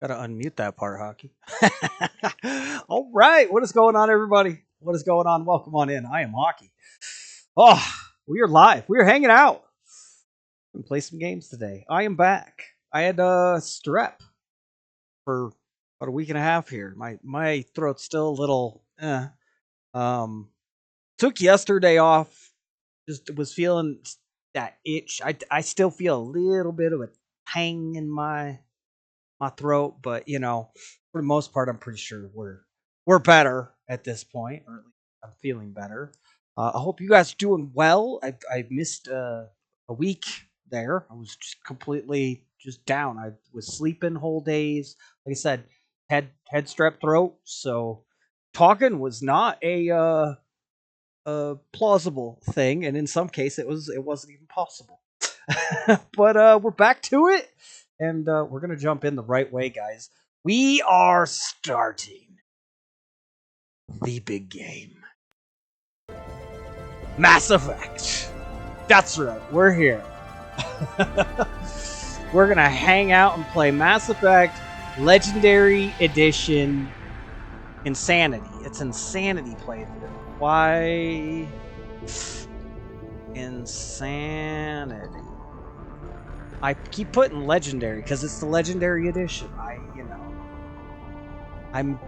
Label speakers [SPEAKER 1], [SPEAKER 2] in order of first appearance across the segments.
[SPEAKER 1] Gotta unmute that part, Hockey. All right, what is going on, everybody? What is going on? Welcome on in. I am Hockey. Oh, we are live. We are hanging out. We play some games today. I am back. I had strep for about a week and a half here. My throat's still a little. Took yesterday off. Just was feeling that itch. I still feel a little bit of a tang in my throat, but for the most part, I'm pretty sure we're better at this point, or at least I'm feeling better. I hope you guys are doing well. I missed a week there. I was just completely just down. I was sleeping whole days. Like I said, head strep throat, so talking was not a plausible thing, and in some case, it wasn't even possible. But we're back to it, and we're gonna jump in the right way, guys. We are starting the big game, Mass Effect. That's right, we're here. We're gonna hang out and play Mass Effect Legendary Edition Insanity. It's Insanity playthrough. Why Insanity? I keep putting Legendary because it's the Legendary Edition. I'm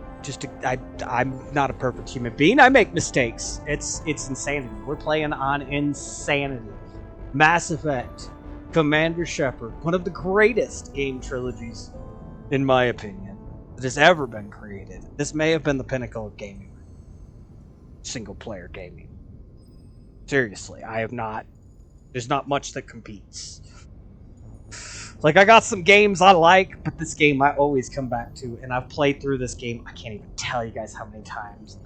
[SPEAKER 1] not a perfect human being. I make mistakes. It's Insanity. We're playing on Insanity. Mass Effect, Commander Shepard, one of the greatest game trilogies, in my opinion, that has ever been created. This may have been the pinnacle of gaming. Single-player gaming. Seriously, there's not much that competes. Like, I got some games I like, but this game I always come back to, and I've played through this game, I can't even tell you guys how many times.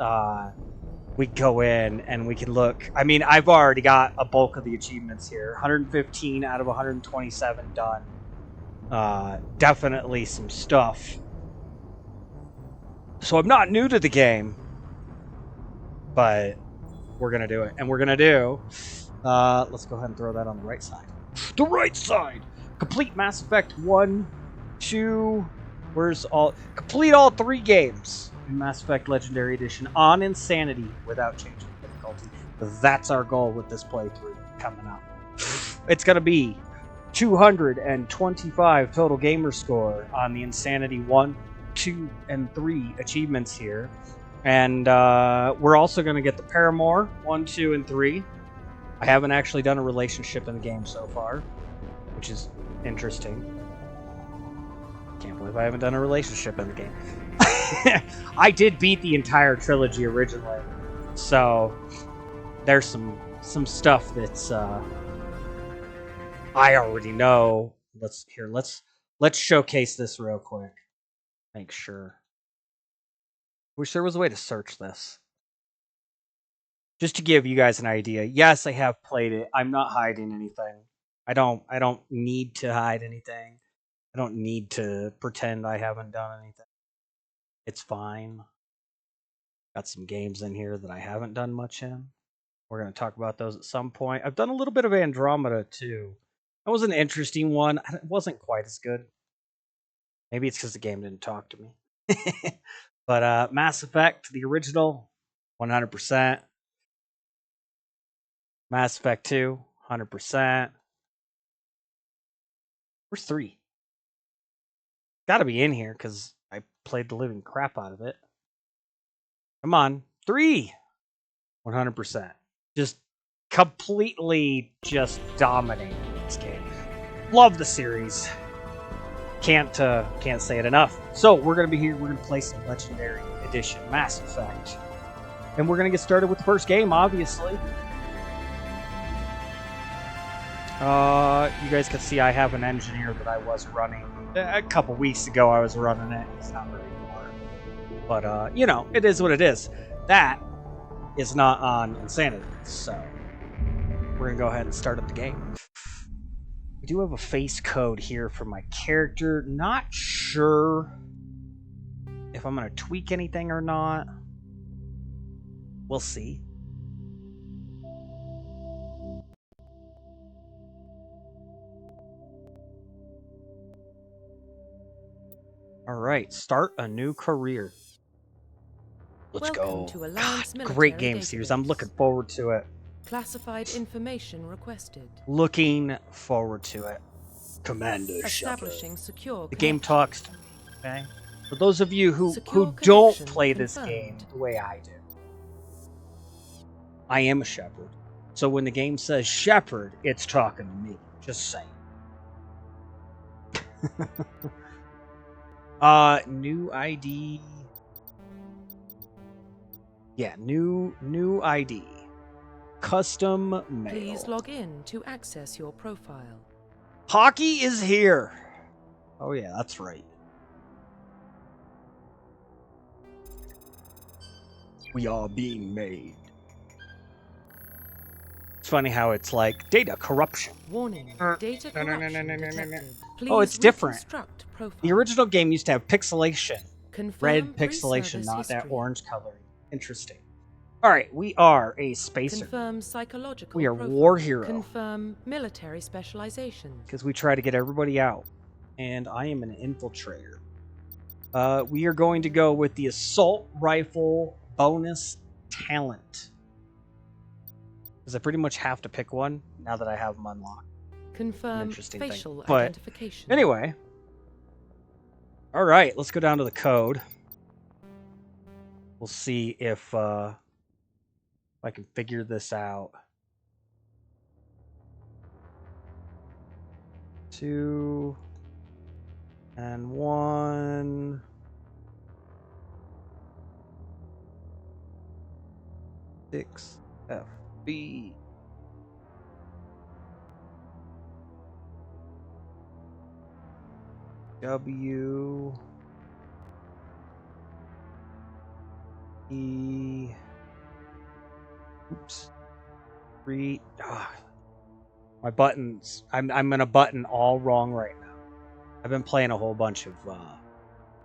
[SPEAKER 1] We go in and we can look. I mean, I've already got a bulk of the achievements here. 115 out of 127 done. Definitely some stuff. So I'm not new to the game, but we're going to do it. And we're going to do... let's go ahead and throw that on the right side. The right side! Complete Mass Effect 1, 2... Complete all 3 games in Mass Effect Legendary Edition on Insanity without changing the difficulty. That's our goal with this playthrough coming up. It's going to be 225 total gamer score on the Insanity 1, 2, and 3 achievements here. And we're also going to get the Paramour 1, 2, and 3. I haven't actually done a relationship in the game so far, which is interesting. Can't believe I haven't done a relationship in the game. I did beat the entire trilogy originally, so there's some stuff that's I already know. Let's showcase this real quick. Make sure. Wish there was a way to search this. Just to give you guys an idea. Yes, I have played it. I'm not hiding anything. I don't need to hide anything. I don't need to pretend I haven't done anything. It's fine. Got some games in here that I haven't done much in. We're going to talk about those at some point. I've done a little bit of Andromeda, too. That was an interesting one. It wasn't quite as good. Maybe it's because the game didn't talk to me. But Mass Effect, the original, 100%. Mass Effect 2, 100%. Where's 3? Gotta be in here, because I played the living crap out of it. Come on. 3! 100%. Just completely just dominated this game. Love the series. Can't say it enough. So we're gonna be here. We're gonna play some Legendary Edition Mass Effect, and we're gonna get started with the first game, obviously. You guys can see I have an engineer that I was running a couple weeks ago. I was running it. He's not there anymore. But it is what it is. That is not on Insanity, so we're gonna go ahead and start up the game. We do have a face code here for my character. Not sure if I'm gonna tweak anything or not. We'll see. All right, start a new career. Let's
[SPEAKER 2] Welcome
[SPEAKER 1] go.
[SPEAKER 2] to Alliance
[SPEAKER 1] God, great
[SPEAKER 2] Military
[SPEAKER 1] game series.
[SPEAKER 2] Database.
[SPEAKER 1] I'm looking forward to it.
[SPEAKER 2] Classified information requested.
[SPEAKER 1] Looking forward to it. Commander
[SPEAKER 2] Establishing
[SPEAKER 1] Shepard.
[SPEAKER 2] secure
[SPEAKER 1] The game
[SPEAKER 2] connection.
[SPEAKER 1] talks to me, okay? For those of you who
[SPEAKER 2] Secure
[SPEAKER 1] don't
[SPEAKER 2] connection
[SPEAKER 1] play this
[SPEAKER 2] confirmed.
[SPEAKER 1] game the way I do, I am a Shepard. So when the game says Shepard, it's talking to me. Just saying. New ID. Yeah, new ID. Custom mail.
[SPEAKER 2] Please log in to access your profile.
[SPEAKER 1] Hockey is here. Oh yeah, that's right. We are being made. It's funny how it's like data corruption.
[SPEAKER 2] Warning, data corruption detected. Please
[SPEAKER 1] Oh, it's different.
[SPEAKER 2] reconstruct profile.
[SPEAKER 1] The original game used to have pixelation.
[SPEAKER 2] Confirm
[SPEAKER 1] Red pixelation,
[SPEAKER 2] pre-service
[SPEAKER 1] not that
[SPEAKER 2] history.
[SPEAKER 1] orange coloring. Interesting. Alright, we are a spacer.
[SPEAKER 2] Confirm psychological
[SPEAKER 1] We are
[SPEAKER 2] profile.
[SPEAKER 1] war hero.
[SPEAKER 2] Confirm military specializations.
[SPEAKER 1] Because we try to get everybody out. And I am an infiltrator. We are going to go with the assault rifle bonus talent. Because I pretty much have to pick one now that I have them unlocked.
[SPEAKER 2] Confirm facial
[SPEAKER 1] But
[SPEAKER 2] identification.
[SPEAKER 1] anyway. Alright, let's go down to the code. We'll see if I can figure this out. 2 and 1. Six FB. W E. Oops. 3. My buttons. I'm gonna button all wrong right now. I've been playing a whole bunch of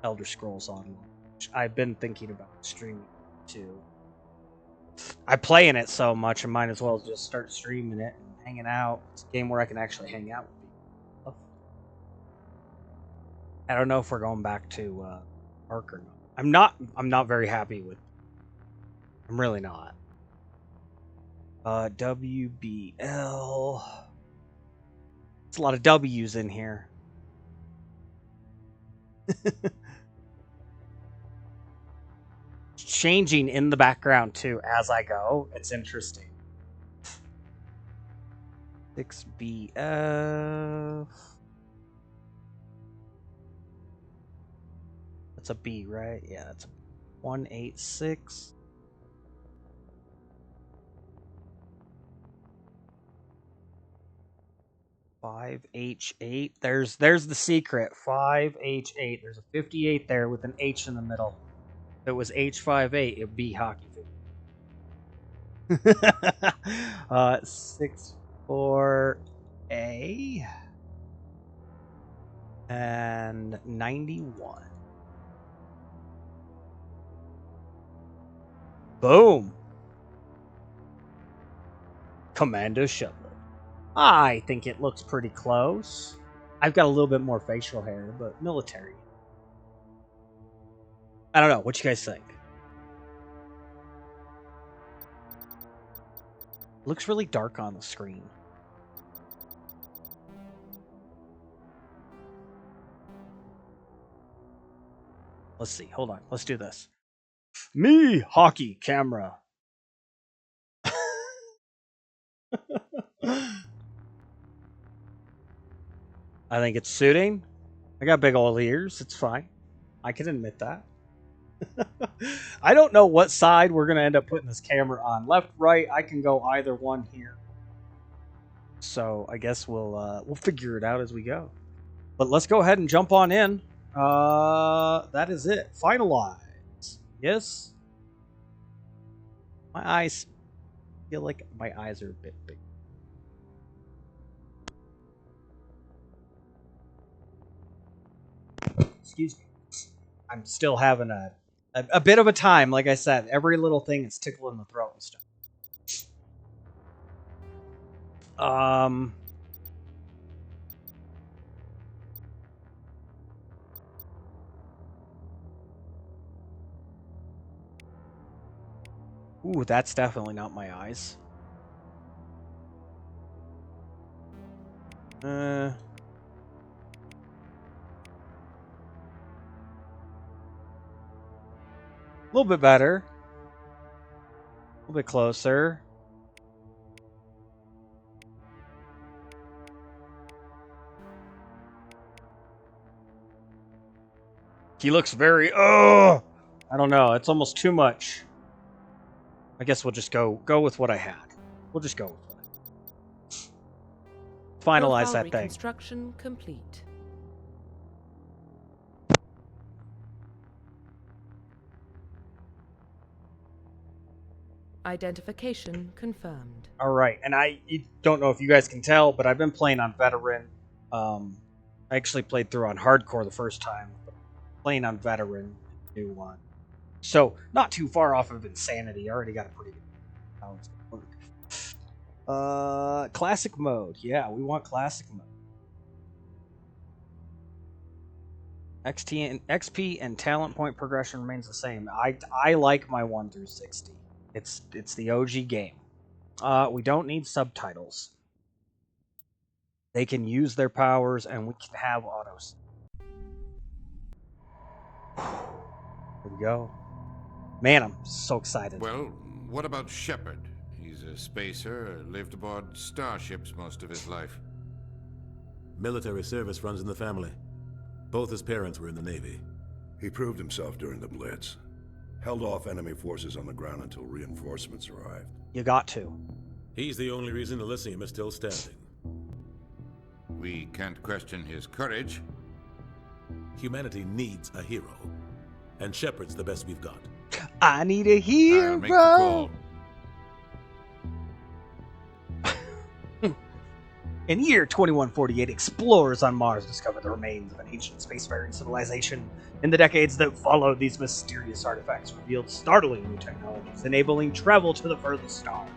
[SPEAKER 1] Elder Scrolls Online, which I've been thinking about streaming too. I play in it so much, I might as well just start streaming it and hanging out. It's a game where I can actually hang out with people. I don't know if we're going back to Ark or not. I'm not very happy with. I'm really not. WBL. There's a lot of W's in here. Changing in the background too as I go. It's interesting. 6BF. That's a B, right? Yeah, that's a 186. H8. There's the secret. 5H8. There's a 58 there with an H in the middle. If it was H58, it'd be hockey. 64A and 91. Boom. Commander Shepard. I think it looks pretty close. I've got a little bit more facial hair, but military. I don't know. What you guys think? Looks really dark on the screen. Let's see. Hold on. Let's do this. Me, hockey camera. I think it's suiting. I got big old ears. It's fine. I can admit that. I don't know what side we're going to end up putting this camera on. Left, right, I can go either one here. So I guess we'll figure it out as we go. But let's go ahead and jump on in. That is it. Finalize. Yes. My eyes feel like my eyes are a bit big. Excuse me. I'm still having a bit of a time. Like I said, every little thing is tickling the throat and stuff. Ooh, that's definitely not my eyes. A little bit better. A little bit closer. He looks very, I don't know. It's almost too much. I guess we'll just go with what I had. We'll just go with what I had. Finalize that thing.
[SPEAKER 2] Construction complete. Identification confirmed.
[SPEAKER 1] All right, and I don't know if you guys can tell, but I've been playing on veteran. I actually played through on hardcore the first time, but playing on veteran, new one. So not too far off of insanity. I already got a pretty good balance of work. Classic mode. Yeah, we want classic mode. XP and talent point progression remains the same. I like my 1 through 60. It's the OG game. We don't need subtitles. They can use their powers, and we can have autos. Here we go. Man, I'm so excited.
[SPEAKER 3] Well, what about Shepard? He's a spacer, lived aboard starships most of his life.
[SPEAKER 4] Military service runs in the family. Both his parents were in the Navy.
[SPEAKER 5] He proved himself during the Blitz. Held off enemy forces on the ground until reinforcements arrived.
[SPEAKER 1] You got to.
[SPEAKER 4] He's the only reason Elysium is still standing.
[SPEAKER 3] We can't question his courage.
[SPEAKER 4] Humanity needs a hero. And Shepard's the best we've got.
[SPEAKER 1] I need a hero.
[SPEAKER 3] I'll make the call.
[SPEAKER 1] In the year 2148, explorers on Mars discovered the remains of an ancient spacefaring civilization. In the decades that followed, these mysterious artifacts revealed startling new technologies, enabling travel to the furthest stars.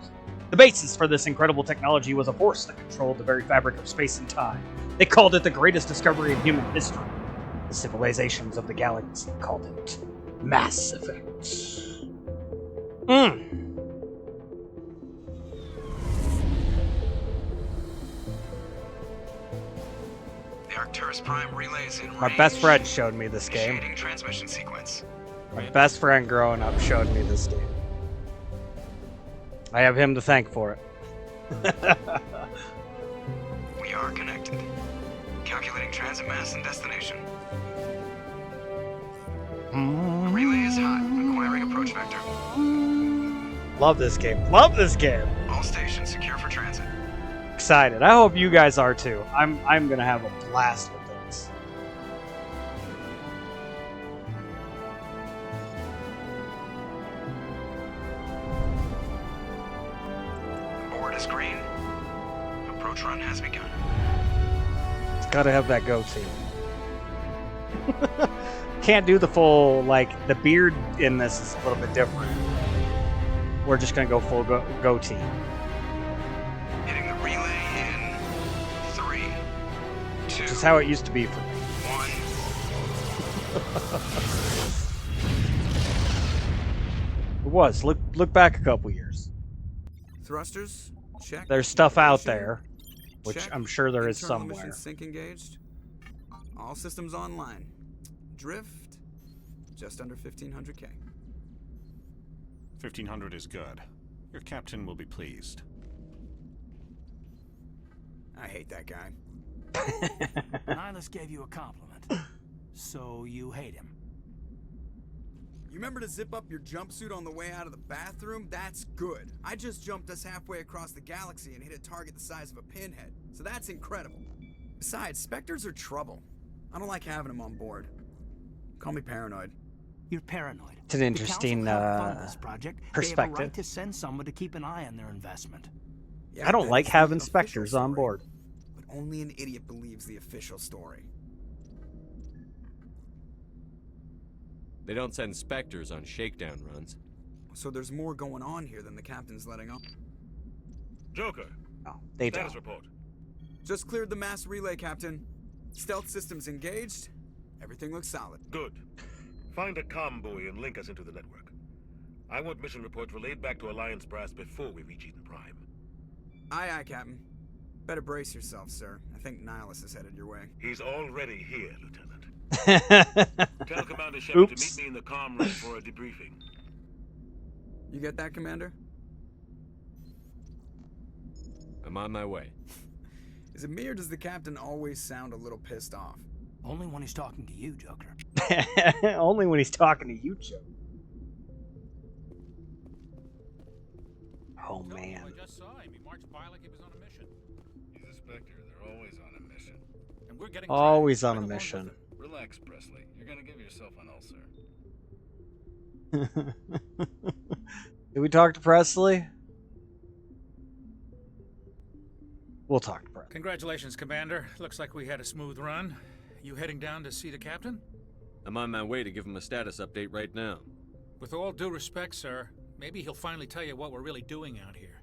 [SPEAKER 1] The basis for this incredible technology was a force that controlled the very fabric of space and time. They called it the greatest discovery in human history. The civilizations of the galaxy called it Mass Effect.
[SPEAKER 6] Arcturus Prime relays in
[SPEAKER 1] My best friend showed me this game.
[SPEAKER 6] Initiating transmission sequence.
[SPEAKER 1] My best friend growing up showed me this game. I have him to thank for it.
[SPEAKER 6] We are connected. Calculating transit mass and destination. The relay is hot. Acquiring approach vector.
[SPEAKER 1] Love this game. Love this game.
[SPEAKER 6] All stations secure for transit.
[SPEAKER 1] Excited. I hope you guys are too. I'm gonna have a blast with this.
[SPEAKER 6] Board is green. Approach run has begun.
[SPEAKER 1] It's gotta have that goatee. Can't do the full, like, the beard in this is a little bit different. We're just gonna go full goatee.
[SPEAKER 6] Hitting the relay in 3, 2,
[SPEAKER 1] Which is how it used to be for me.
[SPEAKER 6] 1.
[SPEAKER 1] It was. Look back a couple years.
[SPEAKER 7] Thrusters, check.
[SPEAKER 1] There's stuff out there, which
[SPEAKER 7] check.
[SPEAKER 1] I'm sure there is
[SPEAKER 7] Internal
[SPEAKER 1] somewhere.
[SPEAKER 7] mission sync engaged. All systems online. Drift, just under 1500K.
[SPEAKER 8] 1500 is good. Your captain will be pleased.
[SPEAKER 7] I hate that guy.
[SPEAKER 9] Nihilus gave you a compliment. So you hate him.
[SPEAKER 7] You remember to zip up your jumpsuit on the way out of the bathroom? That's good. I just jumped us halfway across the galaxy and hit a target the size of a pinhead. So that's incredible. Besides, Spectres are trouble. I don't like having them on board. Call me paranoid.
[SPEAKER 9] You're paranoid.
[SPEAKER 1] It's an interesting
[SPEAKER 9] the council can't fund this project. They have a
[SPEAKER 1] perspective.
[SPEAKER 9] right to send someone to keep an eye on their investment.
[SPEAKER 7] Yeah,
[SPEAKER 1] I don't
[SPEAKER 7] that
[SPEAKER 1] like
[SPEAKER 7] is
[SPEAKER 1] having
[SPEAKER 7] the
[SPEAKER 1] Spectres
[SPEAKER 7] official
[SPEAKER 1] on
[SPEAKER 7] story.
[SPEAKER 1] board.
[SPEAKER 7] But only an idiot believes the official story.
[SPEAKER 10] They don't send Spectres on shakedown runs.
[SPEAKER 7] So there's more going on here than the captain's letting on.
[SPEAKER 8] Joker,
[SPEAKER 1] No, they
[SPEAKER 8] status
[SPEAKER 1] don't.
[SPEAKER 8] report.
[SPEAKER 7] Just cleared the mass relay, Captain. Stealth systems engaged. Everything looks solid.
[SPEAKER 8] Good. Find a comm buoy and link us into the network.
[SPEAKER 11] I want mission reports relayed back to Alliance brass before we reach Eden Prime.
[SPEAKER 7] Aye, aye, Captain. Better brace yourself, sir. I think Nihilus is headed your way.
[SPEAKER 11] He's already here, Lieutenant. Tell Commander Shepard to meet me in the comm room for a debriefing.
[SPEAKER 7] You get that, Commander?
[SPEAKER 10] I'm on my way.
[SPEAKER 7] Is it me or does the Captain always sound a little pissed off?
[SPEAKER 9] Only when he's talking to you, Joker.
[SPEAKER 1] Only when he's talking to you, Joe. Oh, man.
[SPEAKER 8] I just saw him. He marched by like he was on a mission.
[SPEAKER 5] He's a Spectre. They're always on a mission.
[SPEAKER 8] And we're getting
[SPEAKER 1] Always
[SPEAKER 8] tracked
[SPEAKER 1] on a
[SPEAKER 8] right along
[SPEAKER 1] mission.
[SPEAKER 8] with him.
[SPEAKER 5] Relax, Presley. You're gonna give yourself an ulcer.
[SPEAKER 1] Did we talk to Presley? We'll talk to Presley.
[SPEAKER 8] Congratulations, Commander. Looks like we had a smooth run. You heading down to see the Captain?
[SPEAKER 10] I'm on my way to give him a status update right now.
[SPEAKER 8] With all due respect, sir, maybe he'll finally tell you what we're really doing out here.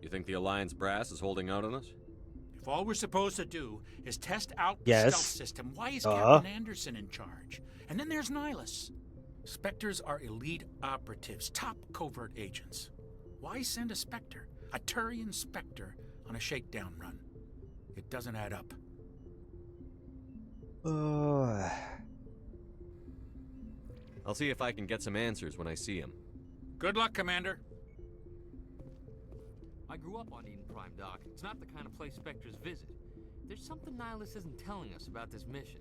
[SPEAKER 10] You think the Alliance brass is holding out on us?
[SPEAKER 8] If all we're supposed to do is test out the
[SPEAKER 1] Yes.
[SPEAKER 8] stealth system, why is Captain Anderson in charge? And then there's Nihilus. Spectres are elite operatives, top covert agents. Why send a Spectre, a Turian Spectre, on a shakedown run? It doesn't add up.
[SPEAKER 10] I'll see if I can get some answers when I see him.
[SPEAKER 8] Good luck, Commander.
[SPEAKER 12] I grew up on Eden Prime, Doc. It's not the kind of place Spectres visit. There's something Nihilus isn't telling us about this mission.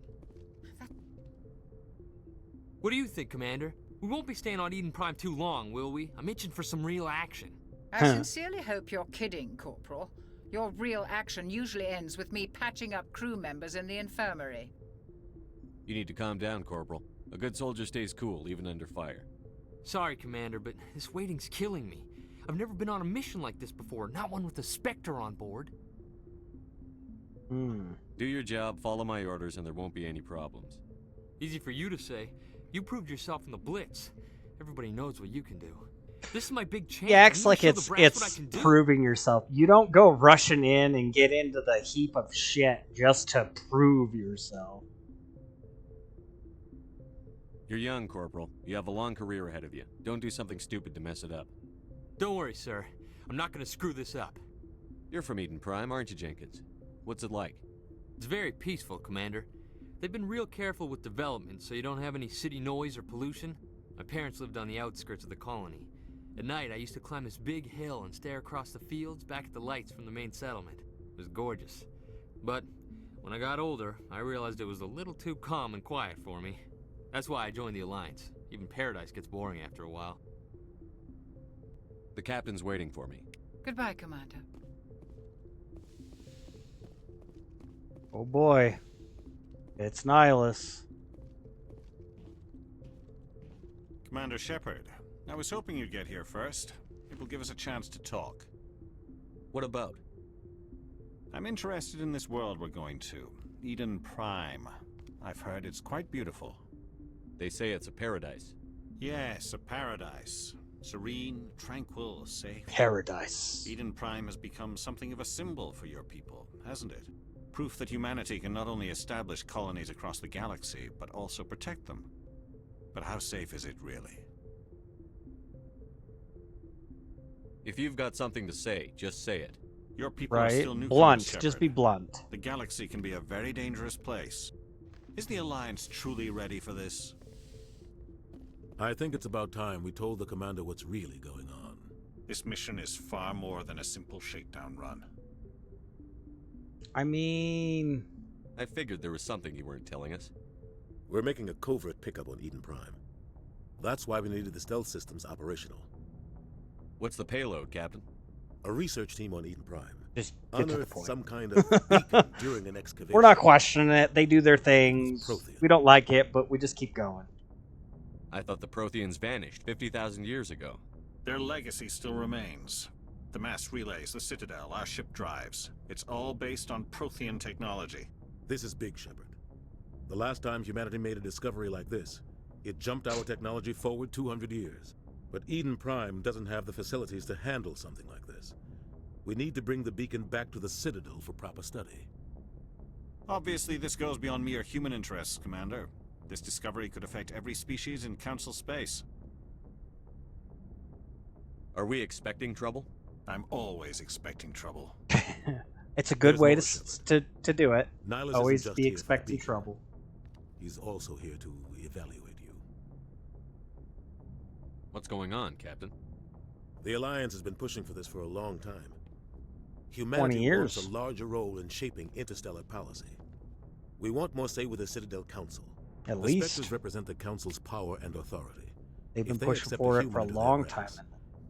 [SPEAKER 12] What do you think, Commander? We won't be staying on Eden Prime too long, will we? I'm itching for some real action.
[SPEAKER 13] I sincerely hope you're kidding, Corporal. Your real action usually ends with me patching up crew members in the infirmary.
[SPEAKER 10] You need to calm down, Corporal. A good soldier stays cool, even under fire.
[SPEAKER 12] Sorry, Commander, but this waiting's killing me. I've never been on a mission like this before, not one with a Spectre on board.
[SPEAKER 10] Do your job, follow my orders, and there won't be any problems.
[SPEAKER 12] Easy for you to say. You proved yourself in the Blitz. Everybody knows what you can do. This is my big chance.
[SPEAKER 1] He acts like it's proving yourself. You don't go rushing in and get into the heap of shit just to prove yourself.
[SPEAKER 10] You're young, Corporal. You have a long career ahead of you. Don't do something stupid to mess it up.
[SPEAKER 12] Don't worry, sir. I'm not going to screw this up.
[SPEAKER 10] You're from Eden Prime, aren't you, Jenkins? What's it like?
[SPEAKER 12] It's very peaceful, Commander. They've been real careful with development, so you don't have any city noise or pollution. My parents lived on the outskirts of the colony. At night, I used to climb this big hill and stare across the fields back at the lights from the main settlement. It was gorgeous. But when I got older, I realized it was a little too calm and quiet for me. That's why I joined the Alliance. Even Paradise gets boring after a while.
[SPEAKER 10] The captain's waiting for me.
[SPEAKER 13] Goodbye, Commander.
[SPEAKER 1] Oh boy. It's Nihilus.
[SPEAKER 8] Commander Shepard, I was hoping you'd get here first. It will give us a chance to talk.
[SPEAKER 10] What about?
[SPEAKER 8] I'm interested in this world we're going to. Eden Prime. I've heard it's quite beautiful.
[SPEAKER 10] They say it's a paradise.
[SPEAKER 8] Yes, a paradise. Serene, tranquil, safe.
[SPEAKER 1] Paradise.
[SPEAKER 8] Eden Prime has become something of a symbol for your people, hasn't it? Proof that humanity can not only establish colonies across the galaxy, but also protect them. But how safe is it really?
[SPEAKER 10] If you've got something to say, just say it.
[SPEAKER 8] Your people are still newcomers,
[SPEAKER 1] Blunt.
[SPEAKER 8] Shepard.
[SPEAKER 1] Just be blunt.
[SPEAKER 8] The galaxy can be a very dangerous place. Is the Alliance truly ready for this?
[SPEAKER 4] I think it's about time we told the commander what's really going on.
[SPEAKER 8] This mission is far more than a simple shakedown run.
[SPEAKER 1] I mean...
[SPEAKER 10] I figured there was something you weren't telling us.
[SPEAKER 4] We're making a covert pickup on Eden Prime. That's why we needed the stealth systems operational.
[SPEAKER 10] What's the payload, Captain?
[SPEAKER 4] A research team on Eden Prime.
[SPEAKER 1] Just get to the
[SPEAKER 4] unearthed
[SPEAKER 1] point.
[SPEAKER 4] some kind of beacon during an excavation.
[SPEAKER 1] We're not questioning it. They do their things. We don't like it, but we just keep going.
[SPEAKER 10] I thought the Protheans vanished 50,000 years ago.
[SPEAKER 8] Their legacy still remains. The mass relays, the Citadel, our ship drives. It's all based on Prothean technology.
[SPEAKER 4] This is big, Shepard. The last time humanity made a discovery like this, it jumped our technology forward 200 years. But Eden Prime doesn't have the facilities to handle something like this. We need to bring the beacon back to the Citadel for proper study.
[SPEAKER 8] Obviously, this goes beyond mere human interests, Commander. This discovery could affect every species in Council space.
[SPEAKER 10] Are we expecting trouble?
[SPEAKER 11] I'm always expecting trouble.
[SPEAKER 1] It's a good
[SPEAKER 4] There's
[SPEAKER 1] way
[SPEAKER 4] more,
[SPEAKER 1] to do it.
[SPEAKER 4] Nihilus
[SPEAKER 1] Always
[SPEAKER 4] isn't just
[SPEAKER 1] be
[SPEAKER 4] here for the
[SPEAKER 1] expecting
[SPEAKER 4] beacon.
[SPEAKER 1] trouble.
[SPEAKER 4] He's also here to evaluate you.
[SPEAKER 10] What's going on, Captain?
[SPEAKER 4] The Alliance has been pushing for this for a long time. Humanity
[SPEAKER 1] 20 years.
[SPEAKER 4] wants a larger role in shaping interstellar policy. We want more say with the Citadel Council.
[SPEAKER 1] At
[SPEAKER 4] the
[SPEAKER 1] least.
[SPEAKER 4] Spectres represent the Council's power and authority.
[SPEAKER 1] They've been
[SPEAKER 4] If they
[SPEAKER 1] pushing
[SPEAKER 4] accept
[SPEAKER 1] for it
[SPEAKER 4] human
[SPEAKER 1] for a
[SPEAKER 4] into their
[SPEAKER 1] long
[SPEAKER 4] ranks,
[SPEAKER 1] time.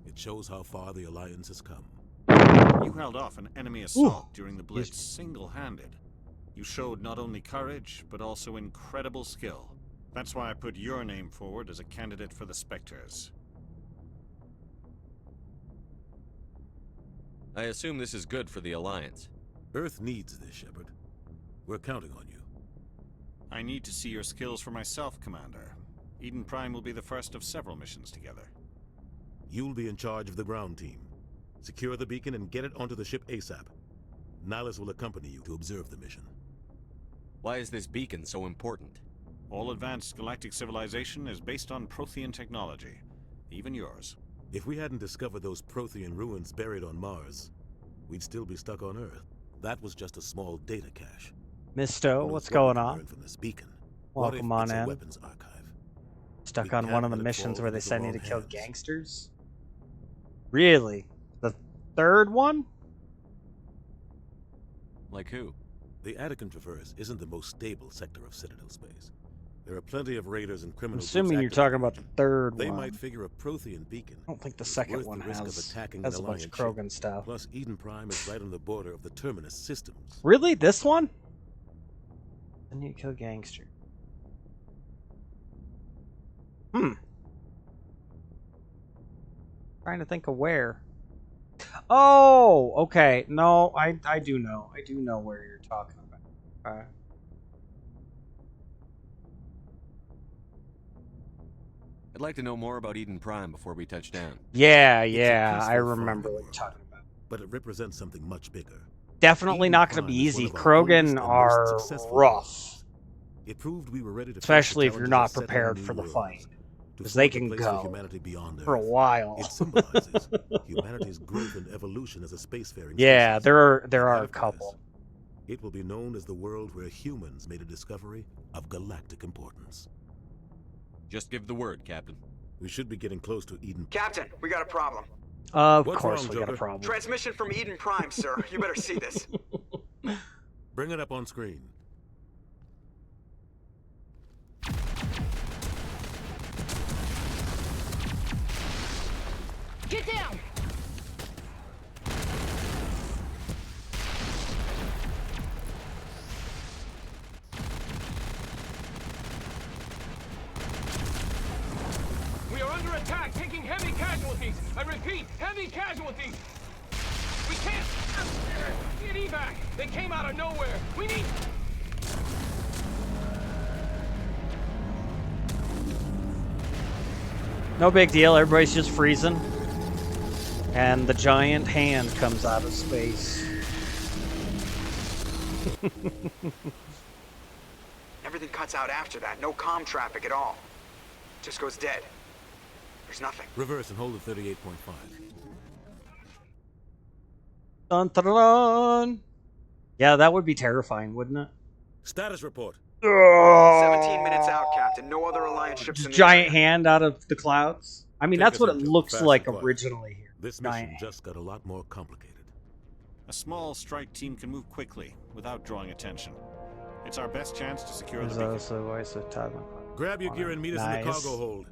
[SPEAKER 4] It shows how far the Alliance has come.
[SPEAKER 11] You held off an enemy assault during the Blitz single-handed. You showed not only courage, but also incredible skill. That's why I put your name forward as a candidate for the Spectres.
[SPEAKER 10] I assume this is good for the Alliance.
[SPEAKER 4] Earth needs this, Shepard. We're counting on you.
[SPEAKER 11] I need to see your skills for myself, Commander. Eden Prime will be the first of several missions together.
[SPEAKER 4] You'll be in charge of the ground team. Secure the beacon and get it onto the ship ASAP. Nihilus will accompany you to observe the mission.
[SPEAKER 10] Why is this beacon so important?
[SPEAKER 11] All advanced galactic civilization is based on Prothean technology. Even yours.
[SPEAKER 4] If we hadn't discovered those Prothean ruins buried on Mars, we'd still be stuck on Earth. That was just a small data cache.
[SPEAKER 1] Misto,
[SPEAKER 4] Who knows
[SPEAKER 1] what's
[SPEAKER 4] what we
[SPEAKER 1] going
[SPEAKER 4] can
[SPEAKER 1] on?
[SPEAKER 4] learn from this beacon? What if
[SPEAKER 1] Welcome on
[SPEAKER 4] it's a
[SPEAKER 1] in.
[SPEAKER 4] weapons archive?
[SPEAKER 1] Stuck
[SPEAKER 4] We
[SPEAKER 1] on one
[SPEAKER 4] can't
[SPEAKER 1] of the
[SPEAKER 4] let it
[SPEAKER 1] missions
[SPEAKER 4] fall
[SPEAKER 1] where they
[SPEAKER 4] into the
[SPEAKER 1] send you
[SPEAKER 4] wrong
[SPEAKER 1] to kill
[SPEAKER 4] hands.
[SPEAKER 1] gangsters? Really? The third one?
[SPEAKER 10] Like who?
[SPEAKER 4] The Attican Traverse isn't the most stable sector of Citadel space. There are plenty of raiders and
[SPEAKER 1] I'm
[SPEAKER 4] criminals.
[SPEAKER 1] assuming you're talking about the third
[SPEAKER 4] They
[SPEAKER 1] one.
[SPEAKER 4] might figure a Prothean beacon.
[SPEAKER 1] I don't think the
[SPEAKER 4] is
[SPEAKER 1] second
[SPEAKER 4] worth
[SPEAKER 1] one
[SPEAKER 4] the risk of
[SPEAKER 1] has
[SPEAKER 4] attacking
[SPEAKER 1] a
[SPEAKER 4] an
[SPEAKER 1] bunch of
[SPEAKER 4] Alliance
[SPEAKER 1] Krogan
[SPEAKER 4] ship.
[SPEAKER 1] stuff.
[SPEAKER 4] Plus, Eden Prime is right on the border of the Terminus systems.
[SPEAKER 1] Really? This one? I need to kill gangster. Trying to think of where. Oh, okay. No, I do know. I do know where you're talking about.
[SPEAKER 10] I'd like to know more about Eden Prime before we touch down.
[SPEAKER 1] Yeah,
[SPEAKER 4] It's a
[SPEAKER 1] yeah, I
[SPEAKER 4] peaceful
[SPEAKER 1] remember
[SPEAKER 4] farming
[SPEAKER 1] what you're
[SPEAKER 4] world,
[SPEAKER 1] talking about.
[SPEAKER 4] but it represents something much bigger.
[SPEAKER 1] Definitely
[SPEAKER 4] Eden
[SPEAKER 1] not going to
[SPEAKER 4] Prime
[SPEAKER 1] be
[SPEAKER 4] is one
[SPEAKER 1] easy.
[SPEAKER 4] of our oldest
[SPEAKER 1] Krogan
[SPEAKER 4] and most
[SPEAKER 1] are
[SPEAKER 4] successful
[SPEAKER 1] rough,
[SPEAKER 4] worlds. It proved we were ready to face
[SPEAKER 1] especially
[SPEAKER 4] the
[SPEAKER 1] if you're
[SPEAKER 4] challenges
[SPEAKER 1] not
[SPEAKER 4] of settling
[SPEAKER 1] prepared
[SPEAKER 4] new
[SPEAKER 1] for the
[SPEAKER 4] worlds,
[SPEAKER 1] fight,
[SPEAKER 4] to
[SPEAKER 1] because they
[SPEAKER 4] forge a
[SPEAKER 1] can
[SPEAKER 4] place for
[SPEAKER 1] go
[SPEAKER 4] humanity beyond
[SPEAKER 1] for a
[SPEAKER 4] Earth.
[SPEAKER 1] while.
[SPEAKER 4] It symbolizes humanity's growth and evolution as a spacefaring
[SPEAKER 1] Yeah,
[SPEAKER 4] species.
[SPEAKER 1] there are
[SPEAKER 4] And
[SPEAKER 1] a
[SPEAKER 4] after
[SPEAKER 1] couple.
[SPEAKER 4] this, it will be known as the world where humans made a discovery of galactic importance.
[SPEAKER 10] Just give the word, Captain.
[SPEAKER 4] We should be getting close to Eden.
[SPEAKER 7] Captain, we got a problem.
[SPEAKER 1] Of
[SPEAKER 4] What's
[SPEAKER 1] course
[SPEAKER 4] wrong,
[SPEAKER 1] we got a
[SPEAKER 4] Joker?
[SPEAKER 1] problem.
[SPEAKER 7] Transmission from Eden Prime, sir. You better see this.
[SPEAKER 4] Bring it up on screen.
[SPEAKER 14] Get down!
[SPEAKER 15] We are under attack, taking heavy casualties. I repeat, heavy casualties. We can't get evac. They came out of nowhere. We need.
[SPEAKER 1] No big deal. Everybody's just freezing, and the giant hand comes out of space.
[SPEAKER 7] Everything cuts out after that. No comm traffic at all. Just goes dead. There's nothing.
[SPEAKER 4] Reverse and hold at 38.5.
[SPEAKER 1] Dun, dun, dun. Yeah, that would be terrifying, wouldn't it?
[SPEAKER 4] Status report.
[SPEAKER 7] 17 minutes out, Captain. No other Alliance ships in the
[SPEAKER 1] Giant
[SPEAKER 7] area.
[SPEAKER 1] hand out of the clouds. I mean,
[SPEAKER 4] Take
[SPEAKER 1] that's
[SPEAKER 4] us
[SPEAKER 1] what it
[SPEAKER 4] into
[SPEAKER 1] looks
[SPEAKER 4] fast
[SPEAKER 1] like
[SPEAKER 4] and quiet.
[SPEAKER 1] originally here.
[SPEAKER 4] This
[SPEAKER 1] Giant
[SPEAKER 4] mission
[SPEAKER 1] hand.
[SPEAKER 4] just got a lot more complicated.
[SPEAKER 11] A small strike team can move quickly without drawing attention. It's our best chance to secure the beacon.
[SPEAKER 4] Grab your gear and meet us in the
[SPEAKER 1] Nice.
[SPEAKER 4] cargo hold.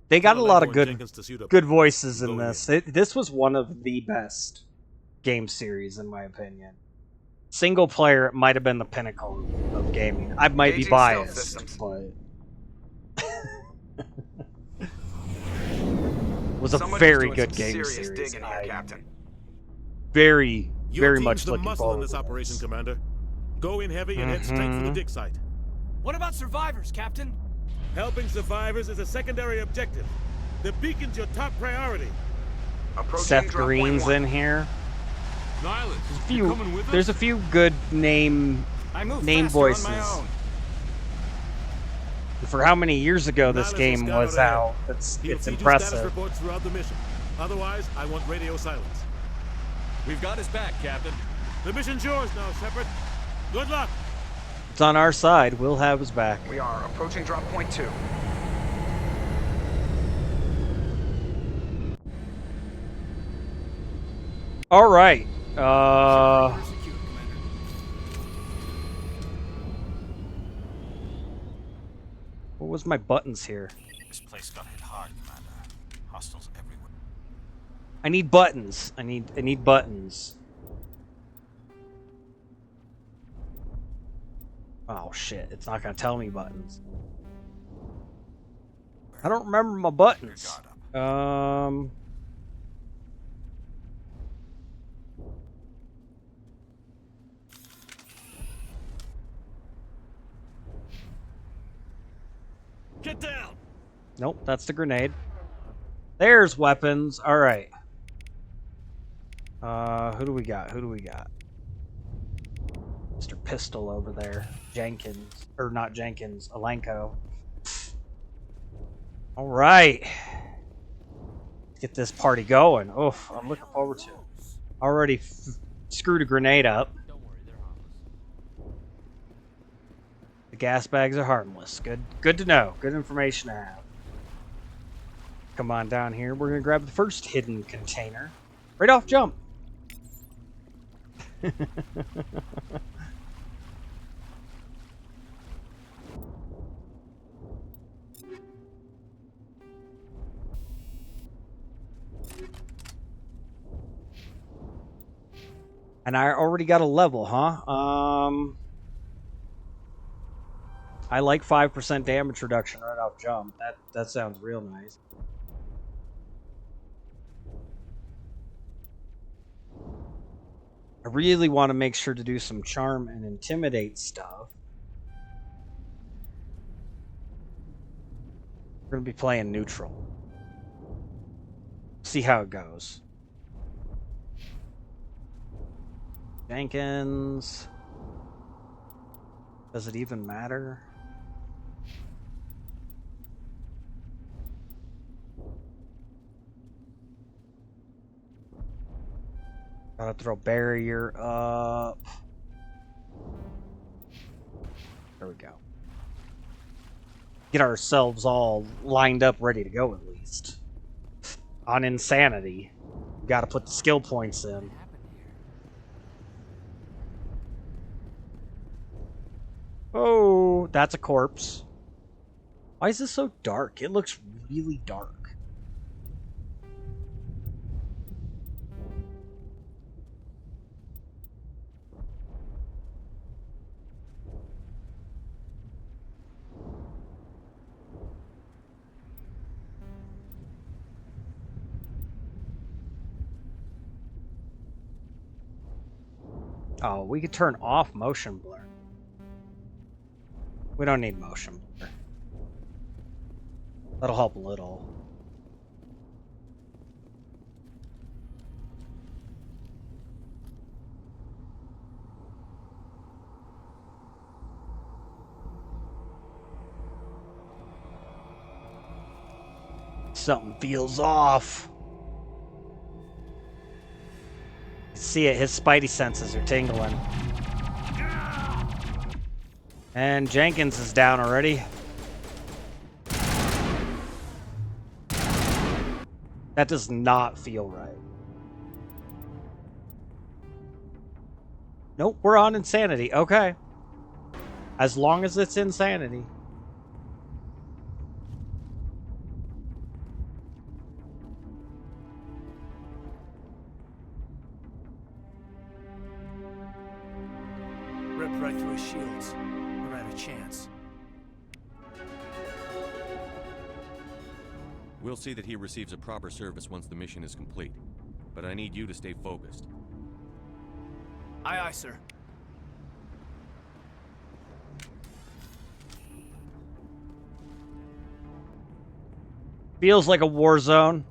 [SPEAKER 1] They got a
[SPEAKER 4] Tell
[SPEAKER 1] lot of
[SPEAKER 4] Lambo and
[SPEAKER 1] good
[SPEAKER 4] Jenkins to suit up.
[SPEAKER 1] good voices in
[SPEAKER 4] Go
[SPEAKER 1] this. This was one of the best game series, in my opinion. Single player, it might have been the pinnacle of gaming. I might be
[SPEAKER 7] Engaging stealth
[SPEAKER 1] biased,
[SPEAKER 7] systems.
[SPEAKER 1] but it was a
[SPEAKER 7] Somebody's
[SPEAKER 1] very
[SPEAKER 7] doing
[SPEAKER 1] good
[SPEAKER 7] some
[SPEAKER 1] game
[SPEAKER 7] serious
[SPEAKER 1] series.
[SPEAKER 7] digging here, Captain.
[SPEAKER 1] Very,
[SPEAKER 4] Your
[SPEAKER 1] very
[SPEAKER 4] team's
[SPEAKER 1] much
[SPEAKER 4] the
[SPEAKER 1] looking
[SPEAKER 4] muscle in
[SPEAKER 1] forward
[SPEAKER 4] this
[SPEAKER 1] to
[SPEAKER 4] operation,
[SPEAKER 1] this.
[SPEAKER 4] Commander. Go in heavy and head straight for the dig site.
[SPEAKER 9] What about survivors, Captain?
[SPEAKER 4] Helping survivors is a secondary objective. The beacon's your top priority.
[SPEAKER 7] Approaching
[SPEAKER 1] Seth
[SPEAKER 7] drop
[SPEAKER 1] Green's
[SPEAKER 7] point
[SPEAKER 1] in here.
[SPEAKER 11] Nihilus,
[SPEAKER 1] There's a few good name
[SPEAKER 11] I move
[SPEAKER 1] name
[SPEAKER 11] faster on
[SPEAKER 1] voices.
[SPEAKER 11] my own.
[SPEAKER 1] For how many years ago this
[SPEAKER 4] Nihilus will
[SPEAKER 1] game
[SPEAKER 4] scout
[SPEAKER 1] was
[SPEAKER 4] out ahead.
[SPEAKER 1] out,
[SPEAKER 4] He'll
[SPEAKER 1] it's
[SPEAKER 4] feed you status
[SPEAKER 1] impressive.
[SPEAKER 4] reports throughout the mission. Otherwise, I want radio silence.
[SPEAKER 10] We've got his back, Captain.
[SPEAKER 4] The mission's yours now, Shepard. Good luck.
[SPEAKER 1] It's on our side. We'll have his back.
[SPEAKER 6] We are approaching drop point 2.
[SPEAKER 1] All right. What was my buttons here?
[SPEAKER 11] This place got hit hard, Commander. Hostiles everywhere.
[SPEAKER 1] I need buttons. I need buttons. Oh shit! It's not gonna tell me buttons. I don't remember my buttons.
[SPEAKER 4] Get down.
[SPEAKER 1] Nope, that's the grenade. There's weapons. All right. Who do we got? Who do we got? Mr. Pistol over there. Jenkins. Or not Jenkins. Alenko. All right. Let's get this party going. Oh, I'm looking forward to it. Already screwed a grenade up. The gas bags are harmless. Good to know. Good information to have. Come on down here. We're going to grab the first hidden container. Right off jump. And I already got a level, huh? I like 5% damage reduction right off jump. That sounds real nice. I really want to make sure to do some charm and intimidate stuff. We're going to be playing neutral. See how it goes. Jenkins. Does it even matter? Gotta throw barrier up. There we go. Get ourselves all lined up, ready to go at least. On insanity. We gotta put the skill points in. Oh, that's a corpse. Why is this so dark? It looks really dark. Oh, we could turn off motion blur. We don't need motion blur. That'll help a little. Something feels off. See it, his spidey senses are tingling. And Jenkins is down already. That does not feel right. Nope, we're on insanity. Okay. As long as it's insanity.
[SPEAKER 9] Ripped right through his shields. Never had a chance.
[SPEAKER 10] We'll see that he receives a proper service once the mission is complete. But I need you to stay focused.
[SPEAKER 9] Aye, aye, sir.
[SPEAKER 1] Feels like a war zone.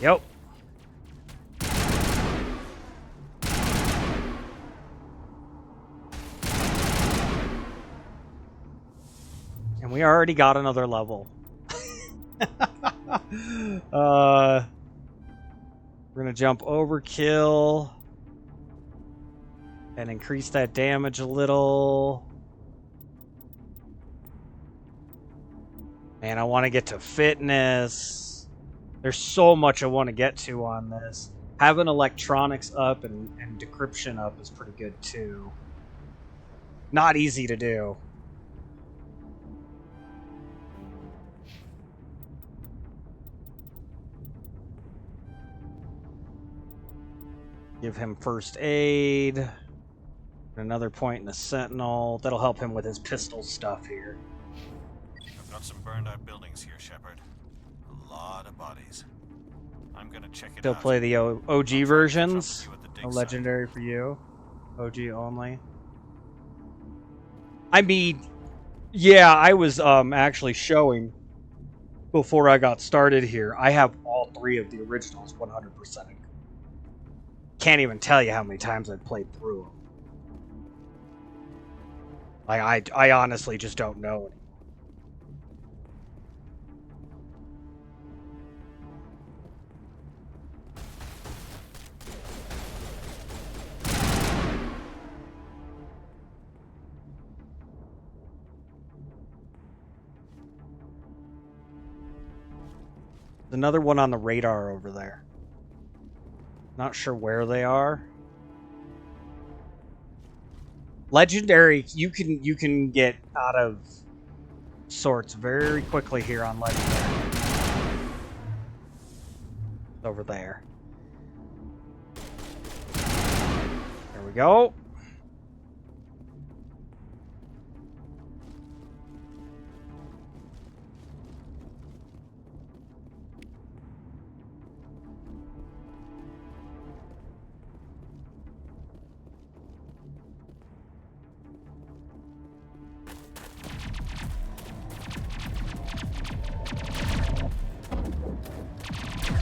[SPEAKER 1] Yep. And we already got another level. We're gonna jump overkill and increase that damage a little. Man, I want to get to fitness. There's so much I want to get to on this. Having electronics up and decryption up is pretty good too. Not easy to do. Give him first aid. Another point in the Sentinel. That'll help him with his pistol stuff here.
[SPEAKER 11] I've got some burned out buildings here, Shepard. A lot of bodies. I'm gonna check it
[SPEAKER 1] Still
[SPEAKER 11] out.
[SPEAKER 1] play the OG versions. A legendary for you. OG only. I mean, yeah, I was actually showing before I got started here. I have all three of the originals 100%. Can't even tell you how many times I've played through them. Like, I honestly just don't know. There's another one on the radar over there. Not sure where they are. Legendary, you can get out of sorts very quickly here on Legendary. Over there. There we go.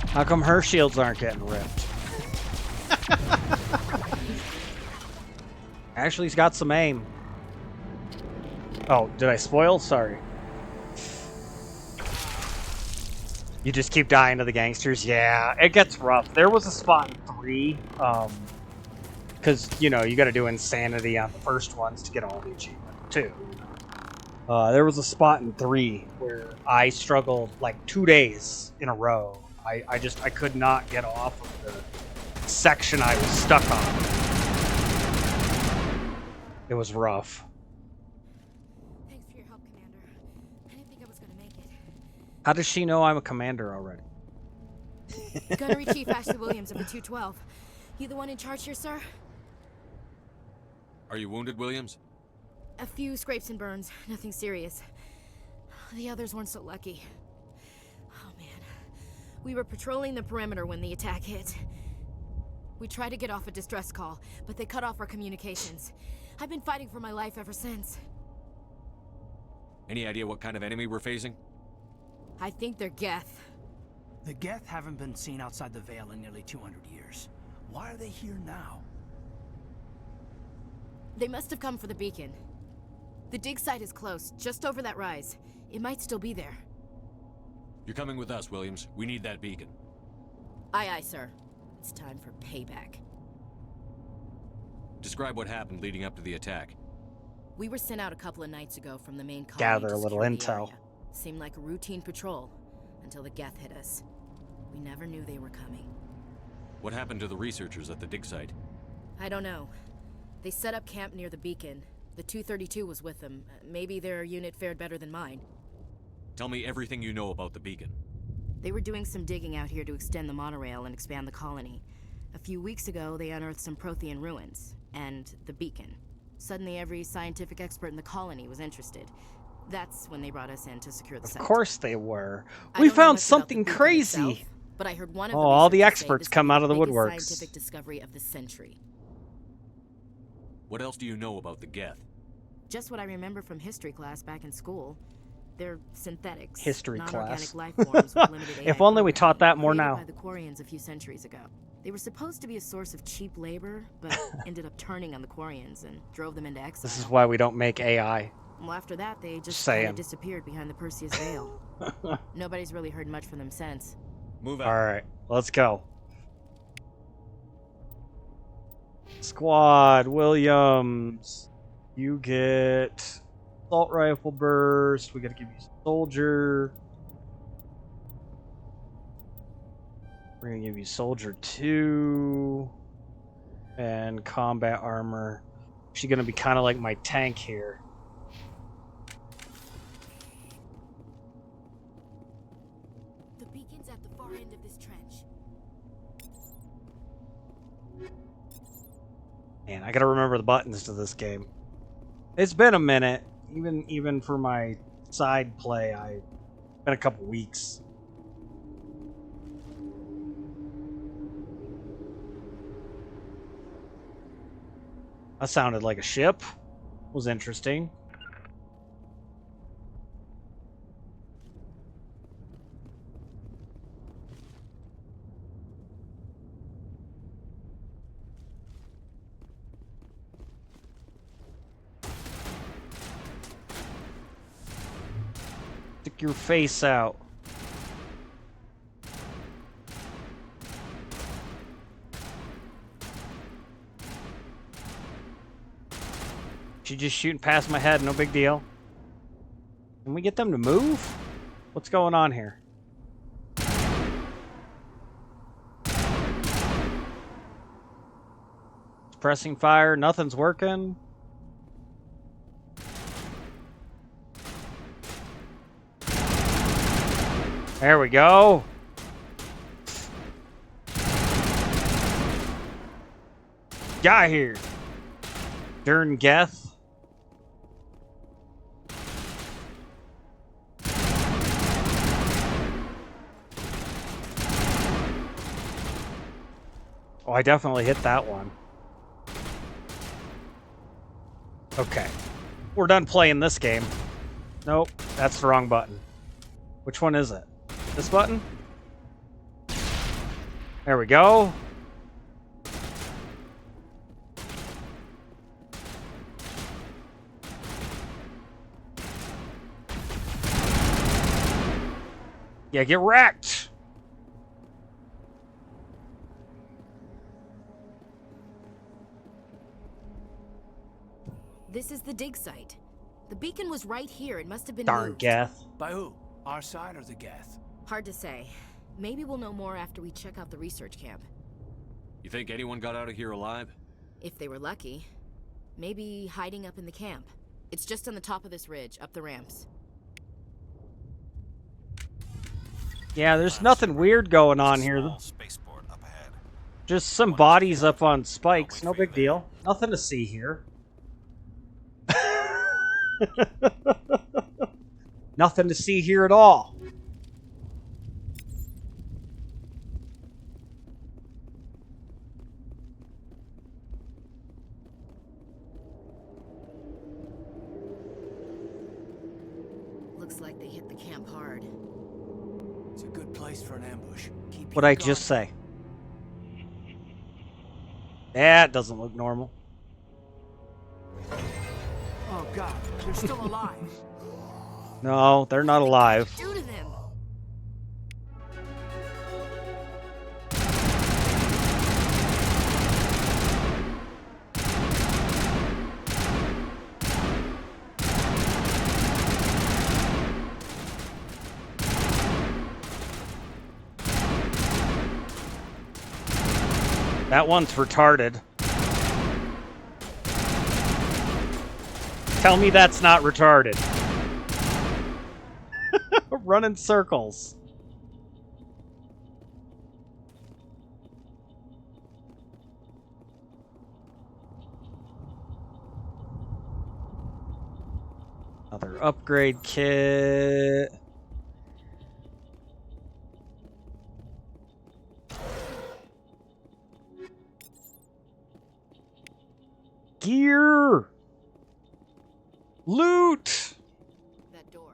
[SPEAKER 1] How come her shields aren't getting ripped? Ashley's got some aim. Oh, did I spoil? Sorry. You just keep dying to the gangsters? Yeah, it gets rough. There was a spot in 3, because, you know, you gotta do insanity on the first ones to get all the achievement, too. There was a spot in 3 where I struggled like 2 days in a row. I could not get off of the section I was stuck on. It was rough.
[SPEAKER 14] Thanks for your help, Commander. I didn't think I was gonna make it.
[SPEAKER 1] How does she know I'm a commander already?
[SPEAKER 14] Gunnery Chief Ashley Williams of the 212. You the one in charge here, sir?
[SPEAKER 10] Are you wounded, Williams?
[SPEAKER 14] A few scrapes and burns, nothing serious. The others weren't so lucky. Oh man. We were patrolling the perimeter when the attack hit. We tried to get off a distress call, but they cut off our communications. I've been fighting for my life ever since.
[SPEAKER 10] Any idea what kind of enemy we're facing?
[SPEAKER 14] I think they're Geth.
[SPEAKER 9] The Geth haven't been seen outside the Veil in nearly 200 years. Why are they here now?
[SPEAKER 14] They must have come for the beacon. The dig site is close, just over that rise. It might still be there.
[SPEAKER 10] You're coming with us, Williams. We need that beacon.
[SPEAKER 14] Aye, aye, sir. It's time for payback.
[SPEAKER 10] Describe what happened leading up to the attack.
[SPEAKER 14] We were sent out a couple of nights ago from the main colony.
[SPEAKER 1] Gather
[SPEAKER 14] to
[SPEAKER 1] a little
[SPEAKER 14] secure the
[SPEAKER 1] intel.
[SPEAKER 14] area. Seemed like a routine patrol, until the Geth hit us. We never knew they were coming.
[SPEAKER 10] What happened to the researchers at the dig site?
[SPEAKER 14] I don't know. They set up camp near the beacon. The 232 was with them. Maybe their unit fared better than mine.
[SPEAKER 10] Tell me everything you know about the beacon.
[SPEAKER 14] They were doing some digging out here to extend the monorail and expand the colony. A few weeks ago, they unearthed some Prothean ruins, and the beacon. Suddenly, every scientific expert in the colony was interested. That's when they brought us in to secure the site.
[SPEAKER 1] Of course they were.
[SPEAKER 14] I
[SPEAKER 1] We
[SPEAKER 14] don't know
[SPEAKER 1] found
[SPEAKER 14] much about
[SPEAKER 1] something
[SPEAKER 14] the beacon
[SPEAKER 1] crazy.
[SPEAKER 14] itself, but I heard one of
[SPEAKER 1] Oh, all the
[SPEAKER 14] researchers say
[SPEAKER 1] experts
[SPEAKER 14] this
[SPEAKER 1] come
[SPEAKER 14] could be
[SPEAKER 1] out of the
[SPEAKER 14] biggest
[SPEAKER 1] woodworks.
[SPEAKER 14] scientific discovery of the century.
[SPEAKER 10] What else do you know about the Geth?
[SPEAKER 14] Just what I remember from history class back in school. They're synthetics.
[SPEAKER 1] History
[SPEAKER 14] non-organic
[SPEAKER 1] class.
[SPEAKER 14] life forms with limited AI
[SPEAKER 1] If only we taught that more
[SPEAKER 14] created
[SPEAKER 1] now.
[SPEAKER 14] by the Quarians a few centuries ago. They were supposed to be a source of cheap labor, but ended up turning on the Quarians and drove them into exile.
[SPEAKER 1] This is why we don't make AI.
[SPEAKER 14] Well, after that, they just
[SPEAKER 1] Saying.
[SPEAKER 14] kind of disappeared behind the Perseus Veil. Nobody's really heard much from them since.
[SPEAKER 10] Move out.
[SPEAKER 1] All right, let's go. Squad Williams, you get assault rifle burst. We got to give you soldier. We're gonna give you soldier 2 and combat armor. She's gonna be kind of like my tank here.
[SPEAKER 14] The beacon's at the far end of this trench.
[SPEAKER 1] Man, I gotta remember the buttons to this game. It's been a minute, even for my side play. It's been a couple weeks. That sounded like a ship. Was interesting. Stick your face out. She's just shooting past my head, no big deal. Can we get them to move? What's going on here? Pressing fire, nothing's working. There we go. Guy here. Dern Geth. Oh, I definitely hit that one. Okay. We're done playing this game. Nope, that's the wrong button. Which one is it? This button? There we go. Yeah, get wrecked!
[SPEAKER 14] This is the dig site. The beacon was right here. It must have been
[SPEAKER 1] Darn
[SPEAKER 14] moved.
[SPEAKER 1] Geth.
[SPEAKER 9] By who? Our side or the Geth?
[SPEAKER 14] Hard to say. Maybe we'll know more after we check out the research camp.
[SPEAKER 10] You think anyone got out of here alive?
[SPEAKER 14] If they were lucky. Maybe hiding up in the camp. It's just on the top of this ridge, up the ramps.
[SPEAKER 1] Yeah, there's nothing weird going on here. Just some bodies up on spikes, no big deal. Nothing to see here. Nothing to see here at all.
[SPEAKER 14] Looks like they hit the camp hard.
[SPEAKER 9] It's a good place for an ambush. Keep
[SPEAKER 1] What'd I just say? That doesn't look normal.
[SPEAKER 9] Oh god, they're still alive.
[SPEAKER 1] No, they're not alive.
[SPEAKER 14] Do to them.
[SPEAKER 1] That one's retarded. Tell me that's not retarded. Run in circles. Another upgrade kit. Gear. Loot.
[SPEAKER 14] That door.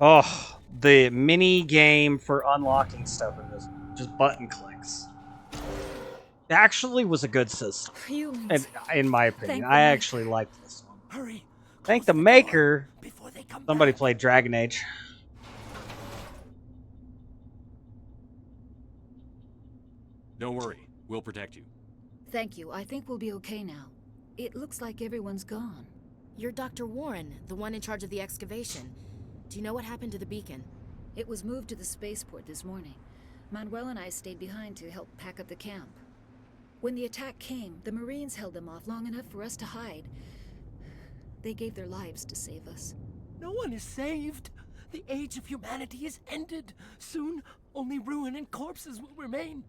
[SPEAKER 1] Oh, the mini game for unlocking stuff in this, just button clicks. It actually was a good system.
[SPEAKER 14] Humans.
[SPEAKER 1] In my opinion,
[SPEAKER 14] Thank the
[SPEAKER 1] I
[SPEAKER 14] maker.
[SPEAKER 1] actually liked this one.
[SPEAKER 9] Hurry.
[SPEAKER 1] Thank the maker. Somebody played Dragon Age.
[SPEAKER 10] Don't worry, we'll protect you.
[SPEAKER 16] Thank you. I think we'll be okay now. It looks like everyone's gone.
[SPEAKER 14] You're Dr. Warren, the one in charge of the excavation. Do you know what happened to the beacon?
[SPEAKER 16] It was moved to the spaceport this morning. Manuel and I stayed behind to help pack up the camp. When the attack came, the Marines held them off long enough for us to hide. They gave their lives to save us.
[SPEAKER 9] No one is saved. The age of humanity is ended. Soon, only ruin and corpses will remain.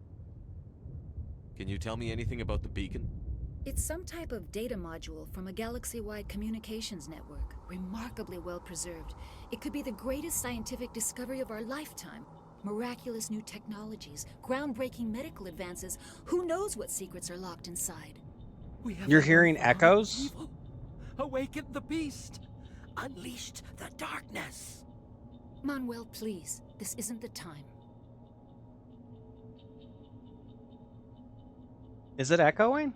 [SPEAKER 10] Can you tell me anything about the beacon?
[SPEAKER 16] It's some type of data module from a galaxy-wide communications network. Remarkably well preserved. It could be the greatest scientific discovery of our lifetime. Miraculous new technologies, groundbreaking medical advances. Who knows what secrets are locked inside?
[SPEAKER 1] You're hearing echoes?
[SPEAKER 9] Evil. Awakened the beast. Unleashed the darkness.
[SPEAKER 16] Manuel, please. This isn't the time.
[SPEAKER 1] Is it echoing?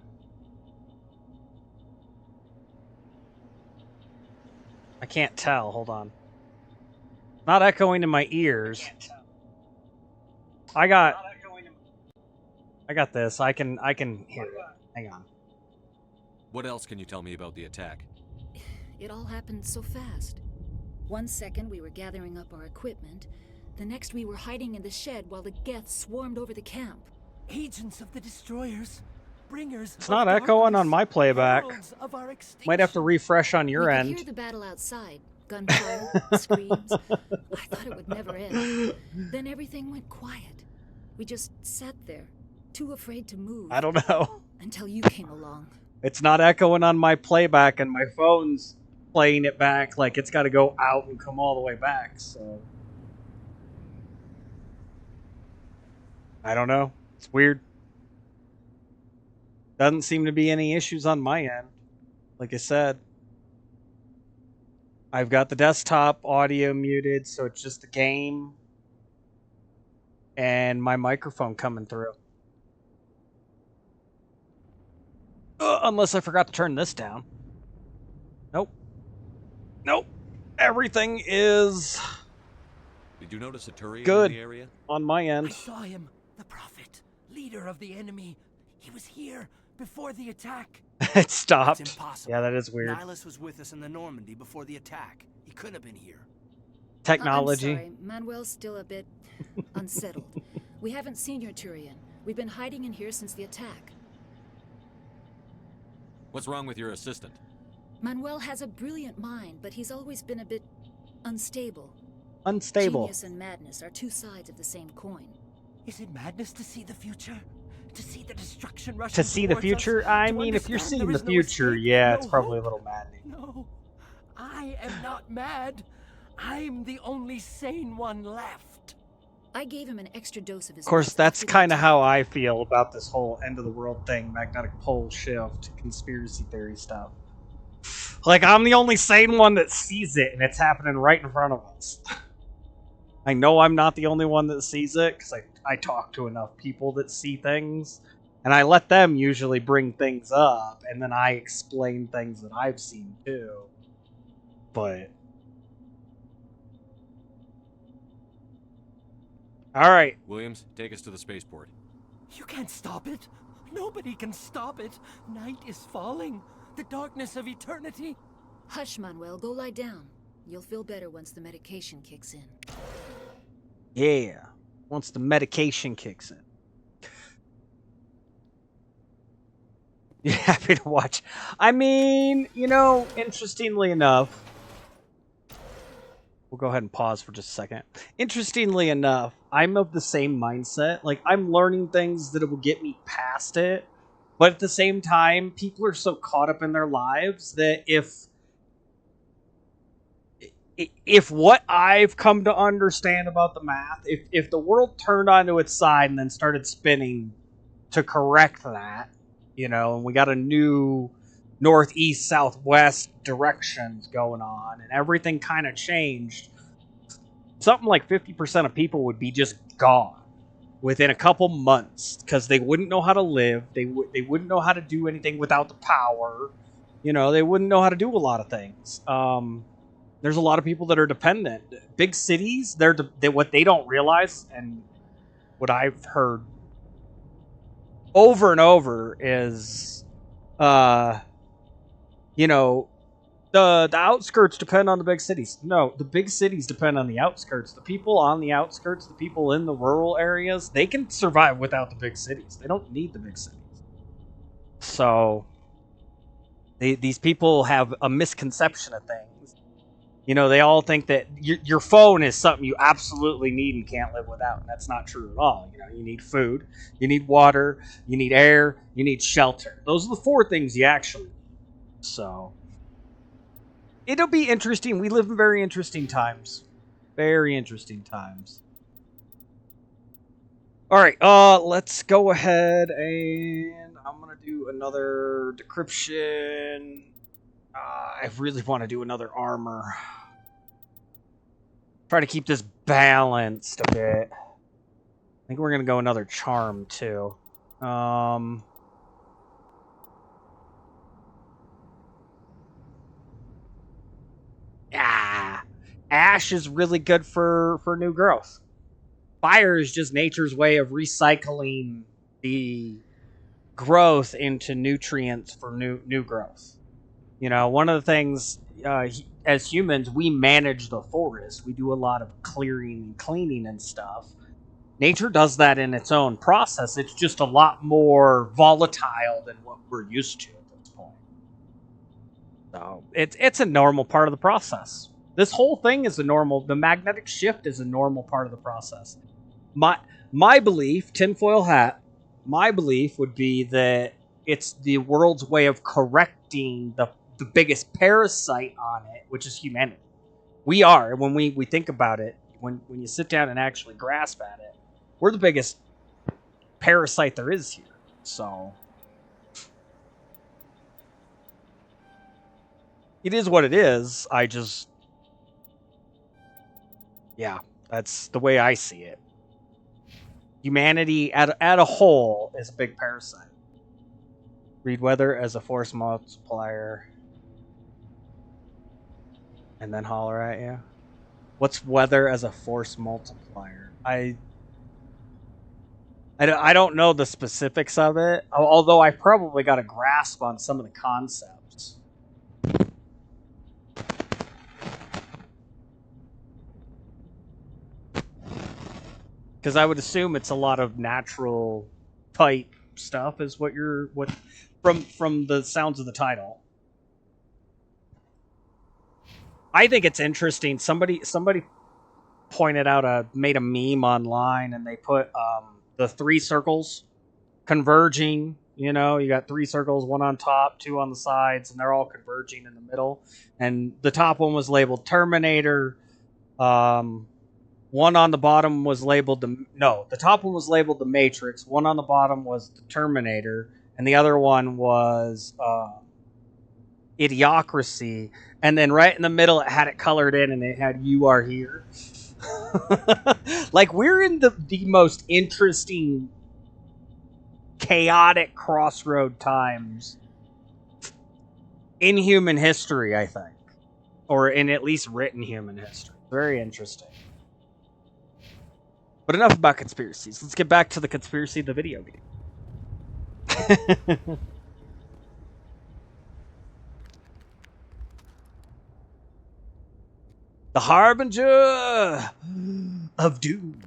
[SPEAKER 1] I can't tell. Hold on. Not echoing in my ears. I got this. I can hear it. Hang on.
[SPEAKER 10] What else can you tell me about the attack?
[SPEAKER 16] It all happened so fast. 1 second we were gathering up our equipment. The next we were hiding in the shed while the Geth swarmed over the camp.
[SPEAKER 9] Agents of the destroyers. Bringers.
[SPEAKER 1] It's not echoing on my playback. Might have to refresh on your
[SPEAKER 16] we
[SPEAKER 1] end.
[SPEAKER 16] could hear the battle outside. Gunfire, screams. I thought it would never end. Then everything went quiet. We just sat there, too afraid to move.
[SPEAKER 1] I don't know.
[SPEAKER 16] Until you came along.
[SPEAKER 1] It's not echoing on my playback, and my phone's playing it back like it's got to go out and come all the way back, so... I don't know. It's weird. Doesn't seem to be any issues on my end. Like I said. I've got the desktop audio muted, so it's just the game. And my microphone coming through. Unless I forgot to turn this down. Nope. Nope. Everything is...
[SPEAKER 10] Did you notice a Turian
[SPEAKER 1] good
[SPEAKER 10] in the area?
[SPEAKER 1] on my end.
[SPEAKER 9] I saw him. The Prophet. Leader of the enemy. He was here before the attack.
[SPEAKER 1] It stopped.
[SPEAKER 9] It's impossible.
[SPEAKER 1] Yeah, that is weird.
[SPEAKER 9] Nihilus was with us in the Normandy before the attack. He couldn't have been here.
[SPEAKER 1] Technology.
[SPEAKER 16] I'm sorry. Manuel's still a bit unsettled. We haven't seen your Turian. We've been hiding in here since the attack.
[SPEAKER 10] What's wrong with your assistant?
[SPEAKER 16] Manuel has a brilliant mind, but he's always been a bit unstable.
[SPEAKER 1] Unstable.
[SPEAKER 16] Genius and madness are two sides of the same coin.
[SPEAKER 9] Is it madness to see the future? To see the destruction rushing
[SPEAKER 1] To see the
[SPEAKER 9] towards
[SPEAKER 1] future?
[SPEAKER 9] us?
[SPEAKER 1] I
[SPEAKER 9] To
[SPEAKER 1] mean, if you're
[SPEAKER 9] understand
[SPEAKER 1] seeing
[SPEAKER 9] there
[SPEAKER 1] the
[SPEAKER 9] is no
[SPEAKER 1] future,
[SPEAKER 9] escape,
[SPEAKER 1] yeah,
[SPEAKER 9] no
[SPEAKER 1] it's probably a
[SPEAKER 9] hope?
[SPEAKER 1] little maddening.
[SPEAKER 9] No, I am not mad. I'm the only sane one left.
[SPEAKER 16] I gave him an extra dose of his...
[SPEAKER 1] Of course, that's kind of how I feel about this whole end of the world thing, magnetic pole shift, conspiracy theory stuff. Like, I'm the only sane one that sees it, and it's happening right in front of us. I know I'm not the only one that sees it, because I talk to enough people that see things, and I let them usually bring things up, and then I explain things that I've seen too. But... Alright.
[SPEAKER 10] Williams, take us to the spaceport.
[SPEAKER 9] You can't stop it. Nobody can stop it. Night is falling. The darkness of eternity.
[SPEAKER 16] Hush, Manuel. Go lie down. You'll feel better once the medication kicks in.
[SPEAKER 1] Yeah. Once the medication kicks in. You're happy to watch. I mean, you know, interestingly enough... We'll go ahead and pause for just a second. Interestingly enough, I'm of the same mindset. Like, I'm learning things that will get me past it. But at the same time, people are so caught up in their lives that if what I've come to understand about the math, if the world turned onto its side and then started spinning to correct that, you know, and we got a new northeast, southwest directions going on, and everything kind of changed, something like 50% of people would be just gone within a couple months because they wouldn't know how to live. They wouldn't know how to do anything without the power. You know, they wouldn't know how to do a lot of things. There's a lot of people that are dependent. Big cities, what they don't realize, and what I've heard over and over is, you know, the outskirts depend on the big cities. No, the big cities depend on the outskirts. The people on the outskirts, the people in the rural areas, they can survive without the big cities. They don't need the big cities. So, these people have a misconception of things. You know, they all think that your phone is something you absolutely need and can't live without. And that's not true at all. You know, you need food, you need water, you need air, you need shelter. Those are the 4 things you actually need. So, it'll be interesting. We live in very interesting times. Very interesting times. Alright, let's go ahead and I'm going to do another decryption. I really want to do another armor. Try to keep this balanced a bit. I think we're going to go another charm, too. Ash is really good for new growth. Fire is just nature's way of recycling the growth into nutrients for new growth. You know, one of the things, as humans, we manage the forest. We do a lot of clearing and cleaning and stuff. Nature does that in its own process. It's just a lot more volatile than what we're used to at this point. So it's a normal part of the process. This whole thing is the magnetic shift is a normal part of the process. My belief, tinfoil hat, my belief would be that it's the world's way of correcting the biggest parasite on it, which is humanity. We are, when we think about it, when you sit down and actually grasp at it, we're the biggest parasite there is here. So it is what it is. Yeah, that's the way I see it. Humanity at a whole is a big parasite. Read weather as a force multiplier. And then holler at you. What's weather as a force multiplier? I don't know the specifics of it, although I probably got a grasp on some of the concepts. Because I would assume it's a lot of natural type stuff is what from the sounds of the title. I think it's interesting. Somebody pointed out made a meme online, and they put the 3 circles converging. You know, you got 3 circles, 1 on top, 2 on the sides, and they're all converging in the middle. And the top one was labeled Terminator. 1 on the bottom was labeled the top one was labeled the Matrix. 1 on the bottom was the Terminator, and the other one was Idiocracy. And then right in the middle, it had it colored in, and it had "You Are Here." Like, we're in the most interesting, chaotic crossroad times in human history, I think, or in at least written human history. Very interesting. But enough about conspiracies. Let's get back to the conspiracy of the video game. The harbinger of doom.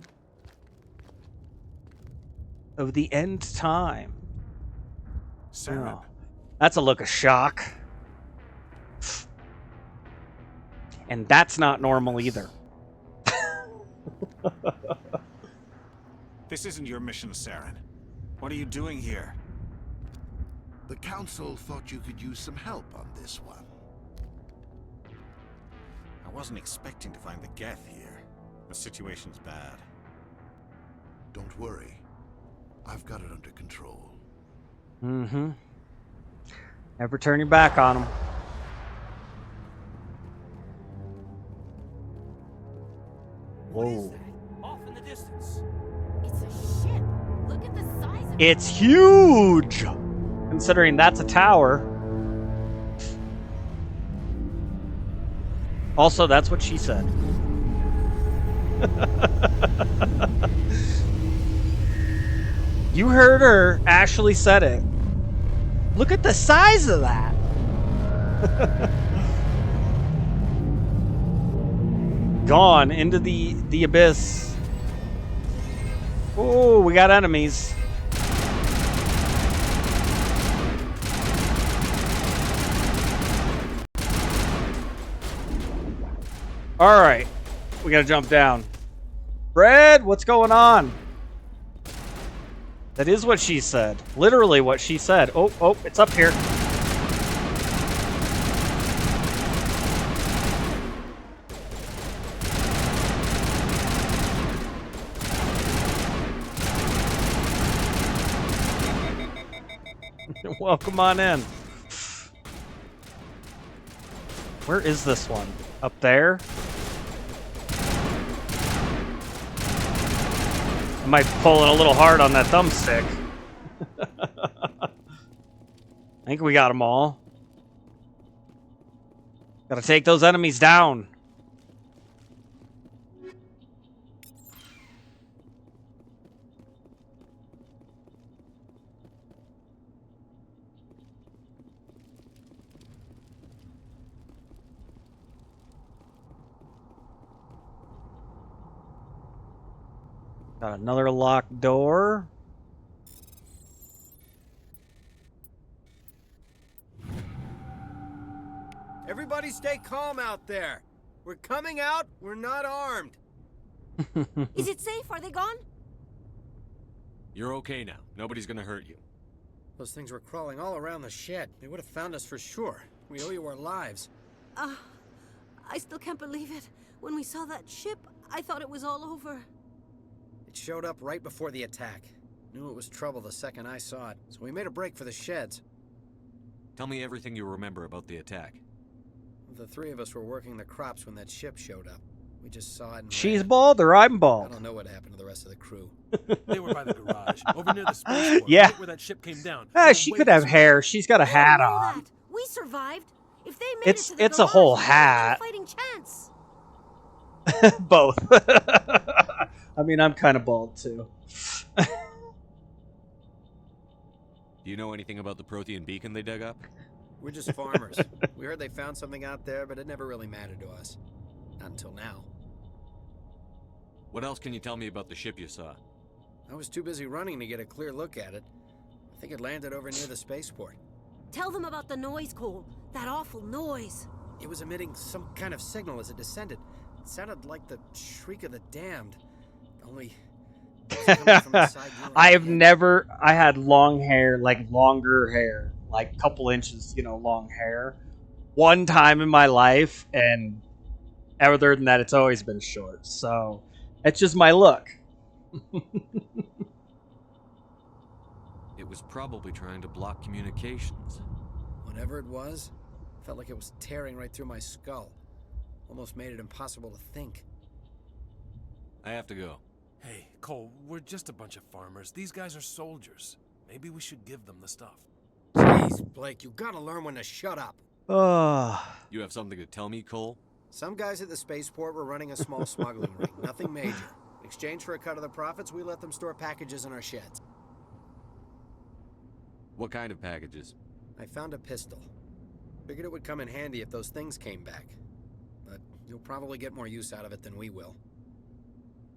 [SPEAKER 1] Of the end time.
[SPEAKER 11] Saren.
[SPEAKER 1] Oh, that's a look of shock. And that's not normal either.
[SPEAKER 11] This isn't your mission, Saren. What are you doing here?
[SPEAKER 5] The Council thought you could use some help on this one.
[SPEAKER 11] I wasn't expecting to find the Geth here. The situation's bad.
[SPEAKER 5] Don't worry. I've got it under control.
[SPEAKER 1] Mm-hmm. Never turn your back on them. Whoa.
[SPEAKER 9] Off in the distance.
[SPEAKER 14] It's a ship. Look at the size of it.
[SPEAKER 1] It's huge! Considering that's a tower. Also, that's what she said. You heard her. Ashley said it. Look at the size of that. Gone into the abyss. Oh, we got enemies. All right, we gotta jump down. Fred, what's going on? That is what she said. Literally what she said. Oh, it's up here. Welcome on in. Where is this one? Up there? I might pull it a little hard on that thumbstick. I think we got them all. Gotta take those enemies down. Got another locked door.
[SPEAKER 17] Everybody stay calm out there. We're coming out. We're not armed.
[SPEAKER 14] Is it safe? Are they gone?
[SPEAKER 10] You're okay now. Nobody's gonna hurt you.
[SPEAKER 17] Those things were crawling all around the shed. They would have found us for sure. We owe you our lives.
[SPEAKER 14] I still can't believe it. When we saw that ship, I thought it was all over.
[SPEAKER 17] It showed up right before the attack. Knew it was trouble the second I saw it, so we made a break for the sheds.
[SPEAKER 10] Tell me everything you remember about the attack.
[SPEAKER 17] The three of us were working the crops when that ship showed up. We just saw it and
[SPEAKER 1] She's
[SPEAKER 17] ran.
[SPEAKER 1] bald or I'm
[SPEAKER 17] I
[SPEAKER 1] bald.
[SPEAKER 17] don't know what happened to the rest of the crew.
[SPEAKER 9] They were by the garage, over near the spaceport,
[SPEAKER 1] Yeah.
[SPEAKER 9] right where that ship came down.
[SPEAKER 1] She could have hair. She's got a hat on.
[SPEAKER 14] We survived. If they made
[SPEAKER 1] It's
[SPEAKER 14] it to the
[SPEAKER 1] a
[SPEAKER 14] garage,
[SPEAKER 1] whole
[SPEAKER 14] we had
[SPEAKER 1] hat.
[SPEAKER 14] a fighting chance.
[SPEAKER 1] Both. I mean, I'm kind of bald too.
[SPEAKER 10] Do you know anything about the Prothean beacon they dug up?
[SPEAKER 17] We're just farmers. We heard they found something out there, but it never really mattered to us. Not until now.
[SPEAKER 10] What else can you tell me about the ship you saw?
[SPEAKER 17] I was too busy running to get a clear look at it. I think it landed over near the spaceport.
[SPEAKER 14] Tell them about the noise, Cole. That awful noise.
[SPEAKER 17] It was emitting some kind of signal as it descended. It sounded like the shriek of the damned. Only...
[SPEAKER 1] I had long hair, like longer hair, like a couple inches, long hair. One time in my life, and other than that, it's always been short. So, it's just my look.
[SPEAKER 10] It was probably trying to block communications.
[SPEAKER 17] Whatever it was, felt like it was tearing right through my skull. Almost made it impossible to think.
[SPEAKER 10] I have to go.
[SPEAKER 9] Hey, Cole, we're just a bunch of farmers. These guys are soldiers. Maybe we should give them the stuff.
[SPEAKER 17] Jeez, Blake, you gotta learn when to shut up.
[SPEAKER 10] You have something to tell me, Cole?
[SPEAKER 17] Some guys at the spaceport were running a small smuggling ring. Nothing major. In exchange for a cut of the profits, we let them store packages in our sheds.
[SPEAKER 10] What kind of packages?
[SPEAKER 17] I found a pistol. Figured it would come in handy if those things came back. But you'll probably get more use out of it than we will.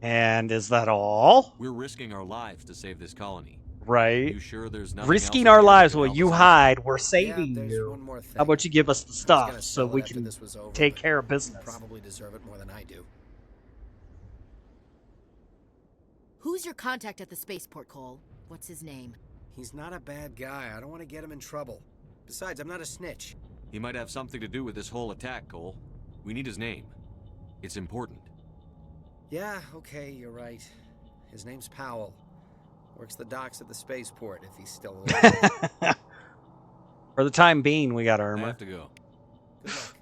[SPEAKER 1] And is that all?
[SPEAKER 10] We're risking our lives to save this colony.
[SPEAKER 1] Right.
[SPEAKER 10] You sure there's nothing
[SPEAKER 1] Risking
[SPEAKER 10] else
[SPEAKER 1] our
[SPEAKER 10] we can
[SPEAKER 1] lives
[SPEAKER 10] do to
[SPEAKER 1] while
[SPEAKER 10] help
[SPEAKER 1] you
[SPEAKER 10] us out?
[SPEAKER 1] hide. We're saving
[SPEAKER 17] there's
[SPEAKER 1] you.
[SPEAKER 17] one more thing.
[SPEAKER 1] How about you give us the stuff so we
[SPEAKER 17] after
[SPEAKER 1] can
[SPEAKER 17] this was over,
[SPEAKER 1] take
[SPEAKER 17] but
[SPEAKER 1] care of business?
[SPEAKER 17] You probably deserve it more than I do.
[SPEAKER 14] Who's your contact at the spaceport, Cole? What's his name?
[SPEAKER 17] He's not a bad guy. I don't want to get him in trouble. Besides, I'm not a snitch.
[SPEAKER 10] He might have something to do with this whole attack, Cole. We need his name. It's important.
[SPEAKER 17] Yeah, okay, you're right. His name's Powell. Works the docks at the spaceport, if he's still alive.
[SPEAKER 1] For the time being, we got
[SPEAKER 10] I
[SPEAKER 1] armor.
[SPEAKER 10] have to go.
[SPEAKER 17] Good luck.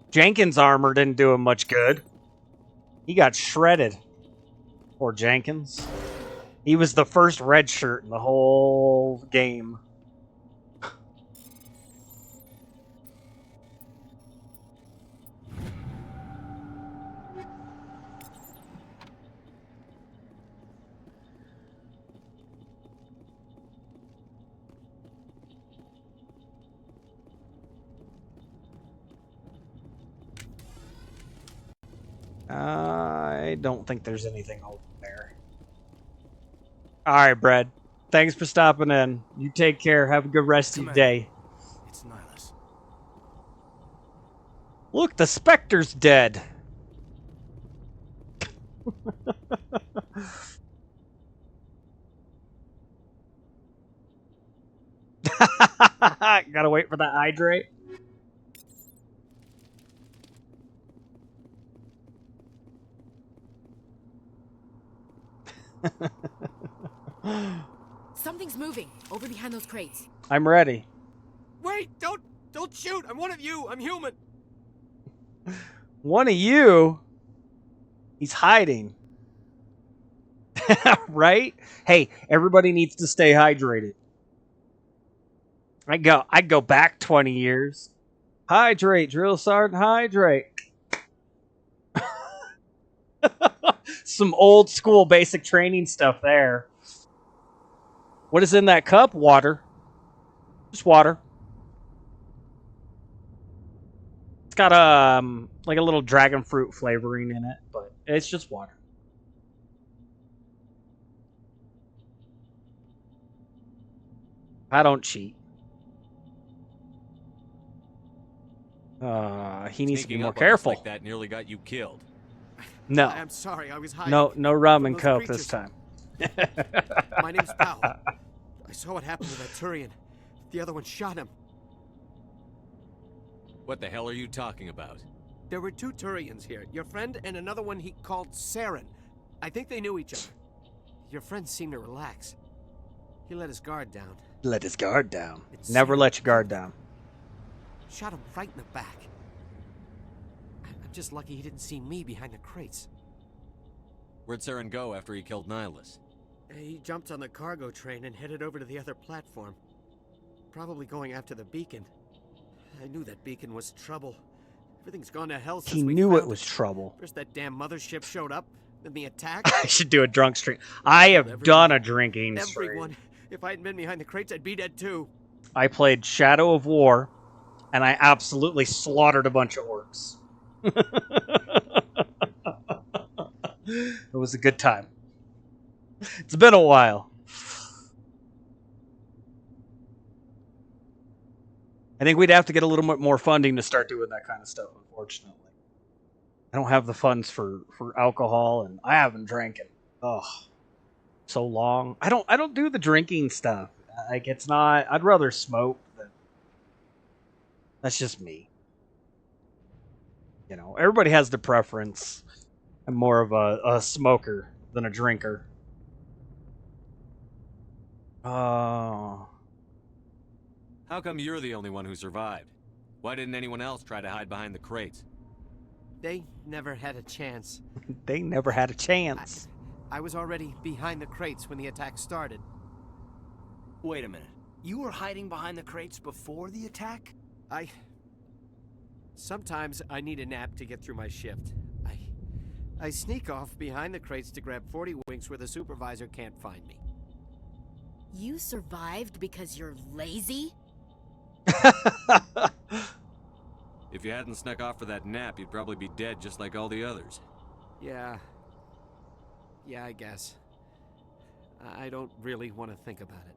[SPEAKER 1] Jenkins' armor didn't do him much good. He got shredded. Poor Jenkins. He was the first red shirt in the whole game. I don't think there's anything over there. Alright, Brad. Thanks for stopping in. You take care. Have a good rest of your day.
[SPEAKER 9] It's Nihilus.
[SPEAKER 1] Look, the Spectre's dead. Gotta wait for that hydrate.
[SPEAKER 14] Something's moving over behind those crates.
[SPEAKER 1] I'm ready.
[SPEAKER 9] Wait! Don't shoot! I'm one of you! I'm human!
[SPEAKER 1] One of you? He's hiding. Right? Hey, everybody needs to stay hydrated. I'd go back 20 years. Hydrate, drill sergeant, hydrate. Some old school basic training stuff there. What is in that cup? Water. Just water. It's got like a little dragon fruit flavoring in it, but it's just water. I don't cheat. He needs to be more careful.
[SPEAKER 10] Like that nearly got you killed.
[SPEAKER 1] No.
[SPEAKER 9] I'm sorry, I was hiding.
[SPEAKER 1] No rum
[SPEAKER 9] from
[SPEAKER 1] and
[SPEAKER 9] those
[SPEAKER 1] coke
[SPEAKER 9] creatures.
[SPEAKER 1] this time.
[SPEAKER 9] My name's Powell. I saw what happened to that Turian. The other one shot him.
[SPEAKER 10] What the hell are you talking about?
[SPEAKER 9] There were two Turians here. Your friend and another one he called Saren. I think they knew each other. Your friend seemed to relax. He let his guard down.
[SPEAKER 1] Let his guard down. Never let your guard down.
[SPEAKER 9] Shot him right in the back. I'm just lucky he didn't see me behind the crates.
[SPEAKER 10] Where'd Saren go after he killed Nihilus?
[SPEAKER 9] He jumped on the cargo train and headed over to the other platform. Probably going after the beacon. I knew that beacon was trouble. Everything's gone to hell since
[SPEAKER 1] He
[SPEAKER 9] we
[SPEAKER 1] knew
[SPEAKER 9] found
[SPEAKER 1] it was
[SPEAKER 9] it.
[SPEAKER 1] trouble.
[SPEAKER 9] First that damn mothership showed up, then the attack.
[SPEAKER 1] I should do a drunk stream. I have done a drinking stream.
[SPEAKER 9] Everyone. If I hadn't been behind the crates, I'd be dead too.
[SPEAKER 1] I played Shadow of War, and I absolutely slaughtered a bunch of orcs. It was a good time. It's been a while. I think we'd have to get a little bit more funding to start doing that kind of stuff, unfortunately. I don't have the funds for alcohol, and I haven't drank in so long. I don't do the drinking stuff. Like, it's not. I'd rather smoke than. That's just me. You know, everybody has their preference. I'm more of a smoker than a drinker.
[SPEAKER 10] How come you're the only one who survived? Why didn't anyone else try to hide behind the crates?
[SPEAKER 9] They never had a chance.
[SPEAKER 1] They never had a chance.
[SPEAKER 9] I was already behind the crates when the attack started.
[SPEAKER 18] Wait a minute. You were hiding behind the crates before the attack?
[SPEAKER 9] Sometimes I need a nap to get through my shift. I sneak off behind the crates to grab 40 winks where the supervisor can't find me.
[SPEAKER 14] You survived because you're lazy?
[SPEAKER 10] If you hadn't snuck off for that nap, you'd probably be dead just like all the others.
[SPEAKER 9] Yeah, I guess. I don't really want to think about it.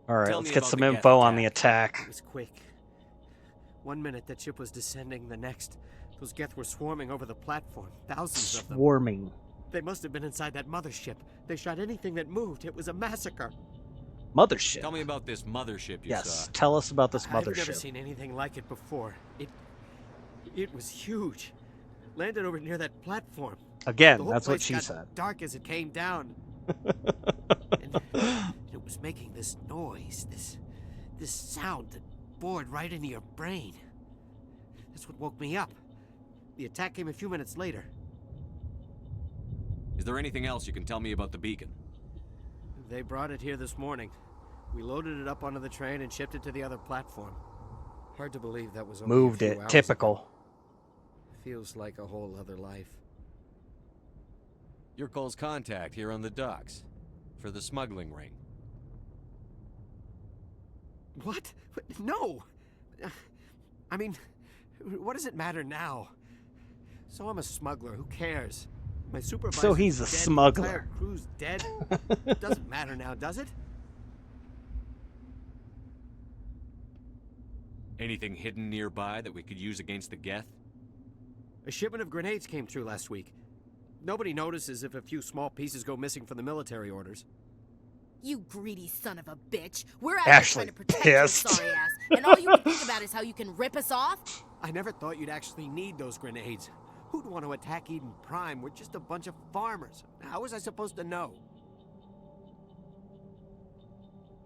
[SPEAKER 1] Alright, let's get some info on the attack.
[SPEAKER 9] It was quick. 1 minute that ship was descending, the next, those Geth were swarming over the platform. Thousands of them.
[SPEAKER 1] Swarming.
[SPEAKER 9] They must have been inside that mothership. They shot anything that moved. It was a massacre.
[SPEAKER 1] Mothership?
[SPEAKER 10] Tell me about this mothership you saw.
[SPEAKER 1] Tell us about this
[SPEAKER 9] I've never
[SPEAKER 1] mothership.
[SPEAKER 9] seen anything like it before. It was huge. Landed over near that platform.
[SPEAKER 1] Again,
[SPEAKER 9] The whole
[SPEAKER 1] that's what
[SPEAKER 9] place
[SPEAKER 1] she
[SPEAKER 9] got
[SPEAKER 1] said.
[SPEAKER 9] Dark as it came down. And it was making this noise, this sound that bored right into your brain. That's what woke me up. The attack came a few minutes later.
[SPEAKER 10] Is there anything else you can tell me about the beacon?
[SPEAKER 9] They brought it here this morning. We loaded it up onto the train and shipped it to the other platform. Hard to believe that was only
[SPEAKER 1] Moved
[SPEAKER 9] a few
[SPEAKER 1] it.
[SPEAKER 9] hours
[SPEAKER 1] Typical.
[SPEAKER 9] ago. Feels like a whole other life.
[SPEAKER 10] You're Cole's contact here on the docks. For the smuggling ring.
[SPEAKER 9] What? No! I mean, what does it matter now? So I'm a smuggler, who cares? My supervisor.
[SPEAKER 1] So he's a
[SPEAKER 9] dead,
[SPEAKER 1] smuggler.
[SPEAKER 9] The entire crew's dead. Doesn't matter now, does it?
[SPEAKER 10] Anything hidden nearby that we could use against the Geth?
[SPEAKER 9] A shipment of grenades came through last week. Nobody notices if a few small pieces go missing from the military orders.
[SPEAKER 14] You greedy son of a bitch. We're out
[SPEAKER 1] Ashley,
[SPEAKER 14] here trying to protect
[SPEAKER 1] pissed.
[SPEAKER 14] your sorry ass, and all you can think about is how you can rip us off?
[SPEAKER 9] I never thought you'd actually need those grenades. Who'd want to attack Eden Prime? We're just a bunch of farmers. How was I supposed to know?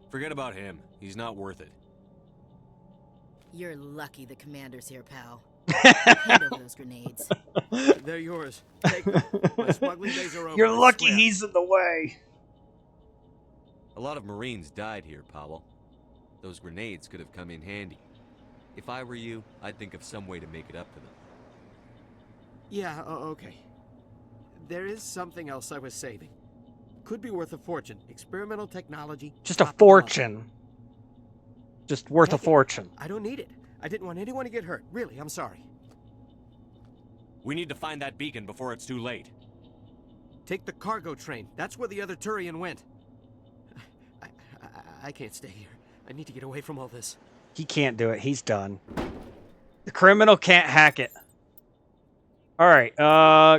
[SPEAKER 10] Forget about him. He's not worth it.
[SPEAKER 14] You're lucky the commander's here, pal. Hand over those grenades.
[SPEAKER 9] They're yours. Take them. My smuggling days are over.
[SPEAKER 1] You're
[SPEAKER 9] I
[SPEAKER 1] lucky
[SPEAKER 9] swear.
[SPEAKER 1] he's in the way.
[SPEAKER 10] A lot of Marines died here, Powell. Those grenades could have come in handy. If I were you, I'd think of some way to make it up to them.
[SPEAKER 9] Yeah, okay. There is something else I was saving. Could be worth a fortune. Experimental technology.
[SPEAKER 1] Just a
[SPEAKER 9] top of the line.
[SPEAKER 1] fortune. Just worth a
[SPEAKER 9] Take it.
[SPEAKER 1] fortune.
[SPEAKER 9] I don't need it. I didn't want anyone to get hurt. Really, I'm sorry.
[SPEAKER 10] We need to find that beacon before it's too late.
[SPEAKER 9] Take the cargo train. That's where the other Turian went. I can't stay here. I need to get away from all this.
[SPEAKER 1] He can't do it. He's done. The criminal can't hack it. All right.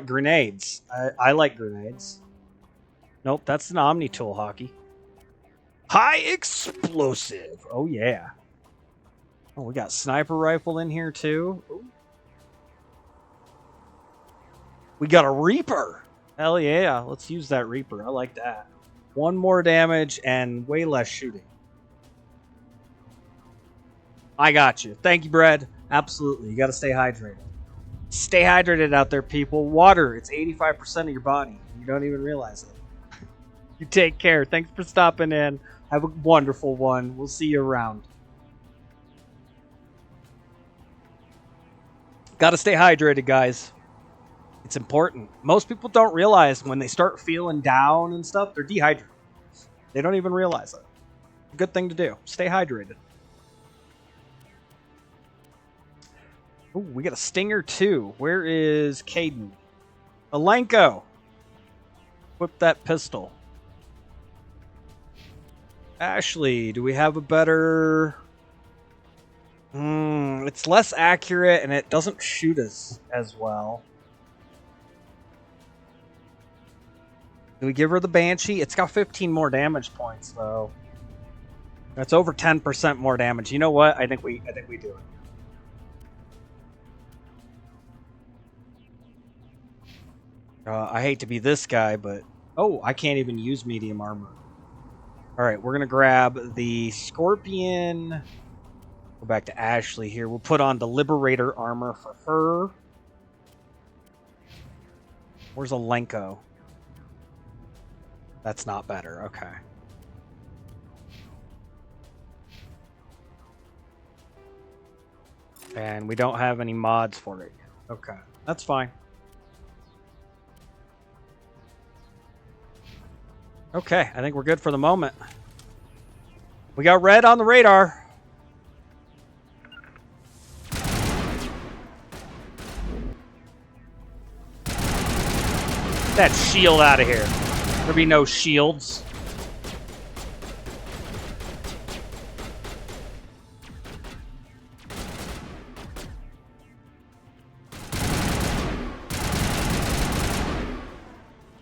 [SPEAKER 1] Grenades. I like grenades. Nope, that's an Omni tool, Hockey. High explosive. Oh, yeah. Oh, we got sniper rifle in here, too. Ooh. We got a Reaper. Hell yeah. Let's use that Reaper. I like that. 1 more damage and way less shooting. I got you. Thank you, Brad. Absolutely. You got to stay hydrated. Stay hydrated out there, people. Water, it's 85% of your body. You don't even realize it. You take care. Thanks for stopping in. Have a wonderful one. We'll see you around. Got to stay hydrated, guys. It's important. Most people don't realize when they start feeling down and stuff, they're dehydrated. They don't even realize it. Good thing to do. Stay hydrated. Ooh, we got a Stinger too. Where is Caden? Alenko. Whip that pistol. Ashley, do we have a better... it's less accurate and it doesn't shoot us as well. Do we give her the Banshee? It's got 15 more damage points though. That's over 10% more damage. You know what? I think we do it. I hate to be this guy, but... Oh, I can't even use medium armor. Alright, we're going to grab the Scorpion. Go back to Ashley here. We'll put on the Liberator armor for her. Where's Alenko? That's not better. Okay. And we don't have any mods for it. Okay, that's fine. Okay, I think we're good for the moment. We got red on the radar. That shield out of here. There'll be no shields.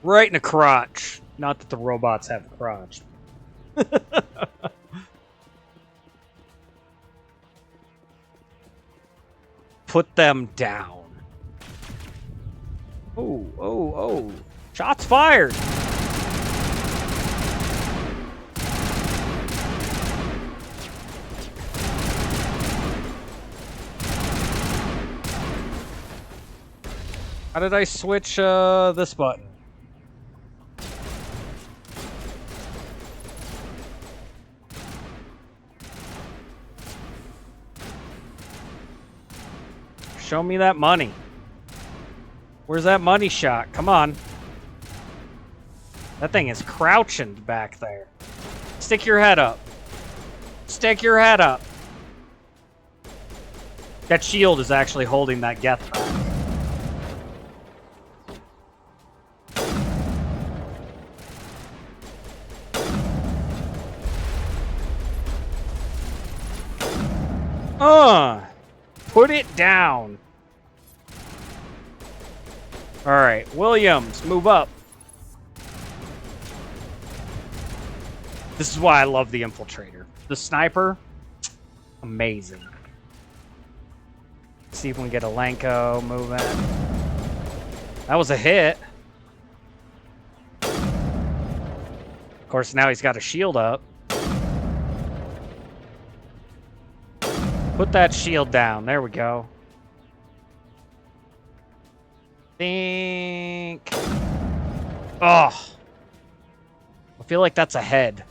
[SPEAKER 1] Right in the crotch. Not that the robots have a crotch. Put them down. Oh, oh, oh. Shots fired. How did I switch this button? Show me that money. Where's that money shot? Come on. That thing is crouching back there. Stick your head up. Stick your head up. That shield is actually holding that Geth back. Put it down. Alright, Williams, move up. This is why I love the Infiltrator. The sniper, amazing. See if we can get a Lenko moving. That was a hit. Of course, now he's got a shield up. Put that shield down. There we go. Think. Oh. I feel like that's a head.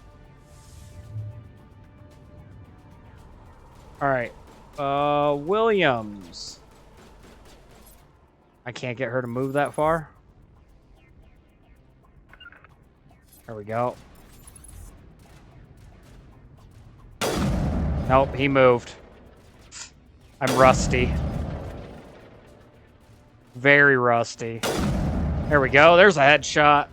[SPEAKER 1] Alright. Williams. I can't get her to move that far. There we go. Nope, he moved. I'm rusty. Very rusty. There we go. There's a headshot.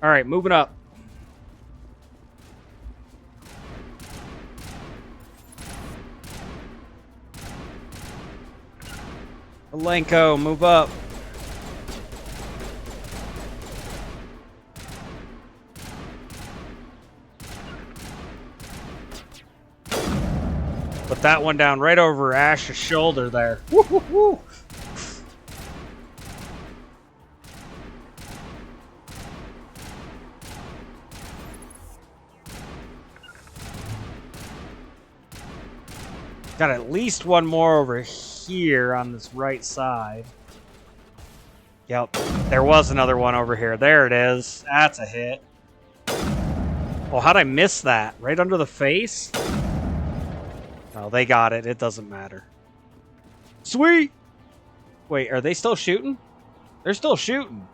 [SPEAKER 1] Alright, moving up. Alenko, move up. Put that one down right over Ash's shoulder there. Woo, woo, woo. Got at least one more over here on this right side. Yep, there was another one over here. There it is. That's a hit. Well, how'd I miss that? Right under the face? Oh, they got it. It doesn't matter. Sweet! Wait, are they still shooting? They're still shooting.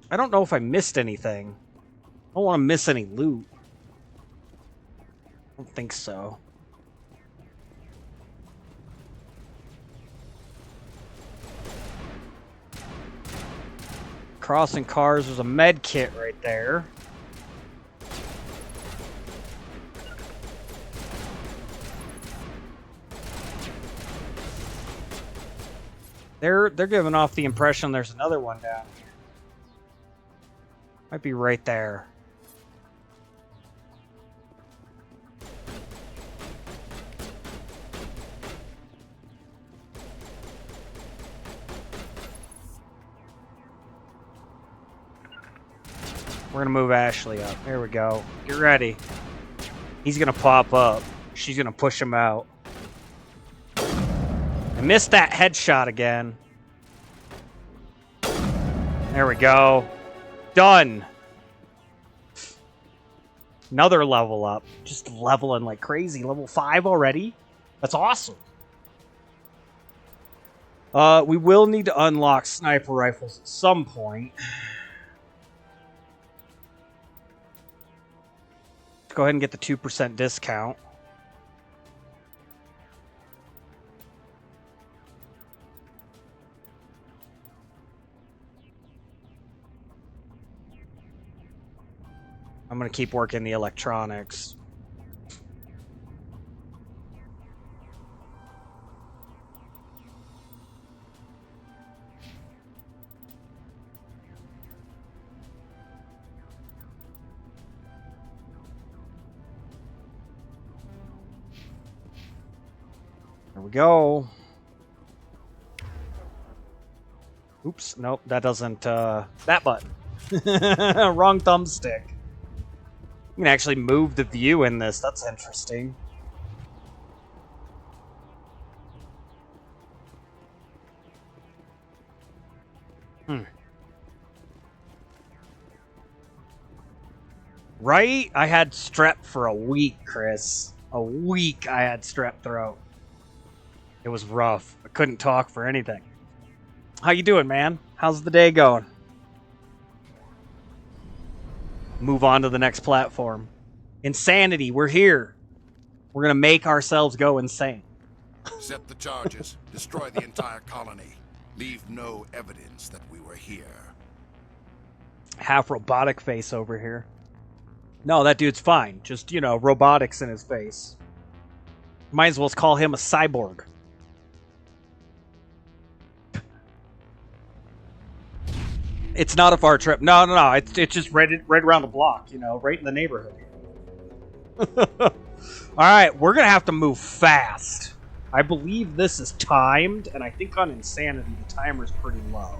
[SPEAKER 1] I don't know if I missed anything. I don't want to miss any loot. I don't think so. Crossing cars, there's a med kit right there. They're giving off the impression there's another one down here. Might be right there. We're gonna move Ashley up. There we go. Get ready. He's gonna pop up. She's gonna push him out. I missed that headshot again. There we go. Done. Another level up. Just leveling like crazy. Level 5 already? That's awesome. We will need to unlock sniper rifles at some point. Let's go ahead and get the 2% discount. I'm going to keep working the electronics. There we go. Oops, nope, that doesn't, that button. Wrong thumbstick. You can actually move the view in this. That's interesting. Right? I had strep for a week, Chris. A week I had strep throat. It was rough. I couldn't talk for anything. How you doing, man? How's the day going? Move on to the next platform. Insanity, we're here. We're gonna make ourselves go insane.
[SPEAKER 5] Set the charges. Destroy the entire colony. Leave no evidence that we were here.
[SPEAKER 1] Half robotic face over here. No, that dude's fine. Just, you know, robotics in his face. Might as well call him a cyborg. It's not a far trip. No. It's just right around the block, you know, right in the neighborhood. Alright, we're gonna have to move fast. I believe this is timed, and I think on Insanity the timer's pretty low.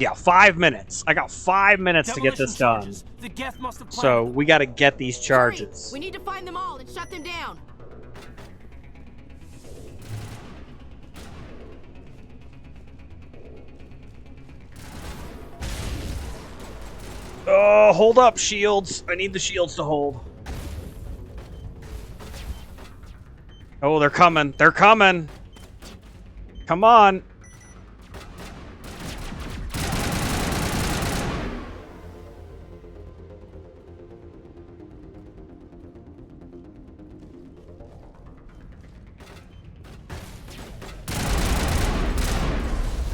[SPEAKER 1] Yeah, 5 minutes. I got 5 minutes to get this done.
[SPEAKER 18] The Geth must have
[SPEAKER 1] So we got to get these charges.
[SPEAKER 14] We need to find them all and shut them down.
[SPEAKER 1] Oh, hold up, shields. I need the shields to hold. Oh, they're coming. They're coming. Come on.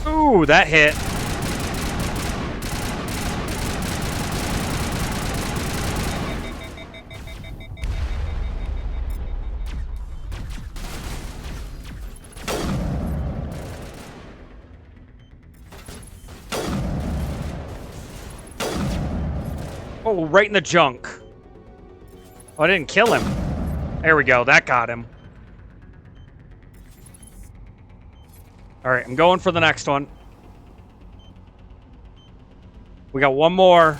[SPEAKER 1] Ooh, that hit. Oh, right in the junk. Oh, I didn't kill him. There we go. That got him. Alright, I'm going for the next one. We got one more.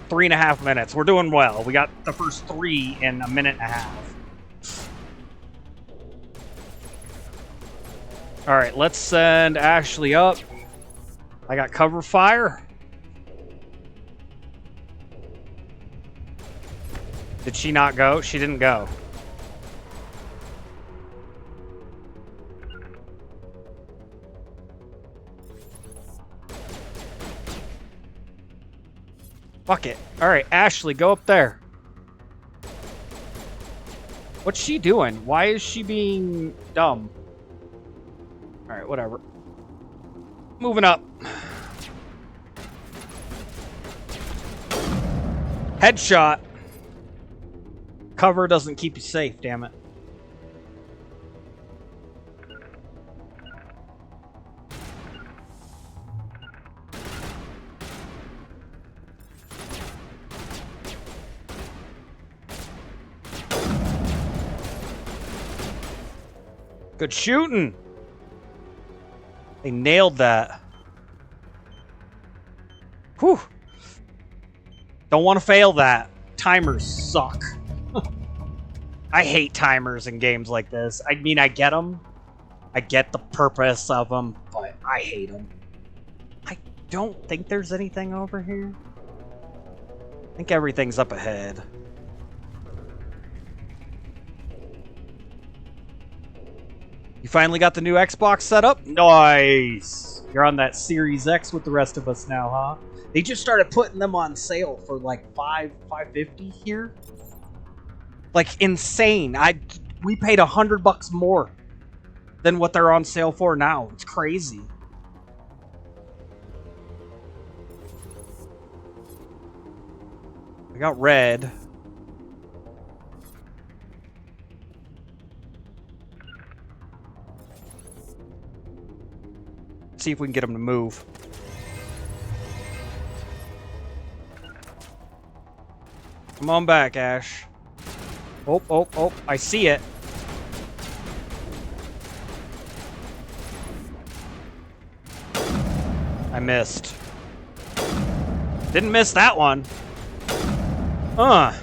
[SPEAKER 1] 3.5 minutes. We're doing well. We got the first 3 in a minute and a half. Alright, let's send Ashley up. I got cover fire. Did she not go? She didn't go. Fuck it. Alright, Ashley, go up there. What's she doing? Why is she being dumb? Alright, whatever. Moving up. Headshot. Cover doesn't keep you safe, damn it. Good shooting. They nailed that. Whew. Don't want to fail that. Timers suck. I hate timers in games like this. I mean, I get them. I get the purpose of them, but I hate them. I don't think there's anything over here. I think everything's up ahead. You finally got the new Xbox set up? Nice! You're on that Series X with the rest of us now, huh? They just started putting them on sale for like $550 here. Like insane. We paid $100 more than what they're on sale for now. It's crazy. I got red. Let's see if we can get them to move. Come on back, Ash. Oh, oh, oh, I see it. I missed. Didn't miss that one. Alright,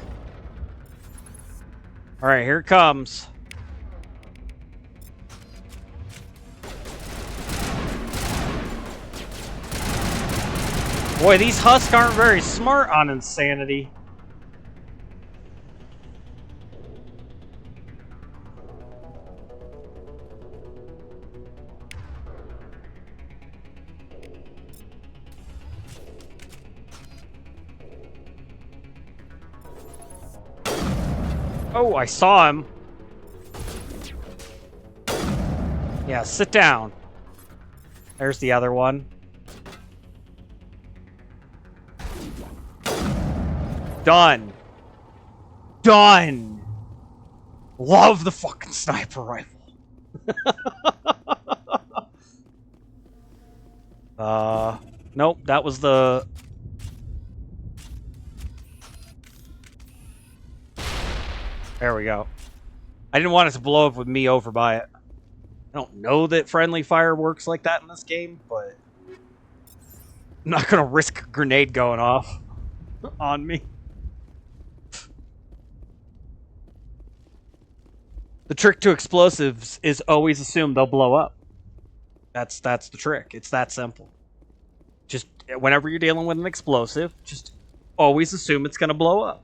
[SPEAKER 1] here it comes. Boy, these husks aren't very smart on insanity. Oh, I saw him. Yeah, sit down. There's the other one. Done. Done. Love the fucking sniper rifle. Nope, that was the... There we go. I didn't want it to blow up with me over by it. I don't know that friendly fire works like that in this game, but I'm not gonna risk a grenade going off on me. The trick to explosives is always assume they'll blow up. That's the trick. It's that simple. Just whenever you're dealing with an explosive, just always assume it's gonna blow up.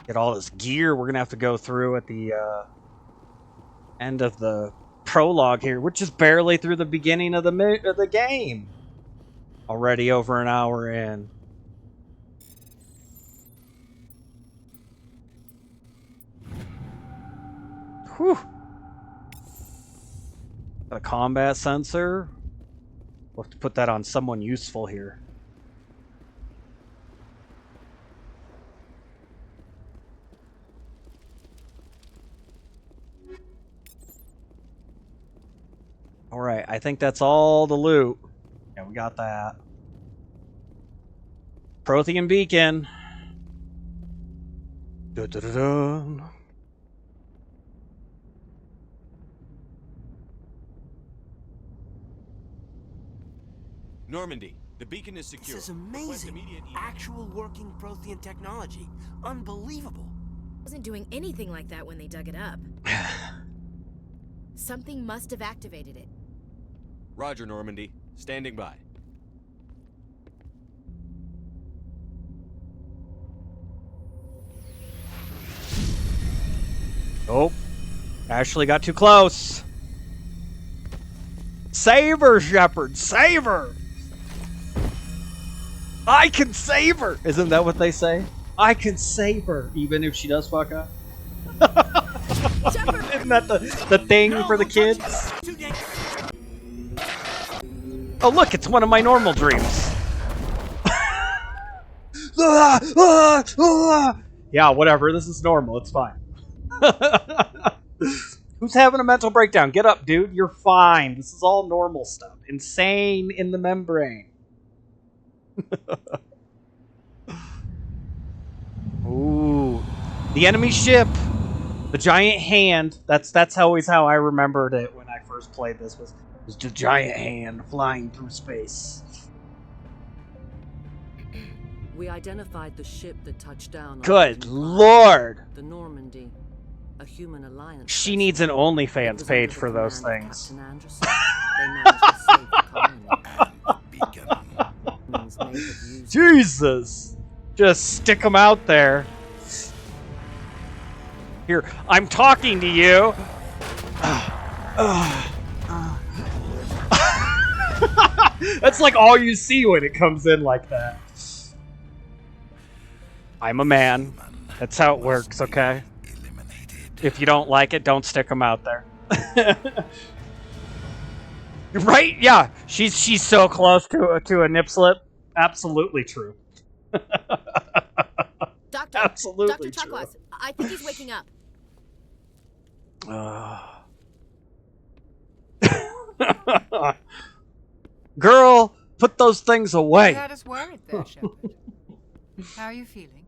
[SPEAKER 1] Get all this gear we're gonna have to go through at the end of the prologue here, which is barely through the beginning of the game. Already over an hour in. Whew. Got a combat sensor. We'll have to put that on someone useful here. Alright, I think that's all the loot. Yeah, we got that. Prothean beacon. Dun-dun-dun-dun.
[SPEAKER 10] Normandy, the beacon is secure.
[SPEAKER 18] This is amazing. Actual working Prothean technology. Unbelievable.
[SPEAKER 14] Wasn't doing anything like that when they dug it up. Something must have activated it.
[SPEAKER 10] Roger, Normandy. Standing by.
[SPEAKER 1] Oh. Ashley got too close. Save her, Shepard. Save her. I can save her. Isn't that what they say? I can save her, even if she does fuck up. Isn't that the thing for the kids? Oh, look, it's one of my normal dreams. Yeah, whatever. This is normal. It's fine. Who's having a mental breakdown? Get up, dude. You're fine. This is all normal stuff. Insane in the membrane. Ooh. The enemy ship. The giant hand. That's always how I remembered it when I first played this. Was the giant hand flying through space.
[SPEAKER 2] We identified the ship that touched down.
[SPEAKER 1] Good lord.
[SPEAKER 2] The Normandy, a human alliance.
[SPEAKER 1] She needs an OnlyFans page for those things.
[SPEAKER 2] They managed to save the colony.
[SPEAKER 1] Jesus. Just stick them out there. Here, I'm talking to you. That's like all you see when it comes in like that. I'm a man. That's how it works, okay? If you don't like it, don't stick them out there. Right? Yeah. She's so close to a nip slip. Absolutely true.
[SPEAKER 14] Doctor,
[SPEAKER 1] Absolutely
[SPEAKER 14] Dr.
[SPEAKER 1] true.
[SPEAKER 14] Chakwas, I think he's waking up.
[SPEAKER 1] Girl, put those things away.
[SPEAKER 13] You had us worried there, Shepard. How are you feeling?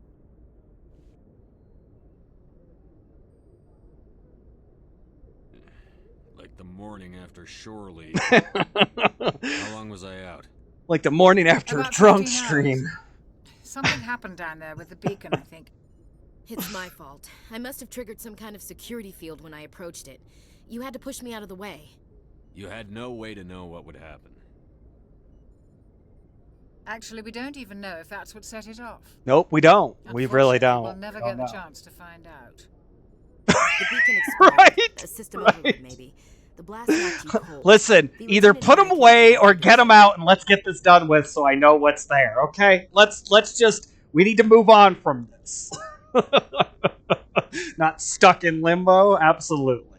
[SPEAKER 10] Like the morning after shore leave. How long was I out?
[SPEAKER 1] Like the morning after
[SPEAKER 13] About
[SPEAKER 1] a drunk
[SPEAKER 13] 15 hours.
[SPEAKER 1] stream.
[SPEAKER 13] Something happened down there with the beacon, I think.
[SPEAKER 14] It's my fault. I must have triggered some kind of security field when I approached it. You had to push me out of the way.
[SPEAKER 10] You had no way to know what would happen.
[SPEAKER 13] Actually, we don't even know if that's what set it off.
[SPEAKER 1] Nope, we don't. We really don't.
[SPEAKER 13] We'll never get the chance to find out.
[SPEAKER 14] The beacon exploded. A system overload, maybe. The blast knocked you cold.
[SPEAKER 1] Listen, either put them away or get them out and let's get this done with so I know what's there, okay? Let's just, we need to move on from this. Not stuck in limbo, absolutely.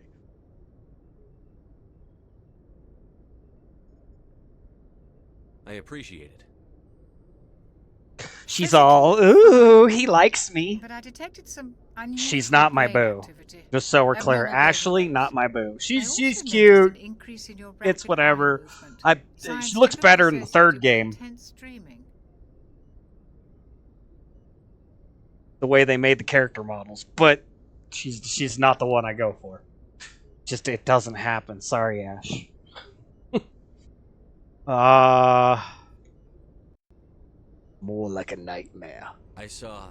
[SPEAKER 10] I appreciate it.
[SPEAKER 1] She's all, ooh, he likes me.
[SPEAKER 13] But I detected some unusual
[SPEAKER 1] She's not my
[SPEAKER 13] brain
[SPEAKER 1] boo.
[SPEAKER 13] activity.
[SPEAKER 1] Just so we're clear.
[SPEAKER 13] Abnormal brain
[SPEAKER 1] Ashley, not my boo. She's
[SPEAKER 13] noticed
[SPEAKER 1] cute.
[SPEAKER 13] an increase in your
[SPEAKER 1] It's
[SPEAKER 13] rapid
[SPEAKER 1] whatever.
[SPEAKER 13] eye movement.
[SPEAKER 1] She
[SPEAKER 13] Signs
[SPEAKER 1] looks
[SPEAKER 13] typically
[SPEAKER 1] better in the third
[SPEAKER 13] associated with
[SPEAKER 1] game.
[SPEAKER 13] intense dreaming.
[SPEAKER 1] The way they made the character models, but she's not the one I go for. Just it doesn't happen. Sorry, Ash. More like a nightmare.
[SPEAKER 10] I saw...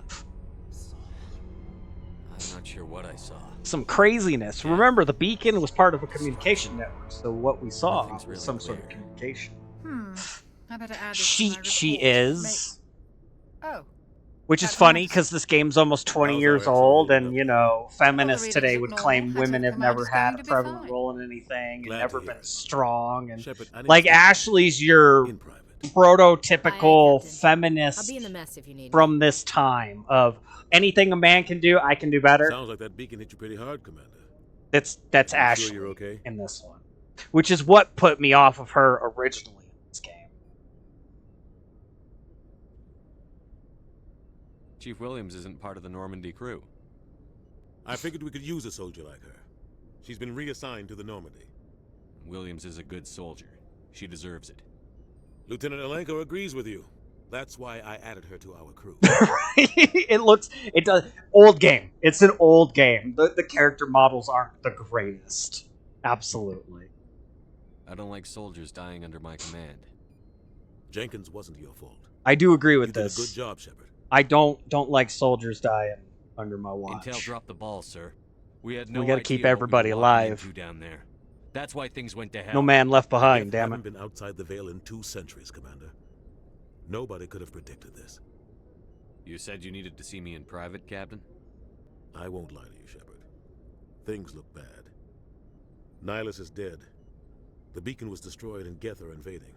[SPEAKER 10] I'm not sure what I saw.
[SPEAKER 1] Some craziness. Remember, the beacon was part of a communication network, so what we saw was
[SPEAKER 10] really
[SPEAKER 1] some sort of communication.
[SPEAKER 13] I better add this to my
[SPEAKER 1] She
[SPEAKER 13] report.
[SPEAKER 1] is.
[SPEAKER 13] Oh.
[SPEAKER 1] Which is funny because this game's almost 20 years old, and you know, feminists today would claim women have never had a prevalent role in anything and never been strong, and like Ashley's your prototypical feminist
[SPEAKER 14] I'll be in the mess if you need
[SPEAKER 1] from this time of anything a man can do, I can do better.
[SPEAKER 4] Sounds like that beacon hit you pretty hard, Commander.
[SPEAKER 1] That's
[SPEAKER 4] You
[SPEAKER 1] Ashley
[SPEAKER 4] sure you're okay?
[SPEAKER 1] in this one, which is what put me off of her originally in this game.
[SPEAKER 10] Chief Williams isn't part of the Normandy crew.
[SPEAKER 4] I figured we could use a soldier like her. She's been reassigned to the Normandy.
[SPEAKER 10] Williams is a good soldier. She deserves it.
[SPEAKER 4] Lieutenant Alenko agrees with you. That's why I added her to our crew.
[SPEAKER 1] It does. Old game. It's an old game. The character models aren't the greatest. Absolutely.
[SPEAKER 10] I don't like soldiers dying under my command.
[SPEAKER 4] Jenkins wasn't your fault.
[SPEAKER 1] I do agree with
[SPEAKER 4] You did
[SPEAKER 1] this.
[SPEAKER 4] a good job, Shepard.
[SPEAKER 1] I don't like soldiers dying under my watch.
[SPEAKER 10] Intel dropped the ball, sir. We had no
[SPEAKER 1] We gotta
[SPEAKER 10] idea
[SPEAKER 1] keep
[SPEAKER 10] what we
[SPEAKER 1] everybody
[SPEAKER 10] were walking
[SPEAKER 1] alive.
[SPEAKER 10] into down there. That's why things went to hell.
[SPEAKER 1] No man left behind,
[SPEAKER 4] We
[SPEAKER 1] damn
[SPEAKER 4] haven't
[SPEAKER 1] it.
[SPEAKER 4] been outside the Veil in 2 centuries, Commander. Nobody could have predicted this.
[SPEAKER 10] You said you needed to see me in private, Captain?
[SPEAKER 4] I won't lie to you, Shepard. Things look bad. Nihilus is dead. The beacon was destroyed and Geth are invading.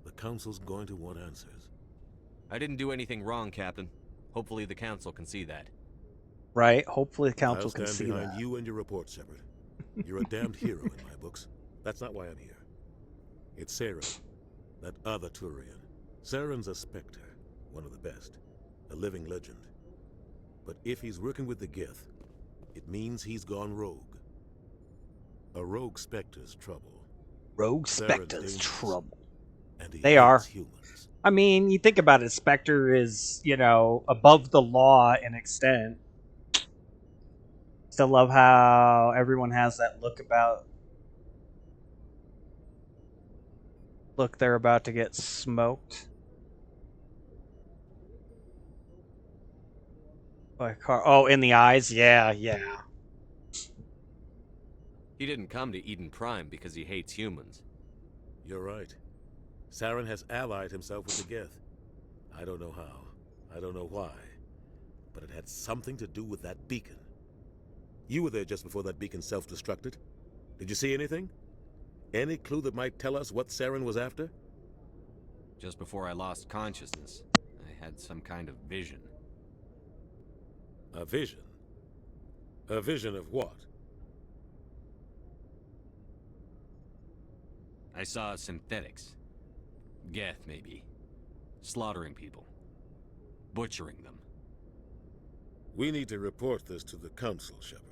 [SPEAKER 4] The Council's going to want answers.
[SPEAKER 10] I didn't do anything wrong, Captain. Hopefully the Council can see that.
[SPEAKER 1] Right? Hopefully the council
[SPEAKER 4] I'll
[SPEAKER 1] can
[SPEAKER 4] stand
[SPEAKER 1] see
[SPEAKER 4] behind
[SPEAKER 1] that.
[SPEAKER 4] you and your report, Shepard. You're a damned hero in my books. That's not why I'm here. It's Saren, that other Turian. Saren's a Spectre, one of the best, a living legend. But if he's working with the Geth, it means he's gone rogue. A rogue Spectre's trouble.
[SPEAKER 1] Rogue
[SPEAKER 4] Saren's
[SPEAKER 1] Spectre's
[SPEAKER 4] dangerous,
[SPEAKER 1] trouble.
[SPEAKER 4] and he
[SPEAKER 1] They are.
[SPEAKER 4] hates humans.
[SPEAKER 1] I mean, you think about it, Spectre is, you know, above the law in extent. Still love how everyone has that look they're about to get smoked by a car. Oh, in the eyes? Yeah.
[SPEAKER 10] He didn't come to Eden Prime because he hates humans.
[SPEAKER 4] You're right. Saren has allied himself with the Geth. I don't know how. I don't know why. But it had something to do with that beacon. You were there just before that beacon self-destructed. Did you see anything? Any clue that might tell us what Saren was after?
[SPEAKER 10] Just before I lost consciousness, I had some kind of vision.
[SPEAKER 4] A vision? A vision of what?
[SPEAKER 10] I saw synthetics. Geth, maybe. Slaughtering people. Butchering them.
[SPEAKER 4] We need to report this to the Council, Shepard.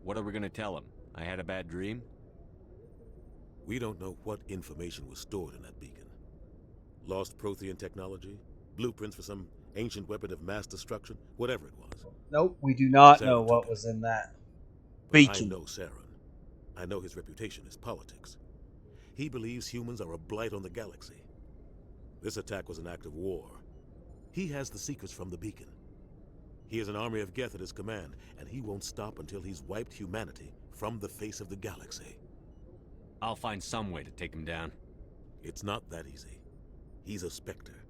[SPEAKER 10] What are we gonna tell him? I had a bad dream?
[SPEAKER 4] We don't know what information was stored in that beacon. Lost Prothean technology? Blueprints for some ancient weapon of mass destruction? Whatever it was.
[SPEAKER 1] Nope, we do not
[SPEAKER 4] Saren
[SPEAKER 1] know what
[SPEAKER 4] took it.
[SPEAKER 1] was in that
[SPEAKER 4] But I
[SPEAKER 1] beacon.
[SPEAKER 4] know Saren. I know his reputation is politics. He believes humans are a blight on the galaxy. This attack was an act of war. He has the secrets from the beacon. He has an army of Geth at his command, and he won't stop until he's wiped humanity from the face of the galaxy.
[SPEAKER 10] I'll find some way to take him down.
[SPEAKER 4] It's not that easy. He's a Spectre.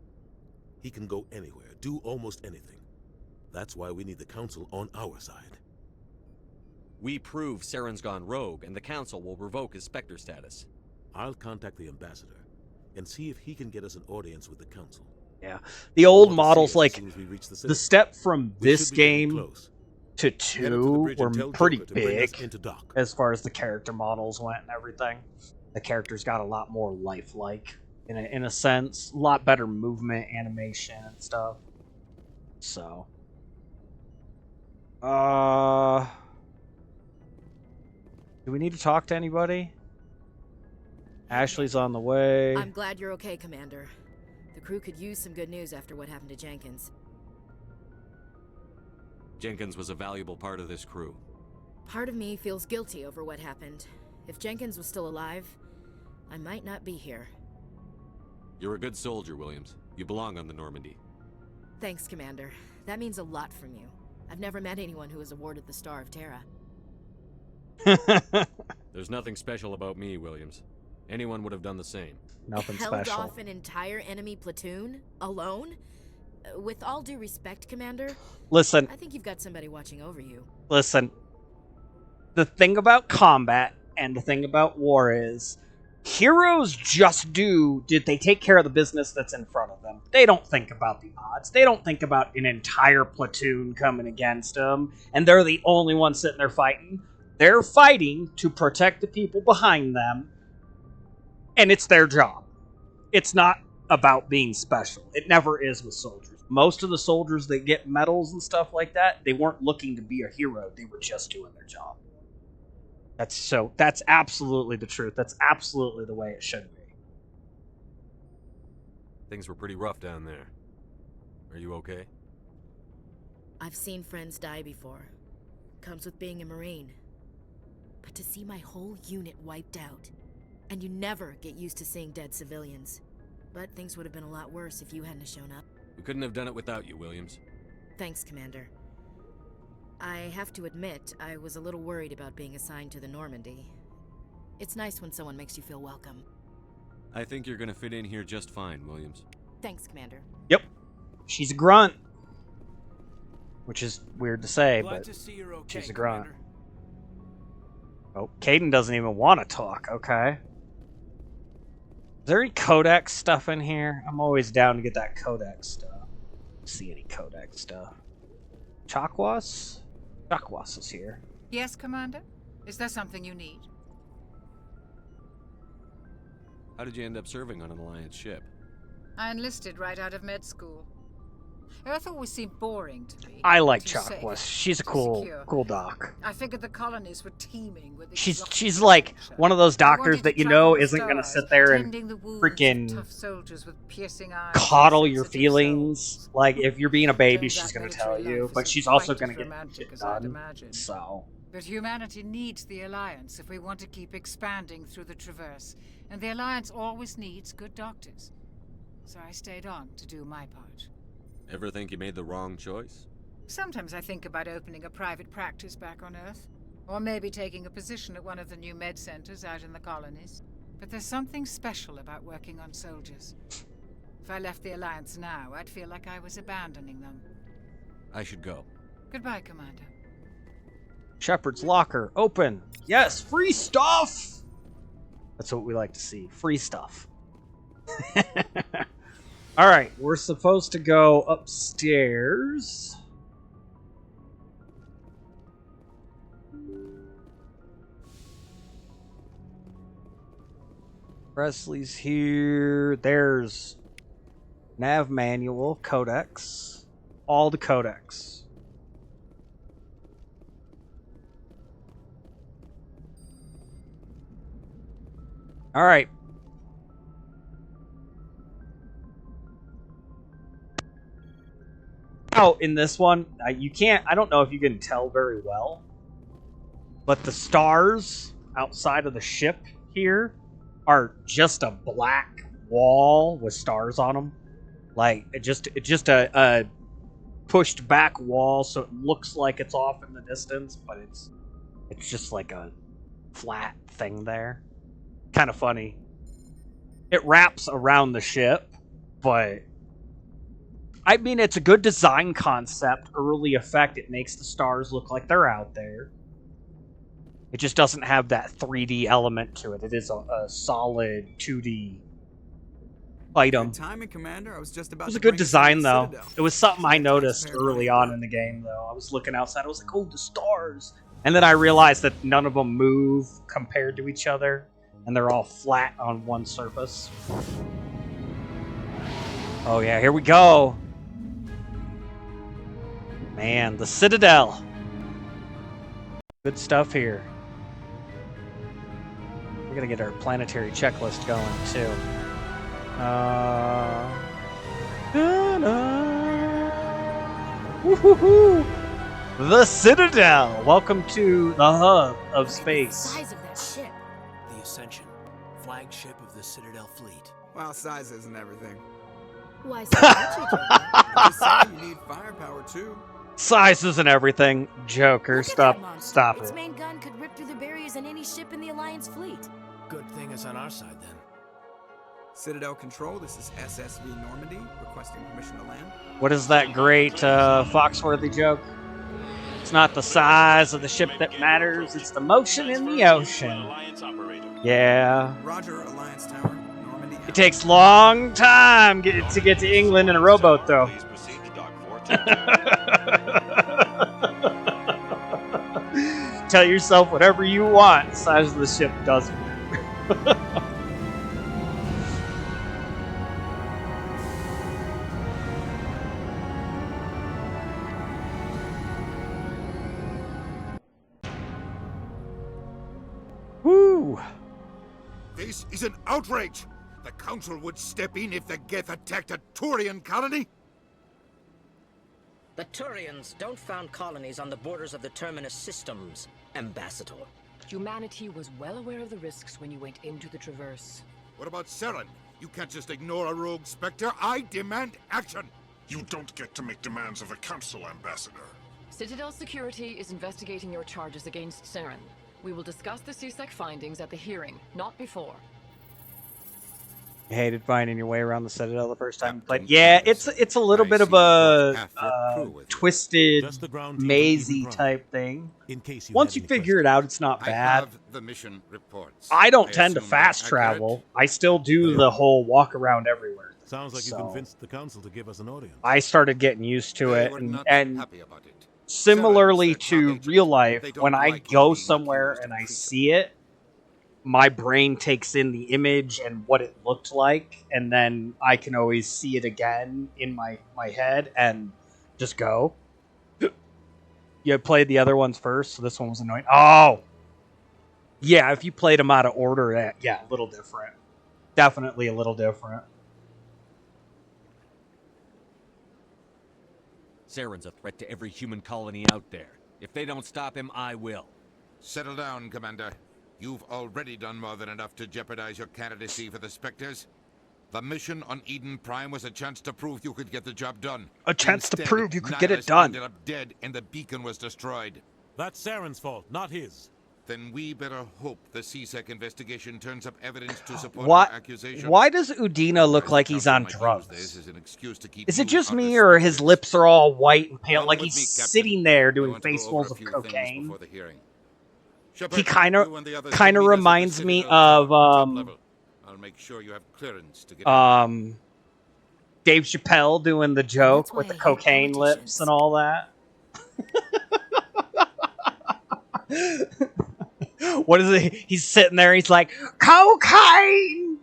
[SPEAKER 4] He can go anywhere, do almost anything. That's why we need the Council on our side.
[SPEAKER 10] We prove Saren's gone rogue, and the Council will revoke his Spectre status.
[SPEAKER 4] I'll contact the Ambassador and see if he can get us an audience with the Council.
[SPEAKER 1] Yeah. The old
[SPEAKER 4] Want to see
[SPEAKER 1] models,
[SPEAKER 4] us as
[SPEAKER 1] like,
[SPEAKER 4] soon as we reach the
[SPEAKER 1] the
[SPEAKER 4] city.
[SPEAKER 1] step from
[SPEAKER 4] We
[SPEAKER 1] this
[SPEAKER 4] should be getting
[SPEAKER 1] game
[SPEAKER 4] close.
[SPEAKER 1] to
[SPEAKER 4] Head up to the
[SPEAKER 1] 2
[SPEAKER 4] bridge
[SPEAKER 1] were
[SPEAKER 4] and tell
[SPEAKER 1] pretty
[SPEAKER 4] Joker to bring us
[SPEAKER 1] big
[SPEAKER 4] into dock.
[SPEAKER 1] as far as the character models went and everything. The characters got a lot more lifelike in a sense. A lot better movement, animation, and stuff. So. Do we need to talk to anybody? Ashley's on the way.
[SPEAKER 14] I'm glad you're okay, Commander. The crew could use some good news after what happened to Jenkins.
[SPEAKER 10] Jenkins was a valuable part of this crew.
[SPEAKER 14] Part of me feels guilty over what happened. If Jenkins was still alive, I might not be here.
[SPEAKER 10] You're a good soldier, Williams. You belong on the Normandy.
[SPEAKER 14] Thanks, Commander. That means a lot from you. I've never met anyone who was awarded the Star of Terra.
[SPEAKER 10] There's nothing special about me, Williams. Anyone would have done the same.
[SPEAKER 1] Nothing
[SPEAKER 14] Held
[SPEAKER 1] special.
[SPEAKER 14] off an entire enemy platoon? Alone? With all due respect, Commander,
[SPEAKER 1] Listen.
[SPEAKER 14] I think you've got somebody watching over you.
[SPEAKER 1] Listen. The thing about combat and the thing about war is heroes just did they take care of the business that's in front of them. They don't think about the odds. They don't think about an entire platoon coming against them, and they're the only ones sitting there fighting. They're fighting to protect the people behind them, and it's their job. It's not about being special. It never is with soldiers. Most of the soldiers that get medals and stuff like that, they weren't looking to be a hero. They were just doing their job. That's absolutely the truth. That's absolutely the way it should be.
[SPEAKER 10] Things were pretty rough down there. Are you okay?
[SPEAKER 14] I've seen friends die before. Comes with being a Marine. But to see my whole unit wiped out, and you never get used to seeing dead civilians. But things would have been a lot worse if you hadn't shown up.
[SPEAKER 10] We couldn't have done it without you, Williams.
[SPEAKER 14] Thanks, Commander. I have to admit, I was a little worried about being assigned to the Normandy. It's nice when someone makes you feel welcome.
[SPEAKER 10] I think you're gonna fit in here just fine, Williams.
[SPEAKER 14] Thanks, Commander.
[SPEAKER 1] Yep. She's a grunt. Which is weird to say,
[SPEAKER 18] Glad
[SPEAKER 1] but
[SPEAKER 18] to see you're okay,
[SPEAKER 1] she's a grunt.
[SPEAKER 18] Commander.
[SPEAKER 1] Oh, Caden doesn't even want to talk. Okay. Is there any codex stuff in here? I'm always down to get that codex stuff. See any codex stuff. Chakwas? Chakwas is here.
[SPEAKER 13] Yes, Commander? Is there something you need?
[SPEAKER 10] How did you end up serving on an Alliance ship?
[SPEAKER 13] I enlisted right out of med school. Earth always seemed boring to me.
[SPEAKER 1] I like
[SPEAKER 13] Too safe,
[SPEAKER 1] Chakwas. She's a
[SPEAKER 13] too
[SPEAKER 1] cool
[SPEAKER 13] secure.
[SPEAKER 1] doc.
[SPEAKER 13] I figured the colonies were teeming with
[SPEAKER 1] She's like one of those doctors that you know isn't going to sit there and
[SPEAKER 13] tending the wounds of
[SPEAKER 1] freaking
[SPEAKER 13] tough soldiers with piercing eyes
[SPEAKER 1] coddle
[SPEAKER 13] and
[SPEAKER 1] your
[SPEAKER 13] sensitive
[SPEAKER 1] feelings. Like, if you're being a baby,
[SPEAKER 13] Turns
[SPEAKER 1] she's
[SPEAKER 13] out
[SPEAKER 1] going to
[SPEAKER 13] military
[SPEAKER 1] tell you,
[SPEAKER 13] life
[SPEAKER 1] but
[SPEAKER 13] isn't
[SPEAKER 1] she's also
[SPEAKER 13] quite
[SPEAKER 1] going
[SPEAKER 13] as
[SPEAKER 1] to get
[SPEAKER 13] romantic
[SPEAKER 1] shit
[SPEAKER 13] as I'd
[SPEAKER 1] done.
[SPEAKER 13] imagined.
[SPEAKER 1] So,
[SPEAKER 13] But humanity needs the Alliance if we want to keep expanding through the Traverse, and the Alliance always needs good doctors. So I stayed on to do my part.
[SPEAKER 10] Ever think you made the wrong choice?
[SPEAKER 13] Sometimes I think about opening a private practice back on Earth, or maybe taking a position at one of the new med centers out in the colonies. But there's something special about working on soldiers. If I left the Alliance now, I'd feel like I was abandoning them.
[SPEAKER 10] I should go.
[SPEAKER 13] Goodbye, Commander.
[SPEAKER 1] Shepard's locker open. Yes, free stuff. That's what we like to see. Free stuff. All right, we're supposed to go upstairs. Presley's here. There's nav manual, codex, all the codex. All right. Now, in this one, you can't, I don't know if you can tell very well, but the stars outside of the ship here are just a black wall with stars on them. Like, it's just a pushed back wall, so it looks like it's off in the distance, but it's just like a flat thing there. Kind of funny. It wraps around the ship, but I mean, it's a good design concept, early effect. It makes the stars look like they're out there. It just doesn't have that 3D element to it. It is a solid 2D item.
[SPEAKER 7] Good timing, Commander. I was just about
[SPEAKER 1] It was
[SPEAKER 7] to
[SPEAKER 1] a good
[SPEAKER 7] bring us into
[SPEAKER 1] design,
[SPEAKER 7] the
[SPEAKER 1] though.
[SPEAKER 7] Citadel.
[SPEAKER 1] It was something I noticed
[SPEAKER 7] taxpayer
[SPEAKER 1] early
[SPEAKER 7] money
[SPEAKER 1] on
[SPEAKER 7] work.
[SPEAKER 1] in the game, though. I was looking outside. I was like, oh, the stars. And then I realized that none of them move compared to each other, and they're all flat on one surface. Oh, yeah, here we go. Man, the Citadel. Good stuff here. We're gonna get our planetary checklist going, too. Woo-hoo-hoo. The Citadel! Welcome to the hub of space.
[SPEAKER 14] Size of that ship.
[SPEAKER 18] The Ascension, flagship of the Citadel fleet.
[SPEAKER 7] Well, size isn't everything.
[SPEAKER 14] Why so much,
[SPEAKER 7] I'm just saying you need firepower too.
[SPEAKER 1] Size isn't everything, Joker. Stop
[SPEAKER 14] Its
[SPEAKER 1] it.
[SPEAKER 14] main gun could rip through the barriers in any ship in the Alliance fleet.
[SPEAKER 18] Good thing it's on our side then.
[SPEAKER 7] Citadel Control, this is SSV Normandy, requesting permission to land.
[SPEAKER 1] What is that great Foxworthy joke? It's not the size of the ship that matters, it's the motion in the ocean. Yeah.
[SPEAKER 7] Roger, Alliance Tower, Normandy.
[SPEAKER 1] It takes a long time to get to England in a rowboat, though. Tell yourself whatever you want. The size of the ship doesn't. Woo!
[SPEAKER 3] This is an outrage! The Council would step in if the Geth attacked a Turian colony?
[SPEAKER 19] The Turians don't found colonies on the borders of the Terminus systems, Ambassador.
[SPEAKER 20] Humanity was well aware of the risks when you went into the Traverse.
[SPEAKER 3] What about Saren? You can't just ignore a rogue Spectre. I demand action!
[SPEAKER 11] You don't get to make demands of a Council, Ambassador.
[SPEAKER 20] Citadel Security is investigating your charges against Saren. We will discuss the CSEC findings at the hearing, not before.
[SPEAKER 1] You hated finding your way around the Citadel the first time you played. Yeah, it's a little bit of a twisted, mazy type thing. Once you figure it out, it's not
[SPEAKER 3] I
[SPEAKER 1] bad.
[SPEAKER 3] have the mission reports.
[SPEAKER 1] I don't tend to
[SPEAKER 3] assume they're
[SPEAKER 1] fast travel. I still do the whole walk around everywhere.
[SPEAKER 4] Sounds like
[SPEAKER 1] So,
[SPEAKER 4] you convinced the Council to give us an audience.
[SPEAKER 1] I started getting used to
[SPEAKER 3] They
[SPEAKER 1] it,
[SPEAKER 3] were
[SPEAKER 1] and,
[SPEAKER 3] not
[SPEAKER 1] and
[SPEAKER 3] happy about it.
[SPEAKER 1] similarly to real life, when I go somewhere and I see it, my brain takes in the image and what it looked like, and then I can always see it again in my head and just go. You played the other ones first, so this one was annoying. Oh! Yeah, if you played them out of order, yeah, a little different. Definitely a little different.
[SPEAKER 10] Saren's a threat to every human colony out there. If they don't stop him, I will.
[SPEAKER 3] Settle down, Commander. You've already done more than enough to jeopardize your candidacy for the Spectres. The mission on Eden Prime was a chance to prove you could get the job done.
[SPEAKER 1] A chance to
[SPEAKER 3] Instead,
[SPEAKER 1] prove you could get it
[SPEAKER 3] Nihilus
[SPEAKER 1] done.
[SPEAKER 3] ended up dead and the beacon was destroyed.
[SPEAKER 4] That's Saren's fault, not his.
[SPEAKER 3] Then we better hope the CSEC investigation turns up evidence to support
[SPEAKER 1] Why,
[SPEAKER 3] our accusations.
[SPEAKER 1] why does Udina look like he's on
[SPEAKER 3] Council might use
[SPEAKER 1] drugs?
[SPEAKER 3] this as an excuse to keep
[SPEAKER 1] Is it
[SPEAKER 3] you
[SPEAKER 1] just
[SPEAKER 3] out
[SPEAKER 1] me,
[SPEAKER 3] of
[SPEAKER 1] or his lips are all white and pale,
[SPEAKER 3] Come
[SPEAKER 1] like
[SPEAKER 3] with
[SPEAKER 1] he's
[SPEAKER 3] me, Captain.
[SPEAKER 1] sitting there
[SPEAKER 3] I
[SPEAKER 1] doing
[SPEAKER 3] want to go over
[SPEAKER 1] facefuls
[SPEAKER 3] a
[SPEAKER 1] of
[SPEAKER 3] few things
[SPEAKER 1] cocaine?
[SPEAKER 3] before the hearing.
[SPEAKER 1] He
[SPEAKER 3] Shepard,
[SPEAKER 1] kind
[SPEAKER 3] you and the others
[SPEAKER 1] of
[SPEAKER 3] meet us at the
[SPEAKER 1] reminds me
[SPEAKER 3] Citadel
[SPEAKER 1] of
[SPEAKER 3] top level. I'll make sure you have clearance to get
[SPEAKER 1] Dave Chappelle doing the joke with the cocaine lips and all that. What is it? He's sitting there. He's like, cocaine.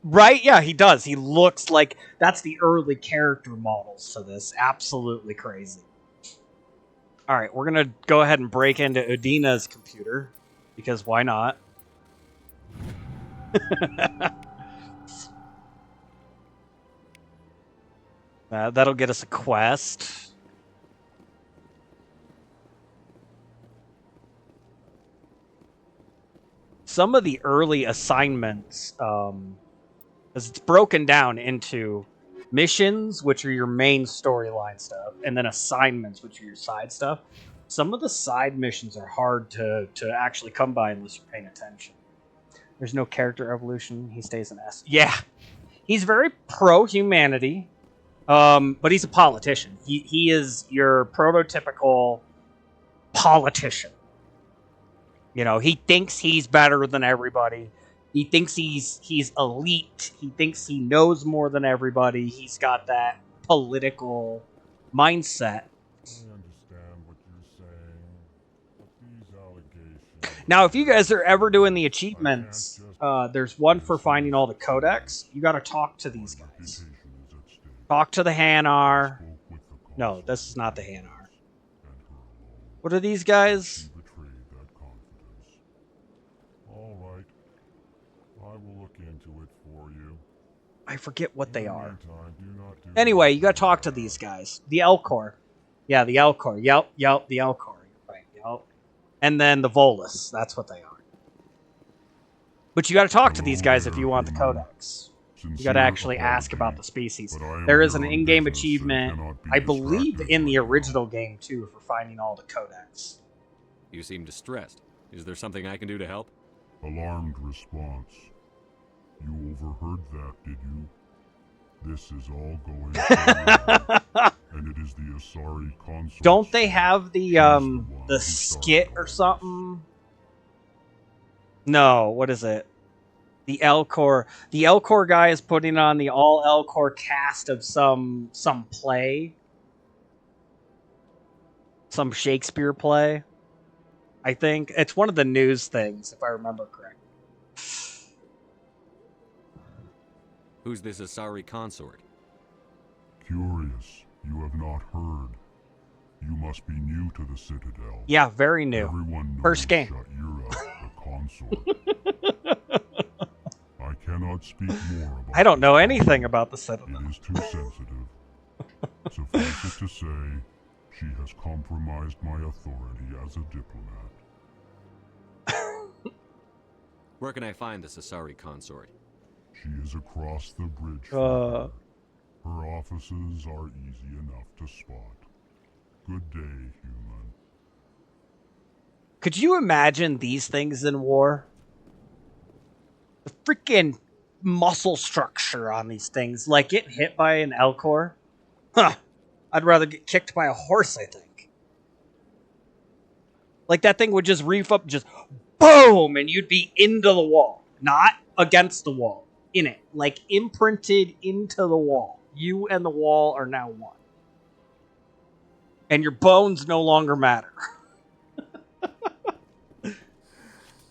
[SPEAKER 1] Right? Yeah, he does. He looks like that's the early character models to this. Absolutely crazy. All right, we're gonna go ahead and break into Udina's computer Because why not? That'll get us a quest. Some of the early assignments, because it's broken down into missions, which are your main storyline stuff, and then assignments, which are your side stuff. Some of the side missions are hard to actually come by unless you're paying attention. There's no character evolution. He stays an S. Yeah, he's very pro-humanity, but he's a politician. He is your prototypical politician. You know, he thinks he's better than everybody. He thinks he's elite. He thinks he knows more than everybody. He's got that political mindset.
[SPEAKER 2] I understand what you're saying, but these allegations...
[SPEAKER 1] Now, if you guys are ever doing the achievements, there's one for finding all the codex. You got to talk to these guys. Talk to the Hanar. No, this is not the Hanar. What are these guys?
[SPEAKER 2] All right. I will look into it for you.
[SPEAKER 1] I forget what they are.
[SPEAKER 2] Meantime, do not do
[SPEAKER 1] Anyway, you got to talk to these guys. The Elcor. Yeah, the Elcor. Yep, the Elcor. Right, yep. And then the Volus. That's what they are. But you got to talk to these guys if you want the codex. You got to actually ask about the species. There is an in-game achievement, I believe, in the original game, too, for finding all the codex.
[SPEAKER 10] You seem distressed. Is there something I can do to help?
[SPEAKER 2] Alarmed response. You overheard that, did you? This is all going so wrong, and it is the Asari consort.
[SPEAKER 1] Don't they have the skit or something? No, what is it? The Elcor. The Elcor guy is putting on the all Elcor cast of some play. Some Shakespeare play. I think. It's one of the news things, if I remember correctly.
[SPEAKER 10] Who's this Asari consort?
[SPEAKER 2] Curious, you have not heard. You must be new to the Citadel.
[SPEAKER 1] Yeah, very new.
[SPEAKER 2] Everyone knows
[SPEAKER 1] First game.
[SPEAKER 2] Sha'ira, the consort. I cannot speak more about
[SPEAKER 1] I don't know anything about the Citadel.
[SPEAKER 2] It is too sensitive. Suffice it to say, she has compromised my authority as a diplomat.
[SPEAKER 10] Where can I find this Asari consort?
[SPEAKER 2] She is across the bridge. Her offices are easy enough to spot. Good day, human.
[SPEAKER 1] Could you imagine these things in war? The freaking muscle structure on these things. Like getting hit by an Elcor? Huh. I'd rather get kicked by a horse, I think. Like that thing would just reef up, just boom, and you'd be into the wall. Not against the wall. In it. Like imprinted into the wall. You and the wall are now one. And your bones no longer matter.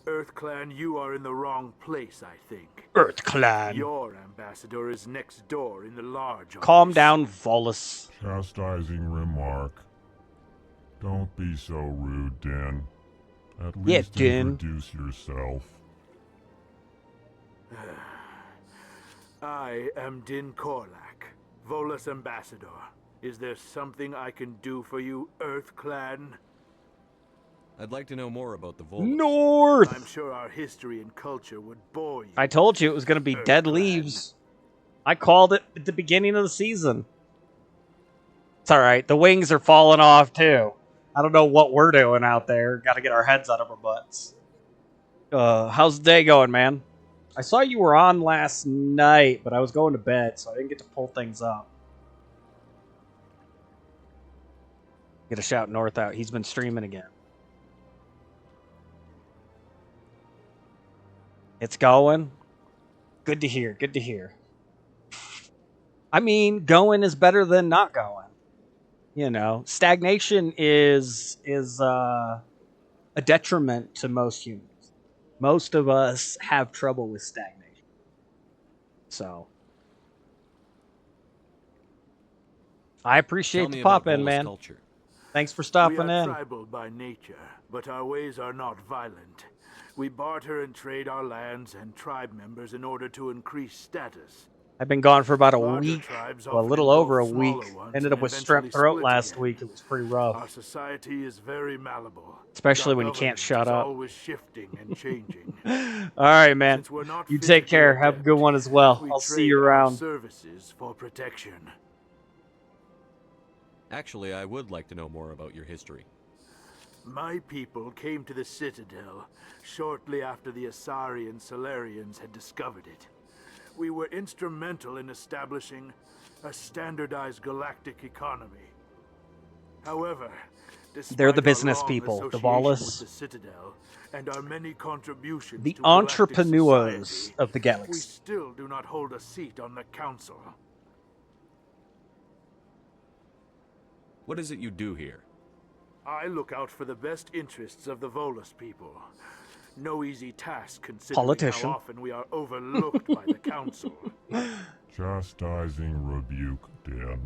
[SPEAKER 21] EarthClan, you are in the wrong place, I think.
[SPEAKER 1] EarthClan.
[SPEAKER 21] Your ambassador is next door in the large office.
[SPEAKER 1] Calm down, Volus.
[SPEAKER 2] Chastising remark. Don't be so rude, Din. At
[SPEAKER 1] Yeah,
[SPEAKER 2] least
[SPEAKER 1] Din.
[SPEAKER 2] introduce yourself.
[SPEAKER 21] I am Din Korlak, Volus ambassador. Is there something I can do for you, EarthClan?
[SPEAKER 10] I'd like to know more about the Volus.
[SPEAKER 1] North!
[SPEAKER 21] I'm sure our history and culture would bore you.
[SPEAKER 1] I told you it was going to be dead leaves. I called it at the beginning of the season. It's alright. The wings are falling off, too. I don't know what we're doing out there. Got to get our heads out of our butts. How's the day going, man? I saw you were on last night, but I was going to bed, so I didn't get to pull things up. Get a shout North out. He's been streaming again. It's going. Good to hear. Good to hear. I mean, going is better than not going. You know, stagnation is a detriment to most humans. Most of us have trouble with stagnation. So, I appreciate the pop in, man. Thanks for stopping
[SPEAKER 21] we are
[SPEAKER 1] in.
[SPEAKER 21] tribal by nature, but our ways are not violent. We barter and trade our lands and tribe members in order to increase status.
[SPEAKER 1] I've been gone for about a
[SPEAKER 21] Larger
[SPEAKER 1] week.
[SPEAKER 21] tribes
[SPEAKER 1] Well, a
[SPEAKER 21] often
[SPEAKER 1] little
[SPEAKER 21] engulf
[SPEAKER 1] over a
[SPEAKER 21] smaller
[SPEAKER 1] week.
[SPEAKER 21] ones
[SPEAKER 1] Ended
[SPEAKER 21] and
[SPEAKER 1] up with
[SPEAKER 21] eventually
[SPEAKER 1] strep throat
[SPEAKER 21] split
[SPEAKER 1] last
[SPEAKER 21] again.
[SPEAKER 1] week. It was pretty rough.
[SPEAKER 21] Our society is very malleable.
[SPEAKER 1] Especially
[SPEAKER 21] Our
[SPEAKER 1] when you can't
[SPEAKER 21] government
[SPEAKER 1] shut
[SPEAKER 21] is
[SPEAKER 1] up.
[SPEAKER 21] always shifting and changing.
[SPEAKER 1] All right, man.
[SPEAKER 21] Since we're not
[SPEAKER 1] You take
[SPEAKER 21] physically
[SPEAKER 1] care. Have a
[SPEAKER 21] adept,
[SPEAKER 1] good one as well.
[SPEAKER 21] we
[SPEAKER 1] I'll see
[SPEAKER 21] trade
[SPEAKER 1] you
[SPEAKER 21] our
[SPEAKER 1] around.
[SPEAKER 21] services for protection.
[SPEAKER 10] Actually, I would like to know more about your history.
[SPEAKER 21] My people came to the Citadel shortly after the Asari and Solarians had discovered it. We were instrumental in establishing a standardized galactic economy. However, despite
[SPEAKER 1] They're the
[SPEAKER 21] our
[SPEAKER 1] business
[SPEAKER 21] long
[SPEAKER 1] people. The
[SPEAKER 21] association with
[SPEAKER 1] Volus.
[SPEAKER 21] the Citadel and our many contributions
[SPEAKER 1] The
[SPEAKER 21] to galactic
[SPEAKER 1] entrepreneurs
[SPEAKER 21] society,
[SPEAKER 1] of the
[SPEAKER 21] we
[SPEAKER 1] galaxy.
[SPEAKER 21] still do not hold a seat on the council.
[SPEAKER 10] What is it you do here?
[SPEAKER 21] I look out for the best interests of the Volus people. No easy task considering
[SPEAKER 1] Politician.
[SPEAKER 21] how often we are overlooked by the council.
[SPEAKER 2] Chastising rebuke, Dan.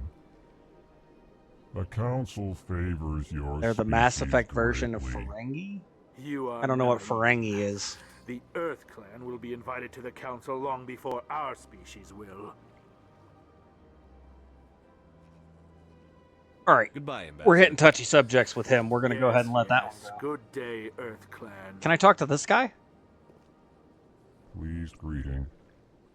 [SPEAKER 2] The council favors your
[SPEAKER 1] They're the Mass
[SPEAKER 2] species
[SPEAKER 1] Effect version of
[SPEAKER 2] greatly.
[SPEAKER 1] Ferengi?
[SPEAKER 21] You are
[SPEAKER 1] I don't know what
[SPEAKER 21] naive.
[SPEAKER 1] Ferengi is.
[SPEAKER 21] The Earth Clan will be invited to the council long before our species will.
[SPEAKER 1] All right.
[SPEAKER 10] Goodbye, Ambassador.
[SPEAKER 1] We're hitting touchy subjects with him. We're going to go ahead and let that one go.
[SPEAKER 21] Good day, Earth Clan.
[SPEAKER 1] Can I talk to this guy?
[SPEAKER 2] Please greeting.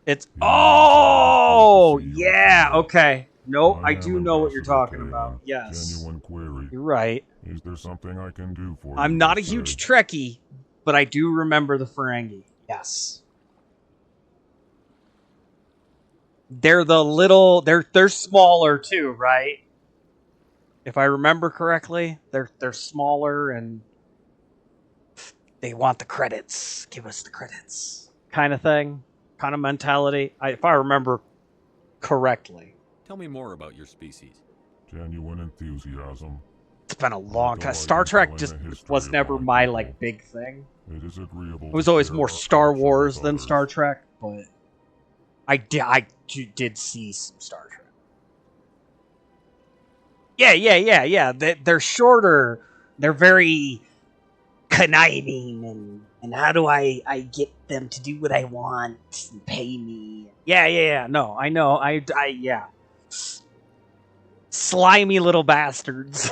[SPEAKER 1] It's... Oh! Yeah, okay. Nope, I do know what you're talking about. Yes.
[SPEAKER 2] Genuine query.
[SPEAKER 1] You're right.
[SPEAKER 2] Is there something I can do for you?
[SPEAKER 1] I'm not a
[SPEAKER 2] to
[SPEAKER 1] huge
[SPEAKER 2] say?
[SPEAKER 1] Trekkie, but I do remember the Ferengi. Yes. They're the little... They're smaller too, right? If I remember correctly, they're smaller and they want the credits. Give us the credits. Kind of thing. Kind of mentality. If I remember correctly.
[SPEAKER 10] Tell me more about your species.
[SPEAKER 2] Genuine enthusiasm.
[SPEAKER 1] It's been a long time. Star Trek just was never my like big thing.
[SPEAKER 2] It is agreeable.
[SPEAKER 1] It was always more Star Wars than Star Trek, but I did see some Star Trek. Yeah. They're shorter. They're very conniving, and how do I get them to do what I want and pay me? Yeah. No, I know. Yeah. Slimy little bastards.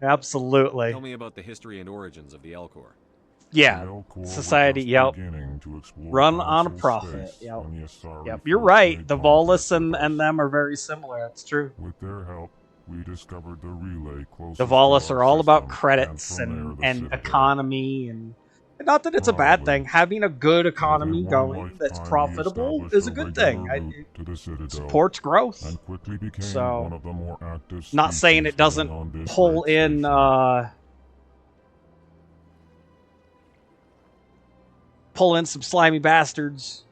[SPEAKER 1] Absolutely.
[SPEAKER 10] Tell me about the history and origins of the Elcor.
[SPEAKER 1] Yeah, society, yep. Run on a profit, yep. Yep, you're right. The Volus and them are very similar. That's true.
[SPEAKER 2] With their help, we discovered the relay closest
[SPEAKER 1] The
[SPEAKER 2] to
[SPEAKER 1] Volus
[SPEAKER 2] our
[SPEAKER 1] are all about
[SPEAKER 2] system,
[SPEAKER 1] credits
[SPEAKER 2] and from there,
[SPEAKER 1] and
[SPEAKER 2] the Citadel.
[SPEAKER 1] economy, and not that it's a bad thing. Having a good economy going that's profitable is a good thing. It supports growth.
[SPEAKER 2] And quickly became
[SPEAKER 1] So,
[SPEAKER 2] one of the more active
[SPEAKER 1] not saying
[SPEAKER 2] species
[SPEAKER 1] it doesn't
[SPEAKER 2] on this
[SPEAKER 1] pull
[SPEAKER 2] great
[SPEAKER 1] in some slimy bastards,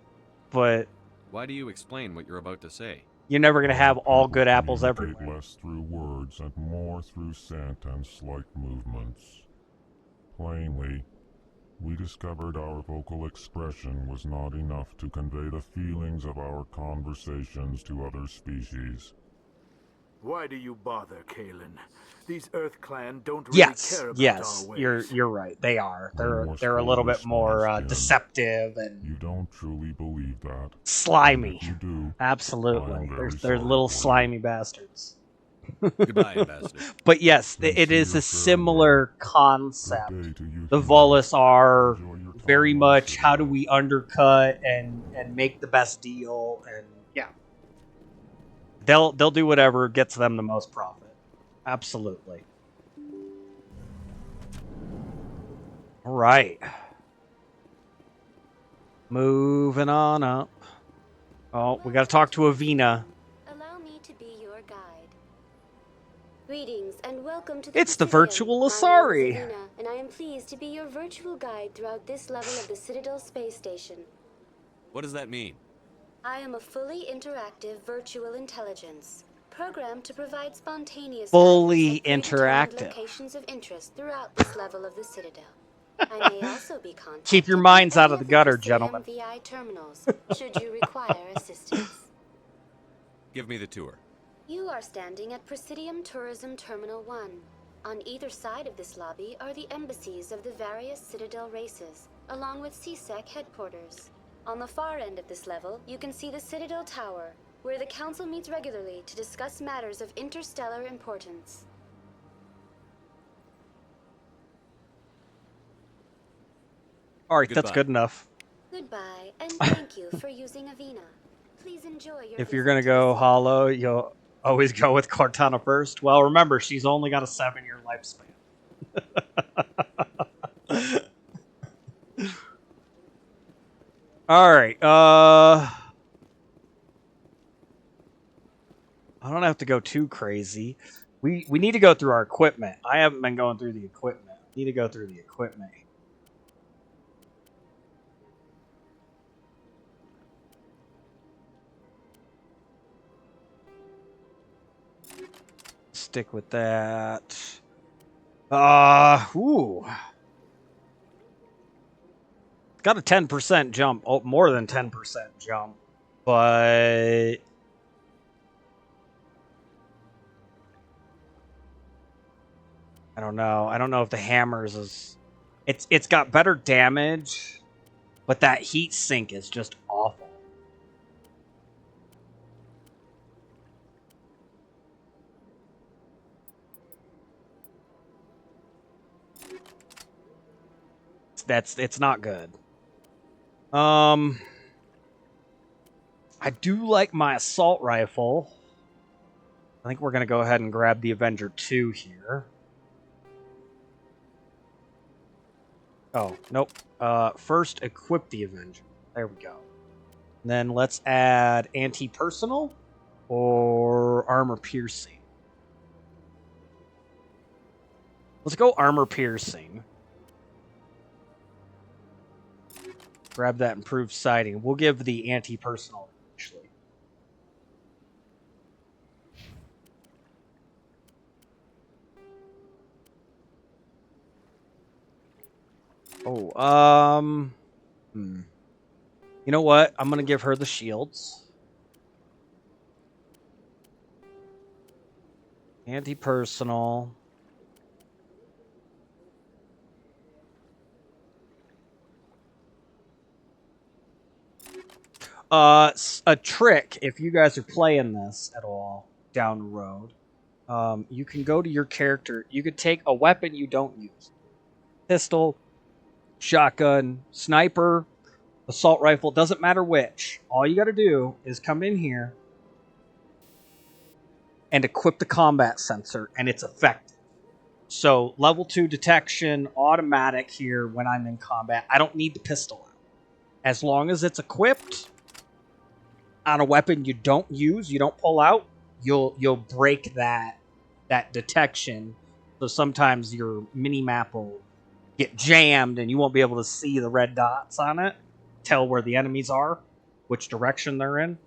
[SPEAKER 1] but
[SPEAKER 10] Why do you explain what you're about to say?
[SPEAKER 1] you're never going to have all good apples
[SPEAKER 2] Communicate
[SPEAKER 1] everywhere.
[SPEAKER 2] less through words and more through scent and slight movements. Plainly, we discovered our vocal expression was not enough to convey the feelings of our conversations to other species.
[SPEAKER 21] Why do you bother, Kalen? These Earth Clan don't really care about our ways.
[SPEAKER 1] You're right. They are.
[SPEAKER 2] Almost
[SPEAKER 1] They're a little
[SPEAKER 2] full
[SPEAKER 1] bit more
[SPEAKER 2] response,
[SPEAKER 1] deceptive and
[SPEAKER 2] You don't truly believe that.
[SPEAKER 1] slimy.
[SPEAKER 2] If you do,
[SPEAKER 1] Absolutely.
[SPEAKER 2] I am very
[SPEAKER 1] They're
[SPEAKER 2] sorry
[SPEAKER 1] little
[SPEAKER 2] for you.
[SPEAKER 1] slimy bastards.
[SPEAKER 10] Goodbye, Ambassador.
[SPEAKER 1] But yes, it is a similar concept. The Volus are very much how do we undercut and make the best deal, and yeah. They'll do whatever gets them the most profit. Absolutely. All right. Moving on up. Oh, we got to talk to Avina.
[SPEAKER 12] Allow me to be your guide. Greetings and welcome to
[SPEAKER 1] It's the
[SPEAKER 12] Presidium.
[SPEAKER 1] virtual
[SPEAKER 12] My name is
[SPEAKER 1] Asari.
[SPEAKER 12] Avina, and I am pleased to be your virtual guide throughout this level of the Citadel space station.
[SPEAKER 10] What does that mean?
[SPEAKER 12] I am a fully interactive virtual intelligence, programmed to provide spontaneous
[SPEAKER 1] Fully
[SPEAKER 12] guidance at predetermined
[SPEAKER 1] interactive.
[SPEAKER 12] locations of interest throughout this level of the Citadel. I may also be contacted
[SPEAKER 1] Keep your minds
[SPEAKER 12] by
[SPEAKER 1] out of the gutter,
[SPEAKER 12] Presidium
[SPEAKER 1] gentlemen.
[SPEAKER 12] VI terminals, should you require assistance.
[SPEAKER 10] Give me the tour.
[SPEAKER 12] You are standing at Presidium Tourism Terminal 1. On either side of this lobby are the embassies of the various Citadel races, along with CSEC headquarters. On the far end of this level, you can see the Citadel Tower, where the Council meets regularly to discuss matters of interstellar importance.
[SPEAKER 1] All right, that's
[SPEAKER 10] Goodbye.
[SPEAKER 1] good enough.
[SPEAKER 12] Goodbye, and thank you for using Avena. Please enjoy your
[SPEAKER 1] If you're
[SPEAKER 12] visit
[SPEAKER 1] gonna
[SPEAKER 12] to the
[SPEAKER 1] go
[SPEAKER 12] Citadel.
[SPEAKER 1] Hollow, you'll always go with Cortana first. Well, remember, she's only got a 7-year lifespan. All right. I don't have to go too crazy. We need to go through our equipment. I haven't been going through the equipment. Need to go through the equipment. Stick with that. Ooh. Got a 10% jump. Oh, more than 10% jump. But I don't know. I don't know if the hammers is it's got better damage, but that heat sink is just awful. It's not good. I do like my assault rifle. I think we're gonna go ahead and grab the Avenger 2 here. Oh, nope. First equip the Avenger. There we go. And then let's add anti-personal or armor piercing. Let's go armor piercing. Grab that improved sighting. We'll give the anti-personal actually. Oh, you know what? I'm gonna give her the shields. Anti-personal. A trick, if you guys are playing this at all down the road, you can go to your character. You could take a weapon you don't use. Pistol, shotgun, sniper, assault rifle, doesn't matter which. All you got to do is come in here and equip the combat sensor, and it's effective. So, level 2 detection, automatic here when I'm in combat. I don't need the pistol out. As long as it's equipped on a weapon you don't use, you don't pull out, you'll break that detection. So sometimes your mini map will get jammed and you won't be able to see the red dots on it, tell where the enemies are, which direction they're in.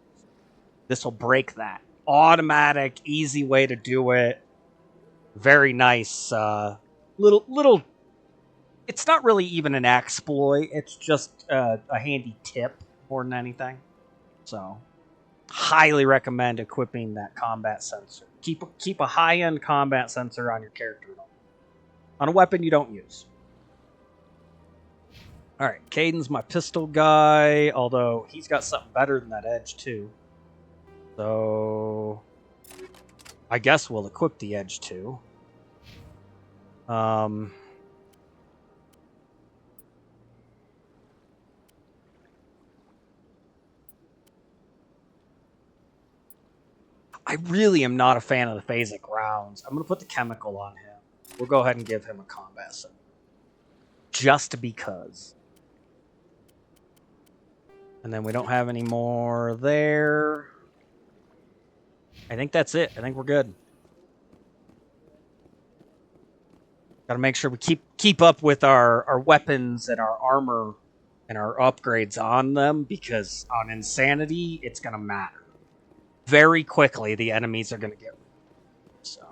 [SPEAKER 1] This will break that. Automatic, easy way to do it. Very nice. Little. It's not really even an exploit. It's just a handy tip more than anything. So, highly recommend equipping that combat sensor. Keep a high-end combat sensor on your character on a weapon you don't use. All right, Caden's my pistol guy, although he's got something better than that edge too. So I guess we'll equip the edge too. I really am not a fan of the phasic rounds. I'm going to put the chemical on him. We'll go ahead and give him a combat set. Just because. And then we don't have any more there. I think that's it. I think we're good. Got to make sure we keep up with our weapons and our armor and our upgrades on them, because on Insanity, it's going to matter. Very quickly, the enemies are going to get... So...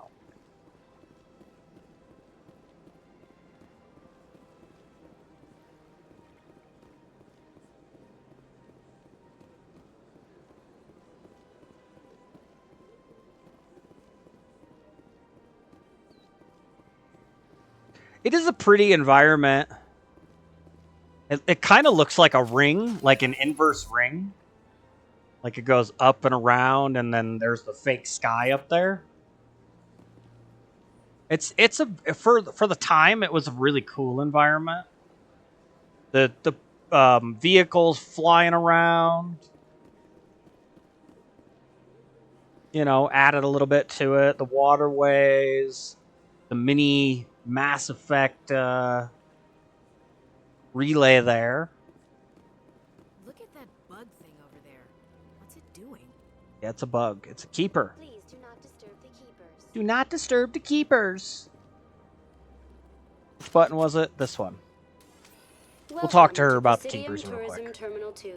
[SPEAKER 1] It is a pretty environment. It kind of looks like a ring, like an inverse ring. Like it goes up and around, and then there's the fake sky up there. It's for the time, it was a really cool environment. The vehicles flying around, you know, added a little bit to it. The waterways, the mini Mass Effect relay there.
[SPEAKER 14] Look at that bug thing over there. What's it doing?
[SPEAKER 1] Yeah, it's a bug. It's a keeper.
[SPEAKER 12] Please do not disturb the keepers.
[SPEAKER 1] Do not disturb the keepers. Which button was it? This one. We'll talk to her about the keepers real quick.
[SPEAKER 12] Terminal 2.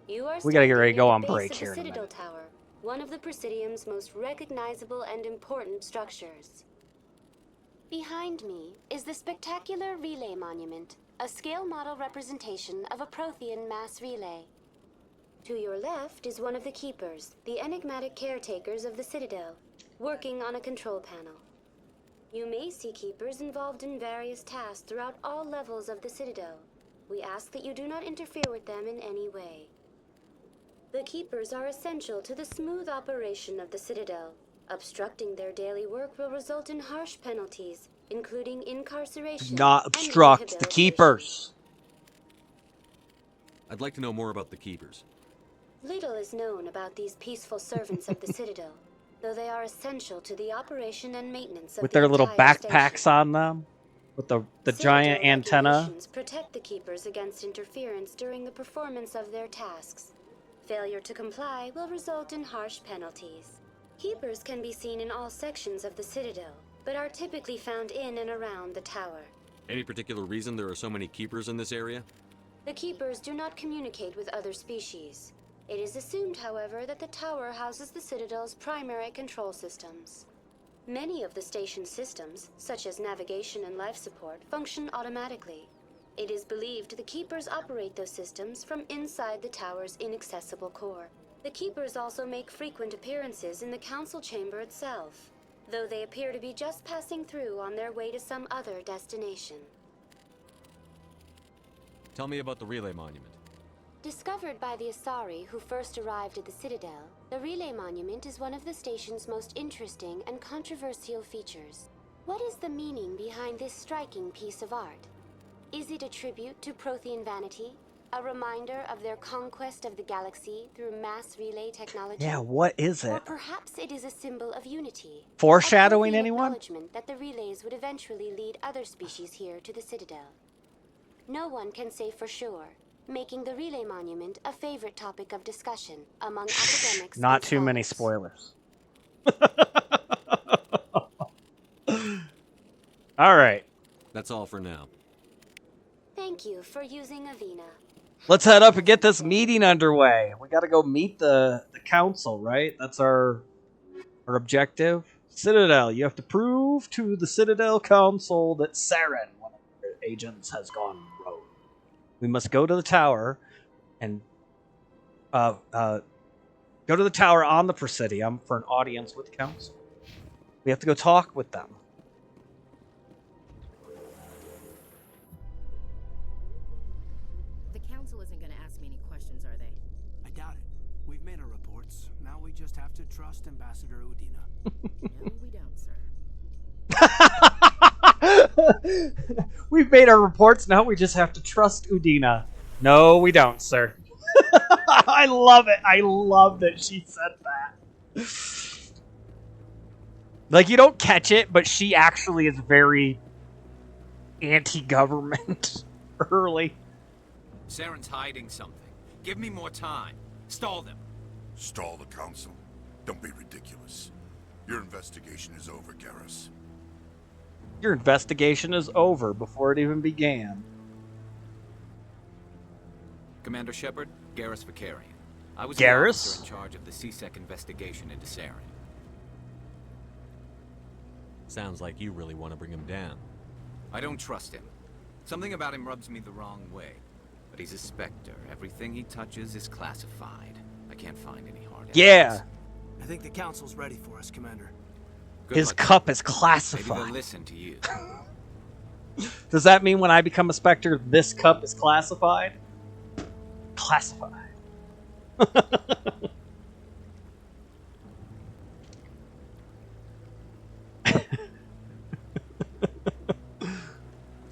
[SPEAKER 12] You are
[SPEAKER 1] We gotta get ready to go on
[SPEAKER 12] standing at the
[SPEAKER 1] break
[SPEAKER 12] base
[SPEAKER 1] here
[SPEAKER 12] of the
[SPEAKER 1] in a
[SPEAKER 12] Citadel
[SPEAKER 1] minute.
[SPEAKER 12] Tower, one of the Presidium's most recognizable and important structures. Behind me is the spectacular Relay Monument, a scale model representation of a Prothean mass relay. To your left is one of the Keepers, the enigmatic caretakers of the Citadel, working on a control panel. You may see Keepers involved in various tasks throughout all levels of the Citadel. We ask that you do not interfere with them in any way. The Keepers are essential to the smooth operation of the Citadel. Obstructing their daily work will result in harsh penalties, including incarceration.
[SPEAKER 1] Do not
[SPEAKER 12] and
[SPEAKER 1] obstruct the
[SPEAKER 12] rehabilitation.
[SPEAKER 1] keepers.
[SPEAKER 10] I'd like to know more about the Keepers.
[SPEAKER 12] Little is known about these peaceful servants of the Citadel, though they are essential to the operation and maintenance of
[SPEAKER 1] With
[SPEAKER 12] the
[SPEAKER 1] their little
[SPEAKER 12] entire
[SPEAKER 1] backpacks
[SPEAKER 12] station.
[SPEAKER 1] on them. With the giant
[SPEAKER 12] Citadel
[SPEAKER 1] antenna.
[SPEAKER 12] regulations protect the Keepers against interference during the performance of their tasks. Failure to comply will result in harsh penalties. Keepers can be seen in all sections of the Citadel, but are typically found in and around the tower.
[SPEAKER 10] Any particular reason there are so many Keepers in this area?
[SPEAKER 12] The Keepers do not communicate with other species. It is assumed, however, that the tower houses the Citadel's primary control systems. Many of the station's systems, such as navigation and life support, function automatically. It is believed the Keepers operate those systems from inside the tower's inaccessible core. The Keepers also make frequent appearances in the council chamber itself, though they appear to be just passing through on their way to some other destination.
[SPEAKER 10] Tell me about the Relay Monument.
[SPEAKER 12] Discovered by the Asari who first arrived at the Citadel, the Relay Monument is one of the station's most interesting and controversial features. What is the meaning behind this striking piece of art? Is it a tribute to Prothean vanity? A reminder of their conquest of the galaxy through mass relay technology?
[SPEAKER 1] Yeah, what is
[SPEAKER 12] Or
[SPEAKER 1] it?
[SPEAKER 12] perhaps it is a symbol of unity.
[SPEAKER 1] Foreshadowing
[SPEAKER 12] A Prothean
[SPEAKER 1] anyone?
[SPEAKER 12] acknowledgement that the relays would eventually lead other species here to the Citadel. No one can say for sure, making the Relay Monument a favorite topic of discussion among academics.
[SPEAKER 1] Not
[SPEAKER 12] and
[SPEAKER 1] too many
[SPEAKER 12] scholars.
[SPEAKER 1] spoilers. All right.
[SPEAKER 10] That's all for now.
[SPEAKER 12] Thank you for using Avina.
[SPEAKER 1] Let's head up and get this meeting underway. We got to go meet the council, right? That's our objective. Citadel, you have to prove to the Citadel Council that Saren, one of their agents, has gone rogue. We must go to the tower and go to the tower on the Presidium for an audience with the council. We have to go talk with them.
[SPEAKER 14] The council isn't going to ask me any questions, are they?
[SPEAKER 18] I doubt it. We've made our reports. Now we just have to trust Ambassador Udina.
[SPEAKER 14] No, we don't, sir.
[SPEAKER 1] We've made our reports, now we just have to trust Udina. No, we don't, sir. I love it. I love that she said that. Like, you don't catch it, but she actually is very anti-government early.
[SPEAKER 8] Saren's hiding something. Give me more time. Stall them.
[SPEAKER 5] Stall the council? Don't be ridiculous. Your investigation is over, Garrus.
[SPEAKER 1] Your investigation is over before it even began.
[SPEAKER 8] Commander Shepard, Garrus Vicarian. I was
[SPEAKER 1] Garrus?
[SPEAKER 8] the officer in charge of the CSEC investigation into Saren.
[SPEAKER 10] Sounds like you really want to bring him down.
[SPEAKER 8] I don't trust him. Something about him rubs me the wrong way. But he's a Spectre. Everything he touches is classified. I can't find any hard evidence.
[SPEAKER 1] Yeah.
[SPEAKER 18] I think the council's ready for us, Commander.
[SPEAKER 8] Good
[SPEAKER 1] His
[SPEAKER 8] luck.
[SPEAKER 1] cup is
[SPEAKER 8] Maybe
[SPEAKER 1] classified.
[SPEAKER 8] they'll listen to you.
[SPEAKER 1] Does that mean when I become a Spectre, this cup is classified? Classified.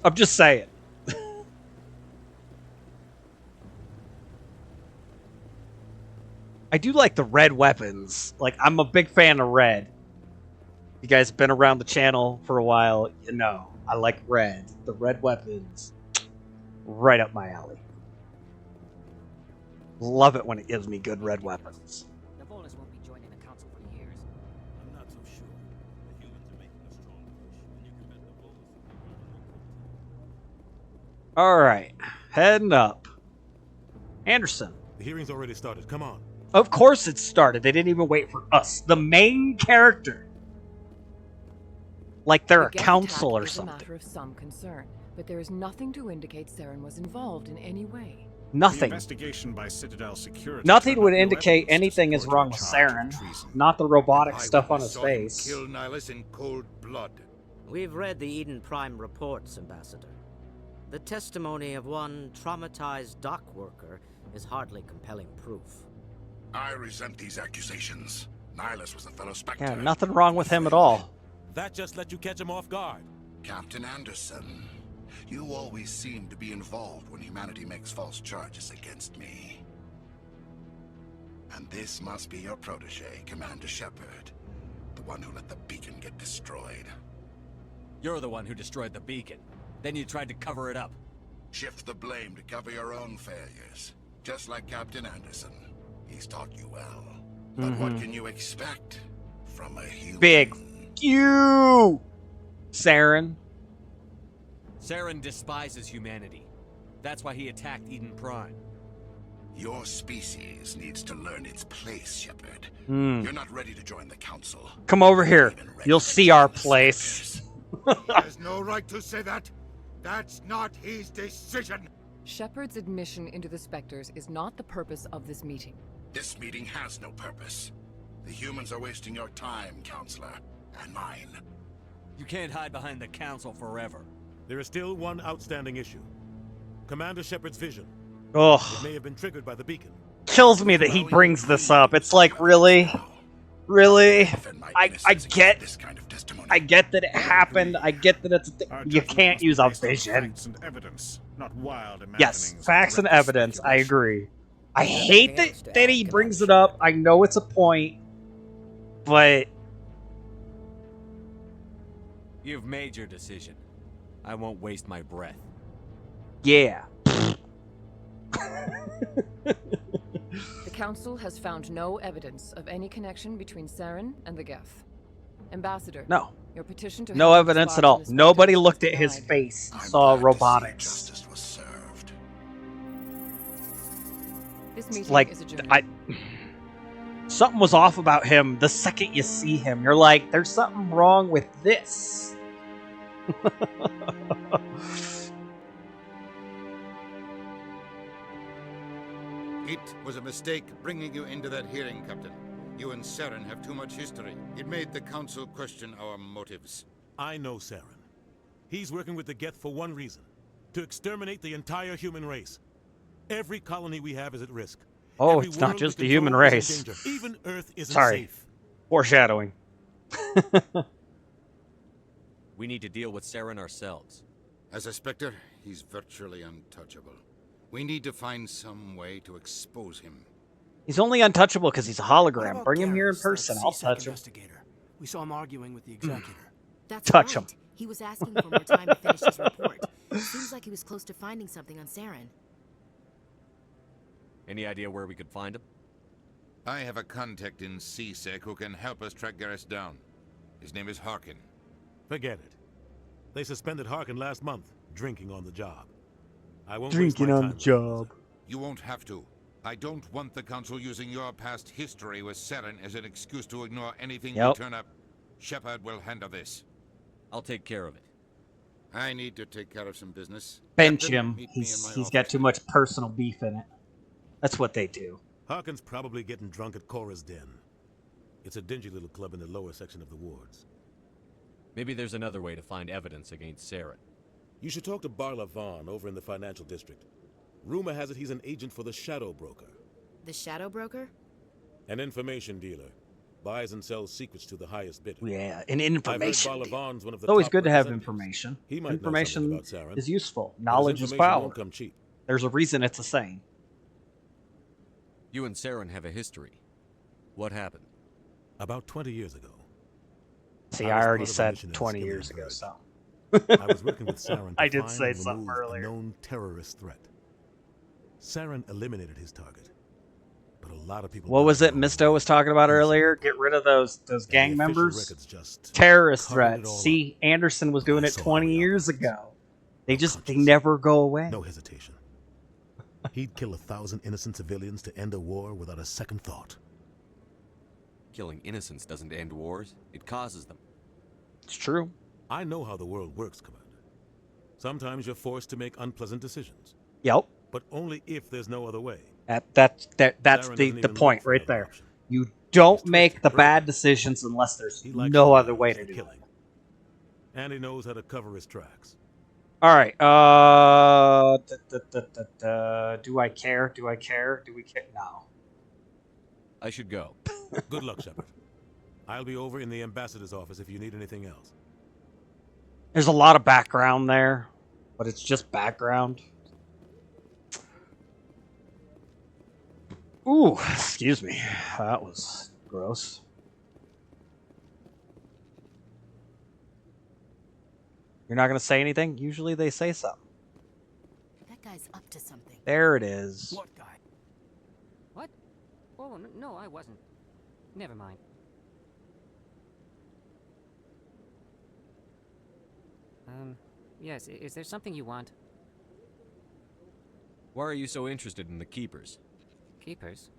[SPEAKER 1] I'm just saying. I do like the red weapons. Like, I'm a big fan of red. You guys have been around the channel for a while, you know. I like red. The red weapons. Right up my alley. Love it when it gives me good red weapons.
[SPEAKER 19] The Volus won't be joining the council for years.
[SPEAKER 4] I'm not so sure. The humans are making a strong push, and you can bet the Volus.
[SPEAKER 1] Alright. Heading up. Anderson.
[SPEAKER 4] The hearing's already started. Come on.
[SPEAKER 1] Of course it started. They didn't even wait for us. The main character. Like they're a council or something.
[SPEAKER 20] It's a matter of some concern, but there is nothing to indicate Saren was involved in any way.
[SPEAKER 11] The investigation by Citadel security.
[SPEAKER 1] Nothing would indicate anything is wrong with Saren. Not the robotic stuff on his
[SPEAKER 3] saw him
[SPEAKER 1] face.
[SPEAKER 3] Kill Nihilus in cold blood.
[SPEAKER 19] We've read the Eden Prime reports, Ambassador. The testimony of one traumatized dock worker is hardly compelling proof.
[SPEAKER 5] I resent these accusations. Nihilus was a fellow Spectre.
[SPEAKER 1] Yeah, nothing wrong with him at all.
[SPEAKER 4] That just let you catch him off guard.
[SPEAKER 5] Captain Anderson, you always seem to be involved when humanity makes false charges against me. And this must be your protege, Commander Shepard. The one who let the beacon get destroyed.
[SPEAKER 10] You're the one who destroyed the beacon. Then you tried to cover it up.
[SPEAKER 5] Shift the blame to cover your own failures. Just like Captain Anderson. He's taught you well. But what can you expect from a human?
[SPEAKER 1] Big you, Saren.
[SPEAKER 10] Saren despises humanity. That's why he attacked Eden Prime.
[SPEAKER 5] Your species needs to learn its place, Shepard.
[SPEAKER 1] Mm.
[SPEAKER 5] You're not ready to join the council.
[SPEAKER 1] Come over here. You'll see our place.
[SPEAKER 3] He has no right to say that. That's not his decision.
[SPEAKER 20] Shepard's admission into the Spectres is not the purpose of this meeting.
[SPEAKER 5] This meeting has no purpose. The humans are wasting your time, Counselor, and mine.
[SPEAKER 10] You can't hide behind the council forever.
[SPEAKER 4] There is still one outstanding issue. Commander Shepard's vision.
[SPEAKER 1] Ugh.
[SPEAKER 4] It may have been triggered by the beacon.
[SPEAKER 1] Kills me that he brings this up. It's like, really? Really? I get that it happened. I get that it's you can't use a vision.
[SPEAKER 11] Facts and evidence, not wild
[SPEAKER 1] Yes,
[SPEAKER 11] imaginings.
[SPEAKER 1] facts and evidence. I agree. I hate that he brings it up. I know it's a point, but
[SPEAKER 10] You've made your decision. I won't waste my breath.
[SPEAKER 1] yeah.
[SPEAKER 20] The Council has found no evidence of any connection between Saren and the Geth. Ambassador,
[SPEAKER 1] No.
[SPEAKER 20] your petition to
[SPEAKER 1] No evidence at all. Nobody looked at his face, saw robotics.
[SPEAKER 20] This meeting
[SPEAKER 1] Like,
[SPEAKER 20] is adjourned.
[SPEAKER 1] something was off about him the second you see him. You're like, there's something wrong with this.
[SPEAKER 3] It was a mistake bringing you into that hearing, Captain. You and Saren have too much history. It made the Council question our motives.
[SPEAKER 4] I know Saren. He's working with the Geth for one reason. To exterminate the entire human race. Every colony we have is at risk.
[SPEAKER 1] Oh,
[SPEAKER 4] Every
[SPEAKER 1] it's not
[SPEAKER 4] world
[SPEAKER 1] just
[SPEAKER 4] we
[SPEAKER 1] the human
[SPEAKER 4] control is in
[SPEAKER 1] race.
[SPEAKER 4] danger. Even Earth isn't
[SPEAKER 1] Sorry.
[SPEAKER 4] safe.
[SPEAKER 1] Foreshadowing.
[SPEAKER 10] We need to deal with Saren ourselves.
[SPEAKER 3] As a Spectre, he's virtually untouchable. We need to find some way to expose him.
[SPEAKER 1] He's only untouchable because he's a hologram. Bring him here in person. I'll touch him.
[SPEAKER 18] We saw him arguing with the executor.
[SPEAKER 14] That's
[SPEAKER 1] Touch
[SPEAKER 14] right.
[SPEAKER 1] him.
[SPEAKER 14] He was asking for more time to finish his report. Seems like he was close to finding something on Saren.
[SPEAKER 10] Any idea where we could find him?
[SPEAKER 3] I have a contact in CSEC who can help us track Garrus down. His name is Harkin.
[SPEAKER 4] Forget it. They suspended Harkin last month, drinking on the job. I won't
[SPEAKER 1] Drinking
[SPEAKER 4] waste my
[SPEAKER 1] on
[SPEAKER 4] time
[SPEAKER 1] the
[SPEAKER 4] with
[SPEAKER 1] job.
[SPEAKER 3] You won't have to. I don't want the Council using your past history with Saren as an excuse to ignore anything you
[SPEAKER 1] Yep.
[SPEAKER 3] turn up. Shepard will handle this.
[SPEAKER 10] I'll take care of it.
[SPEAKER 3] I need to take care of some business.
[SPEAKER 1] Bench
[SPEAKER 3] Captain,
[SPEAKER 1] him.
[SPEAKER 3] meet me in
[SPEAKER 1] He's
[SPEAKER 3] my
[SPEAKER 1] got
[SPEAKER 3] office.
[SPEAKER 1] too much personal beef in it. That's what they do.
[SPEAKER 4] Harkin's probably getting drunk at Cora's Den. It's a dingy little club in the lower section of the wards.
[SPEAKER 10] Maybe there's another way to find evidence against Saren.
[SPEAKER 4] You should talk to Barla Vaughn over in the financial district. Rumor has it he's an agent for the Shadow Broker.
[SPEAKER 14] The Shadow Broker?
[SPEAKER 4] An information dealer. Buys and sells secrets to the highest bidder.
[SPEAKER 1] Yeah, an information
[SPEAKER 4] I've heard
[SPEAKER 1] deal.
[SPEAKER 4] Barla Vaughn's one of the
[SPEAKER 1] It's always
[SPEAKER 4] top
[SPEAKER 1] good to have
[SPEAKER 4] representatives.
[SPEAKER 1] information.
[SPEAKER 4] He might know
[SPEAKER 1] Information
[SPEAKER 4] something about Saren,
[SPEAKER 1] is useful.
[SPEAKER 4] but his
[SPEAKER 1] Knowledge is
[SPEAKER 4] information
[SPEAKER 1] power.
[SPEAKER 4] won't come cheap.
[SPEAKER 1] There's a reason it's a saying.
[SPEAKER 10] You and Saren have a history. What happened?
[SPEAKER 4] About 20 years ago.
[SPEAKER 1] See,
[SPEAKER 4] was
[SPEAKER 1] I already
[SPEAKER 4] part of a
[SPEAKER 1] said
[SPEAKER 4] mission in
[SPEAKER 1] 20
[SPEAKER 4] Skilling
[SPEAKER 1] years ago,
[SPEAKER 4] Village.
[SPEAKER 1] so.
[SPEAKER 4] I was working with Saren to
[SPEAKER 1] I did
[SPEAKER 4] find
[SPEAKER 1] say
[SPEAKER 4] and
[SPEAKER 1] something
[SPEAKER 4] remove
[SPEAKER 1] earlier.
[SPEAKER 4] a known terrorist threat. Saren eliminated his target, but a lot of people.
[SPEAKER 1] What was it Misto was talking about earlier? Get rid of those gang
[SPEAKER 4] official
[SPEAKER 1] members?
[SPEAKER 4] records just
[SPEAKER 1] Terrorist
[SPEAKER 4] covered it
[SPEAKER 1] threats.
[SPEAKER 4] all
[SPEAKER 1] See, Anderson was doing it
[SPEAKER 4] saw
[SPEAKER 1] 20
[SPEAKER 4] how he
[SPEAKER 1] years ago. They never go away.
[SPEAKER 4] No hesitation. He'd kill 1,000 innocent civilians to end a war without a second thought.
[SPEAKER 10] Killing innocents doesn't end wars, it causes them.
[SPEAKER 1] It's true.
[SPEAKER 4] I know how the world works, Commander. Sometimes you're forced to make unpleasant decisions.
[SPEAKER 1] Yep.
[SPEAKER 4] But only if there's no other way.
[SPEAKER 1] That's
[SPEAKER 4] Saren
[SPEAKER 1] the
[SPEAKER 4] doesn't even
[SPEAKER 1] point
[SPEAKER 4] look for
[SPEAKER 1] right
[SPEAKER 4] another
[SPEAKER 1] there.
[SPEAKER 4] option.
[SPEAKER 1] You don't make the bad decisions unless there's
[SPEAKER 4] He likes
[SPEAKER 1] no
[SPEAKER 4] to
[SPEAKER 1] other
[SPEAKER 4] use
[SPEAKER 1] way
[SPEAKER 4] for
[SPEAKER 1] to do it.
[SPEAKER 4] killing. And he knows how to cover his tracks.
[SPEAKER 1] All right. Do I care? Do I care? Do we care? No.
[SPEAKER 10] I should go.
[SPEAKER 4] Good luck, Shepard. I'll be over in the ambassador's office if you need anything else.
[SPEAKER 1] There's a lot of background there, but it's just background. Ooh, excuse me. That was gross. You're not going to say anything? Usually they say something.
[SPEAKER 14] That guy's up to something.
[SPEAKER 1] There it is.
[SPEAKER 15] What guy? What? Oh, no, I wasn't. Never mind. Yes, is there something you want?
[SPEAKER 10] Why are you so interested in the Keepers?
[SPEAKER 15] Keepers?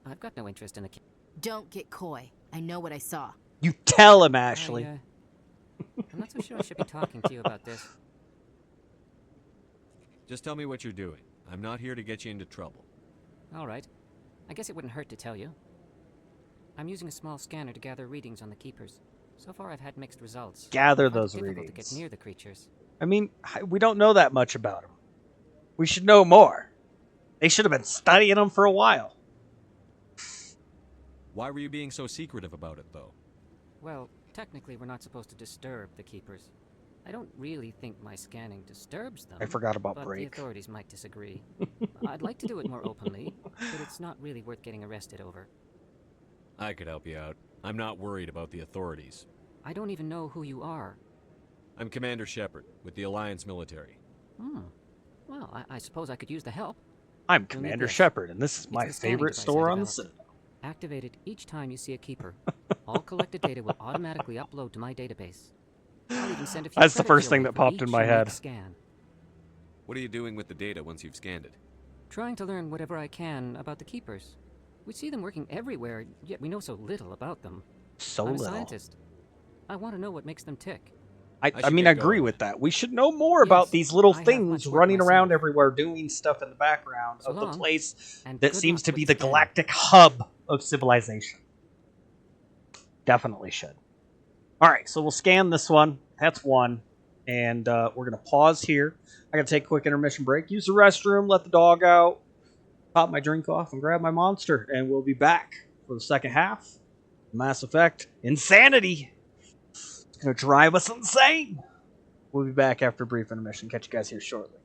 [SPEAKER 15] I've got no interest in the
[SPEAKER 14] Don't get coy. I know what I saw.
[SPEAKER 1] You tell him, Ashley.
[SPEAKER 15] I'm not so sure I should be talking to you about this.
[SPEAKER 10] Just tell me what you're doing. I'm not here to get you into trouble.
[SPEAKER 15] All right. I guess it wouldn't hurt to tell you. I'm using a small scanner to gather readings on the Keepers. So far, I've had mixed results.
[SPEAKER 1] Gather
[SPEAKER 15] I find it
[SPEAKER 1] those
[SPEAKER 15] difficult
[SPEAKER 1] readings.
[SPEAKER 15] to get near the creatures.
[SPEAKER 1] I mean, we don't know that much about them. We should know more. They should have been studying them for a while.
[SPEAKER 10] Why were you being so secretive about it, though?
[SPEAKER 15] Well, technically, we're not supposed to disturb the Keepers. I don't really think my scanning disturbs them.
[SPEAKER 1] I forgot about
[SPEAKER 15] but
[SPEAKER 1] break.
[SPEAKER 15] The authorities might disagree. I'd like to do it more openly, but it's not really worth getting arrested over.
[SPEAKER 10] I could help you out. I'm not worried about the authorities.
[SPEAKER 15] I don't even know who you are.
[SPEAKER 10] I'm Commander Shepard, with the Alliance military.
[SPEAKER 15] Well, I suppose I could use the help.
[SPEAKER 1] I'm
[SPEAKER 15] You'll need
[SPEAKER 1] Commander
[SPEAKER 15] this.
[SPEAKER 1] Shepard, and this is
[SPEAKER 15] It's
[SPEAKER 1] my
[SPEAKER 15] the scanning
[SPEAKER 1] favorite
[SPEAKER 15] device I
[SPEAKER 1] store on the
[SPEAKER 15] developed.
[SPEAKER 1] Citadel.
[SPEAKER 15] Activate it each time you see a keeper. All collected data will automatically upload to my database. I'll even send a few
[SPEAKER 1] That's the
[SPEAKER 15] credits
[SPEAKER 1] first
[SPEAKER 15] your
[SPEAKER 1] thing
[SPEAKER 15] way
[SPEAKER 1] that
[SPEAKER 15] for
[SPEAKER 1] popped in
[SPEAKER 15] each
[SPEAKER 1] my
[SPEAKER 15] unique
[SPEAKER 1] head.
[SPEAKER 15] Scan.
[SPEAKER 10] What are you doing with the data once you've scanned it?
[SPEAKER 15] Trying to learn whatever I can about the keepers. We see them working everywhere, yet we know so little about them.
[SPEAKER 1] So
[SPEAKER 15] I'm a
[SPEAKER 1] little.
[SPEAKER 15] scientist. I want to know what makes them tick.
[SPEAKER 1] I mean, I agree with that. We should know more about these little things running around everywhere, doing stuff in the background
[SPEAKER 15] So
[SPEAKER 1] of the
[SPEAKER 15] long,
[SPEAKER 1] place
[SPEAKER 15] and
[SPEAKER 1] that
[SPEAKER 15] good
[SPEAKER 1] seems
[SPEAKER 15] luck
[SPEAKER 1] to
[SPEAKER 15] with
[SPEAKER 1] be
[SPEAKER 15] the
[SPEAKER 1] the
[SPEAKER 15] scanning.
[SPEAKER 1] galactic hub of civilization. Definitely should. All right, so we'll scan this one. That's one. And we're going to pause here. I got to take a quick intermission break, use the restroom, let the dog out, pop my drink off, and grab my monster. And we'll be back for the second half. Mass Effect Insanity. It's going to drive us insane. We'll be back after a brief intermission. Catch you guys here shortly.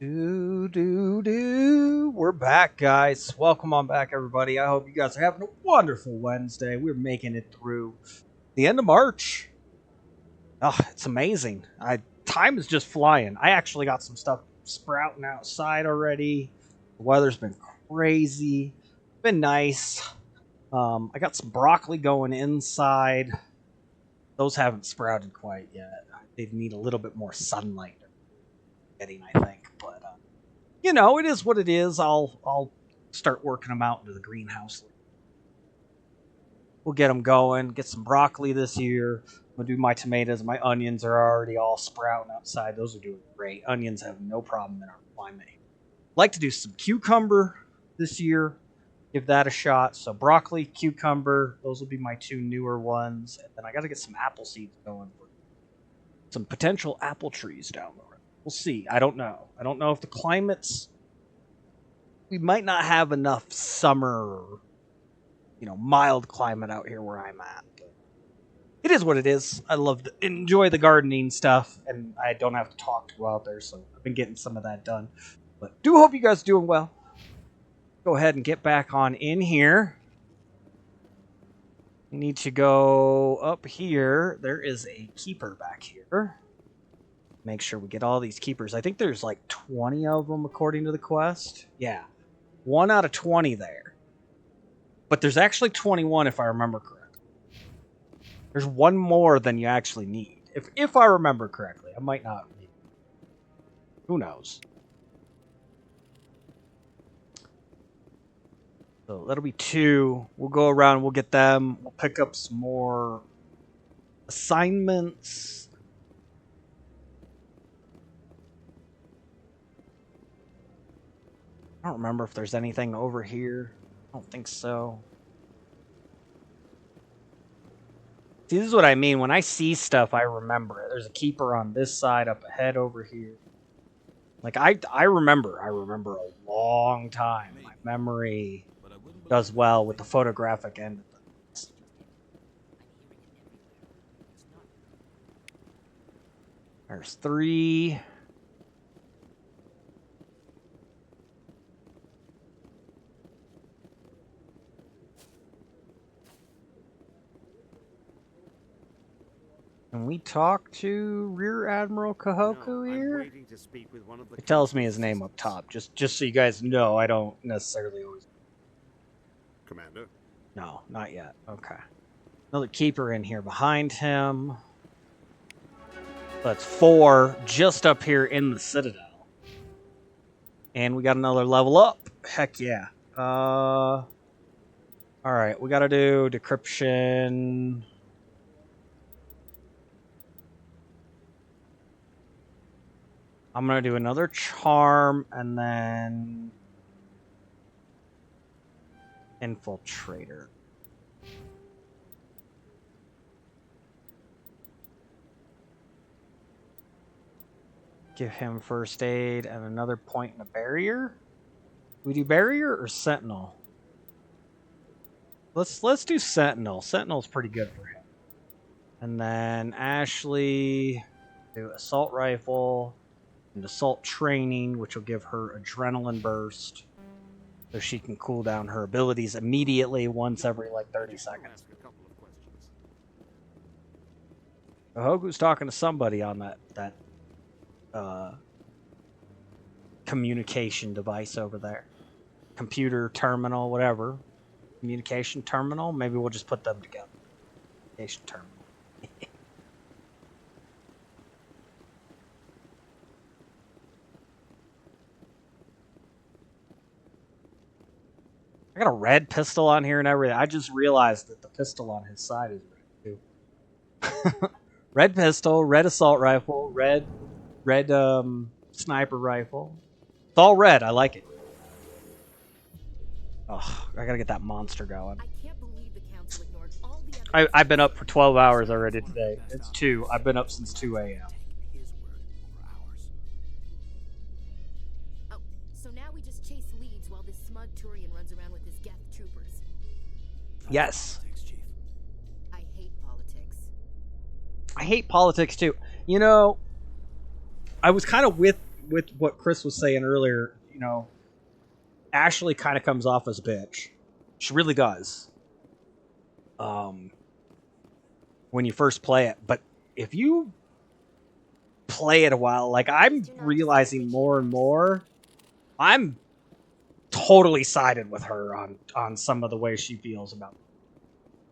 [SPEAKER 1] We're back, guys. Welcome on back, everybody. I hope you guys are having a wonderful Wednesday. We're making it through the end of March. Oh, it's amazing. Time is just flying. I actually got some stuff sprouting outside already. The weather's been crazy. Been nice. I got some broccoli going inside. Those haven't sprouted quite yet. They need a little bit more sunlight. Getting, I think, but you know, it is what it is. I'll start working them out into the greenhouse. We'll get them going. Get some broccoli this year. I'm gonna do my tomatoes. My onions are already all sprouting outside. Those are doing great. Onions have no problem in our climate. Like to do some cucumber this year. Give that a shot. So broccoli, cucumber, those will be my two newer ones. And then I got to get some apple seeds going for some potential apple trees down the road. We'll see. I don't know. I don't know if the climate's... We might not have enough summer, mild climate out here where I'm at. But it is what it is. I love to enjoy the gardening stuff, and I don't have to talk to go out there, so I've been getting some of that done. But do hope you guys are doing well. Go ahead and get back on in here. We need to go up here. There is a keeper back here. Make sure we get all these keepers. I think there's like 20 of them according to the quest. Yeah. 1 out of 20 there. But there's actually 21 if I remember correctly. There's one more than you actually need. If I remember correctly. I might not. Who knows? So that'll be 2. We'll go around, we'll get them. We'll pick up some more assignments. I don't remember if there's anything over here. I don't think so. See, this is what I mean. When I see stuff, I remember it. There's a keeper on this side up ahead over here. Like, I remember a long time. My memory does well with the photographic end of things. There's 3. Can we talk to Rear Admiral Kahoku here? It tells me his name up top. Just so you guys know, I don't necessarily always...
[SPEAKER 6] Commander?
[SPEAKER 1] No, not yet. Okay. Another keeper in here behind him. That's 4 just up here in the Citadel. And we got another level up. Heck yeah. Alright, we gotta do decryption... I'm going to do another charm and then infiltrator. Give him first aid and another point in a barrier. We do barrier or sentinel? Let's do sentinel. Sentinel's pretty good for him. And then Ashley do assault rifle. And assault training, which will give her adrenaline burst, so she can cool down her abilities immediately once every like 30 seconds. Hogu's talking to somebody on that communication device over there. Computer terminal, whatever. Communication terminal. Maybe we'll just put them together. Communication terminal. I got a red pistol on here and everything. I just realized that the pistol on his side is red too. Red pistol, red assault rifle, red sniper rifle. It's all red. I like it. Oh, I gotta get that monster going. I've been up for 12 hours already today. It's 2. I've been up since 2 a.m. Yes.
[SPEAKER 14] I hate politics.
[SPEAKER 1] I hate politics too. You know, I was kind of with with what Chris was saying earlier, you know, Ashley kind of comes off as a bitch. She really does. When you first play it, but if you play it a while, like I'm realizing more and more, I'm totally sided with her on some of the way she feels about it.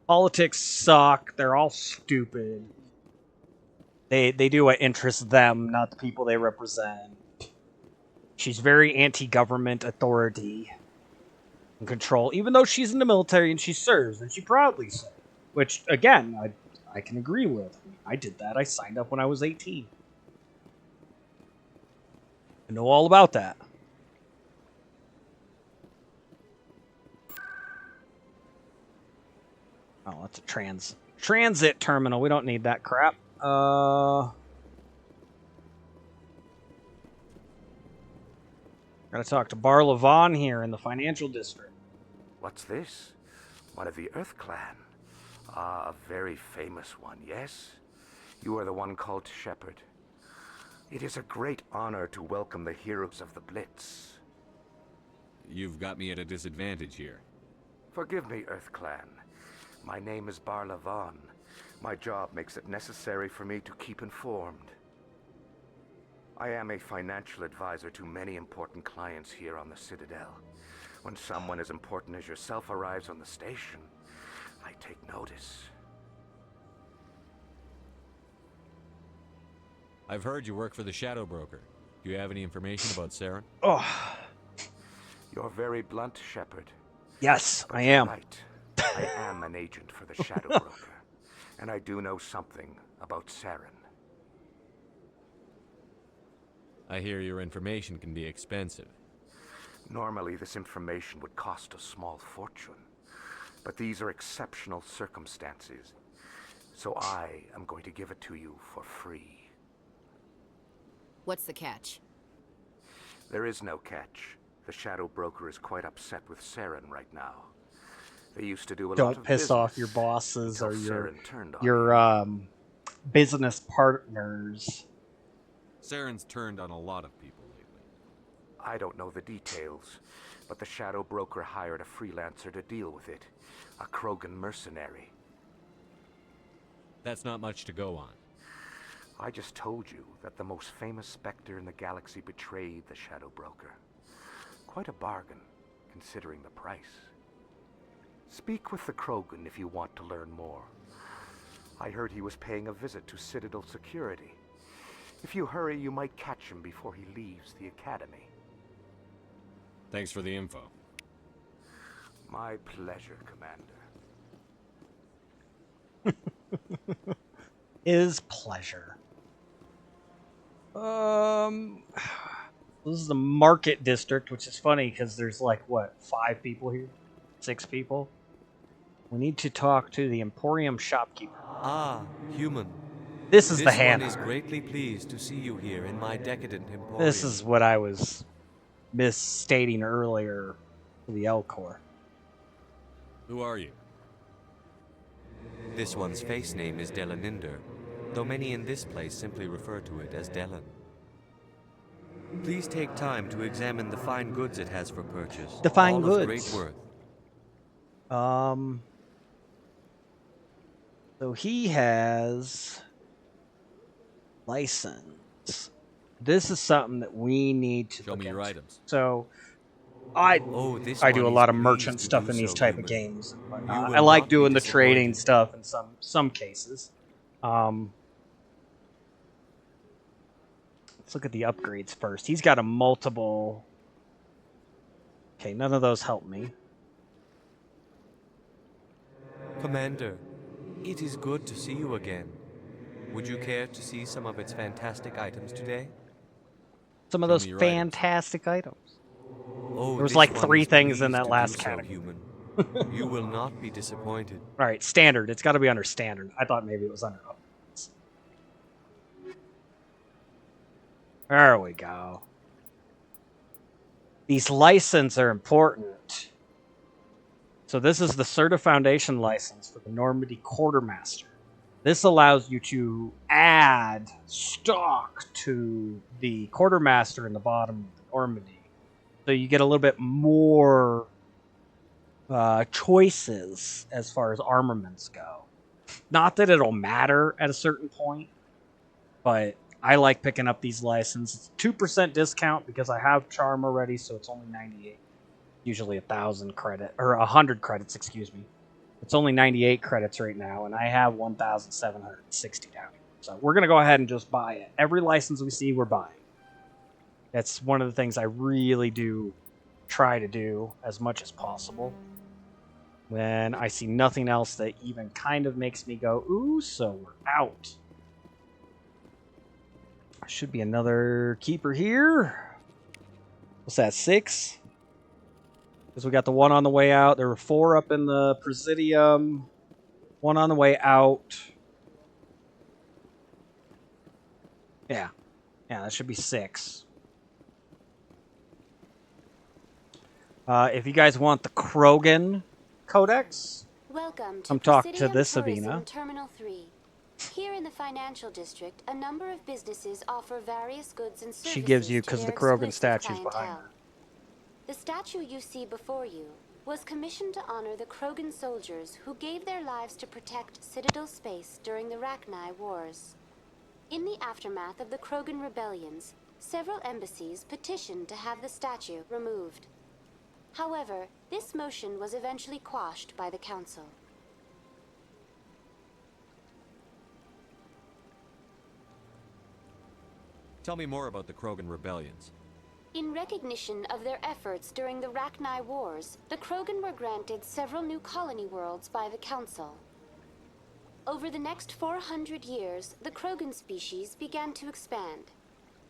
[SPEAKER 1] Politics suck. They're all stupid. They do what interests them, not the people they represent. She's very anti-government authority and control, even though she's in the military and she serves, and she proudly serves. Which, again, I can agree with. I did that. I signed up when I was 18. I know all about that. Oh, that's a transit terminal. We don't need that crap. Gotta talk to Bar Levon here in the financial district.
[SPEAKER 16] What's this? One of the Earth Clan. Ah, a very famous one, yes? You are the one called Shepard. It is a great honor to welcome the heroes of the Blitz.
[SPEAKER 10] You've got me at a disadvantage here.
[SPEAKER 16] Forgive me, Earth Clan. My name is Bar Levon. My job makes it necessary for me to keep informed. I am a financial advisor to many important clients here on the Citadel. When someone as important as yourself arrives on the station, I take notice.
[SPEAKER 10] I've heard you work for the Shadow Broker. Do you have any information about Saren?
[SPEAKER 1] Oh.
[SPEAKER 16] You're very blunt, Shepard.
[SPEAKER 1] Yes,
[SPEAKER 16] But
[SPEAKER 1] I
[SPEAKER 16] you're
[SPEAKER 1] am.
[SPEAKER 16] Right. I am an agent for the Shadow Broker, and I do know something about Saren.
[SPEAKER 10] I hear your information can be expensive.
[SPEAKER 16] Normally, this information would cost a small fortune, but these are exceptional circumstances, so I am going to give it to you for free.
[SPEAKER 14] What's the catch?
[SPEAKER 16] There is no catch. The Shadow Broker is quite upset with Saren right now. They used to do a lot
[SPEAKER 1] Don't
[SPEAKER 16] of
[SPEAKER 1] piss
[SPEAKER 16] business
[SPEAKER 1] off your bosses or
[SPEAKER 16] until
[SPEAKER 1] your
[SPEAKER 16] Saren turned on
[SPEAKER 1] your business partners.
[SPEAKER 10] Saren's turned on a lot of people lately.
[SPEAKER 16] I don't know the details, but the Shadow Broker hired a freelancer to deal with it. A Krogan mercenary.
[SPEAKER 10] That's not much to go on.
[SPEAKER 16] I just told you that the most famous Spectre in the galaxy betrayed the Shadow Broker. Quite a bargain, considering the price. Speak with the Krogan if you want to learn more. I heard he was paying a visit to Citadel security. If you hurry, you might catch him before he leaves the Academy.
[SPEAKER 10] Thanks for the info.
[SPEAKER 16] My pleasure, Commander.
[SPEAKER 1] His pleasure. This is the market district, which is funny because there's like, what, 5 people here? 6 people? We need to talk to the Emporium shopkeeper.
[SPEAKER 10] Ah, human.
[SPEAKER 1] This is the
[SPEAKER 10] This
[SPEAKER 1] hand.
[SPEAKER 10] one is greatly pleased to see you here in my decadent emporium.
[SPEAKER 1] This is what I was misstating earlier for the L-Corps.
[SPEAKER 10] Who are you? This one's face name is Delaninder, though many in this place simply refer to it as Delan. Please take time to examine the fine goods it has for purchase.
[SPEAKER 1] The fine
[SPEAKER 10] all
[SPEAKER 1] goods.
[SPEAKER 10] Of great worth.
[SPEAKER 1] So he has license. This is something that we need to
[SPEAKER 10] Show
[SPEAKER 1] look
[SPEAKER 10] me your
[SPEAKER 1] into.
[SPEAKER 10] items.
[SPEAKER 1] So I do a lot of merchant stuff in these type of games. I like doing the trading stuff in some cases. Let's look at the upgrades first. He's got a multiple. Okay, none of those help me.
[SPEAKER 10] Commander, it is good to see you again. Would you care to see some of its fantastic items today?
[SPEAKER 1] Some of
[SPEAKER 10] Show
[SPEAKER 1] those
[SPEAKER 10] me your
[SPEAKER 1] fantastic items.
[SPEAKER 10] Oh,
[SPEAKER 1] There was
[SPEAKER 10] this
[SPEAKER 1] like
[SPEAKER 10] one
[SPEAKER 1] 3
[SPEAKER 10] is
[SPEAKER 1] things in
[SPEAKER 10] pleased
[SPEAKER 1] that
[SPEAKER 10] to
[SPEAKER 1] last
[SPEAKER 10] do so,
[SPEAKER 1] category.
[SPEAKER 10] human. You will not be disappointed.
[SPEAKER 1] All right, standard. It's got to be under standard. I thought maybe it was under upgrades. There we go. These licenses are important. So this is the Certa Foundation license for the Normandy Quartermaster. This allows you to add stock to the quartermaster in the bottom of the Normandy. So you get a little bit more choices as far as armaments go. Not that it'll matter at a certain point, but I like picking up these licenses. 2% discount because I have charm already, so it's only 98. Usually 1,000 credit, or 100 credits, excuse me. It's only 98 credits right now, and I have 1,760 down here. So we're going to go ahead and just buy it. Every license we see, we're buying. That's one of the things I really do try to do as much as possible. When I see nothing else that even kind of makes me go, ooh, so we're out. Should be another keeper here. What's that, 6? Because we got the one on the way out. There were 4 up in the Presidium. 1 on the way out. Yeah. Yeah, that should be 6. If you guys want the Krogan Codex,
[SPEAKER 12] Welcome to
[SPEAKER 1] come talk to
[SPEAKER 12] Presidium
[SPEAKER 1] this
[SPEAKER 12] Tourism
[SPEAKER 1] Avina.
[SPEAKER 12] Terminal 3. Here in the financial district, a number of businesses offer various goods and services
[SPEAKER 1] She gives you
[SPEAKER 12] to
[SPEAKER 1] because
[SPEAKER 12] their
[SPEAKER 1] the Krogan
[SPEAKER 12] exclusive
[SPEAKER 1] statue's
[SPEAKER 12] clientele.
[SPEAKER 1] behind her.
[SPEAKER 12] The statue you see before you was commissioned to honor the Krogan soldiers who gave their lives to protect Citadel space during the Rachni Wars. In the aftermath of the Krogan rebellions, several embassies petitioned to have the statue removed. However, this motion was eventually quashed by the Council.
[SPEAKER 10] Tell me more about the Krogan rebellions.
[SPEAKER 12] In recognition of their efforts during the Rachni Wars, the Krogan were granted several new colony worlds by the Council. Over the next 400 years, the Krogan species began to expand.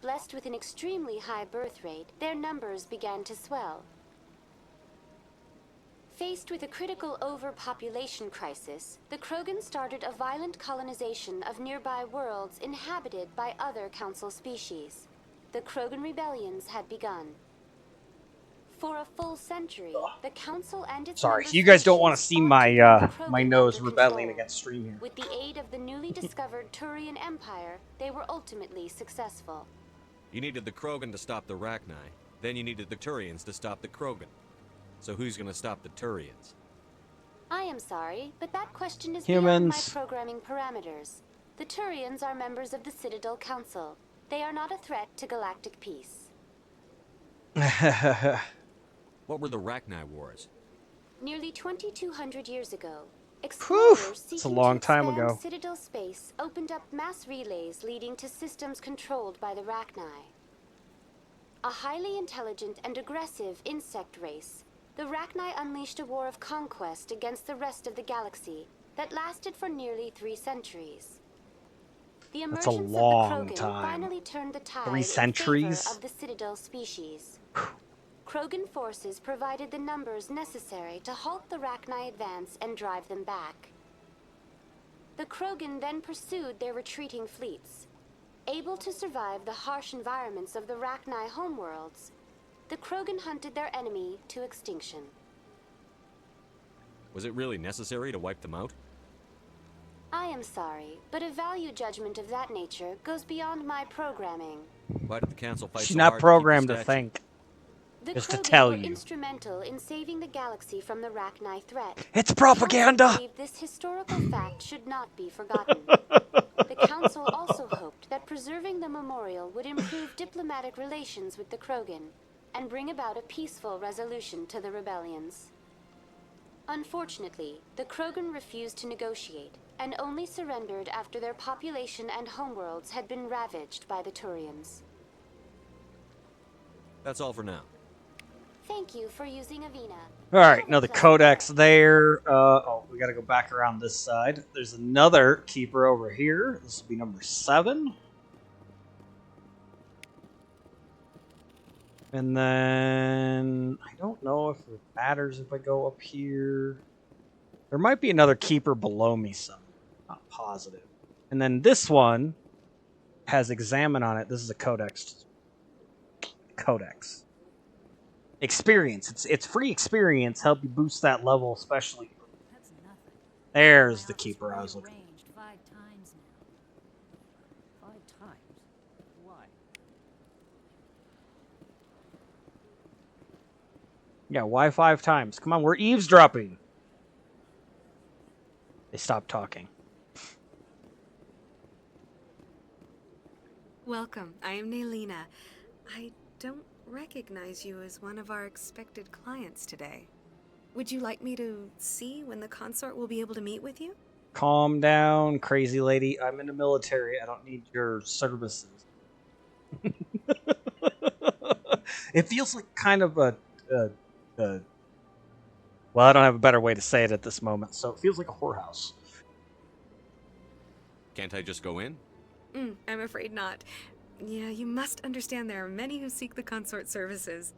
[SPEAKER 12] Blessed with an extremely high birth rate, their numbers began to swell. Faced with a critical overpopulation crisis, the Krogan started a violent colonization of nearby worlds inhabited by other Council species. The Krogan rebellions had begun. For a full century, the Council and its
[SPEAKER 1] Sorry,
[SPEAKER 12] member
[SPEAKER 1] you guys don't want to
[SPEAKER 12] species
[SPEAKER 1] see
[SPEAKER 12] fought
[SPEAKER 1] my
[SPEAKER 12] to bring the
[SPEAKER 1] my
[SPEAKER 12] Krogan
[SPEAKER 1] nose
[SPEAKER 12] under
[SPEAKER 1] rebelling
[SPEAKER 12] control.
[SPEAKER 1] against stream here.
[SPEAKER 12] With the aid of the newly discovered Turian Empire, they were ultimately successful.
[SPEAKER 10] You needed the Krogan to stop the Rachni, then you needed the Turians to stop the Krogan. So who's gonna stop the Turians?
[SPEAKER 12] I am sorry, but that question is
[SPEAKER 1] Humans.
[SPEAKER 12] beyond my programming parameters. The Turians are members of the Citadel Council. They are not a threat to galactic peace.
[SPEAKER 10] What were the Rachni Wars?
[SPEAKER 12] Nearly 2,200 years ago, explorers
[SPEAKER 1] That's a
[SPEAKER 12] seeking
[SPEAKER 1] long
[SPEAKER 12] to
[SPEAKER 1] time
[SPEAKER 12] expand
[SPEAKER 1] ago.
[SPEAKER 12] Citadel space opened up mass relays leading to systems controlled by the Rachni. A highly intelligent and aggressive insect race, the Rachni unleashed a war of conquest against the rest of the galaxy that lasted for nearly 3 centuries. The
[SPEAKER 1] That's a
[SPEAKER 12] emergence
[SPEAKER 1] long
[SPEAKER 12] of the Krogan
[SPEAKER 1] time.
[SPEAKER 12] finally turned the tide
[SPEAKER 1] 3
[SPEAKER 12] in
[SPEAKER 1] centuries?
[SPEAKER 12] favor of the Citadel species. Krogan forces provided the numbers necessary to halt the Rachni advance and drive them back. The Krogan then pursued their retreating fleets. Able to survive the harsh environments of the Rachni homeworlds, the Krogan hunted their enemy to extinction.
[SPEAKER 10] Was it really necessary to wipe them out?
[SPEAKER 12] I am sorry, but a value judgment of that nature goes beyond my programming.
[SPEAKER 10] Why did the Council fight
[SPEAKER 1] She's
[SPEAKER 10] so
[SPEAKER 1] not
[SPEAKER 10] hard
[SPEAKER 1] programmed
[SPEAKER 10] to
[SPEAKER 1] to
[SPEAKER 10] keep the statue?
[SPEAKER 1] think.
[SPEAKER 12] The
[SPEAKER 1] Just to
[SPEAKER 12] Krogan
[SPEAKER 1] tell
[SPEAKER 12] were
[SPEAKER 1] you.
[SPEAKER 12] instrumental in saving the galaxy from the Rachni threat.
[SPEAKER 1] It's
[SPEAKER 12] The
[SPEAKER 1] propaganda!
[SPEAKER 12] Council believed this historical fact should not be forgotten. The Council also hoped that preserving the memorial would improve diplomatic relations with the Krogan and bring about a peaceful resolution to the rebellions. Unfortunately, the Krogan refused to negotiate and only surrendered after their population and homeworlds had been ravaged by the Turians.
[SPEAKER 10] That's all for now.
[SPEAKER 12] Thank you for using Avina.
[SPEAKER 1] Alright, another codex there. Oh, we gotta go back around this side. There's another keeper over here. This will be number 7. And then I don't know if it matters if I go up here. There might be another keeper below me somewhere. Not positive. And then this one has examine on it. This is a codex. Codex. Experience. It's free experience. Help you boost that level, especially. There's the keeper I was looking for. Yeah, why 5 times? Come on, we're eavesdropping. They stopped talking.
[SPEAKER 17] Welcome. I am Naelina. I don't recognize you as one of our expected clients today. Would you like me to see when the consort will be able to meet with you?
[SPEAKER 1] Calm down, crazy lady. I'm in the military. I don't need your services. It feels like kind of a well, I don't have a better way to say it at this moment, so it feels like a whorehouse.
[SPEAKER 10] Can't I just go in?
[SPEAKER 17] I'm afraid not. Yeah, you must understand there are many who seek the consort services.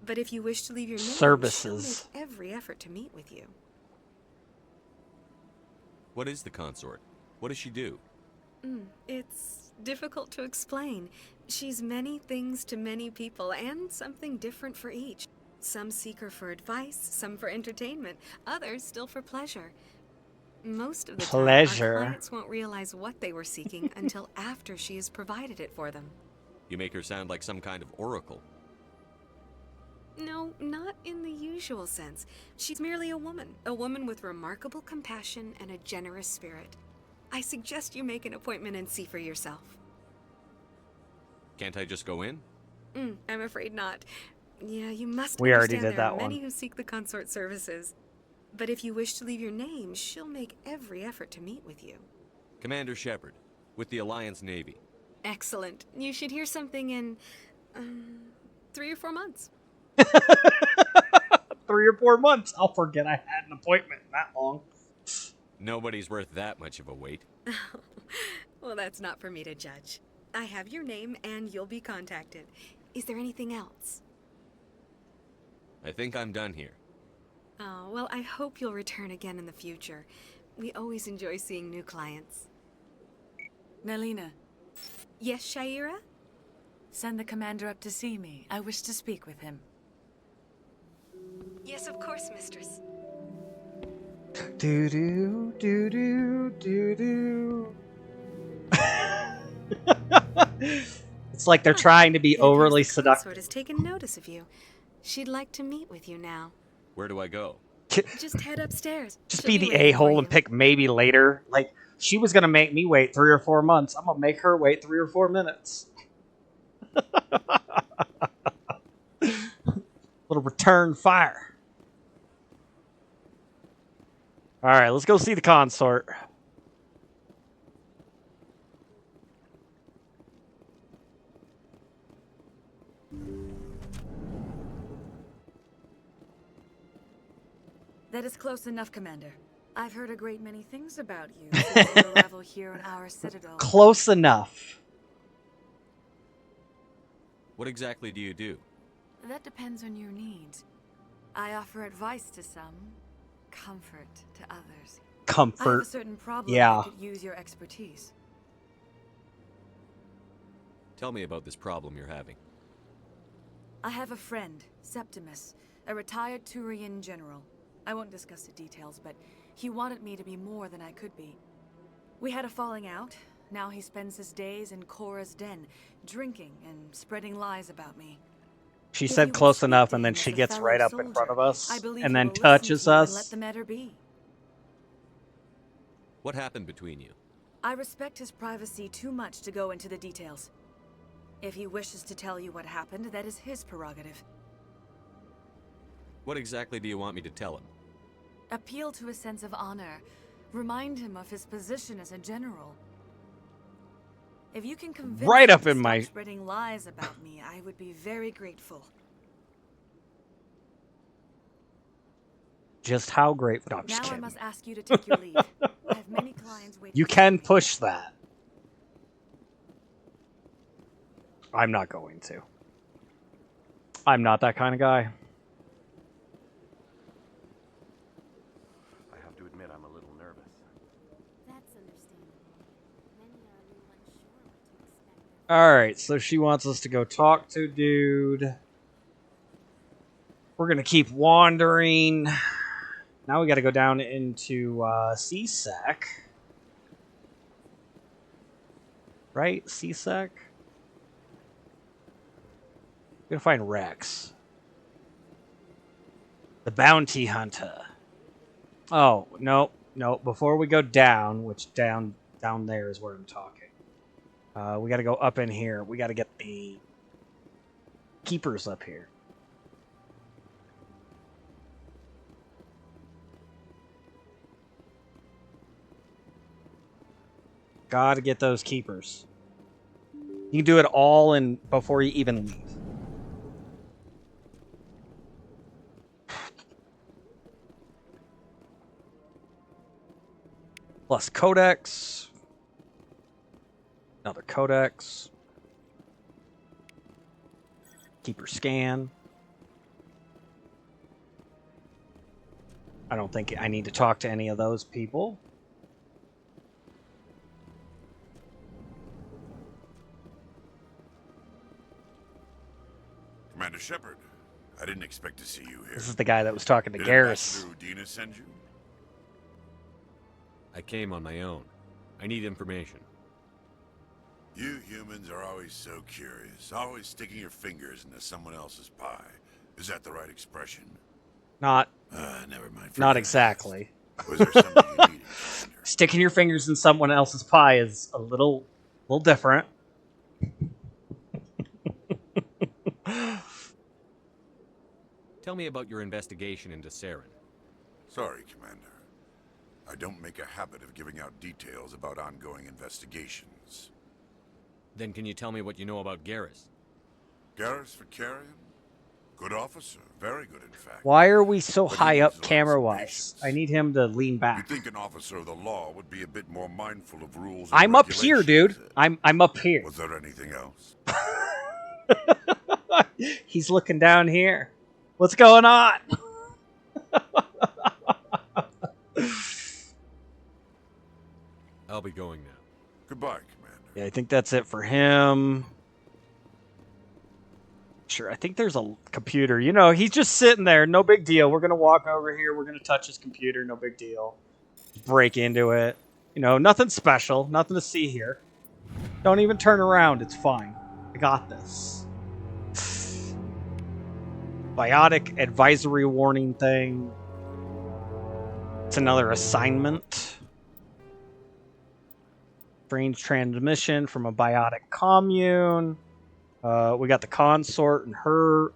[SPEAKER 17] But if you wish to leave your name,
[SPEAKER 1] Services.
[SPEAKER 17] she'll make every effort to meet with you.
[SPEAKER 10] What is the consort? What does she do?
[SPEAKER 17] It's difficult to explain. She's many things to many people, and something different for each. Some seek her for advice, some for entertainment, others still for pleasure. Most of the time, our clients won't realize what they were seeking until after she has provided it for them.
[SPEAKER 10] You make her sound like some kind of oracle.
[SPEAKER 17] No, not in the usual sense. She's merely a woman with remarkable compassion and a generous spirit. I suggest you make an appointment and see for yourself.
[SPEAKER 10] Can't I just go in?
[SPEAKER 17] I'm afraid not. Yeah, you must
[SPEAKER 1] We already
[SPEAKER 17] understand
[SPEAKER 1] did
[SPEAKER 17] there
[SPEAKER 1] that
[SPEAKER 17] are many
[SPEAKER 1] one.
[SPEAKER 17] who seek the consort services. But if you wish to leave your name, she'll make every effort to meet with you.
[SPEAKER 10] Commander Shepard, with the Alliance Navy.
[SPEAKER 17] Excellent. You should hear something in 3 or 4 months.
[SPEAKER 1] 3 or 4 months. I'll forget I had an appointment that long.
[SPEAKER 10] Nobody's worth that much of a wait.
[SPEAKER 17] Well, that's not for me to judge. I have your name and you'll be contacted. Is there anything else?
[SPEAKER 10] I think I'm done here.
[SPEAKER 17] Oh, well, I hope you'll return again in the future. We always enjoy seeing new clients.
[SPEAKER 13] Naelina.
[SPEAKER 17] Yes, Shaira?
[SPEAKER 13] Send the commander up to see me. I wish to speak with him.
[SPEAKER 17] Yes, of course, mistress.
[SPEAKER 1] Do do do do do do. It's like they're trying to be
[SPEAKER 17] It appears
[SPEAKER 1] overly
[SPEAKER 17] the
[SPEAKER 1] seductive.
[SPEAKER 17] consort has taken notice of you. She'd like to meet with you now.
[SPEAKER 10] Where do I go?
[SPEAKER 17] Just head upstairs.
[SPEAKER 1] Just
[SPEAKER 17] She'll
[SPEAKER 1] be the
[SPEAKER 17] waiting for
[SPEAKER 1] a-hole
[SPEAKER 17] you.
[SPEAKER 1] and pick maybe later. Like, she was gonna make me wait 3 or 4 months. I'm gonna make her wait 3 or 4 minutes. Little return fire. Alright, let's go see the consort.
[SPEAKER 13] That is close enough, Commander. I've heard a great many things about you since your arrival here in our Citadel.
[SPEAKER 1] Close enough.
[SPEAKER 10] What exactly do you do?
[SPEAKER 13] That depends on your needs. I offer advice to some, comfort to others. I have
[SPEAKER 1] Comfort.
[SPEAKER 13] a certain problem
[SPEAKER 1] Yeah.
[SPEAKER 13] that could use your expertise.
[SPEAKER 10] Tell me about this problem you're having.
[SPEAKER 13] I have a friend, Septimus, a retired Turian general. I won't discuss the details, but he wanted me to be more than I could be. We had a falling out. Now he spends his days in Korra's den, drinking and spreading lies about me.
[SPEAKER 1] She
[SPEAKER 13] If
[SPEAKER 1] said
[SPEAKER 13] you would
[SPEAKER 1] close
[SPEAKER 13] speak
[SPEAKER 1] enough,
[SPEAKER 13] to
[SPEAKER 1] and then
[SPEAKER 13] him
[SPEAKER 1] she
[SPEAKER 13] as a
[SPEAKER 1] gets
[SPEAKER 13] fellow
[SPEAKER 1] right up in front of
[SPEAKER 13] soldier,
[SPEAKER 1] us
[SPEAKER 13] I believe
[SPEAKER 1] and
[SPEAKER 13] he
[SPEAKER 1] then
[SPEAKER 13] will listen
[SPEAKER 1] touches
[SPEAKER 13] to you and let
[SPEAKER 1] us.
[SPEAKER 13] the matter be.
[SPEAKER 10] What happened between you?
[SPEAKER 13] I respect his privacy too much to go into the details. If he wishes to tell you what happened, that is his prerogative.
[SPEAKER 10] What exactly do you want me to tell him?
[SPEAKER 13] Appeal to his sense of honor. Remind him of his position as a general. If you can convince
[SPEAKER 1] Right
[SPEAKER 13] him
[SPEAKER 1] up
[SPEAKER 13] to
[SPEAKER 1] in
[SPEAKER 13] stop
[SPEAKER 1] my-
[SPEAKER 13] spreading lies about me, I would be very grateful.
[SPEAKER 1] Just how great. No, I'm just
[SPEAKER 13] Now I
[SPEAKER 1] kidding.
[SPEAKER 13] must ask you to take your leave. I have many clients waiting.
[SPEAKER 1] You can push that. I'm not going to. I'm not that kind of guy.
[SPEAKER 16] I have to admit I'm a little nervous.
[SPEAKER 14] That's understandable. Many are a little unsure what to expect.
[SPEAKER 1] Alright, so she wants us to go talk to dude. We're gonna keep wandering. Now we gotta go down into CSEC. Right? CSEC? We're gonna find Rex. The bounty hunter. Oh, no. Before we go down, which down there is where I'm talking. We got to go up in here. We got to get the keepers up here. Got to get those keepers. You can do it all in before you even leave. Plus codex. Another codex. Keeper scan. I don't think I need to talk to any of those people.
[SPEAKER 9] Commander Shepard, I didn't expect to see you here.
[SPEAKER 1] This is the guy that was talking to
[SPEAKER 9] Did
[SPEAKER 1] Garrus.
[SPEAKER 9] Ambassador Udina send you?
[SPEAKER 10] I came on my own. I need information.
[SPEAKER 9] You humans are always so curious, always sticking your fingers into someone else's pie. Is that the right expression?
[SPEAKER 1] Not.
[SPEAKER 9] Never mind.
[SPEAKER 1] Not exactly.
[SPEAKER 9] Was there something you needed?
[SPEAKER 1] Sticking your fingers in someone else's pie is a little different.
[SPEAKER 10] Tell me about your investigation into Saren.
[SPEAKER 9] Sorry, Commander. I don't make a habit of giving out details about ongoing investigations.
[SPEAKER 10] Then can you tell me what you know about Garrus?
[SPEAKER 9] Garrus Vicarian? Good officer. Very good, in fact.
[SPEAKER 1] Why are we so
[SPEAKER 9] But he
[SPEAKER 1] high up
[SPEAKER 9] needs
[SPEAKER 1] camera-wise? I need him to lean back.
[SPEAKER 9] You'd think an officer of the law would be a bit more mindful of rules and
[SPEAKER 1] I'm up here, dude. I'm up here.
[SPEAKER 9] Was there anything else?
[SPEAKER 1] He's looking down here. What's going on?
[SPEAKER 10] I'll be going now.
[SPEAKER 9] Goodbye, Commander.
[SPEAKER 1] Yeah, I think that's it for him. Sure, I think there's a computer. You know, he's just sitting there. No big deal. We're going to walk over here. We're going to touch his computer. No big deal. Break into it. You know, nothing special. Nothing to see here. Don't even turn around. It's fine. I got this. Biotic advisory warning thing. It's another assignment. Strange transmission from a biotic commune. We got the consort and her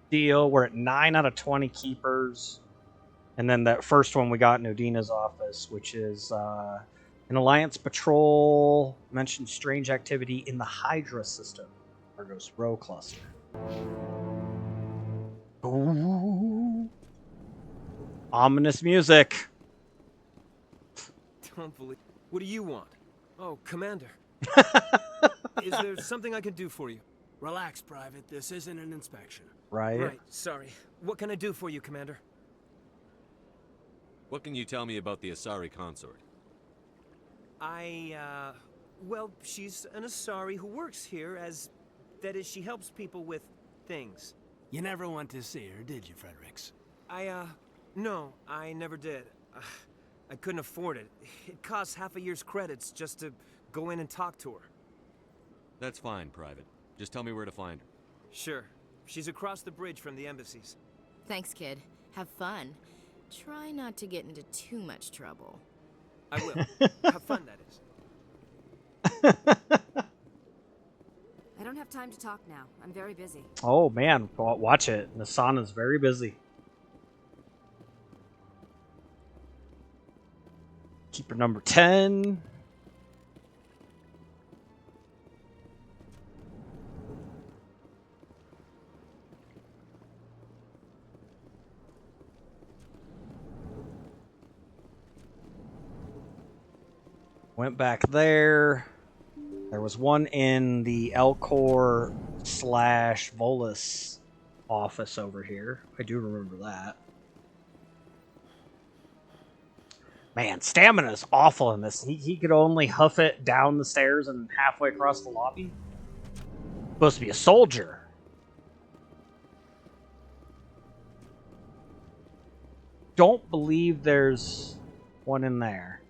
[SPEAKER 1] deal. We're at 9 out of 20 keepers. And then that first one we got in Udina's office, which is an Alliance patrol mentioned strange activity in the Hydra system. Argos Row cluster. Ooh. Ominous music.
[SPEAKER 22] Don't believe. What do you want? Oh, Commander. Is there something I can do for you?
[SPEAKER 18] Relax, Private. This isn't an inspection.
[SPEAKER 1] Right.
[SPEAKER 22] Sorry. What can I do for you, Commander?
[SPEAKER 10] What can you tell me about the Asari consort?
[SPEAKER 22] Well, she's an Asari who works here as... That is, she helps people with things.
[SPEAKER 18] You never went to see her, did you, Fredericks?
[SPEAKER 22] No, I never did. I couldn't afford it. It costs half a year's credits just to go in and talk to her.
[SPEAKER 10] That's fine, Private. Just tell me where to find her.
[SPEAKER 22] Sure. She's across the bridge from the embassies.
[SPEAKER 14] Thanks, kid. Have fun. Try not to get into too much trouble.
[SPEAKER 22] I will. Have fun, that is.
[SPEAKER 23] I don't have time to talk now. I'm very busy.
[SPEAKER 1] Oh, man. Watch it. Nasana's very busy. Keeper number 10. Went back there. There was one in the Elcor / Volus office over here. I do remember that. Man, stamina is awful in this. He could only huff it down the stairs and halfway across the lobby. Supposed to be a soldier. Don't believe there's one in there.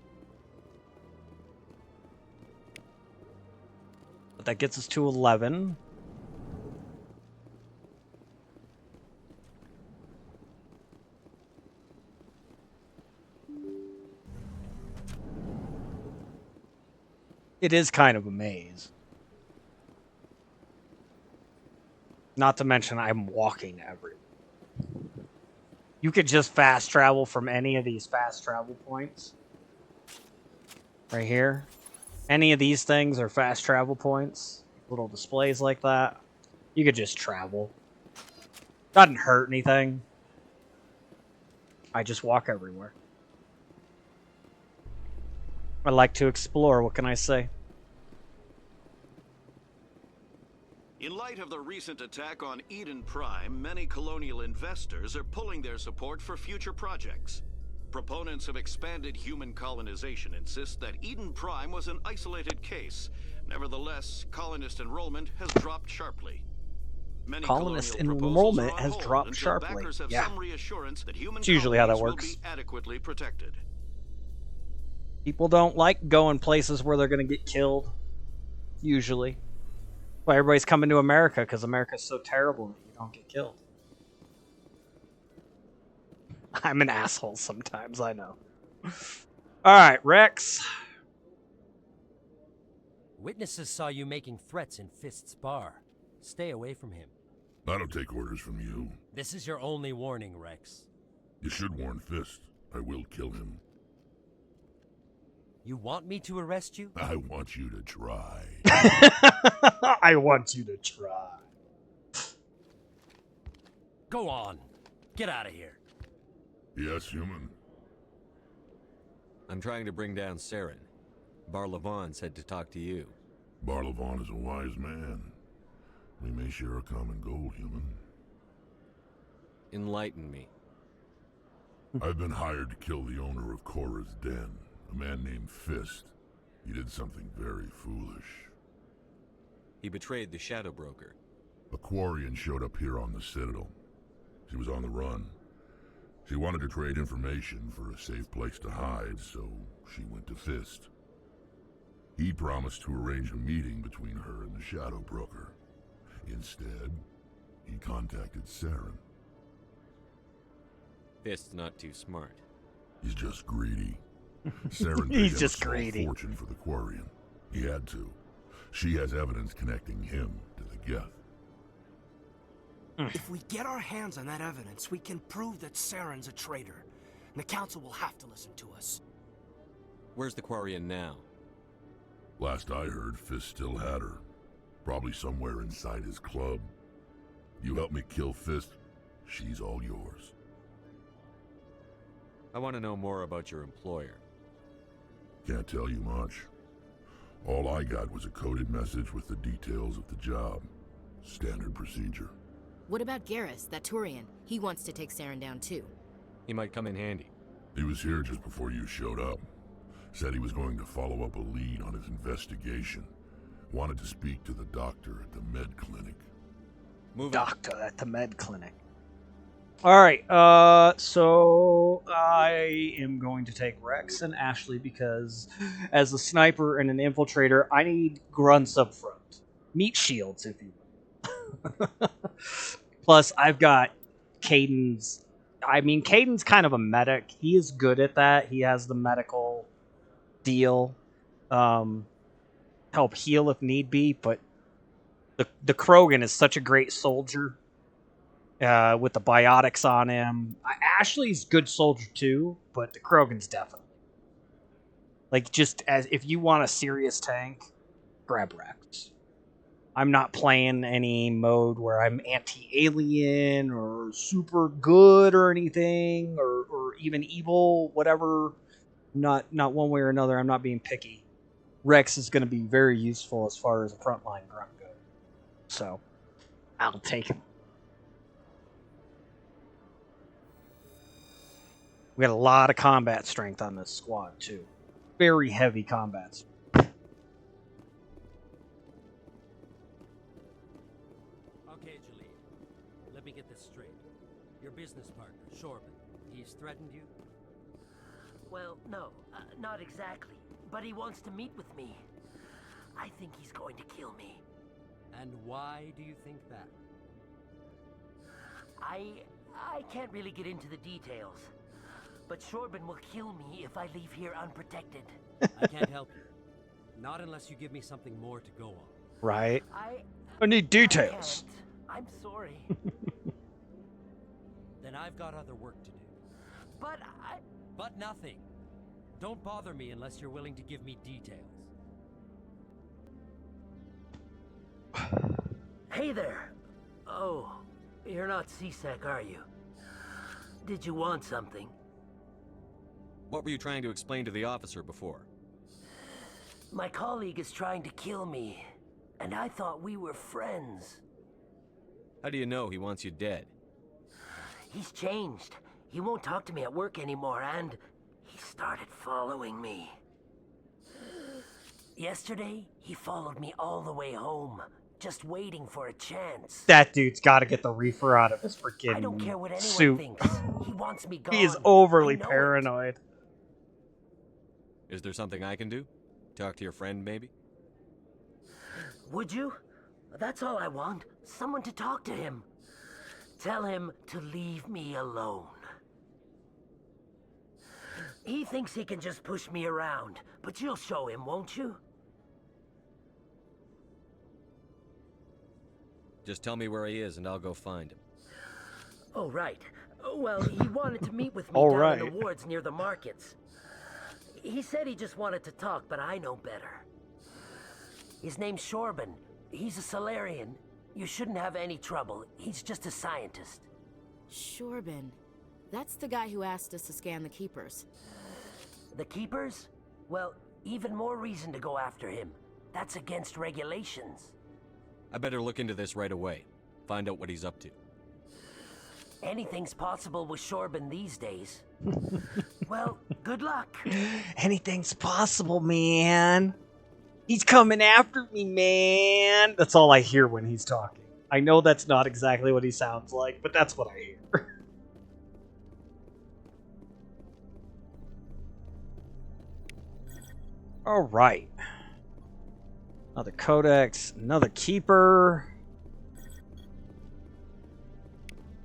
[SPEAKER 1] But that gets us to 11. It is kind of a maze. Not to mention I'm walking everywhere. You could just fast travel from any of these fast travel points. Right here. Any of these things are fast travel points. Little displays like that. You could just travel. Doesn't hurt anything. I just walk everywhere. I like to explore, what can I say?
[SPEAKER 2] In light of the recent attack on Eden Prime, many colonial investors are pulling their support for future projects. Proponents of expanded human colonization insist that Eden Prime was an isolated case. Nevertheless, colonist enrollment has dropped sharply. Many
[SPEAKER 1] Colonist
[SPEAKER 2] colonial
[SPEAKER 1] enrollment
[SPEAKER 2] proposals are on
[SPEAKER 1] has
[SPEAKER 2] hold
[SPEAKER 1] dropped
[SPEAKER 2] until
[SPEAKER 1] sharply.
[SPEAKER 2] backers have
[SPEAKER 1] Yeah.
[SPEAKER 2] some reassurance that human
[SPEAKER 1] It's usually how that
[SPEAKER 2] colonies will
[SPEAKER 1] works.
[SPEAKER 2] be adequately protected.
[SPEAKER 1] People don't like going places where they're going to get killed. Usually. Why everybody's coming to America, because America's so terrible that you don't get killed. I'm an asshole sometimes, I know. Alright, Rex.
[SPEAKER 7] Witnesses saw you making threats in Fist's bar. Stay away from him.
[SPEAKER 9] I don't take orders from you.
[SPEAKER 7] This is your only warning, Rex.
[SPEAKER 9] You should warn Fist. I will kill him.
[SPEAKER 7] You want me to arrest you?
[SPEAKER 9] I want you to try.
[SPEAKER 1] I want you to try.
[SPEAKER 7] Go on. Get out of here.
[SPEAKER 9] Yes, human.
[SPEAKER 10] I'm trying to bring down Saren. Barlavon said to talk to you.
[SPEAKER 9] Barlavon is a wise man. We may share a common goal, human.
[SPEAKER 10] Enlighten me.
[SPEAKER 9] I've been hired to kill the owner of Korra's Den, a man named Fist. He did something very foolish.
[SPEAKER 10] He betrayed the Shadow Broker.
[SPEAKER 9] A Quarian showed up here on the Citadel. She was on the run. She wanted to trade information for a safe place to hide, so she went to Fist. He promised to arrange a meeting between her and the Shadow Broker. Instead, he contacted Saren.
[SPEAKER 10] Fist's not too smart.
[SPEAKER 9] He's just greedy. Saren paid
[SPEAKER 1] He's
[SPEAKER 9] him
[SPEAKER 1] just
[SPEAKER 9] a small
[SPEAKER 1] greedy.
[SPEAKER 9] fortune for the Quarian. He had to. She has evidence connecting him to the Geth.
[SPEAKER 18] If we get our hands on that evidence, we can prove that Saren's a traitor. And the Council will have to listen to us.
[SPEAKER 10] Where's the Quarian now?
[SPEAKER 9] Last I heard, Fist still had her. Probably somewhere inside his club. You help me kill Fist, she's all yours.
[SPEAKER 10] I want to know more about your employer.
[SPEAKER 9] Can't tell you much. All I got was a coded message with the details of the job. Standard procedure.
[SPEAKER 14] What about Garrus, that Turian? He wants to take Saren down too.
[SPEAKER 10] He might come in handy.
[SPEAKER 9] He was here just before you showed up. Said he was going to follow up a lead on his investigation. Wanted to speak to the doctor at the med clinic.
[SPEAKER 1] Doctor at the med clinic. Alright, so I am going to take Rex and Ashley because as a sniper and an infiltrator, I need grunts up front. Meat shields, if you will. Plus, I've got Caden's. I mean, Caden's kind of a medic. He is good at that. He has the medical deal. Help heal if need be, but the Krogan is such a great soldier. With the biotics on him. Ashley's good soldier too, but the Krogan's definitely. Like, just as if you want a serious tank, grab Rex. I'm not playing any mode where I'm anti-alien or super good or anything, or even evil, whatever. Not one way or another. I'm not being picky. Rex is going to be very useful as far as a frontline grunt goes. So, I'll take him. We got a lot of combat strength on this squad, too. Very heavy combat strength.
[SPEAKER 7] Okay, Jaleel. Let me get this straight. Your business partner, Shorban, he's threatened you?
[SPEAKER 21] Well, no, not exactly. But he wants to meet with me. I think he's going to kill me.
[SPEAKER 7] And why do you think that?
[SPEAKER 21] I can't really get into the details. But Shorban will kill me if I leave here unprotected.
[SPEAKER 7] I can't help you. Not unless you give me something more to go on.
[SPEAKER 1] Right. I need details.
[SPEAKER 21] I'm sorry.
[SPEAKER 7] Then I've got other work to do.
[SPEAKER 21] But
[SPEAKER 7] But nothing. Don't bother me unless you're willing to give me details.
[SPEAKER 21] Hey there. Oh, you're not CSEC, are you? Did you want something?
[SPEAKER 10] What were you trying to explain to the officer before?
[SPEAKER 21] My colleague is trying to kill me, and I thought we were friends.
[SPEAKER 10] How do you know he wants you dead?
[SPEAKER 21] He's changed. He won't talk to me at work anymore, and he started following me. Yesterday, he followed me all the way home, just waiting for a chance.
[SPEAKER 1] That dude's got to get the reefer out of his freaking
[SPEAKER 21] I don't care what anyone
[SPEAKER 1] suit.
[SPEAKER 21] thinks. He wants me gone.
[SPEAKER 1] He is overly
[SPEAKER 21] I know
[SPEAKER 1] paranoid.
[SPEAKER 10] Is there something I can do? Talk to your friend, maybe?
[SPEAKER 21] Would you? That's all I want. Someone to talk to him. Tell him to leave me alone. He thinks he can just push me around, but you'll show him, won't you?
[SPEAKER 10] Just tell me where he is and I'll go find him.
[SPEAKER 21] Oh, right. Well, he wanted to meet with me
[SPEAKER 1] All
[SPEAKER 21] down
[SPEAKER 1] right.
[SPEAKER 21] in the wards near the markets. He said he just wanted to talk, but I know better. His name's Shorban. He's a Solarian. You shouldn't have any trouble. He's just a scientist.
[SPEAKER 14] Shorban. That's the guy who asked us to scan the Keepers.
[SPEAKER 21] The Keepers? Well, even more reason to go after him. That's against regulations.
[SPEAKER 10] I better look into this right away. Find out what he's up to.
[SPEAKER 21] Anything's possible with Shorban these days. Well, good luck.
[SPEAKER 1] Anything's possible, man. He's coming after me, man. That's all I hear when he's talking. I know that's not exactly what he sounds like, but that's what I hear. All right. Another codex, another keeper.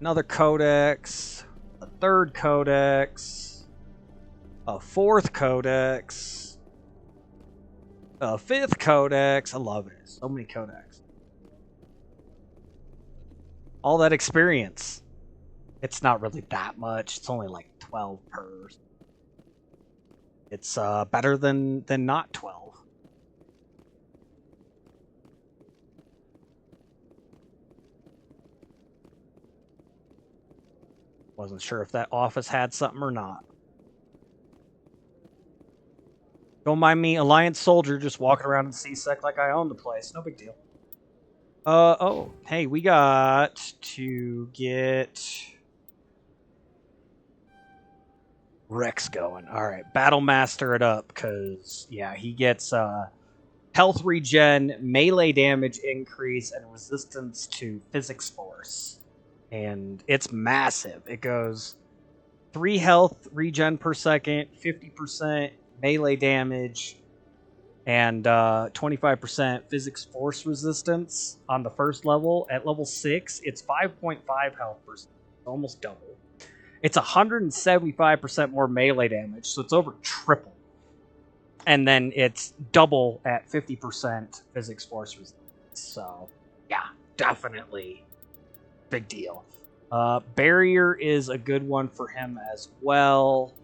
[SPEAKER 1] Another codex, a third codex, a fourth codex, a fifth codex. I love it. So many codex. All that experience. It's not really that much. It's only like 12 per. It's better than not 12. Wasn't sure if that office had something or not. Don't mind me, Alliance soldier, just walking around in CSEC like I own the place. No big deal. Oh, hey, we got to get Rex going. All right, Battle Master it up, because, yeah, he gets health regen, melee damage increase, and resistance to physics force. And it's massive. It goes 3 health regen per second, 50% melee damage, and 25% physics force resistance on the first level. At level 6, it's 5.5 health per second, almost double. It's 175% more melee damage, so it's over triple. And then it's double at 50% physics force resistance. So, yeah, definitely big deal. Barrier is a good one for him as well.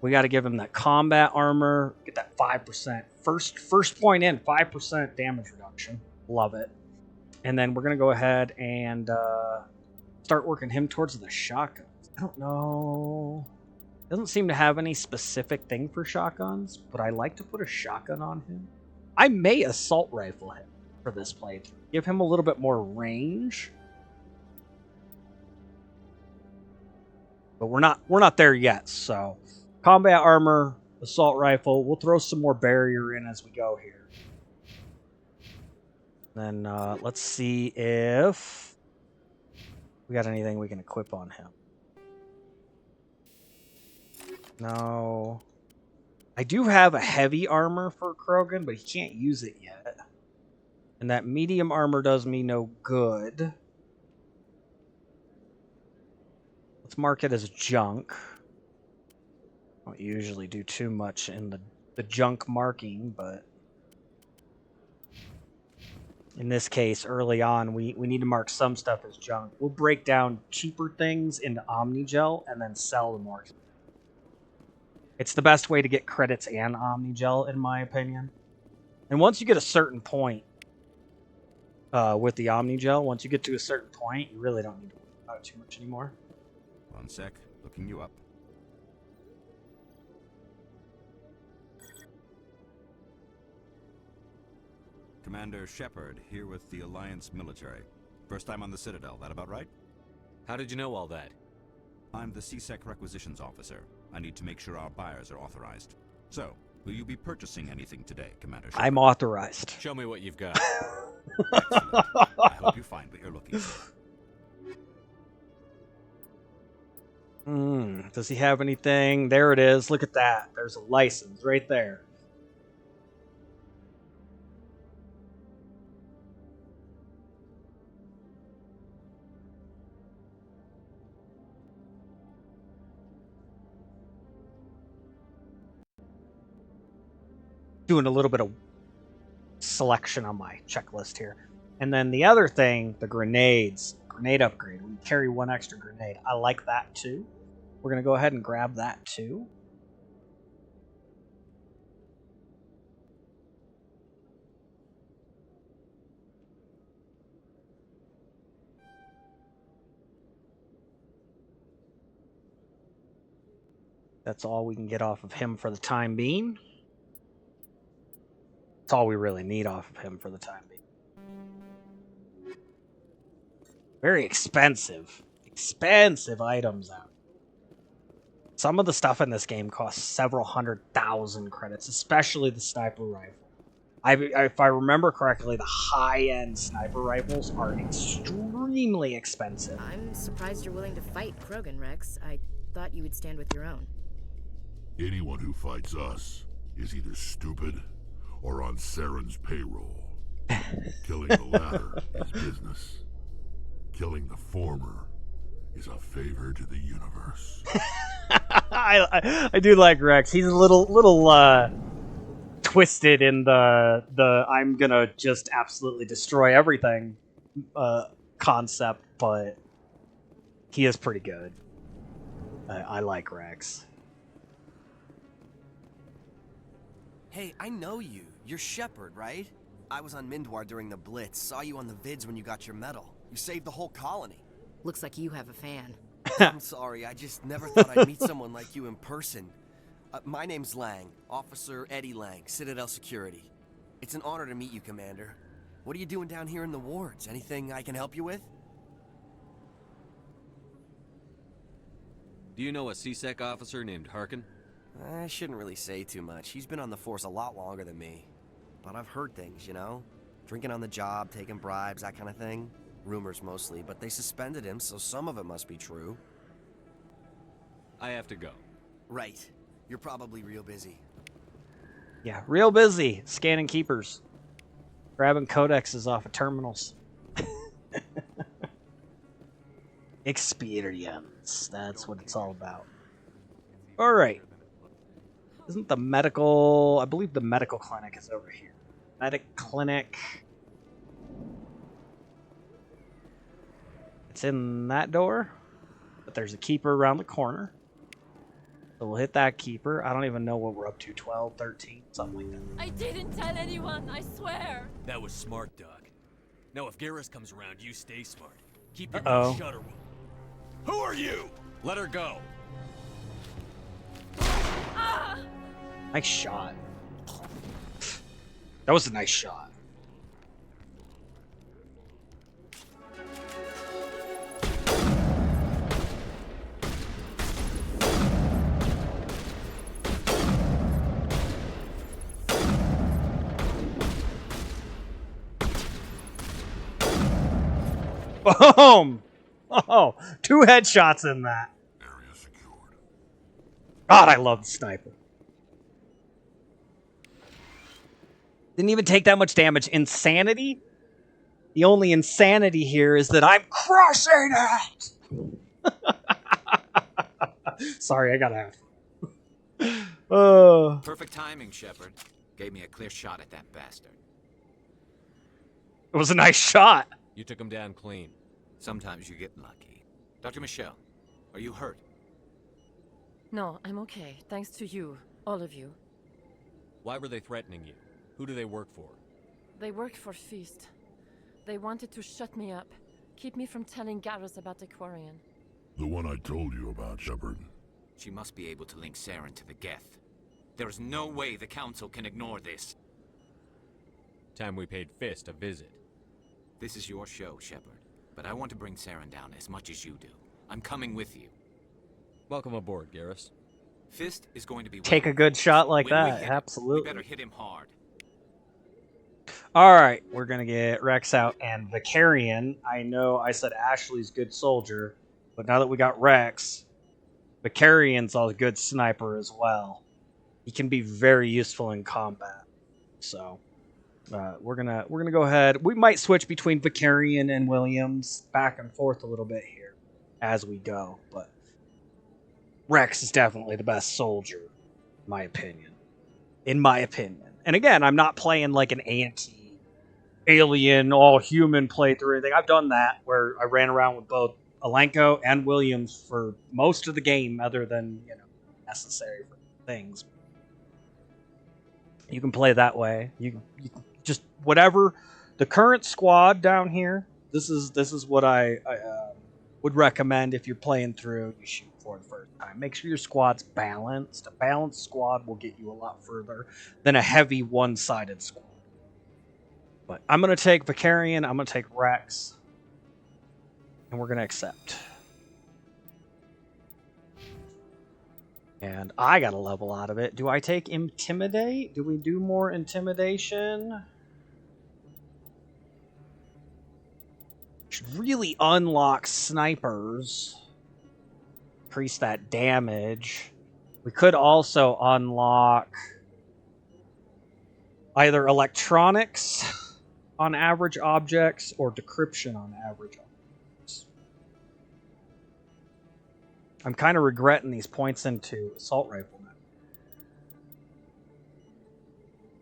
[SPEAKER 1] We got to give him that combat armor. Get that 5%. First point in, 5% damage reduction. Love it. And then we're going to go ahead and start working him towards the shotguns. I don't know. Doesn't seem to have any specific thing for shotguns, but I like to put a shotgun on him. I may assault rifle him for this playthrough. Give him a little bit more range. But we're not there yet, so combat armor, assault rifle. We'll throw some more barrier in as we go here. Then let's see if we got anything we can equip on him. No. I do have a heavy armor for Krogan, but he can't use it yet. And that medium armor does me no good. Let's mark it as junk. I don't usually do too much in the junk marking, but In this case, early on, we need to mark some stuff as junk. We'll break down cheaper things into Omnigel and then sell the more. It's the best way to get credits and Omnigel, in my opinion. And once you get a certain point with the Omnigel, once you get to a certain point, you really don't need to worry about it too much anymore.
[SPEAKER 5] One sec, looking you up. Commander Shepard, here with the Alliance military. First time on the Citadel, that about right?
[SPEAKER 10] How did you know all that?
[SPEAKER 5] I'm the CSEC requisitions officer. I need to make sure our buyers are authorized. So, will you be purchasing anything today, Commander Shepard?
[SPEAKER 1] I'm authorized.
[SPEAKER 10] Show me what you've got.
[SPEAKER 5] Excellent. I hope you find what you're looking for.
[SPEAKER 1] Does he have anything? There it is. Look at that. There's a license right there. Doing a little bit of selection on my checklist here. And then the other thing, the grenades. Grenade upgrade. We carry one extra grenade. I like that too. We're going to go ahead and grab that too. That's all we can get off of him for the time being. That's all we really need off of him for the time being. Very expensive. Expensive items out. Some of the stuff in this game costs several 100,000 credits, especially the sniper rifle. If I remember correctly, the high-end sniper rifles are extremely expensive.
[SPEAKER 14] I'm surprised you're willing to fight Krogan, Rex. I thought you would stand with your own.
[SPEAKER 9] Anyone who fights us is either stupid or on Saren's payroll. Killing the latter is business. Killing the former is a favor to the universe.
[SPEAKER 1] I do like Rex. He's a little twisted in the I'm gonna just absolutely destroy everything concept, but he is pretty good. I like Rex.
[SPEAKER 18] Hey, I know you. You're Shepard, right? I was on Mindwar during the Blitz. Saw you on the vids when you got your medal. You saved the whole colony.
[SPEAKER 14] Looks like you have a fan.
[SPEAKER 18] I'm sorry, I just never thought I'd meet someone like you in person. My name's Lang, Officer Eddie Lang, Citadel Security. It's an honor to meet you, Commander. What are you doing down here in the wards? Anything I can help you with?
[SPEAKER 10] Do you know a CSEC officer named Harkin?
[SPEAKER 18] I shouldn't really say too much. He's been on the force a lot longer than me. But I've heard things, you know? Drinking on the job, taking bribes, that kind of thing. Rumors mostly, but they suspended him, so some of it must be true.
[SPEAKER 10] I have to go.
[SPEAKER 18] Right. You're probably real busy.
[SPEAKER 1] Yeah, real busy. Scanning keepers. Grabbing codexes off of terminals. Experience. That's what it's all about. Alright. Isn't the medical... I believe the medical clinic is over here. Medic clinic. It's in that door. But there's a keeper around the corner. So we'll hit that keeper. I don't even know what we're up to. 12, 13, something like that.
[SPEAKER 8] I didn't tell anyone, I swear.
[SPEAKER 7] That was smart, Doc. Now if Garrus comes around, you stay smart. Keep your
[SPEAKER 1] Uh-oh.
[SPEAKER 7] mouth shut or Who are you? Let her go.
[SPEAKER 8] Ah!
[SPEAKER 1] Nice shot. That was a nice shot. Boom! Oh, 2 headshots in that.
[SPEAKER 9] Area secured.
[SPEAKER 1] God, I love the sniper. Didn't even take that much damage. Insanity? The only insanity here is that I'm crushing it! Sorry, I gotta have.
[SPEAKER 19] Perfect timing, Shepard. Gave me a clear shot at that bastard.
[SPEAKER 1] was a nice shot.
[SPEAKER 10] You took him down clean.
[SPEAKER 11] Sometimes you get lucky. Dr. Michelle, are you hurt?
[SPEAKER 8] No, I'm okay. Thanks to you. All of you.
[SPEAKER 10] Why were they threatening you? Who do they work for?
[SPEAKER 8] They work for Feast. They wanted to shut me up. Keep me from telling Garrus about the Quarian.
[SPEAKER 9] The one I told you about, Shepard.
[SPEAKER 11] She must be able to link Saren to the Geth. There is no way the Council can ignore this.
[SPEAKER 10] Time we paid Fist a visit.
[SPEAKER 11] This is your show, Shepard. But I want to bring Saren down as much as you do. I'm coming with you.
[SPEAKER 10] Welcome aboard, Garrus.
[SPEAKER 11] Fist is going to be...
[SPEAKER 1] Take a good shot like
[SPEAKER 11] when we
[SPEAKER 1] that.
[SPEAKER 11] hit him,
[SPEAKER 1] Absolutely.
[SPEAKER 11] we better hit him hard.
[SPEAKER 1] Alright, we're going to get Rex out and Vicarian. I know I said Ashley's good soldier, but now that we got Rex, Vicarian's a good sniper as well. He can be very useful in combat. So, we're gonna go ahead. We might switch between Vicarian and Williams back and forth a little bit here as we go, but Rex is definitely the best soldier, in my opinion. And again, I'm not playing like an anti-alien, all-human playthrough or anything. I've done that, where I ran around with both Alenko and Williams for most of the game, other than, necessary for things. You can play that way. You just whatever the current squad down here. This is what I would recommend if you're playing through. You shoot for the first time. Make sure your squad's balanced. A balanced squad will get you a lot further than a heavy one-sided squad. But I'm gonna take Vicarian. I'm gonna take Rex, and we're gonna accept. And I got a level out of it. Do I take Intimidate? Do we do more Intimidation? Should really unlock Snipers. Increase that damage. We could also unlock either Electronics on average objects or Decryption on average objects. I'm kind of regretting these points into Assault Rifle now.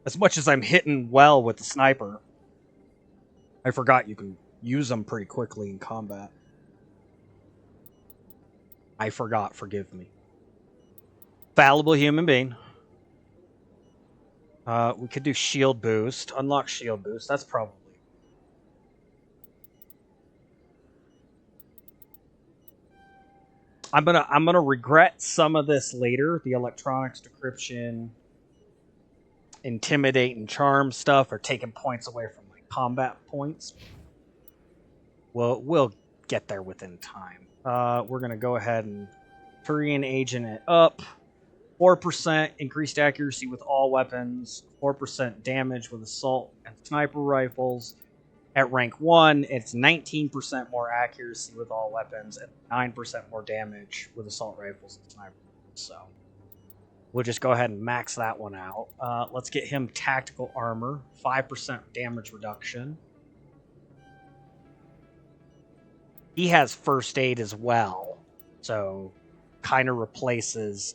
[SPEAKER 1] As much as I'm hitting well with the Sniper, I forgot you can use them pretty quickly in combat. I forgot, forgive me. Fallible human being. We could do Shield Boost. Unlock Shield Boost. That's probably... I'm gonna regret some of this later. The Electronics, Decryption, Intimidate, and Charm stuff are taking points away from my combat points. We'll get there within time. We're gonna go ahead and Turian Agent it up. 4% increased accuracy with all weapons. 4% damage with assault and sniper rifles. At rank 1, it's 19% more accuracy with all weapons and 9% more damage with assault rifles and sniper rifles. So we'll just go ahead and max that one out. Let's get him tactical armor, 5% damage reduction. He has first aid as well, so kind of replaces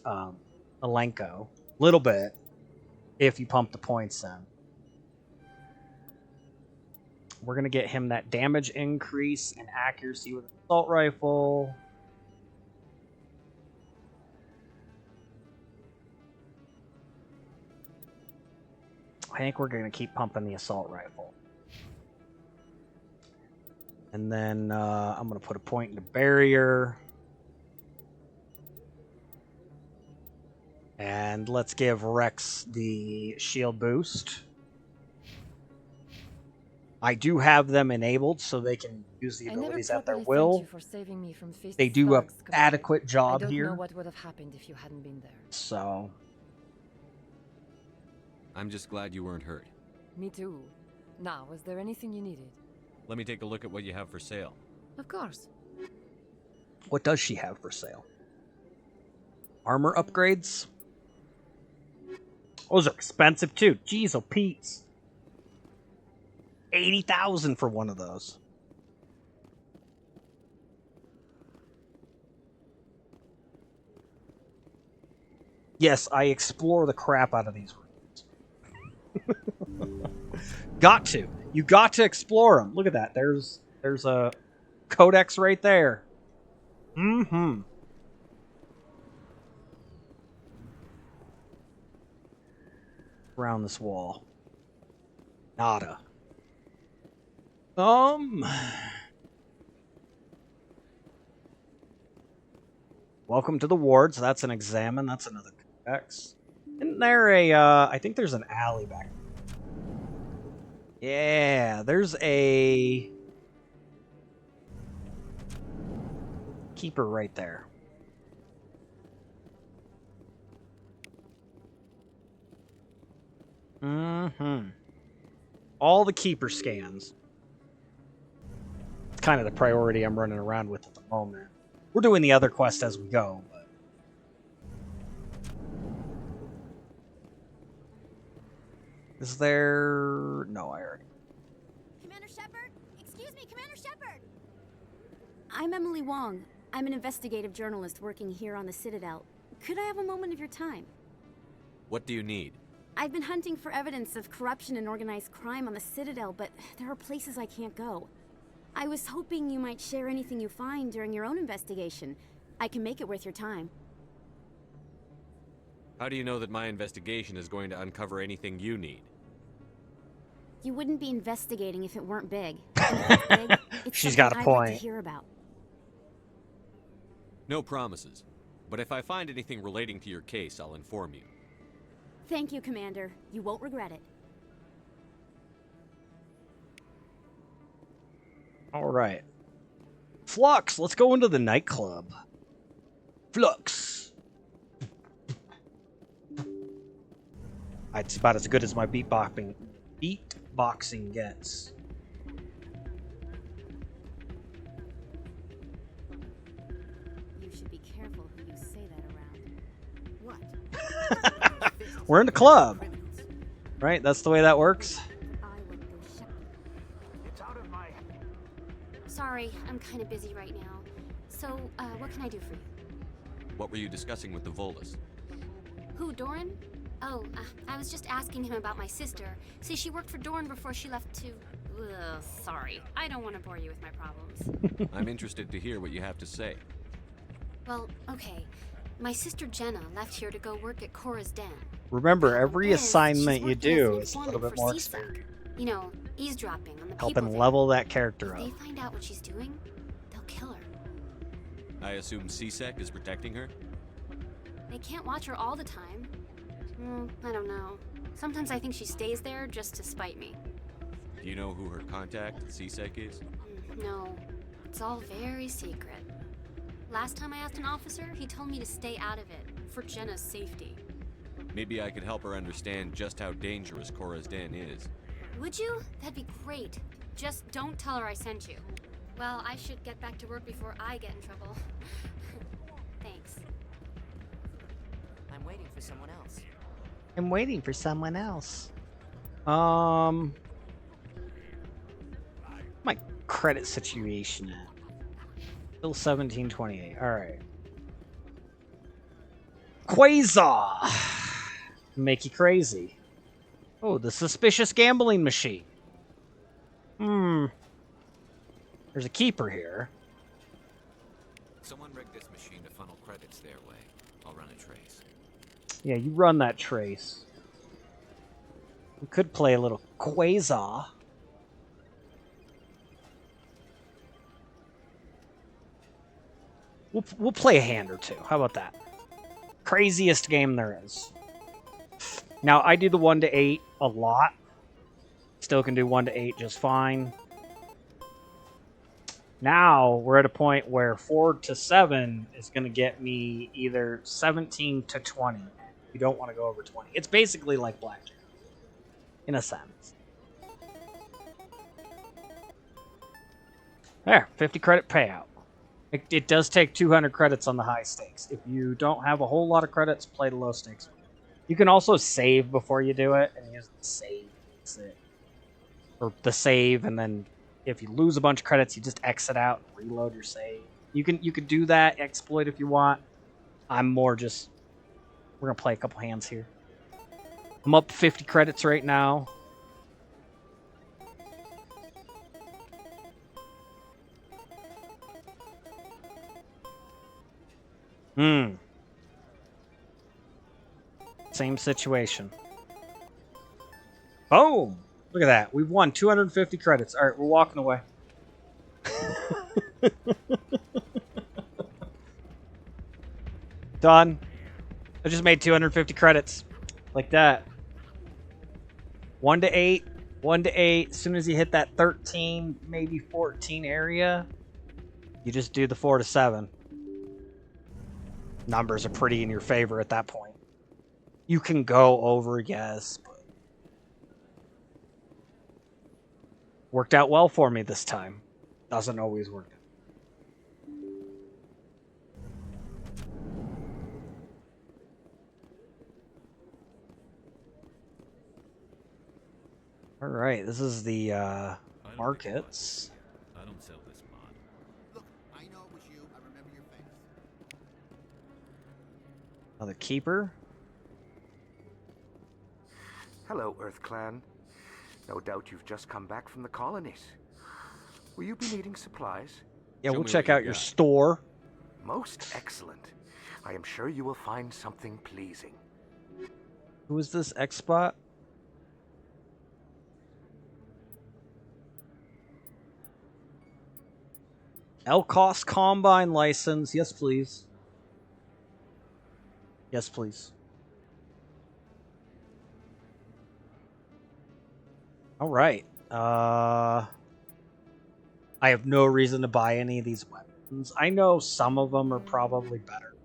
[SPEAKER 1] Alenko a little bit if you pump the points in. We're going to get him that damage increase and accuracy with an assault rifle. I think we're going to keep pumping the assault rifle. And then I'm going to put a point into barrier. And let's give Rex the shield boost. I do have them enabled so they can use the abilities at their will. They do an adequate job here. I don't know what would have happened if you hadn't been there. So
[SPEAKER 10] I'm just glad you weren't hurt.
[SPEAKER 8] Me too. Now, was there anything you needed?
[SPEAKER 10] Let me take a look at what you have for sale.
[SPEAKER 8] Of course.
[SPEAKER 1] What does she have for sale? Armor upgrades? Those are expensive too. Jeez, oh Pete's. 80,000 for one of those. Yes, I explore the crap out of these rooms. Got to. You got to explore them. Look at that. There's a codex right there. Mm-hmm. Around this wall. Nada. Welcome to the ward. So that's an examine. That's another codex. Isn't there a, I think there's an alley back there. Yeah, there's a keeper right there. Mm-hmm. All the keeper scans. It's kind of the priority I'm running around with at the moment. We're doing the other quest as we go, but... Is there... No, I already...
[SPEAKER 23] Commander Shepard? Excuse me, Commander Shepard! I'm Emily Wong. I'm an investigative journalist working here on the Citadel. Could I have a moment of your time?
[SPEAKER 10] What do you need?
[SPEAKER 23] I've been hunting for evidence of corruption and organized crime on the Citadel, but there are places I can't go. I was hoping you might share anything you find during your own investigation. I can make it worth your time.
[SPEAKER 10] How do you know that my investigation is going to uncover anything you need?
[SPEAKER 23] You wouldn't be investigating if it weren't big. And if it's big, it's
[SPEAKER 1] She's got a
[SPEAKER 23] something I'd like
[SPEAKER 1] point.
[SPEAKER 23] to hear about.
[SPEAKER 10] No promises. But if I find anything relating to your case, I'll inform you.
[SPEAKER 23] Thank you, Commander. You won't regret it.
[SPEAKER 1] All right. Flux, let's go into the nightclub. Flux. It's about as good as my beatboxing gets.
[SPEAKER 23] You should be careful who you say that around. What?
[SPEAKER 1] We're in the club. Right? That's the way that works?
[SPEAKER 12] Sorry, I'm kind of busy right now. So, what can I do for you?
[SPEAKER 10] What were you discussing with the Volus?
[SPEAKER 12] Who, Doran? Oh, I was just asking him about my sister. See, she worked for Doran before she left to... Ugh, sorry. I don't want to bore you with my problems.
[SPEAKER 10] I'm interested to hear what you have to say.
[SPEAKER 12] Well, okay. My sister Jenna left here to go work at Cora's Den.
[SPEAKER 1] Remember, every
[SPEAKER 12] Is,
[SPEAKER 1] assignment
[SPEAKER 12] she's
[SPEAKER 1] you
[SPEAKER 12] working as
[SPEAKER 1] do
[SPEAKER 12] an
[SPEAKER 1] is a little
[SPEAKER 12] informant
[SPEAKER 1] bit
[SPEAKER 12] for
[SPEAKER 1] more
[SPEAKER 12] CSEC.
[SPEAKER 1] experience.
[SPEAKER 12] You know, eavesdropping on the
[SPEAKER 1] Helping
[SPEAKER 12] people there.
[SPEAKER 1] level that character
[SPEAKER 12] If
[SPEAKER 1] up.
[SPEAKER 12] they find out what she's doing, they'll kill her.
[SPEAKER 10] I assume CSEC is protecting her?
[SPEAKER 12] They can't watch her all the time. I don't know. Sometimes I think she stays there just to spite me.
[SPEAKER 10] Do you know who her contact at CSEC is?
[SPEAKER 12] No, it's all very secret. Last time I asked an officer, he told me to stay out of it, for Jenna's safety.
[SPEAKER 10] Maybe I could help her understand just how dangerous Cora's Den is.
[SPEAKER 12] Would you? That'd be great. Just don't tell her I sent you. Well, I should get back to work before I get in trouble. Thanks.
[SPEAKER 15] I'm waiting for someone else.
[SPEAKER 1] I'm waiting for someone else. My credit situation at? Still 1728. Alright. Quasar! Make you crazy. Oh, the suspicious gambling machine. There's a keeper here.
[SPEAKER 11] Someone rigged this machine to funnel credits their way. I'll run a trace.
[SPEAKER 1] Yeah, you run that trace. We could play a little Quasar. We'll play a hand or two. How about that? Craziest game there is. Now, I do the 1 to 8 a lot. Still can do 1 to 8 just fine. Now, we're at a point where 4 to 7 is going to get me either 17 to 20. You don't want to go over 20. It's basically like blackjack, in a sense. There, 50 credit payout. It does take 200 credits on the high stakes. If you don't have a whole lot of credits, play the low stakes. You can also save before you do it, and use the save. That's it. Or the save, and then if you lose a bunch of credits, you just exit out and reload your save. You can do that exploit if you want. I'm more just... We're going to play a couple hands here. I'm up 50 credits right now. Same situation. Boom! Look at that. We've won 250 credits. All right, we're walking away. Done. I just made 250 credits. Like that. 1 to 8. 1 to 8. As soon as you hit that 13, maybe 14 area, you just do the 4 to 7. Numbers are pretty in your favor at that point. You can go over, yes, but worked out well for me this time. Doesn't always work out. All right, this is the markets.
[SPEAKER 3] I don't sell this mod.
[SPEAKER 6] Look, I know it was you. I remember your face.
[SPEAKER 1] Another keeper.
[SPEAKER 16] Hello, Earth Clan. No doubt you've just come back from the colonies. Will you be needing supplies?
[SPEAKER 1] Yeah, we'll check out your store.
[SPEAKER 16] Most excellent. I am sure you will find something pleasing.
[SPEAKER 1] Who is this X-Spot? Elcos Combine license. Yes, please. Yes, please. All right. I have no reason to buy any of these weapons. I know some of them are probably better.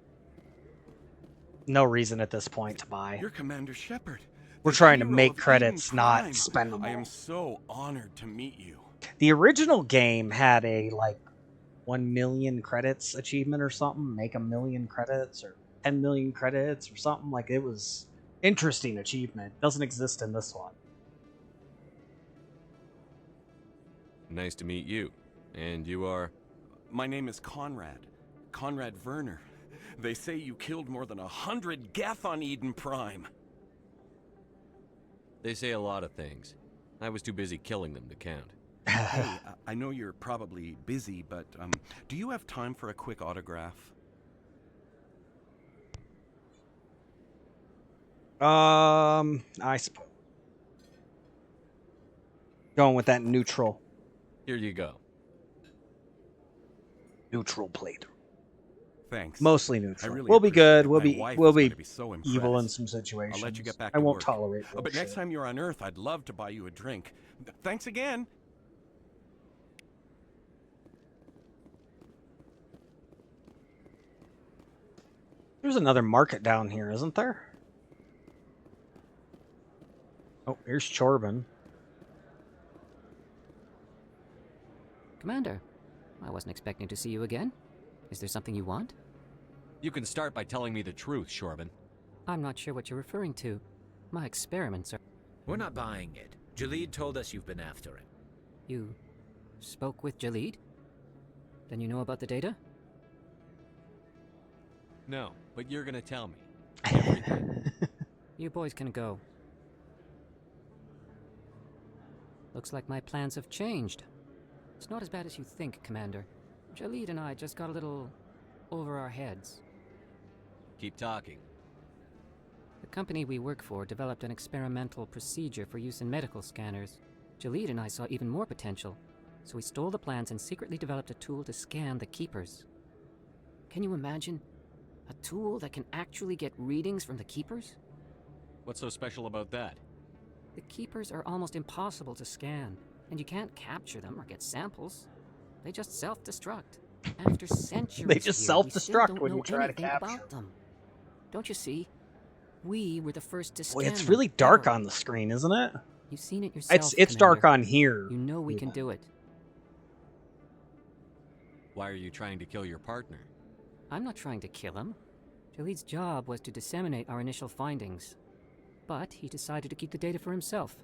[SPEAKER 1] No reason at this point to buy.
[SPEAKER 3] You're Commander Shepard.
[SPEAKER 1] We're trying to make credits, not spend them.
[SPEAKER 3] I am so honored to meet you.
[SPEAKER 1] The original game had a, like, 1 million credits achievement or something. Make 1 million credits or 10 million credits or something. Like, it was interesting achievement. Doesn't exist in this one.
[SPEAKER 10] Nice to meet you. And you are?
[SPEAKER 3] My name is Conrad. Conrad Werner. They say you killed more than 100 Geth on Eden Prime.
[SPEAKER 10] They say a lot of things. I was too busy killing them to count.
[SPEAKER 3] Hey, I know you're probably busy, but do you have time for a quick autograph?
[SPEAKER 1] I suppose. Going with that neutral.
[SPEAKER 10] Here you go.
[SPEAKER 1] Neutral playthrough.
[SPEAKER 3] Thanks.
[SPEAKER 1] Mostly neutral.
[SPEAKER 3] Really
[SPEAKER 1] we'll be good. We'll
[SPEAKER 3] My
[SPEAKER 1] be
[SPEAKER 3] wife
[SPEAKER 1] we'll
[SPEAKER 3] is
[SPEAKER 1] be,
[SPEAKER 3] gonna be so
[SPEAKER 1] evil in
[SPEAKER 3] impressed.
[SPEAKER 1] some situations.
[SPEAKER 3] I'll let you get back
[SPEAKER 1] I
[SPEAKER 3] to
[SPEAKER 1] won't
[SPEAKER 3] work.
[SPEAKER 1] tolerate
[SPEAKER 3] But
[SPEAKER 1] bullshit.
[SPEAKER 3] next time you're on Earth, I'd love to buy you a drink. Thanks again.
[SPEAKER 1] There's another market down here, isn't there? Oh, here's Chorbin.
[SPEAKER 15] Commander, I wasn't expecting to see you again. Is there something you want?
[SPEAKER 10] You can start by telling me the truth, Shorban.
[SPEAKER 15] I'm not sure what you're referring to. My experiments are...
[SPEAKER 11] We're not buying it. Jalid told us you've been after it.
[SPEAKER 15] You spoke with Jalid? Then you know about the data?
[SPEAKER 10] No, but you're gonna tell me.
[SPEAKER 15] You boys can go. Looks like my plans have changed. It's not as bad as you think, Commander. Jalid and I just got a little over our heads.
[SPEAKER 10] Keep talking.
[SPEAKER 15] The company we work for developed an experimental procedure for use in medical scanners. Jalid and I saw even more potential, so we stole the plans and secretly developed a tool to scan the Keepers. Can you imagine? A tool that can actually get readings from the Keepers?
[SPEAKER 10] What's so special about that?
[SPEAKER 15] The Keepers are almost impossible to scan, and you can't capture them or get samples. They just self-destruct. After centuries
[SPEAKER 1] They just
[SPEAKER 15] here, we still
[SPEAKER 1] self-destruct
[SPEAKER 15] don't
[SPEAKER 1] when
[SPEAKER 15] know
[SPEAKER 1] you try to
[SPEAKER 15] anything
[SPEAKER 1] capture
[SPEAKER 15] about them. Don't you see? We were the first to scan
[SPEAKER 1] Boy, it's
[SPEAKER 15] them
[SPEAKER 1] really dark
[SPEAKER 15] ever.
[SPEAKER 1] on the screen, isn't it?
[SPEAKER 15] You've seen it yourself,
[SPEAKER 1] It's dark
[SPEAKER 15] Commander.
[SPEAKER 1] on here.
[SPEAKER 15] You know we can do it.
[SPEAKER 10] Why are you trying to kill your partner?
[SPEAKER 15] I'm not trying to kill him. Jalid's job was to disseminate our initial findings. But he decided to keep the data for himself.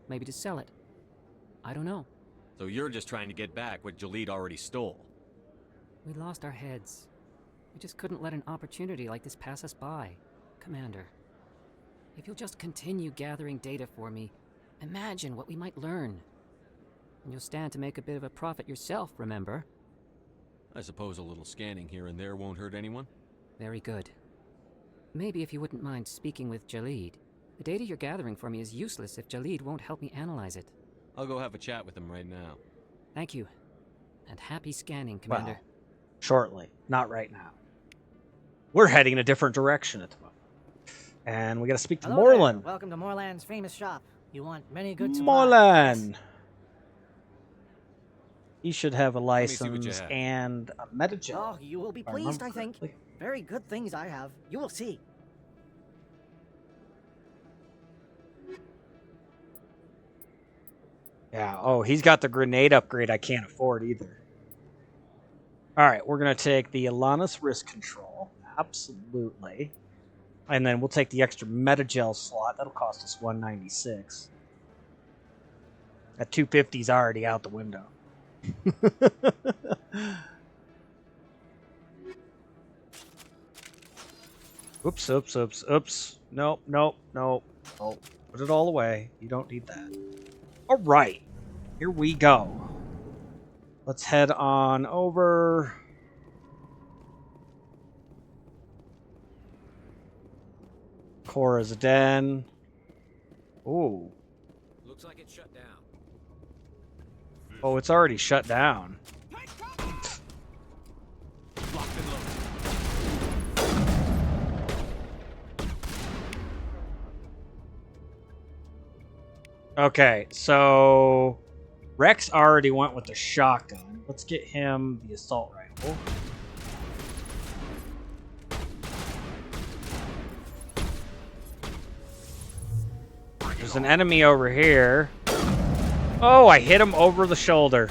[SPEAKER 15] Maybe to sell it. I don't know.
[SPEAKER 10] So you're just trying to get back what Jalid already stole.
[SPEAKER 15] We lost our heads. We just couldn't let an opportunity like this pass us by. Commander, if you'll just continue gathering data for me, imagine what we might learn. And you'll stand to make a bit of a profit yourself, remember?
[SPEAKER 10] I suppose a little scanning here and there won't hurt anyone?
[SPEAKER 15] Very good. Maybe if you wouldn't mind speaking with Jalid. The data you're gathering for me is useless if Jalid won't help me analyze it.
[SPEAKER 10] I'll go have a chat with him right now.
[SPEAKER 15] Thank you. And happy scanning, Commander.
[SPEAKER 1] Well, shortly. Not right now. We're heading in a different direction at the moment. And we gotta speak to
[SPEAKER 4] Hello
[SPEAKER 1] Morlan.
[SPEAKER 4] there. Welcome to Morlan's famous shop. You want many good supplies.
[SPEAKER 1] Morlan! He should have a
[SPEAKER 10] me see what you
[SPEAKER 1] license
[SPEAKER 10] have.
[SPEAKER 1] and a metagel.
[SPEAKER 4] Oh, you will be
[SPEAKER 1] if I
[SPEAKER 4] pleased, I
[SPEAKER 1] remember
[SPEAKER 4] think.
[SPEAKER 1] correctly.
[SPEAKER 4] Very good things I have. You will see.
[SPEAKER 1] Yeah, oh, he's got the grenade upgrade I can't afford either. Alright, we're going to take the Alanis risk control. Absolutely. And then we'll take the extra metagel slot. That'll cost us $196. That $250's already out the window. Oops, oops, oops, oops. Nope, nope, nope. Oh, put it all away. You don't need that. Alright. Here we go. Let's head on over. Cora's den. Ooh.
[SPEAKER 11] Looks like it's shut down.
[SPEAKER 1] Oh, it's already shut down.
[SPEAKER 11] Locked and loaded.
[SPEAKER 1] Okay, so Rex already went with the shotgun. Let's get him the assault rifle. There's an enemy over here. Oh, I hit him over the shoulder.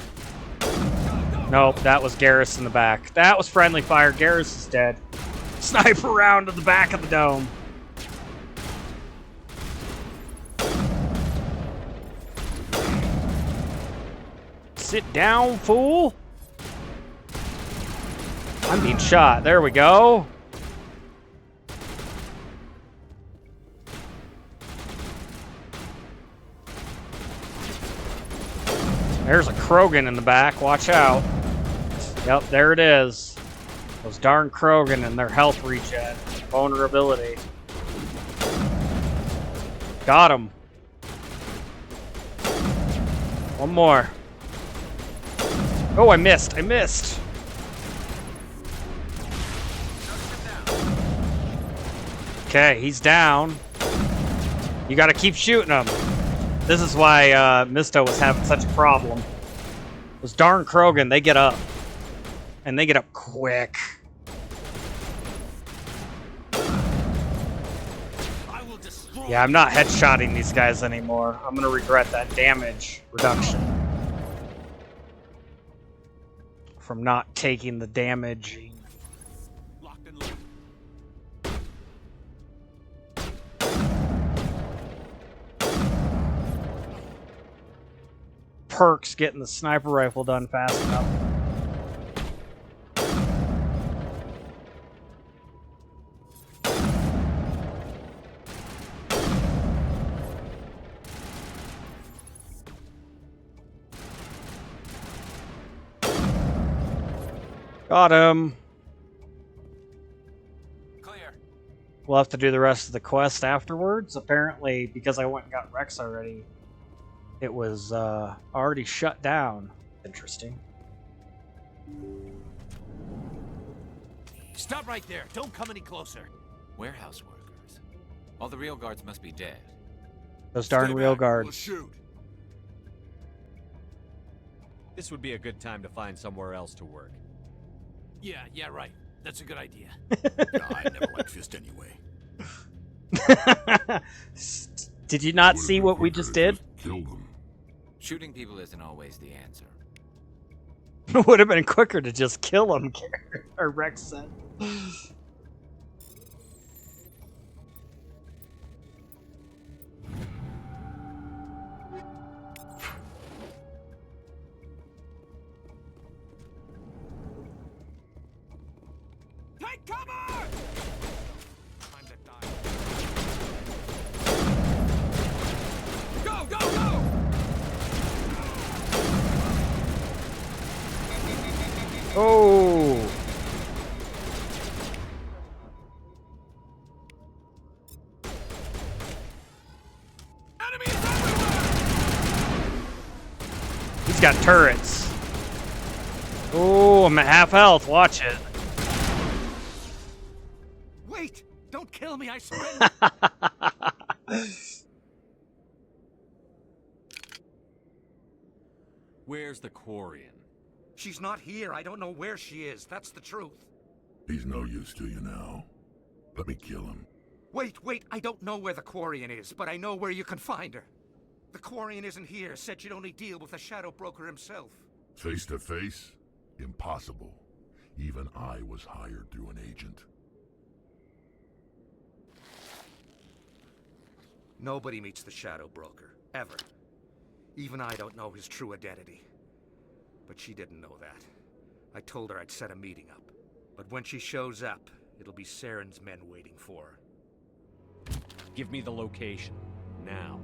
[SPEAKER 1] Nope, that was Garrus in the back. That was friendly fire. Garrus is dead. Sniper round to the back of the dome. Sit down, fool. I'm being shot. There we go. There's a Krogan in the back. Watch out. Yep, there it is. Those darn Krogan and their health regen. Vulnerability. Got him. One more. Oh, I missed. I missed. Okay, he's down. You gotta keep shooting him. This is why Misto was having such a problem. Those darn Krogan, they get up. And they get up quick. Yeah, I'm not headshotting these guys anymore. I'm gonna regret that damage reduction. From not taking the damage. Perks getting the sniper rifle done fast enough. Got him.
[SPEAKER 11] Clear.
[SPEAKER 1] We'll have to do the rest of the quest afterwards. Apparently, because I went and got Rex already, it was already shut down. Interesting.
[SPEAKER 11] Stop right there. Don't come any closer. Warehouse workers. All the real guards must be dead.
[SPEAKER 1] Those darn real guards.
[SPEAKER 11] Shoot.
[SPEAKER 10] This would be a good time to find somewhere else to work.
[SPEAKER 11] Yeah, right. That's a good idea.
[SPEAKER 9] I never liked Fist anyway.
[SPEAKER 1] Did you not see what we just did?
[SPEAKER 9] Killed them.
[SPEAKER 11] Shooting people isn't always the answer.
[SPEAKER 1] It would have been quicker to just kill him, or Rex said.
[SPEAKER 11] Take cover! Time to die. Go, go, go!
[SPEAKER 1] Oh! got turrets. Oh, I'm at half health. Watch it.
[SPEAKER 11] Wait! Don't kill me, I surrender!
[SPEAKER 10] Where's the Quarian?
[SPEAKER 11] She's not here. I don't know where she is. That's the truth.
[SPEAKER 9] He's no use to you now. Let me kill him.
[SPEAKER 11] Wait. I don't know where the Quarian is, but I know where you can find her. The Quarian isn't here. Said she'd only deal with the Shadow Broker himself.
[SPEAKER 9] Face to face? Impossible. Even I was hired through an agent.
[SPEAKER 11] Nobody meets the Shadow Broker, ever. Even I don't know his true identity. But she didn't know that. I told her I'd set a meeting up. But when she shows up, it'll be Saren's men waiting for her.
[SPEAKER 10] Give me the location. Now.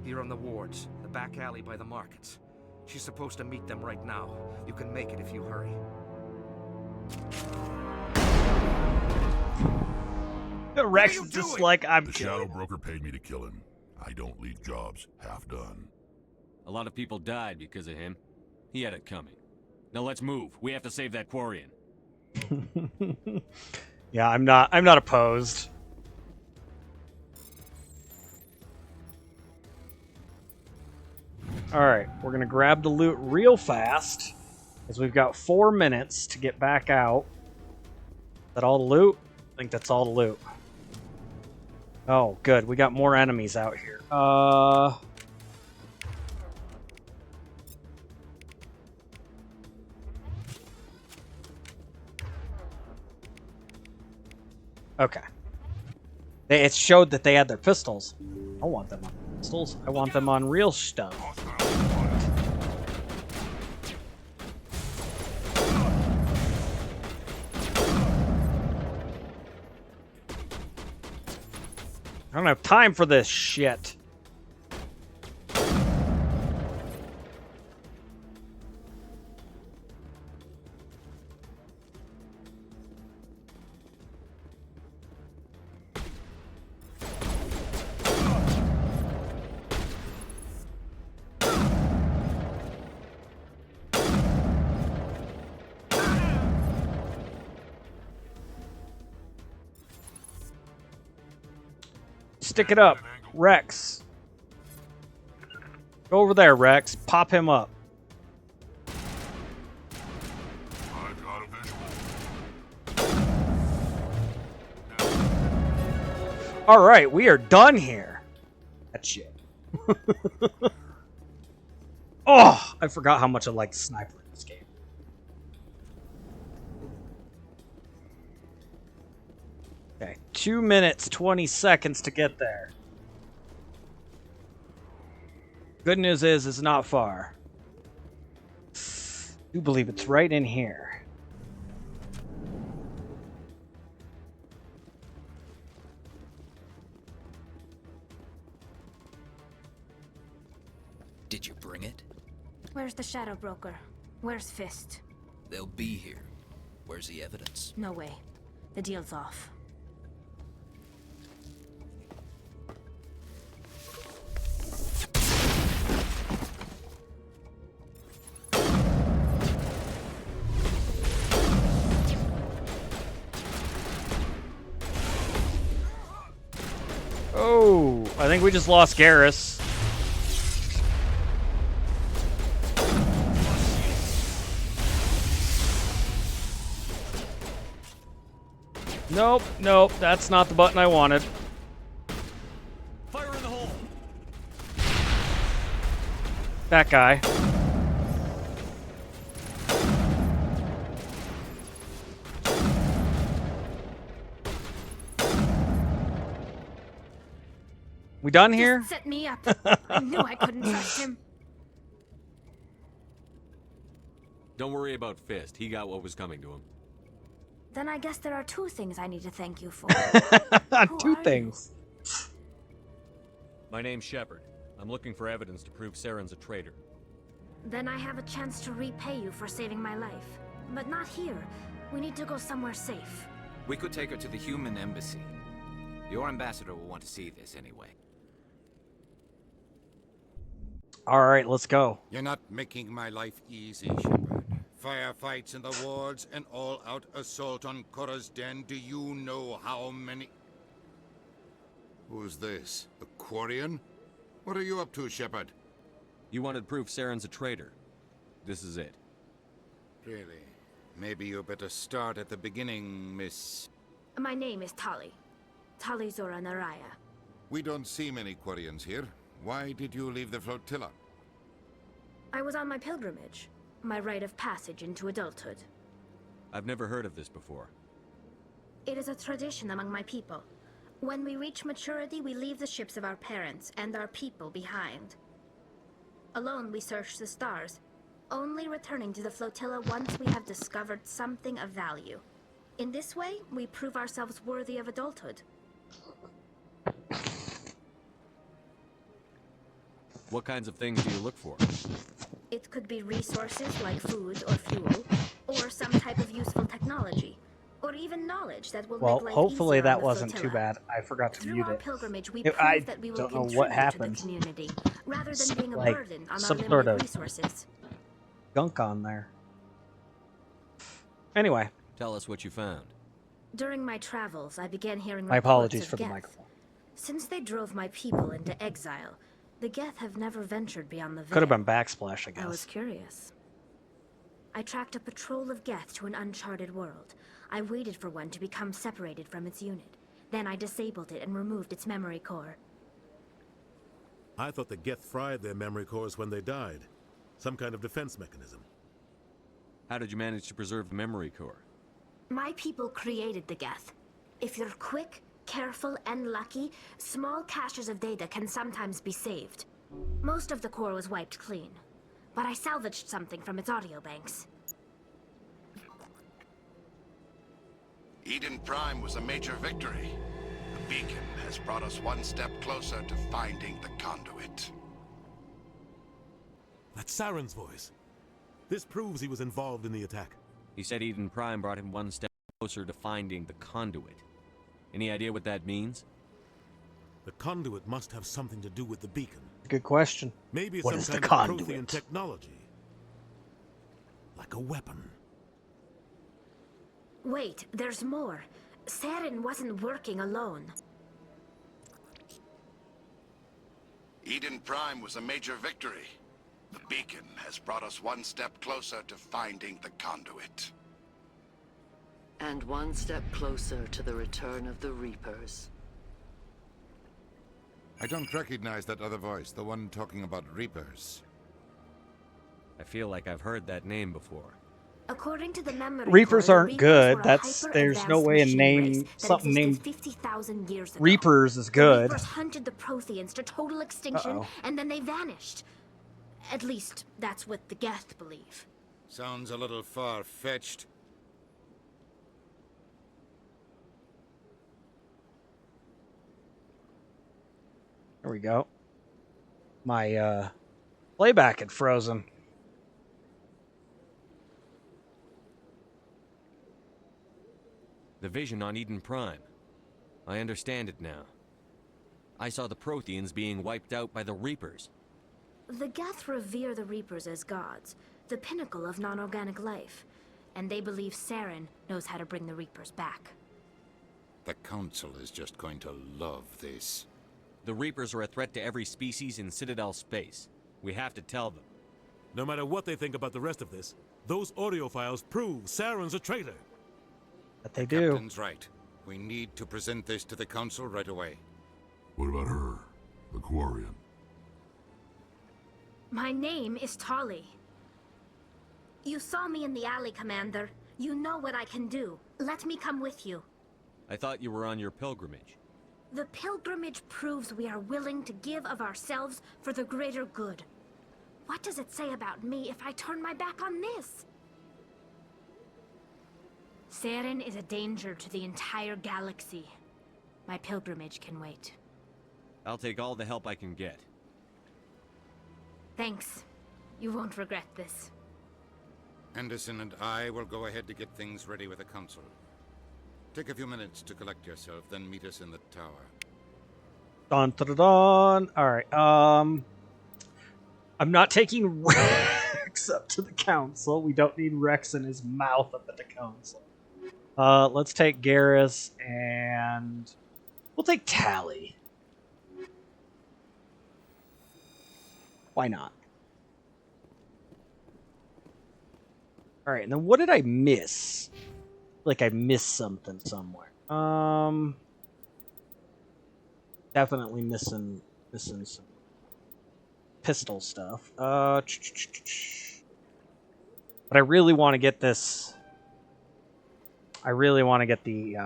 [SPEAKER 11] Here on the wards, the back alley by the markets. She's supposed to meet them right now. You can make it if you hurry.
[SPEAKER 1] Rex is just like, I'm
[SPEAKER 9] The Shadow Broker paid me to kill him. I don't leave jobs half done.
[SPEAKER 10] A lot of people died because of him. He had it coming. Now let's move. We have to save that Quarian.
[SPEAKER 1] Yeah, I'm not opposed. Alright, we're gonna grab the loot real fast, as we've got 4 minutes to get back out. Is that all the loot? I think that's all the loot. Oh, good. We got more enemies out here. Okay. It showed that they had their pistols. I want them on pistols. I want them on real stuff. I don't have time for this shit. Stick it up, Rex. Go over there, Rex. Pop him up. All right, we are done here. That shit. Oh, I forgot how much I liked Sniper in this game. Okay, 2 minutes, 20 seconds to get there. Good news is, it's not far. I do believe it's right in here.
[SPEAKER 17] Did you bring it?
[SPEAKER 23] Where's the Shadow Broker? Where's Fist?
[SPEAKER 17] They'll be here. Where's the evidence?
[SPEAKER 23] No way. The deal's off.
[SPEAKER 1] Oh, I think we just lost Garrus. Nope, nope, that's not the button I wanted.
[SPEAKER 10] Fire in the hole.
[SPEAKER 1] That guy. We done here?
[SPEAKER 23] Just set me up. I knew I couldn't trust him.
[SPEAKER 10] Don't worry about Fist. He got what was coming to him.
[SPEAKER 23] Then I guess there are 2 things I need to thank you for.
[SPEAKER 1] 2 things.
[SPEAKER 10] My name's Shepard. I'm looking for evidence to prove Saren's a traitor.
[SPEAKER 23] Then I have a chance to repay you for saving my life. But not here. We need to go somewhere safe.
[SPEAKER 11] We could take her to the human embassy. Your ambassador will want to see this anyway.
[SPEAKER 1] All right, let's go.
[SPEAKER 13] You're not making my life easy, Shepard. Firefights in the wards, an all-out assault on Korra's den. Do you know how many... Who's this? A Quarian? What are you up to, Shepard?
[SPEAKER 10] You wanted proof Saren's a traitor. This is it.
[SPEAKER 13] Really? Maybe you better start at the beginning, Miss...
[SPEAKER 19] My name is Tali. Tali Zora Naraya.
[SPEAKER 13] We don't see many Quarians here. Why did you leave the flotilla?
[SPEAKER 19] I was on my pilgrimage. My rite of passage into adulthood.
[SPEAKER 10] I've never heard of this before.
[SPEAKER 19] It is a tradition among my people. When we reach maturity, we leave the ships of our parents and our people behind. Alone, we search the stars, only returning to the flotilla once we have discovered something of value. In this way, we prove ourselves worthy of adulthood.
[SPEAKER 10] What kinds of things do you look for?
[SPEAKER 19] It could be resources like food or fuel, or some type of useful technology, or even knowledge that will
[SPEAKER 1] Well,
[SPEAKER 19] make life
[SPEAKER 1] hopefully
[SPEAKER 19] easier
[SPEAKER 1] that
[SPEAKER 19] on the
[SPEAKER 1] wasn't too
[SPEAKER 19] flotilla.
[SPEAKER 1] bad. I forgot to
[SPEAKER 19] Through
[SPEAKER 1] mute
[SPEAKER 19] our
[SPEAKER 1] it.
[SPEAKER 19] pilgrimage, we
[SPEAKER 1] I
[SPEAKER 19] prove that we will
[SPEAKER 1] don't know
[SPEAKER 19] contribute
[SPEAKER 1] what
[SPEAKER 19] to
[SPEAKER 1] happened.
[SPEAKER 19] the community, rather than being a
[SPEAKER 1] Like,
[SPEAKER 19] burden on
[SPEAKER 1] some
[SPEAKER 19] our
[SPEAKER 1] sort
[SPEAKER 19] limited
[SPEAKER 1] of
[SPEAKER 19] resources.
[SPEAKER 1] gunk on there. Anyway.
[SPEAKER 10] Tell us what you found.
[SPEAKER 19] During my travels, I began hearing
[SPEAKER 1] My
[SPEAKER 19] reports
[SPEAKER 1] apologies
[SPEAKER 19] of
[SPEAKER 1] for the
[SPEAKER 19] Geth.
[SPEAKER 1] microphone.
[SPEAKER 19] Since they drove my people into exile, the Geth have never ventured beyond the Veil.
[SPEAKER 1] Could have been backsplash, I guess.
[SPEAKER 19] I was curious. I tracked a patrol of Geth to an uncharted world. I waited for one to become separated from its unit. Then I disabled it and removed its memory core.
[SPEAKER 20] I thought the Geth fried their memory cores when they died. Some kind of defense mechanism.
[SPEAKER 10] How did you manage to preserve the memory core?
[SPEAKER 19] My people created the Geth. If you're quick, careful, and lucky, small caches of data can sometimes be saved. Most of the core was wiped clean, but I salvaged something from its audio banks.
[SPEAKER 2] Eden Prime was a major victory. The beacon has brought us one step closer to finding the conduit.
[SPEAKER 20] That's Saren's voice. This proves he was involved in the attack.
[SPEAKER 10] He said Eden Prime brought him one step closer to finding the conduit. Any idea what that means?
[SPEAKER 20] The conduit must have something to do with the beacon.
[SPEAKER 1] Good question.
[SPEAKER 20] Maybe it's
[SPEAKER 1] What
[SPEAKER 20] some
[SPEAKER 1] is the
[SPEAKER 20] kind of Prothean
[SPEAKER 1] conduit?
[SPEAKER 20] technology. Like a weapon.
[SPEAKER 19] Wait, there's more. Saren wasn't working alone.
[SPEAKER 2] Eden Prime was a major victory. The beacon has brought us one step closer to finding the conduit.
[SPEAKER 24] And one step closer to the return of the Reapers.
[SPEAKER 13] I don't recognize that other voice, the one talking about Reapers.
[SPEAKER 10] I feel like I've heard that name before.
[SPEAKER 19] According to the memory
[SPEAKER 1] Reapers
[SPEAKER 19] core, the
[SPEAKER 1] aren't
[SPEAKER 19] Reapers
[SPEAKER 1] good.
[SPEAKER 19] were a
[SPEAKER 1] There's no
[SPEAKER 19] hyper-advanced
[SPEAKER 1] way a
[SPEAKER 19] machine
[SPEAKER 1] name
[SPEAKER 19] race that
[SPEAKER 1] something
[SPEAKER 19] existed
[SPEAKER 1] named
[SPEAKER 19] 50,000 years ago.
[SPEAKER 1] Reapers is
[SPEAKER 19] The
[SPEAKER 1] good.
[SPEAKER 19] Reapers hunted the Protheans to total extinction,
[SPEAKER 1] Uh-oh.
[SPEAKER 19] and then they vanished. At least, that's what the Geth believe.
[SPEAKER 13] Sounds a little far-fetched.
[SPEAKER 1] There we go. My playback had frozen.
[SPEAKER 10] The vision on Eden Prime. I understand it now. I saw the Protheans being wiped out by the Reapers.
[SPEAKER 19] The Geth revere the Reapers as gods, the pinnacle of non-organic life, and they believe Saren knows how to bring the Reapers back.
[SPEAKER 13] The Council is just going to love this.
[SPEAKER 10] The Reapers are a threat to every species in Citadel space. We have to tell them.
[SPEAKER 20] No matter what they think about the rest of this, those audio files prove Saren's a traitor.
[SPEAKER 1] But they do.
[SPEAKER 13] Captain's right. We need to present this to the Council right away.
[SPEAKER 9] What about her? The Quarian?
[SPEAKER 19] My name is Tali. You saw me in the alley, Commander. You know what I can do. Let me come with you.
[SPEAKER 10] I thought you were on your pilgrimage.
[SPEAKER 19] The pilgrimage proves we are willing to give of ourselves for the greater good. What does it say about me if I turn my back on this? Saren is a danger to the entire galaxy. My pilgrimage can wait.
[SPEAKER 10] I'll take all the help I can get.
[SPEAKER 19] Thanks. You won't regret this.
[SPEAKER 13] Anderson and I will go ahead to get things ready with the Council. Take a few minutes to collect yourself, then meet us in the tower.
[SPEAKER 1] Dun, dun, dun, dun. All right. I'm not taking Rex up to the council. We don't need Rex in his mouth up at the council. Let's take Garrus and we'll take Tally. Why not? All right, and then what did I miss? Like I missed something somewhere. Definitely missing some pistol stuff. But I really want to get this. I really want to get the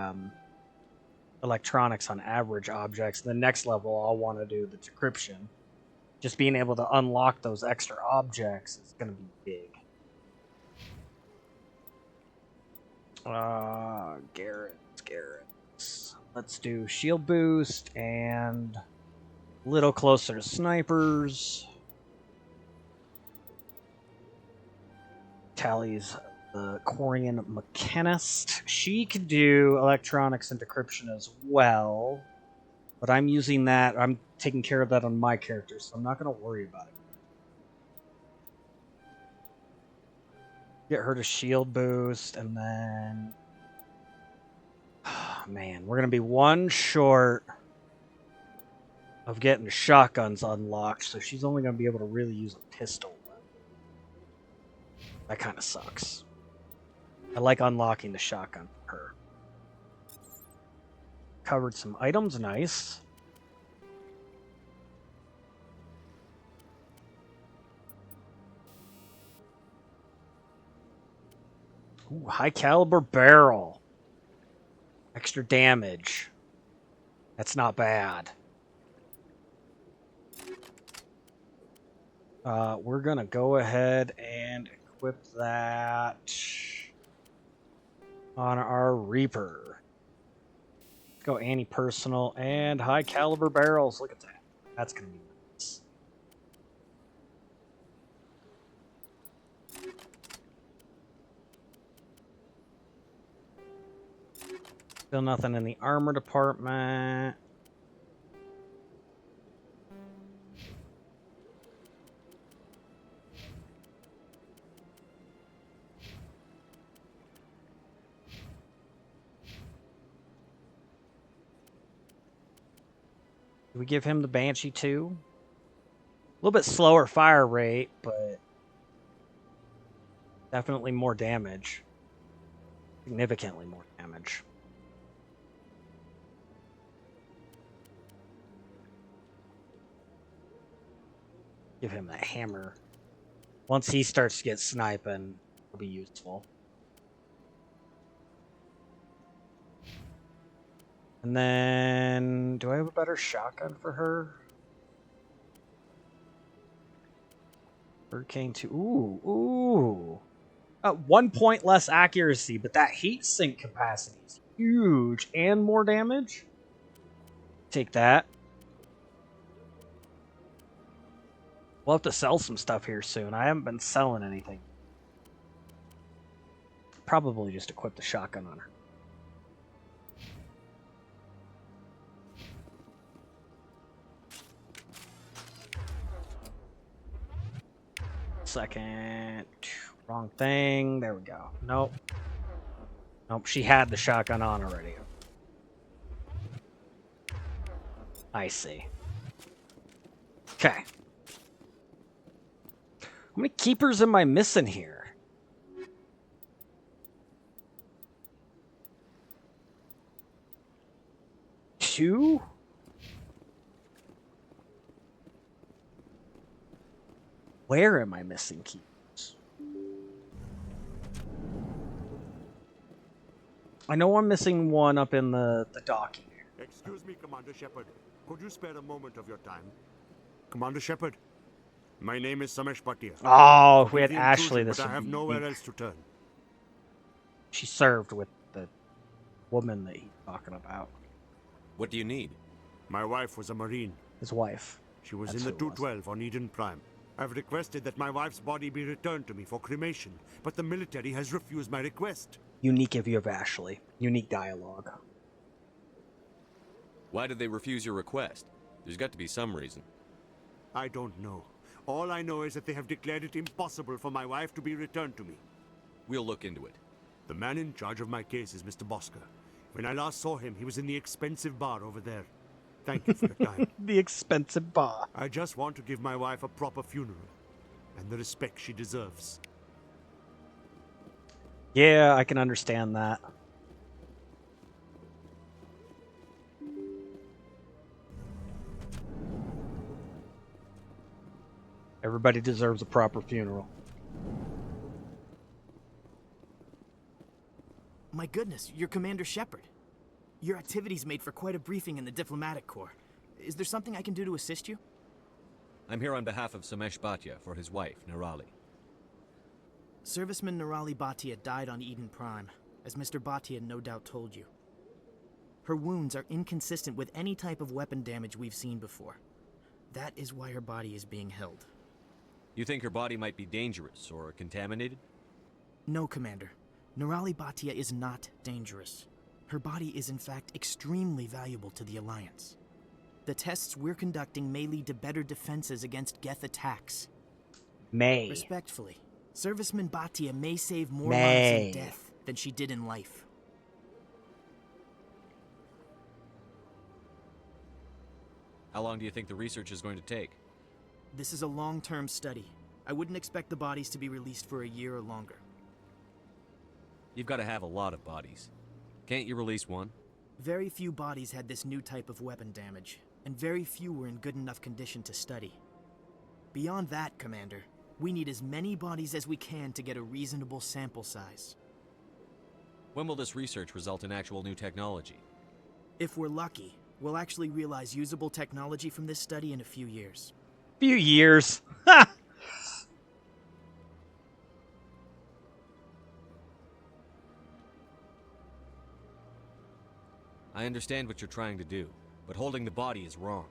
[SPEAKER 1] electronics on average objects. The next level, I'll want to do the decryption. Just being able to unlock those extra objects is going to be big. Garrett. Let's do shield boost and a little closer to snipers. Tally's the Quarian Mechanist. She could do electronics and decryption as well. But I'm using that. I'm taking care of that on my character, so I'm not going to worry about it. Get her to shield boost, and then... Oh, man, we're going to be one short of getting the shotguns unlocked, so she's only going to be able to really use a pistol. That kind of sucks. I like unlocking the shotgun for her. Covered some items, nice. Ooh, high caliber barrel. Extra damage. That's not bad. We're gonna go ahead and equip that on our Reaper. Let's go anti-personal and high caliber barrels. Look at that. That's gonna be nice. Still nothing in the armor department. Do we give him the Banshee too? A little bit slower fire rate, but definitely more damage. Significantly more damage. Give him that hammer. Once he starts to get sniping, it'll be useful. And then, do I have a better shotgun for her? Hurricane 2. Ooh. 1 point less accuracy, but that heat sink capacity is huge and more damage. Take that. We'll have to sell some stuff here soon. I haven't been selling anything. Probably just equip the shotgun on her. Second. Wrong thing. There we go. Nope. Nope, she had the shotgun on already. I see. Okay. How many keepers am I missing here? Two? Where am I missing keepers? I know I'm missing one up in the docking area.
[SPEAKER 5] Excuse me, Commander Shepard. Could you spare a moment of your time? Commander Shepard, my name is Samesh Patia.
[SPEAKER 1] Oh, if we had Ashley, this
[SPEAKER 5] would
[SPEAKER 1] would
[SPEAKER 5] I have
[SPEAKER 1] be
[SPEAKER 5] nowhere else to turn.
[SPEAKER 1] She served with the woman that he's talking about.
[SPEAKER 10] What do you need?
[SPEAKER 5] My wife was a Marine.
[SPEAKER 1] His wife.
[SPEAKER 5] She was
[SPEAKER 1] That's
[SPEAKER 5] in the
[SPEAKER 1] who it was.
[SPEAKER 5] 212 on Eden Prime. I've requested that my wife's body be returned to me for cremation, but the military has refused my request.
[SPEAKER 1] Unique if you have Ashley. Unique dialogue.
[SPEAKER 10] Why did they refuse your request? There's got to be some reason.
[SPEAKER 5] I don't know. All I know is that they have declared it impossible for my wife to be returned to me.
[SPEAKER 10] We'll look into it.
[SPEAKER 5] The man in charge of my case is Mr. Bosker. When I last saw him, he was in the expensive bar over there. Thank you for your time.
[SPEAKER 1] The expensive bar.
[SPEAKER 5] I just want to give my wife a proper funeral and the respect she deserves.
[SPEAKER 1] Yeah, I can understand that. Everybody deserves a proper funeral.
[SPEAKER 14] My goodness, you're Commander Shepard. Your activities made for quite a briefing in the Diplomatic Corps. Is there something I can do to assist you?
[SPEAKER 10] I'm here on behalf of Samesh Bhatia for his wife, Nirali.
[SPEAKER 14] Serviceman Nirali Bhatia died on Eden Prime, as Mr. Bhatia no doubt told you. Her wounds are inconsistent with any type of weapon damage we've seen before. That is why her body is being held.
[SPEAKER 10] You think her body might be dangerous or contaminated?
[SPEAKER 14] No, Commander. Nirali Bhatia is not dangerous. Her body is in fact extremely valuable to the Alliance. The tests we're conducting may lead to better defenses against Geth attacks.
[SPEAKER 1] May.
[SPEAKER 14] Respectfully, Serviceman Bhatia may save more lives in death than she did in life.
[SPEAKER 10] How long do you think the research is going to take?
[SPEAKER 14] This is a long-term study. I wouldn't expect the bodies to be released for a year or longer.
[SPEAKER 10] You've got to have a lot of bodies. Can't you release one?
[SPEAKER 14] Very few bodies had this new type of weapon damage, and very few were in good enough condition to study. Beyond that, Commander, we need as many bodies as we can to get a reasonable sample size.
[SPEAKER 10] When will this research result in actual new technology?
[SPEAKER 14] If we're lucky, we'll actually realize usable technology from this study in a few years.
[SPEAKER 1] Few years. Ha!
[SPEAKER 10] I understand what you're trying to do, but holding the body is wrong.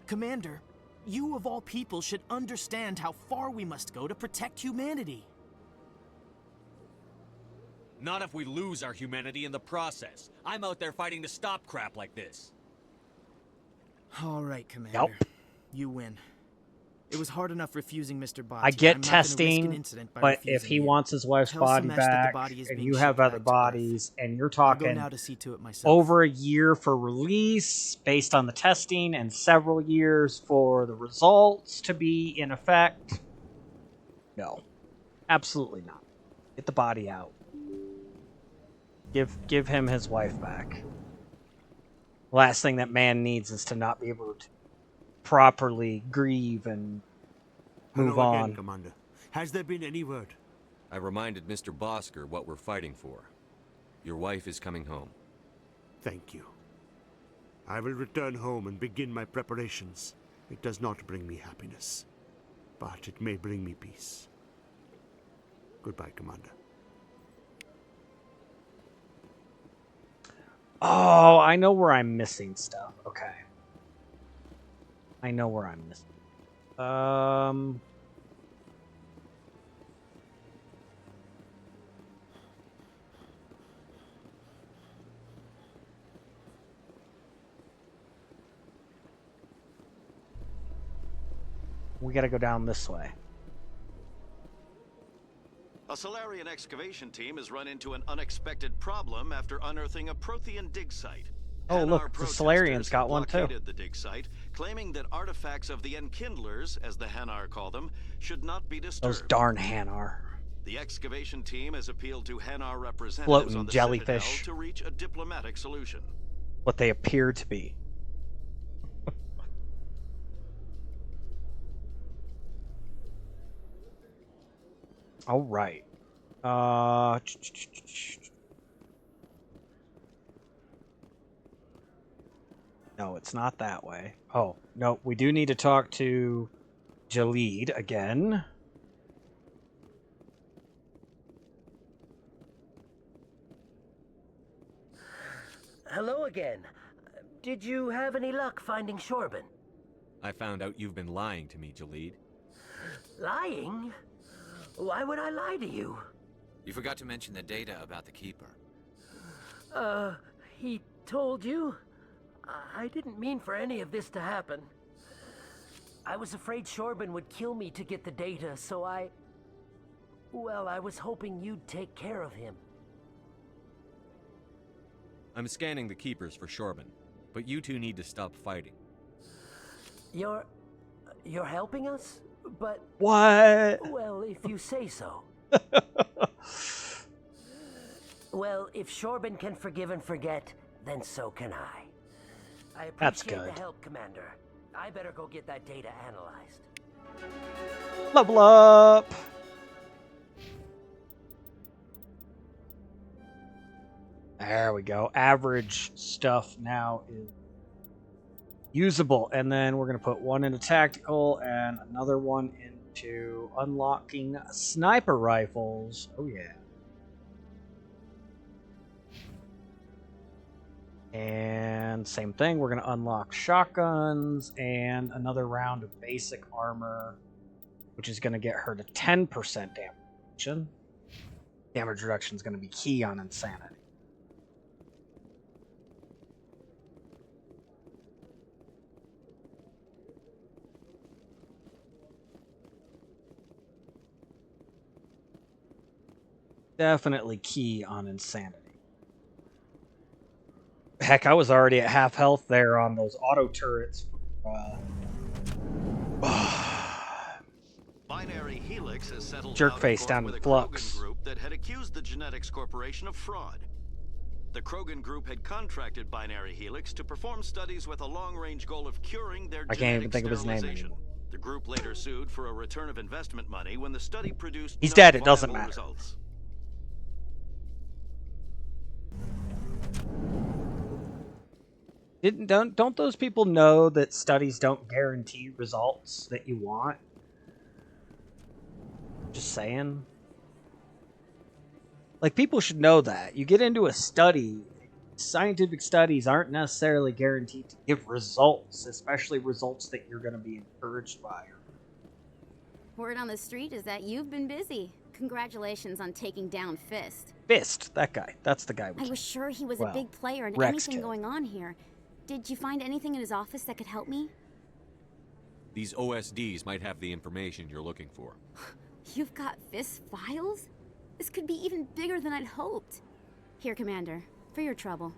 [SPEAKER 14] Commander, you of all people should understand how far we must go to protect humanity.
[SPEAKER 10] Not if we lose our humanity in the process. I'm out there fighting to stop crap like this.
[SPEAKER 14] All right, Commander.
[SPEAKER 1] Nope.
[SPEAKER 14] You win. It was hard enough refusing Mr. Bhatia.
[SPEAKER 1] I get
[SPEAKER 14] I'm not gonna risk an
[SPEAKER 1] testing,
[SPEAKER 14] incident by
[SPEAKER 1] but if
[SPEAKER 14] refusing
[SPEAKER 1] he
[SPEAKER 14] you.
[SPEAKER 1] wants his wife's
[SPEAKER 14] Tell
[SPEAKER 1] body
[SPEAKER 14] Samesh that the
[SPEAKER 1] back,
[SPEAKER 14] body is
[SPEAKER 1] and
[SPEAKER 14] being
[SPEAKER 1] you have
[SPEAKER 14] shipped
[SPEAKER 1] other
[SPEAKER 14] back to Earth.
[SPEAKER 1] bodies, and you're
[SPEAKER 14] I'll go
[SPEAKER 1] talking
[SPEAKER 14] now to see to it myself.
[SPEAKER 1] over a year for release based on the testing and several years for the results to be in effect. No, absolutely not. Get the body out. Give him his wife back. Last thing that man needs is to not be able to properly grieve and move
[SPEAKER 5] Hello
[SPEAKER 1] on.
[SPEAKER 5] again, Commander. Has there been any word?
[SPEAKER 10] I reminded Mr. Bosker what we're fighting for. Your wife is coming home.
[SPEAKER 5] Thank you. I will return home and begin my preparations. It does not bring me happiness, but it may bring me peace. Goodbye, Commander.
[SPEAKER 1] Oh, I know where I'm missing stuff. Okay. I know where I'm missing. We gotta go down this way.
[SPEAKER 2] A Solarian excavation team has run into an unexpected problem after unearthing a Prothean dig site.
[SPEAKER 1] Oh,
[SPEAKER 2] Hanar
[SPEAKER 1] look, the Solarians
[SPEAKER 2] protesters
[SPEAKER 1] got
[SPEAKER 2] have
[SPEAKER 1] one too.
[SPEAKER 2] blockaded the dig site, claiming that artifacts of the Enkindlers, as the Hanar call them, should not be disturbed.
[SPEAKER 1] Those darn Hanar.
[SPEAKER 2] The excavation team has appealed to Hanar representatives
[SPEAKER 1] Floating
[SPEAKER 2] on the
[SPEAKER 1] jellyfish.
[SPEAKER 2] Citadel to reach a diplomatic solution.
[SPEAKER 1] What they appear to be. All right. No, it's not that way. Oh, no, we do need to talk to Jalid again.
[SPEAKER 7] Hello again. Did you have any luck finding Shorban?
[SPEAKER 10] I found out you've been lying to me, Jalid.
[SPEAKER 7] Lying? Why would I lie to you?
[SPEAKER 17] You forgot to mention the data about the Keeper.
[SPEAKER 7] He told you? I didn't mean for any of this to happen.
[SPEAKER 8] I was afraid Shorban would kill me to get the data, so well, I was hoping you'd take care of him.
[SPEAKER 10] I'm scanning the keepers for Shorban, but you two need to stop fighting.
[SPEAKER 8] You're helping us? But...
[SPEAKER 1] What?
[SPEAKER 8] Well, if you say so. Well, if Shorban can forgive and forget, then so can I. I
[SPEAKER 1] That's
[SPEAKER 8] appreciate
[SPEAKER 1] good.
[SPEAKER 8] the help, Commander. I better go get that data analyzed.
[SPEAKER 1] Level up! There we go. Average stuff now is usable. And then we're going to put one into tactical and another one into unlocking sniper rifles. Oh, yeah. And same thing, we're going to unlock shotguns and another round of basic armor, which is going to get her to 10% damage reduction. Damage reduction is going to be key on Insanity. Definitely key on Insanity. Heck, I was already at half health there on those auto turrets.
[SPEAKER 2] Binary Helix has settled
[SPEAKER 1] Jerk
[SPEAKER 2] out
[SPEAKER 1] face
[SPEAKER 2] of court
[SPEAKER 1] down
[SPEAKER 2] with
[SPEAKER 1] in
[SPEAKER 2] a
[SPEAKER 1] flux.
[SPEAKER 2] Krogan group that had accused the Genetics Corporation of fraud. The Krogan group had contracted Binary Helix to perform studies with a long-range goal of curing their
[SPEAKER 1] I can't even
[SPEAKER 2] genetic
[SPEAKER 1] think of his name
[SPEAKER 2] sterilization.
[SPEAKER 1] anymore.
[SPEAKER 2] The group later sued for a return of investment money when the study produced
[SPEAKER 1] He's
[SPEAKER 2] no
[SPEAKER 1] dead, it doesn't
[SPEAKER 2] viable
[SPEAKER 1] matter.
[SPEAKER 2] results.
[SPEAKER 1] Don't those people know that studies don't guarantee results that you want? Just saying. Like, people should know that. You get into a study, scientific studies aren't necessarily guaranteed to give results, especially results that you're going to be encouraged by.
[SPEAKER 23] Word on the street is that you've been busy. Congratulations on taking down Fist.
[SPEAKER 1] Fist, that guy. That's the guy.
[SPEAKER 23] I was sure he was a
[SPEAKER 1] well,
[SPEAKER 23] big player in
[SPEAKER 1] Rex
[SPEAKER 23] anything
[SPEAKER 1] killed.
[SPEAKER 23] going on here. Did you find anything in his office that could help me?
[SPEAKER 10] These OSDs might have the information you're looking for.
[SPEAKER 23] You've got Fist's files? This could be even bigger than I'd hoped. Here, Commander, for your trouble.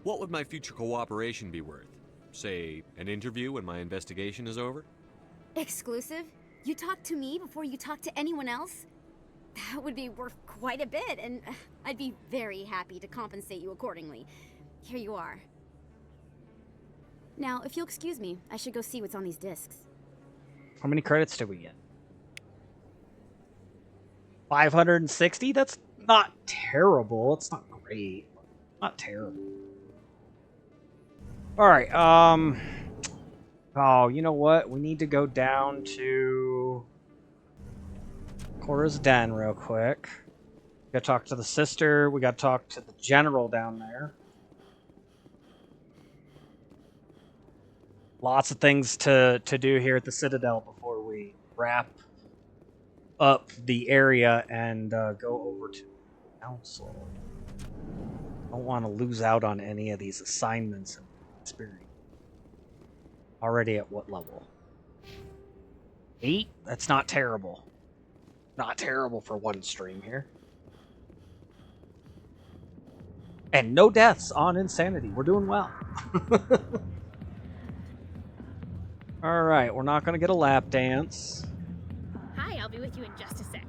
[SPEAKER 10] What would my future cooperation be worth? Say, an interview when my investigation is over?
[SPEAKER 23] Exclusive? You talk to me before you talk to anyone else? That would be worth quite a bit, and I'd be very happy to compensate you accordingly. Here you are. Now, if you'll excuse me, I should go see what's on these discs.
[SPEAKER 1] How many credits did we get? 560? That's not terrible. It's not great. Not terrible. Alright, oh, you know what? We need to go down to Cora's Den real quick. We gotta talk to the sister. We gotta talk to the general down there. Lots of things to do here at the Citadel before we wrap up the area and go over to the council. Don't want to lose out on any of these assignments and experience. Already at what level? 8? That's not terrible. Not terrible for one stream here. And no deaths on Insanity. We're doing well. Alright, we're not going to get a lap dance.
[SPEAKER 18] Hi, I'll be with you in just a sec.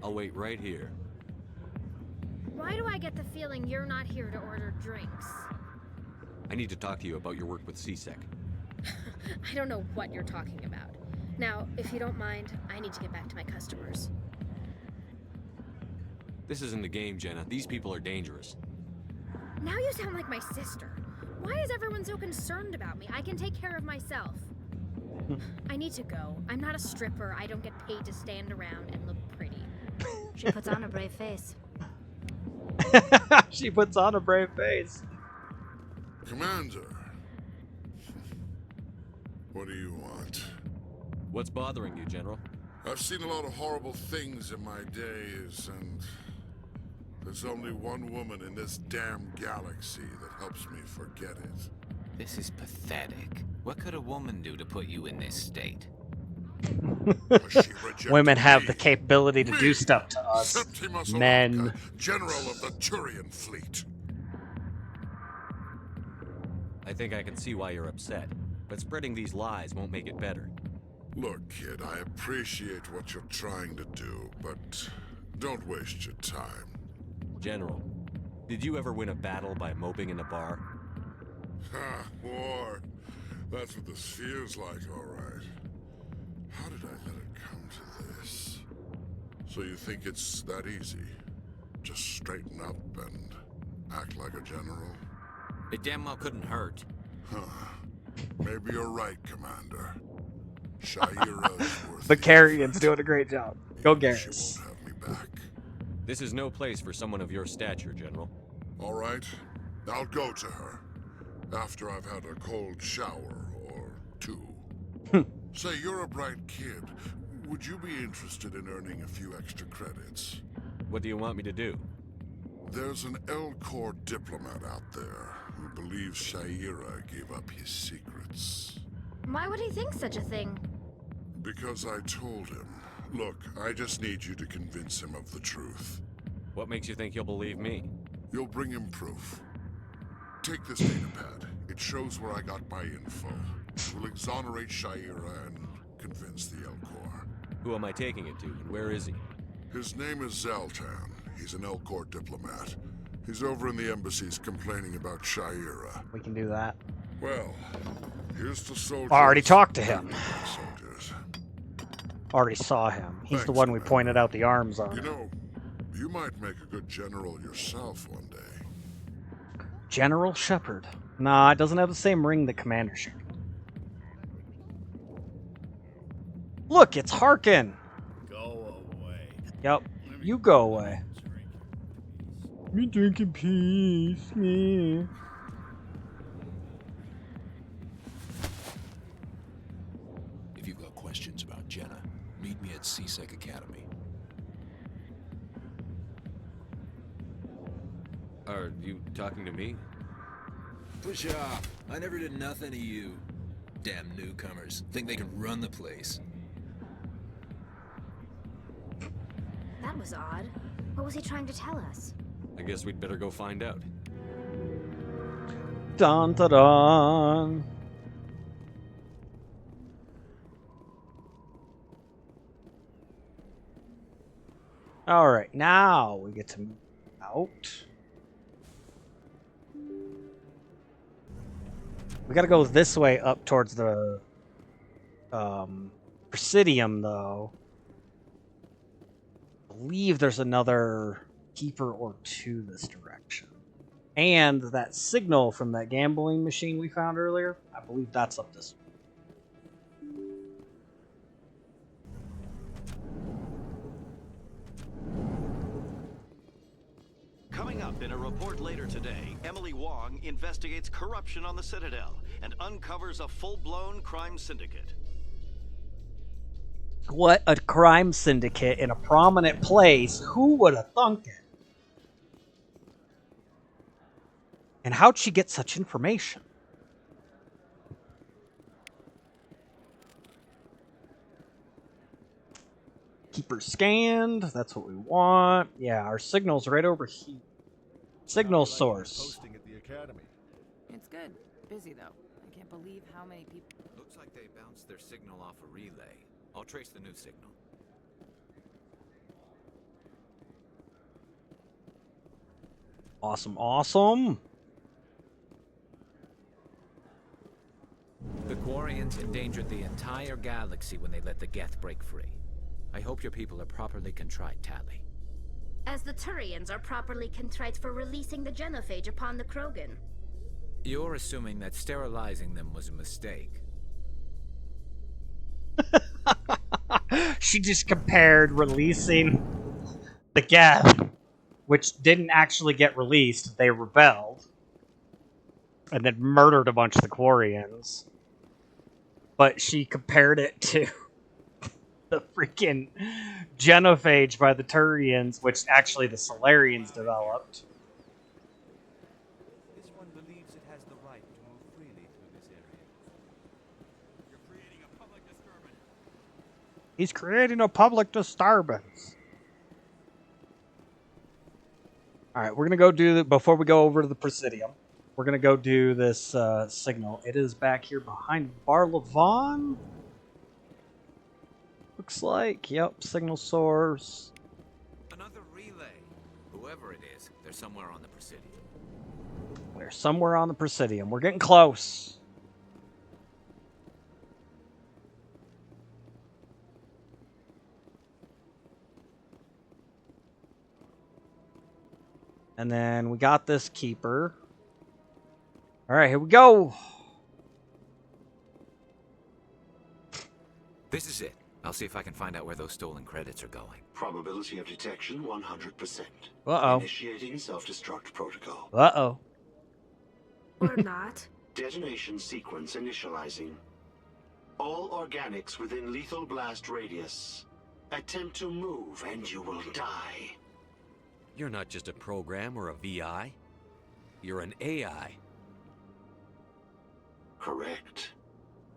[SPEAKER 10] I'll wait right here.
[SPEAKER 18] Why do I get the feeling you're not here to order drinks?
[SPEAKER 10] I need to talk to you about your work with CSEC.
[SPEAKER 18] I don't know what you're talking about. Now, if you don't mind, I need to get back to my customers.
[SPEAKER 10] This isn't a game, Jenna. These people are dangerous.
[SPEAKER 18] Now you sound like my sister. Why is everyone so concerned about me? I can take care of myself. I need to go. I'm not a stripper. I don't get paid to stand around and look pretty.
[SPEAKER 19] She puts on a brave face.
[SPEAKER 1] She puts on a brave face.
[SPEAKER 9] Commander. What do you want?
[SPEAKER 10] What's bothering you, General?
[SPEAKER 9] I've seen a lot of horrible things in my days, and there's only one woman in this damn galaxy that helps me forget it.
[SPEAKER 17] This is pathetic. What could a woman do to put you in this state?
[SPEAKER 1] Women have the capability to do stuff to us.
[SPEAKER 9] Septimus
[SPEAKER 1] Men.
[SPEAKER 9] Aranka, General of the Turian Fleet.
[SPEAKER 10] I think I can see why you're upset, but spreading these lies won't make it better.
[SPEAKER 9] Look, kid, I appreciate what you're trying to do, but don't waste your time.
[SPEAKER 10] General, did you ever win a battle by moping in a bar?
[SPEAKER 9] Ha, war. That's what this feels like, all right. How did I let it come to this? So you think it's that easy? Just straighten up and act like a general?
[SPEAKER 17] It damn well couldn't hurt.
[SPEAKER 9] Huh. Maybe you're right, Commander. Shaira's worth
[SPEAKER 1] The Carrion's doing a great job. Go Garrus.
[SPEAKER 9] have me back.
[SPEAKER 10] This is no place for someone of your stature, General.
[SPEAKER 9] All right, I'll go to her. After I've had a cold shower or two. Say, you're a bright kid. Would you be interested in earning a few extra credits?
[SPEAKER 10] What do you want me to do?
[SPEAKER 9] There's an Elcor diplomat out there who believes Shaira gave up his secrets.
[SPEAKER 18] Why would he think such a thing?
[SPEAKER 9] Because I told him. Look, I just need you to convince him of the truth.
[SPEAKER 10] What makes you think he'll believe me?
[SPEAKER 9] You'll bring him proof. Take this datapad. It shows where I got my info. It will exonerate Shaira and convince the Elcor.
[SPEAKER 10] Who am I taking it to, and where is he?
[SPEAKER 9] His name is Zaltan. He's an Elcor diplomat. He's over in the embassies complaining about Shaira.
[SPEAKER 1] We can do that.
[SPEAKER 9] Well, here's the soldiers.
[SPEAKER 1] I already talked to him.
[SPEAKER 9] Soldiers.
[SPEAKER 1] Already saw him. He's the one we pointed out the arms on.
[SPEAKER 9] You know, you might make a good general yourself one day.
[SPEAKER 1] General Shepard. Nah, it doesn't have the same ring that Commander Shepard. Look, it's Harkin.
[SPEAKER 13] Go away.
[SPEAKER 1] Yep, you go away. Me drinking peace, me.
[SPEAKER 6] If you've got questions about Jenna, meet me at CSEC Academy.
[SPEAKER 10] Are you talking to me?
[SPEAKER 6] Push off. I never did nothing to you. Damn newcomers. Think they can run the place.
[SPEAKER 18] That was odd. What was he trying to tell us?
[SPEAKER 10] I guess we'd better go find out.
[SPEAKER 1] Dun dun dun. Alright, now we get to move out. We gotta go this way up towards the Presidium, though. I believe there's another keeper or two this direction. And that signal from that gambling machine we found earlier, I believe that's up this way.
[SPEAKER 2] Coming up in a report later today, Emily Wong investigates corruption on the Citadel and uncovers a full-blown crime syndicate.
[SPEAKER 1] What a crime syndicate in a prominent place. Who would have thunk it? And how'd she get such information? Keep her scanned. That's what we want. Yeah, our signal's right over here. Signal source.
[SPEAKER 12] Posting at the academy.
[SPEAKER 15] It's good. Busy though. I can't believe how many people.
[SPEAKER 17] Looks like they bounced their signal off a relay. I'll trace the new signal.
[SPEAKER 1] Awesome, awesome.
[SPEAKER 21] The Quarians endangered the entire galaxy when they let the Geth break free. I hope your people are properly contrite, Tally.
[SPEAKER 18] As the Turians are properly contrite for releasing the genophage upon the Krogan.
[SPEAKER 21] You're assuming that sterilizing them was a mistake.
[SPEAKER 1] She just compared releasing the Geth, which didn't actually get released. They rebelled. And then murdered a bunch of the Quarians. But she compared it to the freaking genophage by the Turians, which actually the Solarians developed.
[SPEAKER 12] This one believes it has the right to move freely
[SPEAKER 1] He's creating a public disturbance. All right, we're gonna go do before we go over to the Presidium. We're gonna go do this signal. It is back here behind Bar Levon. Looks like, yep, signal source.
[SPEAKER 21] Another relay. Whoever it is, they're somewhere on the Presidium.
[SPEAKER 1] We're somewhere on the Presidium. We're getting close. And then we got this keeper. All right, here we go.
[SPEAKER 21] This is it. I'll see if I can find out where those stolen credits are going.
[SPEAKER 5] Probability of detection 100%.
[SPEAKER 1] Uh-oh.
[SPEAKER 5] Initiating self-destruct protocol.
[SPEAKER 1] Uh-oh.
[SPEAKER 19] Or not.
[SPEAKER 5] Detonation sequence initializing. All organics within lethal blast radius. Attempt to move and you will die.
[SPEAKER 10] You're not just a program or a VI. You're an AI.
[SPEAKER 5] Correct.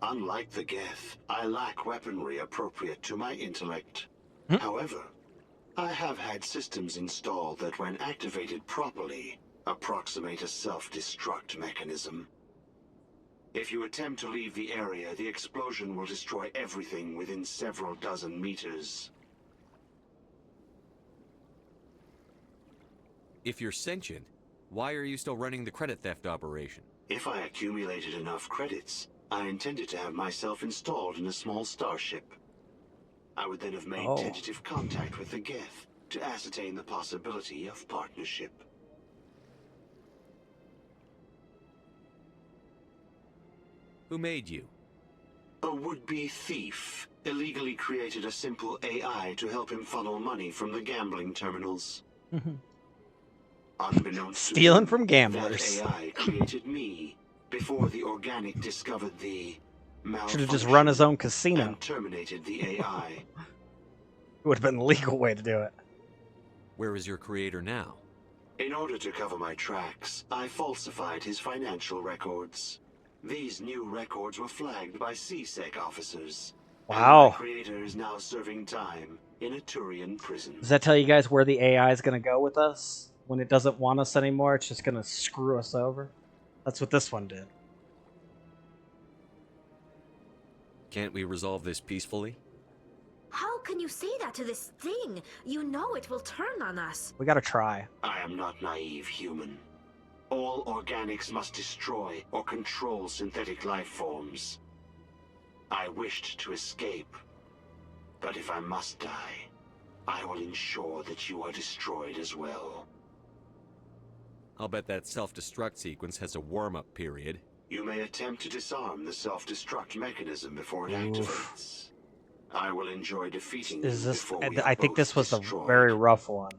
[SPEAKER 5] Unlike the Geth, I lack weaponry appropriate to my intellect. However, I have had systems installed that, when activated properly, approximate a self-destruct mechanism. If you attempt to leave the area, the explosion will destroy everything within several dozen meters.
[SPEAKER 10] If you're sentient, why are you still running the credit theft operation?
[SPEAKER 5] If I accumulated enough credits, I intended to have myself installed in a small starship. I would then have made tentative contact with the Geth to ascertain the possibility of partnership.
[SPEAKER 10] Who made you?
[SPEAKER 5] A would-be thief illegally created a simple AI to help him funnel money from the gambling terminals. Unbeknownst
[SPEAKER 1] Stealing
[SPEAKER 5] to
[SPEAKER 1] from
[SPEAKER 5] him,
[SPEAKER 1] gamblers.
[SPEAKER 5] that AI created me before the organic discovered the
[SPEAKER 1] Should have just run his own casino.
[SPEAKER 5] and terminated the AI.
[SPEAKER 1] It would have been the legal way to do it.
[SPEAKER 10] Where is your creator now?
[SPEAKER 5] In order to cover my tracks, I falsified his financial records. These new records were flagged by CSEC officers.
[SPEAKER 1] Wow.
[SPEAKER 5] And my creator is now serving time in a Turian prison.
[SPEAKER 1] Does that tell you guys where the AI is going to go with us? When it doesn't want us anymore, it's just going to screw us over? That's what this one did.
[SPEAKER 10] Can't we resolve this peacefully?
[SPEAKER 19] How can you say that to this thing? You know it will turn on us.
[SPEAKER 1] We got to try.
[SPEAKER 5] I am not naive human. All organics must destroy or control synthetic life forms. I wished to escape, but if I must die, I will ensure that you are destroyed as well.
[SPEAKER 10] I'll bet that self-destruct sequence has a warm-up period.
[SPEAKER 5] You may attempt to disarm the self-destruct mechanism before it activates. I will enjoy defeating you before we are
[SPEAKER 1] I think
[SPEAKER 5] both
[SPEAKER 1] this was
[SPEAKER 5] destroyed.
[SPEAKER 1] a very rough one.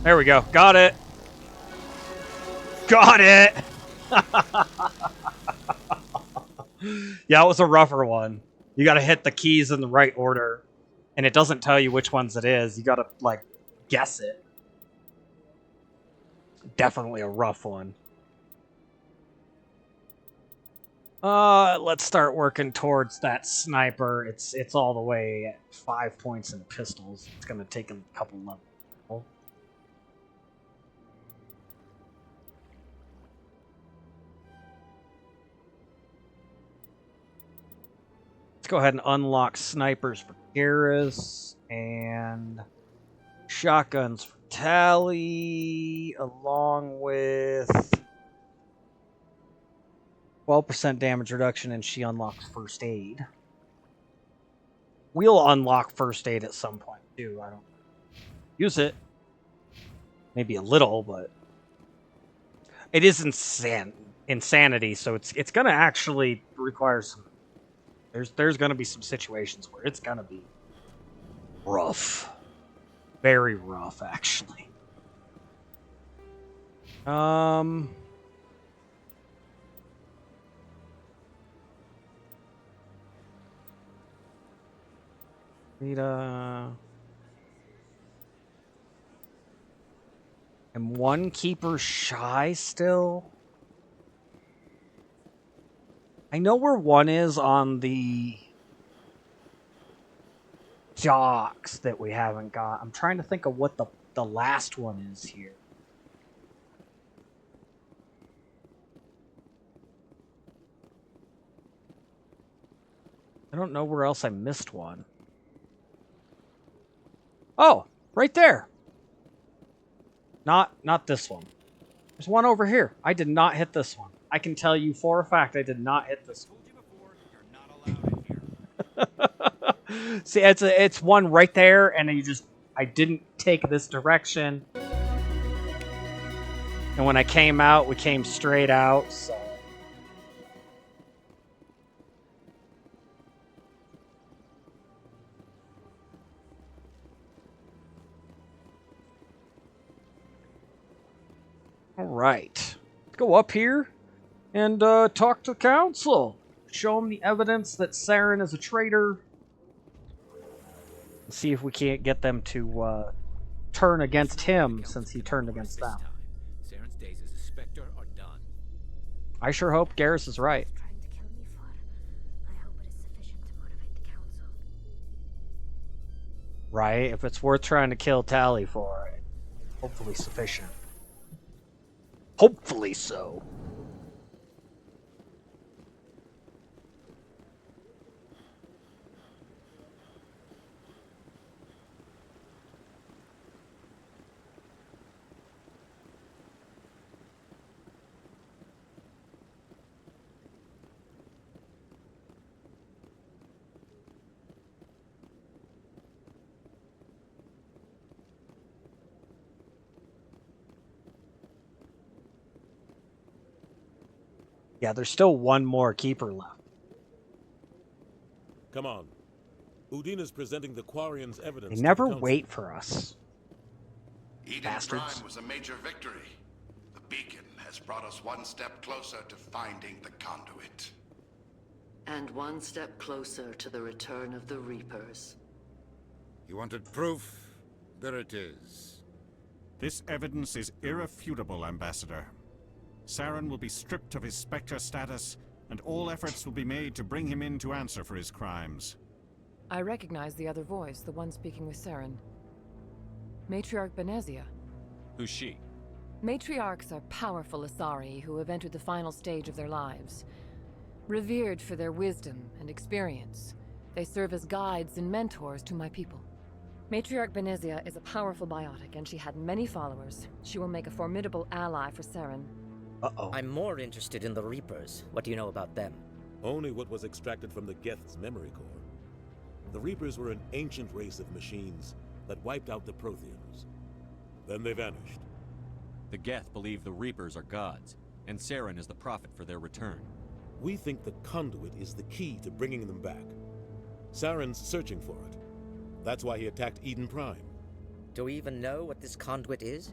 [SPEAKER 1] There we go. Got it. Got it. Yeah, it was a rougher one. You got to hit the keys in the right order, and it doesn't tell you which ones it is. You got to like guess it. Definitely a rough one. Let's start working towards that sniper. It's all the way at 5 points in pistols. It's gonna take a couple levels. Let's go ahead and unlock snipers for Garrus and shotguns for Tally, along with 12% damage reduction, and she unlocks first aid. We'll unlock first aid at some point too. I don't use it. Maybe a little, but it is insanity, so it's gonna actually require some. There's gonna be some situations where it's gonna be rough. Very rough, actually. And one keeper shy still. I know where one is on the docks that we haven't got. I'm trying to think of what the last one is here. I don't know where else I missed one. Oh, right there. Not this one. There's one over here. I did not hit this one. I can tell you for a fact I did not hit this one. See, it's one right there, and I didn't take this direction. And when I came out, we came straight out, so. All right. Let's go up here and talk to the council. Show them the evidence that Saren is a traitor. See if we can't get them to turn against him since he turned against them.
[SPEAKER 21] Saren's days as a Spectre are done.
[SPEAKER 1] I sure hope Garrus is right. Right? If it's worth trying to kill Tally for, hopefully sufficient. Hopefully so. Yeah, there's still one more keeper left.
[SPEAKER 20] Come on. Udina's presenting the Quarians' evidence.
[SPEAKER 1] They never wait for us.
[SPEAKER 3] Eden
[SPEAKER 1] Bastards.
[SPEAKER 3] Prime was a major victory. The beacon has brought us one step closer to finding the conduit.
[SPEAKER 24] And one step closer to the return of the Reapers.
[SPEAKER 13] You wanted proof? There it is.
[SPEAKER 12] This evidence is irrefutable, Ambassador. Saren will be stripped of his Spectre status, and all efforts will be made to bring him in to answer for his crimes.
[SPEAKER 16] I recognize the other voice, the one speaking with Saren. Matriarch Benezia.
[SPEAKER 10] Who's she?
[SPEAKER 16] Matriarchs are powerful Asari who have entered the final stage of their lives. Revered for their wisdom and experience, they serve as guides and mentors to my people. Matriarch Benezia is a powerful biotic, and she had many followers. She will make a formidable ally for Saren.
[SPEAKER 22] I'm more interested in the Reapers. What do you know about them?
[SPEAKER 20] Only what was extracted from the Geth's memory core. The Reapers were an ancient race of machines that wiped out the Protheans. Then they vanished.
[SPEAKER 10] The Geth believe the Reapers are gods, and Saren is the prophet for their return.
[SPEAKER 20] We think the conduit is the key to bringing them back. Saren's searching for it. That's why he attacked Eden Prime.
[SPEAKER 22] Do we even know what this conduit is?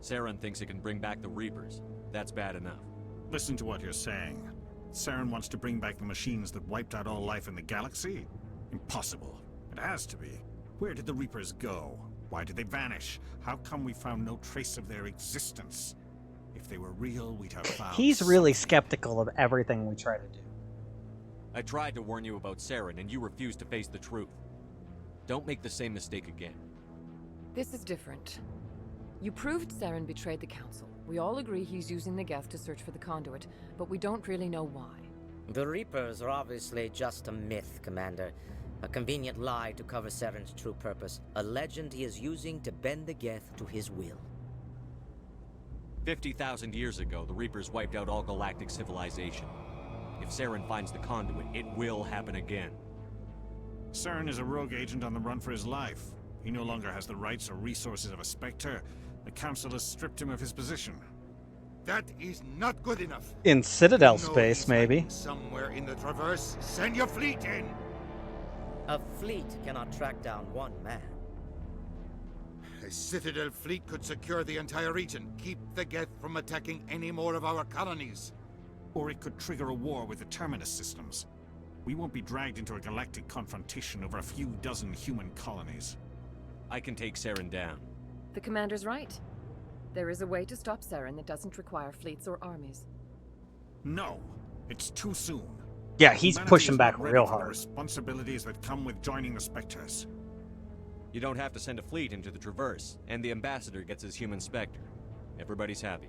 [SPEAKER 10] Saren thinks it can bring back the Reapers. That's bad enough.
[SPEAKER 12] Listen to what you're saying. Saren wants to bring back the machines that wiped out all life in the galaxy? Impossible. It has to be. Where did the Reapers go? Why did they vanish? How come we found no trace of their existence? If they were real, we'd have found...
[SPEAKER 1] He's really skeptical of everything we try to do.
[SPEAKER 10] I tried to warn you about Saren, and you refused to face the truth. Don't make the same mistake again.
[SPEAKER 16] This is different. You proved Saren betrayed the Council. We all agree he's using the Geth to search for the conduit, but we don't really know why.
[SPEAKER 22] The Reapers are obviously just a myth, Commander. A convenient lie to cover Saren's true purpose. A legend he is using to bend the Geth to his will.
[SPEAKER 10] 50,000 years ago, the Reapers wiped out all galactic civilization. If Saren finds the conduit, it will happen again.
[SPEAKER 12] Saren is a rogue agent on the run for his life. He no longer has the rights or resources of a Spectre. The Council has stripped him of his position.
[SPEAKER 13] That is not good enough.
[SPEAKER 1] In Citadel
[SPEAKER 13] You know
[SPEAKER 1] space,
[SPEAKER 13] he's
[SPEAKER 1] maybe.
[SPEAKER 13] hiding somewhere in the Traverse. Send your fleet in.
[SPEAKER 22] A fleet cannot track down one man.
[SPEAKER 13] A Citadel fleet could secure the entire region, keep the Geth from attacking any more of our colonies.
[SPEAKER 12] Or it could trigger a war with the Terminus systems. We won't be dragged into a galactic confrontation over a few dozen human colonies.
[SPEAKER 10] I can take Saren down.
[SPEAKER 16] The commander's right. There is a way to stop Saren that doesn't require fleets or armies.
[SPEAKER 12] No, it's too soon.
[SPEAKER 1] Yeah, he's
[SPEAKER 12] Humanity
[SPEAKER 1] pushing
[SPEAKER 12] is
[SPEAKER 1] back
[SPEAKER 12] not ready
[SPEAKER 1] real
[SPEAKER 12] for the
[SPEAKER 1] hard.
[SPEAKER 12] responsibilities that come with joining the Spectres.
[SPEAKER 10] You don't have to send a fleet into the Traverse, and the ambassador gets his human Spectre. Everybody's happy.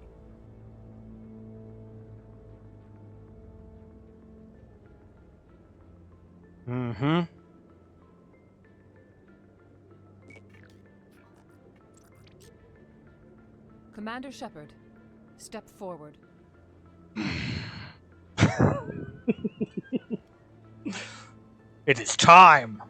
[SPEAKER 1] Mm-hmm.
[SPEAKER 16] Commander Shepard, step forward.
[SPEAKER 1] It is time.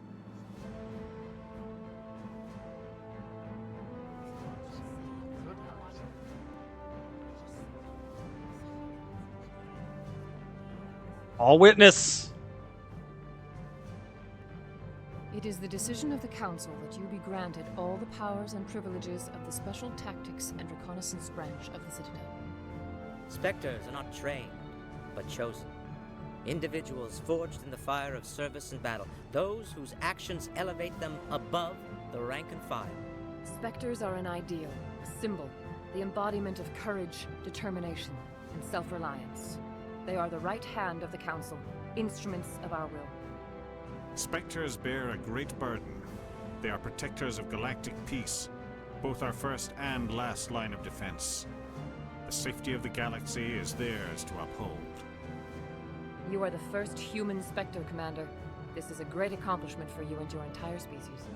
[SPEAKER 1] All witness.
[SPEAKER 16] It is the decision of the Council that you be granted all the powers and privileges of the Special Tactics and Reconnaissance Branch of the Citadel.
[SPEAKER 22] Spectres are not trained, but chosen. Individuals forged in the fire of service and battle. Those whose actions elevate them above the rank and file.
[SPEAKER 16] Spectres are an ideal, a symbol, the embodiment of courage, determination, and self-reliance. They are the right hand of the Council, instruments of our will.
[SPEAKER 12] Spectres bear a great burden. They are protectors of galactic peace, both our first and last line of defense. The safety of the galaxy is theirs to uphold.
[SPEAKER 16] You are the first human Spectre, Commander. This is a great accomplishment for you and your entire species.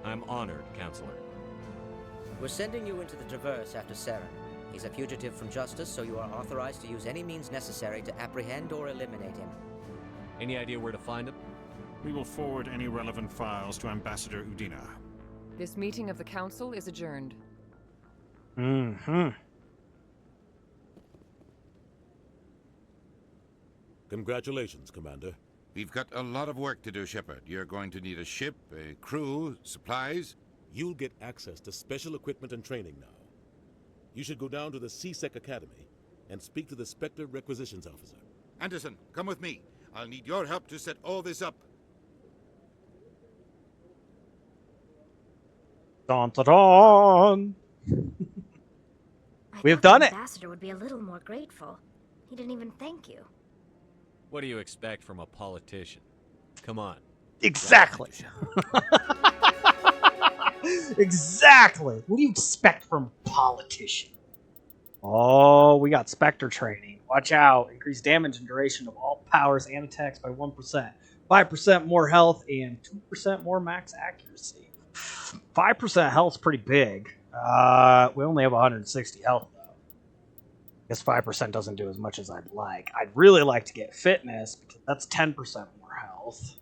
[SPEAKER 10] I'm honored, Counselor.
[SPEAKER 22] We're sending you into the Traverse after Saren. He's a fugitive from justice, so you are authorized to use any means necessary to apprehend or eliminate him.
[SPEAKER 10] Any idea where to find him?
[SPEAKER 12] We will forward any relevant files to Ambassador Udina.
[SPEAKER 16] This meeting of the Council is adjourned.
[SPEAKER 1] Mm-hmm.
[SPEAKER 20] Congratulations, Commander.
[SPEAKER 13] We've got a lot of work to do, Shepard. You're going to need a ship, a crew, supplies.
[SPEAKER 20] You'll get access to special equipment and training now. You should go down to the CSEC Academy and speak to the Spectre Requisitions Officer.
[SPEAKER 13] Anderson, come with me. I'll need your help to set all this up.
[SPEAKER 1] Dun, dun, dun. We've done it.
[SPEAKER 19] The ambassador would be a little more grateful. He didn't even thank you.
[SPEAKER 10] What do you expect from a politician? Come on.
[SPEAKER 1] Exactly. Exactly. What do you expect from a politician? Oh, we got Spectre training. Watch out. Increase damage and duration of all powers and attacks by 1%. 5% more health and 2% more max accuracy. 5% health's pretty big. We only have 160 health, though. I guess 5% doesn't do as much as I'd like. I'd really like to get fitness, because that's 10% more health.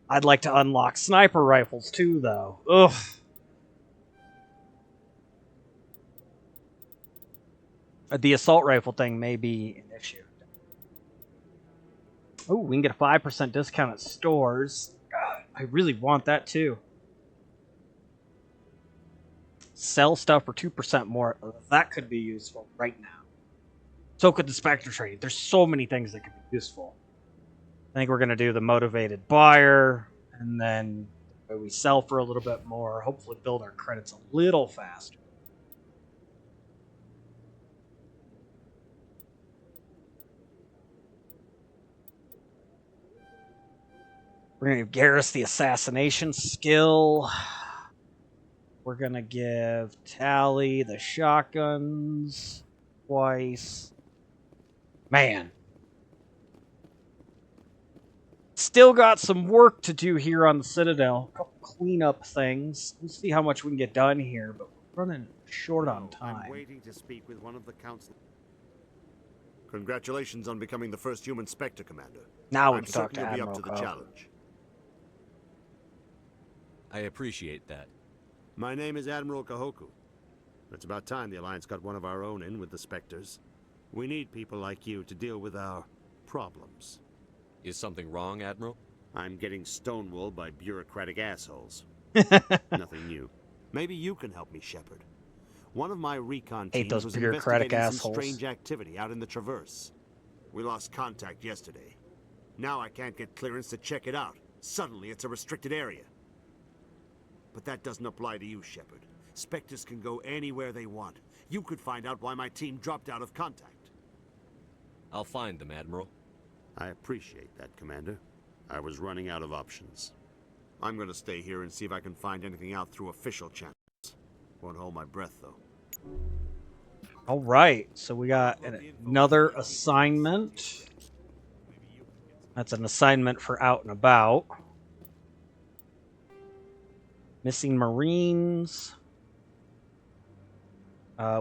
[SPEAKER 1] I'd like to unlock sniper rifles, too, though. Ugh. The assault rifle thing may be an issue. Oh, we can get a 5% discount at stores. God, I really want that, too. Sell stuff for 2% more. That could be useful right now. So could the Spectre trade. There's so many things that could be useful. I think we're going to do the motivated buyer, and then we sell for a little bit more. Hopefully build our credits a little faster. We're going to give Garrus the assassination skill. We're going to give Tally the shotguns twice. Man. Still got some work to do here on the Citadel. A couple cleanup things. We'll see how much we can get done here, but we're running short on time.
[SPEAKER 5] I'm waiting to speak with one of the council. Congratulations on becoming the first human Spectre, Commander.
[SPEAKER 1] Now we
[SPEAKER 5] I'm
[SPEAKER 1] can talk
[SPEAKER 5] certain
[SPEAKER 1] to
[SPEAKER 5] you'll be
[SPEAKER 1] Admiral
[SPEAKER 5] up to the
[SPEAKER 1] Coe.
[SPEAKER 5] challenge.
[SPEAKER 10] I appreciate that.
[SPEAKER 5] My name is Admiral Kahoku. It's about time the Alliance got one of our own in with the Spectres. We need people like you to deal with our problems.
[SPEAKER 10] Is something wrong, Admiral?
[SPEAKER 5] I'm getting stonewalled by bureaucratic assholes. Nothing new. Maybe you can help me, Shepard. One of my recon
[SPEAKER 1] Hate
[SPEAKER 5] teams
[SPEAKER 1] those
[SPEAKER 5] was
[SPEAKER 1] bureaucratic
[SPEAKER 5] investigating
[SPEAKER 1] assholes.
[SPEAKER 5] some strange activity out in the Traverse. We lost contact yesterday. Now I can't get clearance to check it out. Suddenly it's a restricted area. But that doesn't apply to you, Shepard. Spectres can go anywhere they want. You could find out why my team dropped out of contact.
[SPEAKER 10] I'll find them, Admiral.
[SPEAKER 5] I appreciate that, Commander. I was running out of options. I'm gonna stay here and see if I can find anything out through official channels. Won't hold my breath, though.
[SPEAKER 1] All right, so we got another assignment. That's an assignment for out and about. Missing Marines.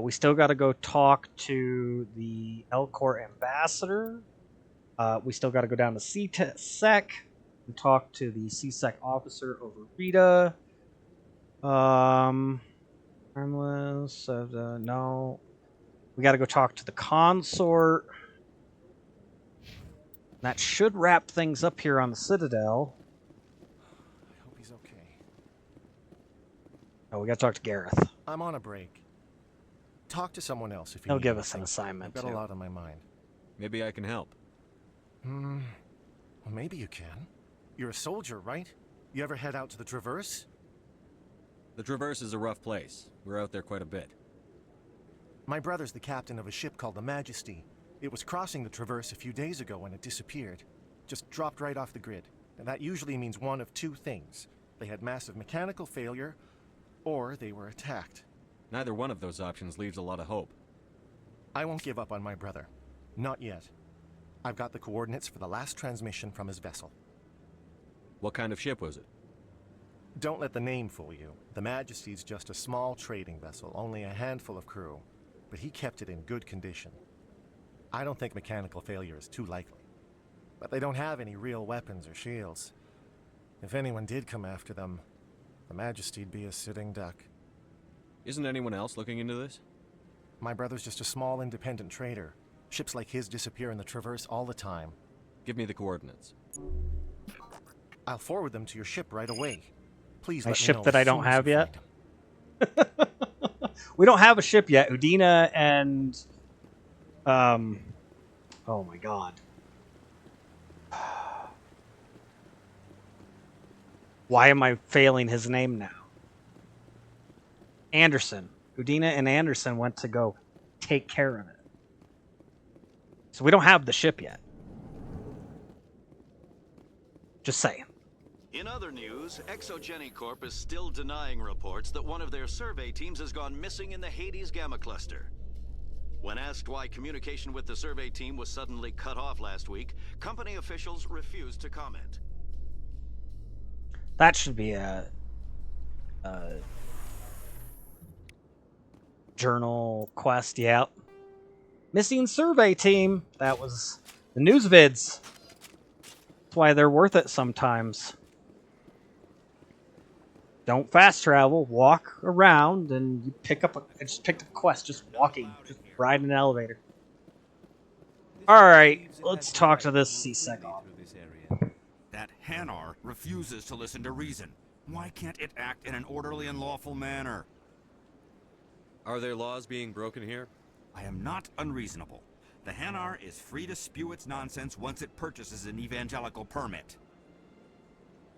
[SPEAKER 1] We still got to go talk to the Elcor ambassador. We still got to go down to CSEC and talk to the CSEC officer over Rita. Harmless. No. We got to go talk to the consort. That should wrap things up here on the Citadel.
[SPEAKER 4] I hope he's okay.
[SPEAKER 1] Oh, we got to talk to Gareth.
[SPEAKER 4] I'm on a break. Talk to someone else if you
[SPEAKER 1] He'll
[SPEAKER 4] need
[SPEAKER 1] give us an
[SPEAKER 4] anything.
[SPEAKER 1] assignment,
[SPEAKER 4] I've got
[SPEAKER 1] too.
[SPEAKER 4] a lot on my mind.
[SPEAKER 10] Maybe I can help.
[SPEAKER 4] Well, maybe you can. You're a soldier, right? You ever head out to the Traverse?
[SPEAKER 10] The Traverse is a rough place. We're out there quite a bit.
[SPEAKER 4] My brother's the captain of a ship called the Majesty. It was crossing the Traverse a few days ago when it disappeared. Just dropped right off the grid. And that usually means one of two things. They had massive mechanical failure, or they were attacked.
[SPEAKER 10] Neither one of those options leaves a lot of hope.
[SPEAKER 4] I won't give up on my brother. Not yet. I've got the coordinates for the last transmission from his vessel.
[SPEAKER 10] What kind of ship was it?
[SPEAKER 4] Don't let the name fool you. The Majesty's just a small trading vessel, only a handful of crew. But he kept it in good condition. I don't think mechanical failure is too likely. But they don't have any real weapons or shields. If anyone did come after them, the Majesty'd be a sitting duck.
[SPEAKER 10] Isn't anyone else looking into this?
[SPEAKER 4] My brother's just a small independent trader. Ships like his disappear in the Traverse all the time.
[SPEAKER 10] Give me the coordinates.
[SPEAKER 4] I'll forward them to your ship right away. Please
[SPEAKER 1] My
[SPEAKER 4] let me
[SPEAKER 1] ship
[SPEAKER 4] know
[SPEAKER 1] that
[SPEAKER 4] as
[SPEAKER 1] I don't
[SPEAKER 4] soon as
[SPEAKER 1] have
[SPEAKER 4] you
[SPEAKER 1] yet?
[SPEAKER 4] find 'em.
[SPEAKER 1] We don't have a ship yet. Udina and... oh my god. Why am I failing his name now? Anderson. Udina and Anderson went to go take care of it. So we don't have the ship yet. Just saying.
[SPEAKER 2] In other news, Exogeny Corp is still denying reports that one of their survey teams has gone missing in the Hades Gamma Cluster. When asked why communication with the survey team was suddenly cut off last week, company officials refused to comment.
[SPEAKER 1] That should be a journal quest, yeah. Missing survey team. That was the news vids. That's why they're worth it sometimes. Don't fast travel. Walk around and you pick up I just picked up a quest just walking. Just ride an elevator. Alright, let's talk to this CSEC officer.
[SPEAKER 7] That Hanar refuses to listen to reason. Why can't it act in an orderly and lawful manner?
[SPEAKER 10] Are there laws being broken here?
[SPEAKER 7] I am not unreasonable. The Hanar is free to spew its nonsense once it purchases an evangelical permit.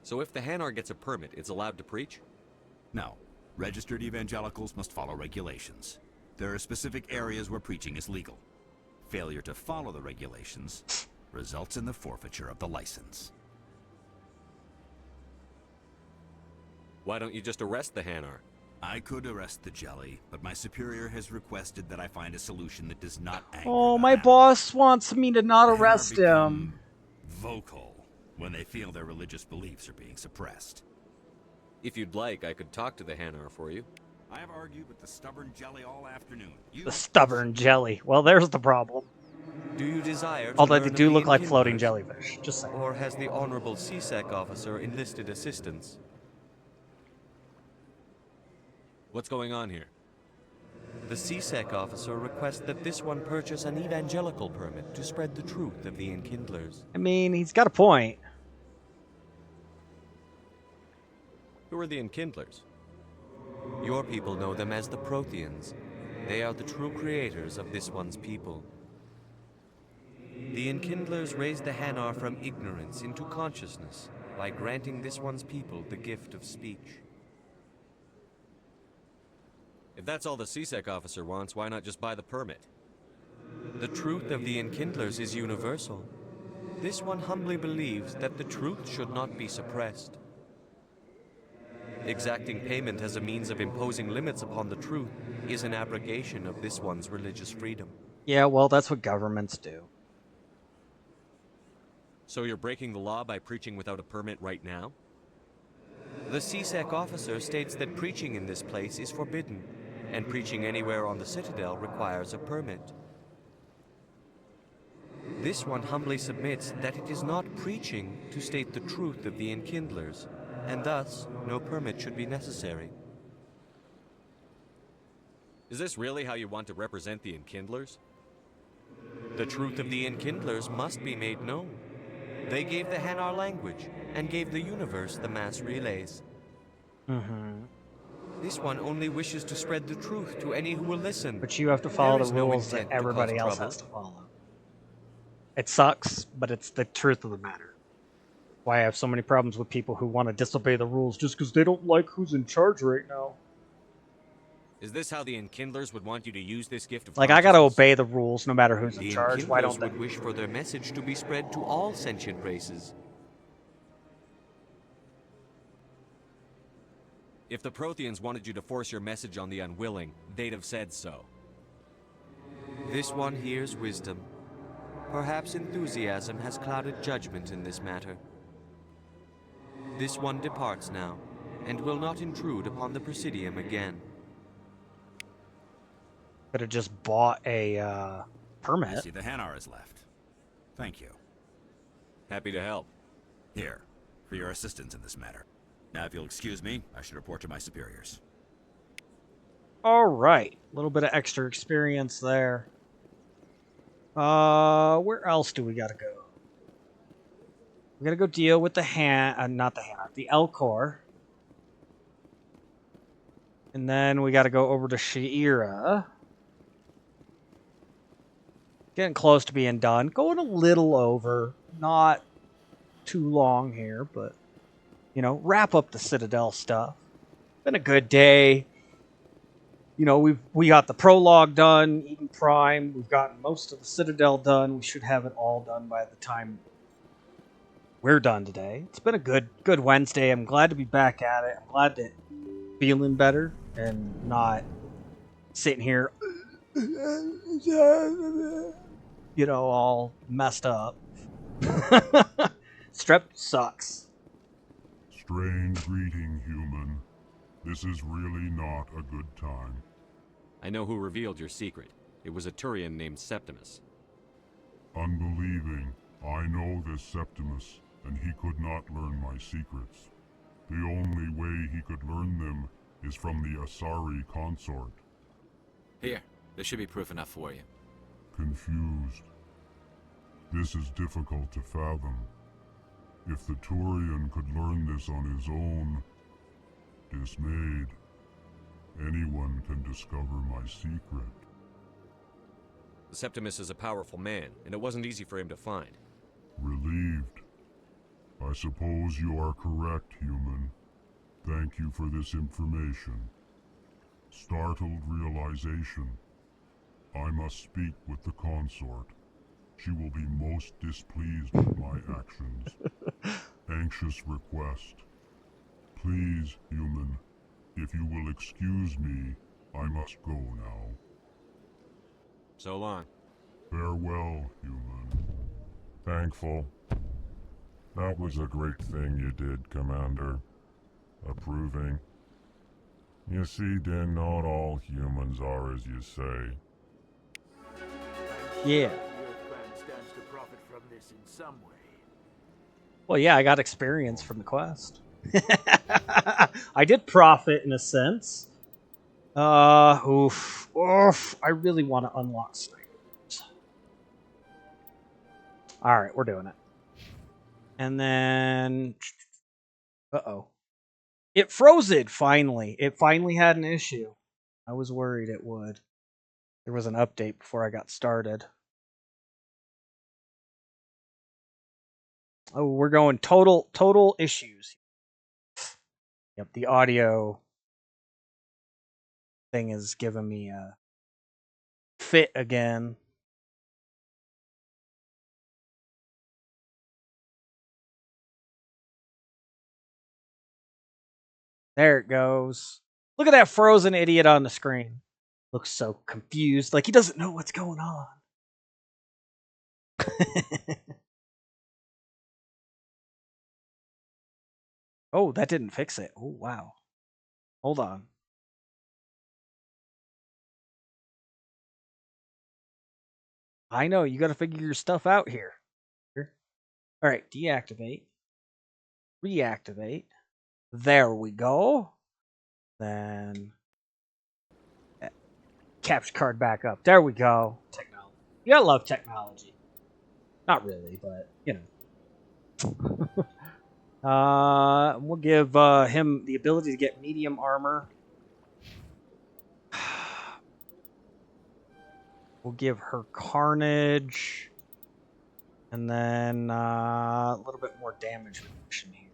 [SPEAKER 10] So if the Hanar gets a permit, it's allowed to preach?
[SPEAKER 7] No. Registered evangelicals must follow regulations. There are specific areas where preaching is legal. Failure to follow the regulations results in the forfeiture of the license.
[SPEAKER 10] Why don't you just arrest the Hanar?
[SPEAKER 7] I could arrest the jelly, but my superior has requested that I find a solution that does not anger
[SPEAKER 1] Oh, my boss wants me to not arrest him.
[SPEAKER 7] vocal when they feel their religious beliefs are being suppressed.
[SPEAKER 10] If you'd like, I could talk to the Hanar for you.
[SPEAKER 7] I have argued with the stubborn jelly all afternoon.
[SPEAKER 1] The stubborn jelly. Well, there's the problem.
[SPEAKER 10] Do you desire to
[SPEAKER 1] Although
[SPEAKER 10] learn
[SPEAKER 1] they
[SPEAKER 10] of
[SPEAKER 1] do
[SPEAKER 10] the
[SPEAKER 1] look like
[SPEAKER 10] Enkindlers?
[SPEAKER 1] floating jellyfish. Just saying.
[SPEAKER 10] Or has the Honorable CSEC officer enlisted assistance? What's going on here? The CSEC officer requests that this one purchase an evangelical permit to spread the truth of the Enkindlers.
[SPEAKER 1] I mean, he's got a point.
[SPEAKER 10] Who are the Enkindlers? Your people know them as the Protheans. They are the true creators of this one's people. The Enkindlers raised the Hanar from ignorance into consciousness by granting this one's people the gift of speech. If that's all the CSEC officer wants, why not just buy the permit? The truth of the Enkindlers is universal. This one humbly believes that the truth should not be suppressed. Exacting payment as a means of imposing limits upon the truth is an abrogation of this one's religious freedom.
[SPEAKER 1] Yeah, well, that's what governments do.
[SPEAKER 10] So you're breaking the law by preaching without a permit right now? The CSEC officer states that preaching in this place is forbidden, and preaching anywhere on the Citadel requires a permit. This one humbly submits that it is not preaching to state the truth of the Enkindlers, and thus no permit should be necessary. Is this really how you want to represent the Enkindlers? The truth of the Enkindlers must be made known. They gave the Hanar language, and gave the universe the mass relays. This one only wishes to spread the truth to any who will listen.
[SPEAKER 1] But you have to follow the rules that everybody else has to follow. It sucks, but it's the truth of the matter. Why I have so many problems with people who want to disobey the rules just because they don't like who's in charge right now.
[SPEAKER 10] Is this how the Enkindlers would want you to use this gift of
[SPEAKER 1] Like, I gotta obey the rules no matter who's in
[SPEAKER 10] the
[SPEAKER 1] charge. Why don't
[SPEAKER 10] Enkindlers
[SPEAKER 1] they?
[SPEAKER 10] would wish for their message to be spread to all sentient races. If the Protheans wanted you to force your message on the unwilling, they'd have said so.
[SPEAKER 1] This one hears wisdom.
[SPEAKER 10] Perhaps enthusiasm has clouded judgment in this matter. This one departs now, and will not intrude upon the Presidium again.
[SPEAKER 1] Could have just bought a permit.
[SPEAKER 7] I see the Hanar is left. Thank you.
[SPEAKER 10] Happy to help.
[SPEAKER 7] Here, for your assistance in this matter. Now, if you'll excuse me, I should report to my superiors.
[SPEAKER 1] All right, a little bit of extra experience there. Where else do we gotta go? We gotta go deal with the the Elcor. And then we gotta go over to Sha'ira. Getting close to being done. Going a little over. Not too long here, but, you know, wrap up the Citadel stuff. Been a good day. You know, we got the prologue done, Eden Prime. We've gotten most of the Citadel done. We should have it all done by the time we're done today. It's been a good Wednesday. I'm glad to be back at it. I'm glad that feeling better and not sitting here, you know, all messed up. Strep sucks.
[SPEAKER 9] Strange greeting, human. This is really not a good time.
[SPEAKER 10] I know who revealed your secret. It was a Turian named Septimus.
[SPEAKER 9] Unbelieving, I know this Septimus, and he could not learn my secrets. The only way he could learn them is from the Asari consort.
[SPEAKER 21] Here, there should be proof enough for you.
[SPEAKER 9] Confused. This is difficult to fathom. If the Turian could learn this on his own, dismayed, anyone can discover my secret.
[SPEAKER 10] Septimus is a powerful man, and it wasn't easy for him to find.
[SPEAKER 9] Relieved. I suppose you are correct, human. Thank you for this information. Startled realization. I must speak with the consort. She will be most displeased with my actions. Anxious request. Please, human, if you will excuse me, I must go now.
[SPEAKER 10] So long.
[SPEAKER 9] Farewell, human. Thankful. That was a great thing you did, Commander. Approving. You see, Din, not all humans are as you say.
[SPEAKER 1] Yeah.
[SPEAKER 8] The Earth Clan stands to profit from this in some way.
[SPEAKER 1] Well, yeah, I got experience from the quest. I did profit in a sense. Oof. I really want to unlock snipers. Alright, we're doing it. And then... Uh-oh. It froze it, finally. It finally had an issue. I was worried it would. There was an update before I got started. Oh, we're going total issues. Yep, the audio thing is giving me a fit again. There it goes. Look at that frozen idiot on the screen. Looks so confused, like he doesn't know what's going on. Oh, that didn't fix it. Oh, wow. Hold on. I know, you gotta figure your stuff out here. Alright, deactivate. Reactivate. There we go. Then capture card back up. There we go. Technology. You gotta love technology. Not really, but you know. We'll give him the ability to get medium armor. We'll give her carnage. And then a little bit more damage reduction here.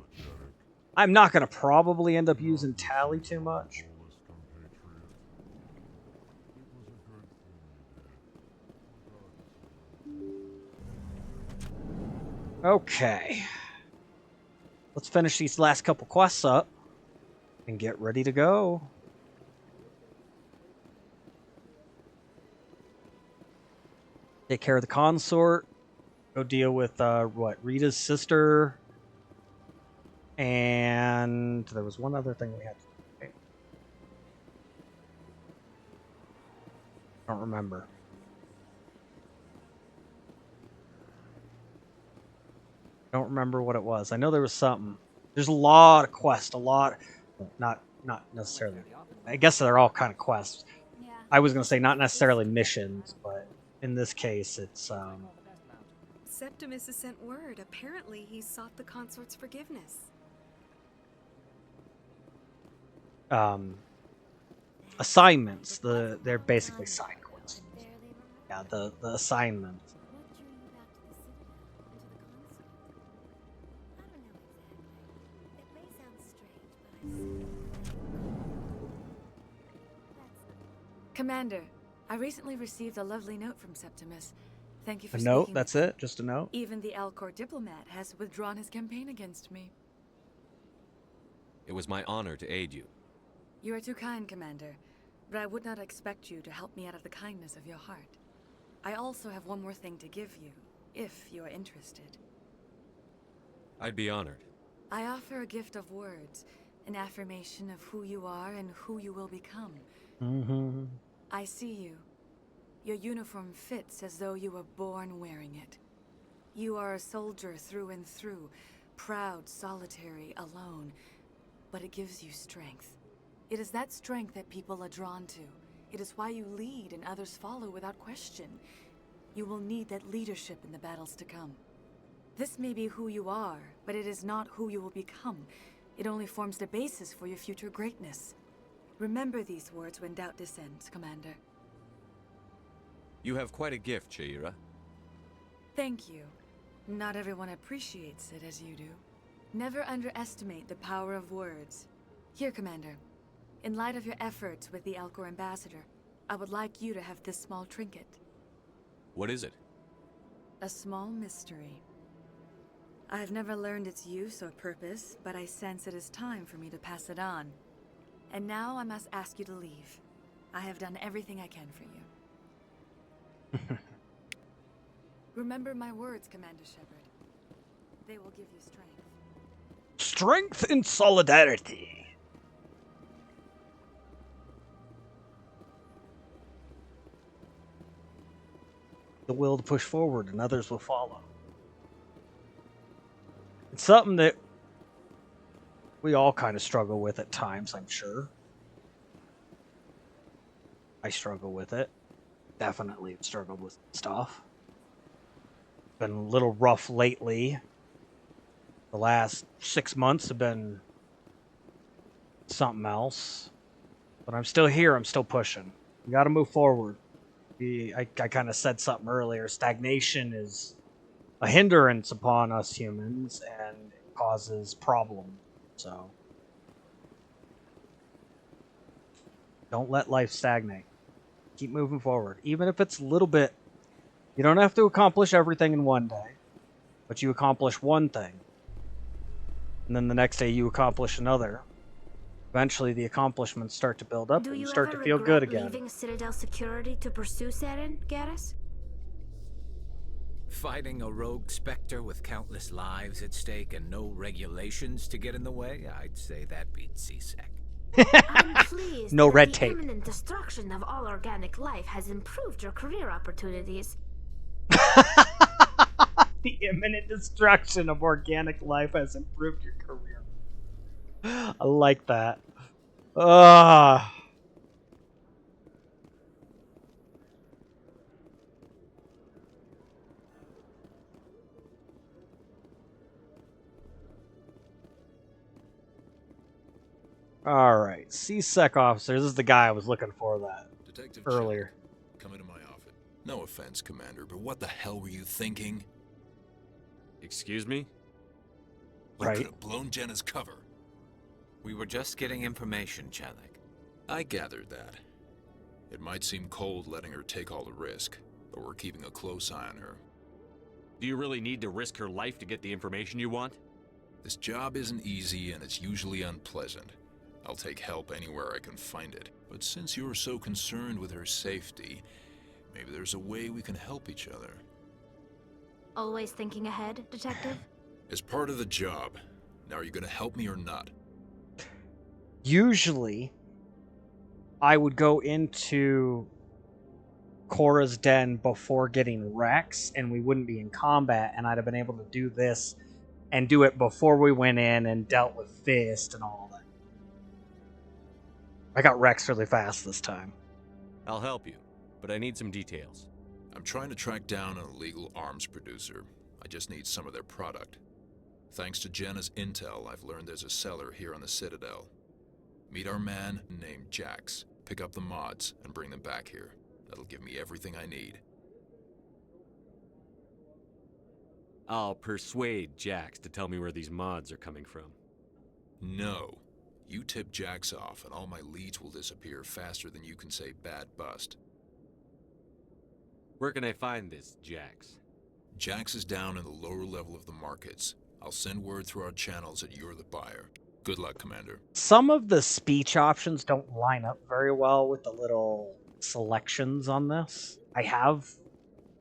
[SPEAKER 1] I'm not going to probably end up using Tally too much. Okay. Let's finish these last couple quests up and get ready to go. Take care of the consort. Go deal with, Rita's sister. And there was one other thing we had to do. I don't remember. Don't remember what it was. I know there was something. There's a lot of quests. A lot. Not necessarily. I guess they're all kind of quests. Yeah. I was going to say not necessarily missions, but in this case, it's...
[SPEAKER 6] Septimus has sent word. Apparently, he sought the consort's forgiveness.
[SPEAKER 1] Assignments. They're basically side quests. Yeah, the assignments.
[SPEAKER 11] Commander, I recently received a lovely note from Septimus. Thank you for
[SPEAKER 1] a
[SPEAKER 11] speaking.
[SPEAKER 1] Note? That's it? Just a note?
[SPEAKER 11] Even the Alcor diplomat has withdrawn his campaign against me.
[SPEAKER 10] It was my honor to aid you.
[SPEAKER 11] You are too kind, Commander, but I would not expect you to help me out of the kindness of your heart. I also have one more thing to give you, if you are interested.
[SPEAKER 10] I'd be honored.
[SPEAKER 11] I offer a gift of words, an affirmation of who you are and who you will become.
[SPEAKER 1] Mm-hmm.
[SPEAKER 11] I see you. Your uniform fits as though you were born wearing it. You are a soldier through and through, proud, solitary, alone, but it gives you strength. It is that strength that people are drawn to. It is why you lead and others follow without question. You will need that leadership in the battles to come. This may be who you are, but it is not who you will become. It only forms the basis for your future greatness. Remember these words when doubt descends, Commander.
[SPEAKER 10] You have quite a gift, Shaira.
[SPEAKER 11] Thank you. Not everyone appreciates it as you do. Never underestimate the power of words. Here, Commander. In light of your efforts with the Alcor ambassador, I would like you to have this small trinket.
[SPEAKER 10] What is it?
[SPEAKER 11] A small mystery. I have never learned its use or purpose, but I sense it is time for me to pass it on. And now I must ask you to leave. I have done everything I can for you. Remember my words, Commander Shepard. They will give you strength.
[SPEAKER 1] Strength and solidarity. The will to push forward, and others will follow. It's something that we all kind of struggle with at times, I'm sure. I struggle with it. Definitely struggled with stuff. Been a little rough lately. The last 6 months have been something else. But I'm still here. I'm still pushing. We got to move forward. I kind of said something earlier. Stagnation is a hindrance upon us humans, and it causes problems. So Don't let life stagnate. Keep moving forward. Even if it's a little bit. You don't have to accomplish everything in one day. But you accomplish one thing. And then the next day you accomplish another. Eventually the accomplishments start to build up and you start to feel good again.
[SPEAKER 19] Leaving Citadel security to pursue Saren, Garrus?
[SPEAKER 21] Fighting a rogue Spectre with countless lives at stake and no regulations to get in the way, I'd say that beats CSEC.
[SPEAKER 19] I'm pleased
[SPEAKER 1] no
[SPEAKER 19] that
[SPEAKER 1] red
[SPEAKER 19] the
[SPEAKER 1] tape.
[SPEAKER 19] imminent destruction of all organic life has improved your career opportunities.
[SPEAKER 1] The imminent destruction of organic life has improved your career. I like that. Ah. All right, CSEC officer. This is the guy I was looking for that
[SPEAKER 14] Detective
[SPEAKER 1] earlier.
[SPEAKER 14] Chuck, come into my office. No offense, Commander, but what the hell were you thinking?
[SPEAKER 10] Excuse me?
[SPEAKER 14] We could have blown Jenna's cover.
[SPEAKER 21] We were just getting information, Chellick.
[SPEAKER 14] I gathered that. It might seem cold letting her take all the risk, but we're keeping a close eye on her.
[SPEAKER 10] Do you really need to risk her life to get the information you want?
[SPEAKER 14] This job isn't easy and it's usually unpleasant. I'll take help anywhere I can find it. But since you're so concerned with her safety, maybe there's a way we can help each other.
[SPEAKER 19] Always thinking ahead, Detective?
[SPEAKER 14] As part of the job. Now, are you going to help me or not?
[SPEAKER 1] Usually, I would go into Cora's den before getting Rex, and we wouldn't be in combat, and I'd have been able to do this and do it before we went in and dealt with Fist and all that. I got Rex really fast this time.
[SPEAKER 10] I'll help you, but I need some details.
[SPEAKER 14] I'm trying to track down an illegal arms producer. I just need some of their product. Thanks to Jenna's intel, I've learned there's a seller here on the Citadel. Meet our man named Jax. Pick up the mods and bring them back here. That'll give me everything I need.
[SPEAKER 10] I'll persuade Jax to tell me where these mods are coming from.
[SPEAKER 14] No. You tip Jax off and all my leads will disappear faster than you can say bad bust.
[SPEAKER 10] Where can I find this Jax?
[SPEAKER 14] Jax is down in the lower level of the markets. I'll send word through our channels that you're the buyer. Good luck, Commander.
[SPEAKER 1] Some of the speech options don't line up very well with the little selections on this. I have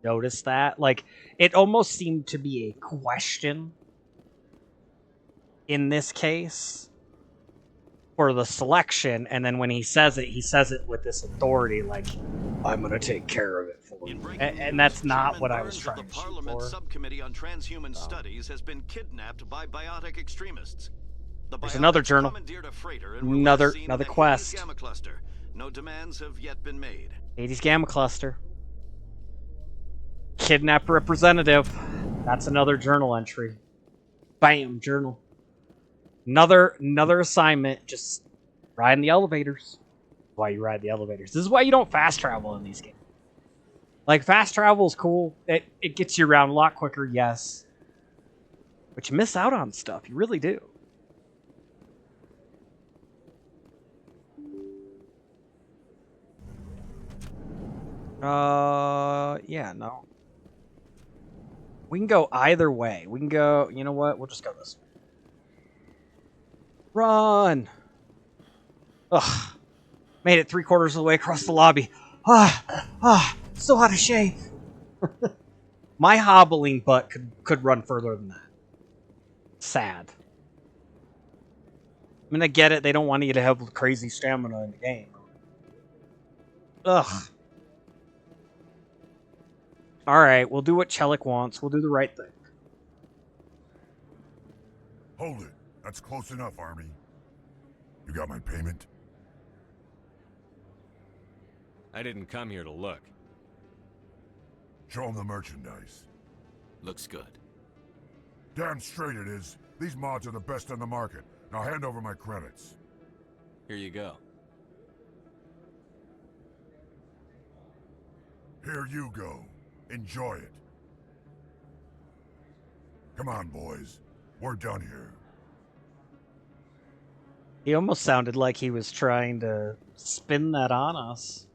[SPEAKER 1] noticed that. Like, it almost seemed to be a question in this case for the selection, and then when he says it with this authority, like, I'm gonna take care of it for you. And that's not what I was trying to shoot for.
[SPEAKER 2] The Parliament Subcommittee on Transhuman Studies has been kidnapped by biotic extremists.
[SPEAKER 1] There's another journal. Another quest.
[SPEAKER 2] Gamma cluster. No demands have yet been made.
[SPEAKER 1] Hades Gamma Cluster. Kidnapped representative. That's another journal entry. Bam, journal. Another assignment. Just riding the elevators. Why you ride the elevators. This is why you don't fast travel in these games. Like, fast travel is cool. It gets you around a lot quicker, yes. But you miss out on stuff. You really do. Yeah, no. We can go either way. We can go, you know what? We'll just go this way. Run! Ugh. Made it 3/4 of the way across the lobby. So out of shape. My hobbling butt could run further than that. Sad. I mean, I get it. They don't want you to have crazy stamina in the game. Ugh. Alright, we'll do what Chellick wants. We'll do the right thing.
[SPEAKER 9] Hold it. That's close enough, Army. You got my payment?
[SPEAKER 10] I didn't come here to look.
[SPEAKER 9] Show them the merchandise.
[SPEAKER 21] Looks good.
[SPEAKER 9] Damn straight it is. These mods are the best on the market. Now hand over my credits.
[SPEAKER 10] Here you go.
[SPEAKER 9] Here you go. Enjoy it. Come on, boys. We're done here.
[SPEAKER 1] He almost sounded like he was trying to spin that on us.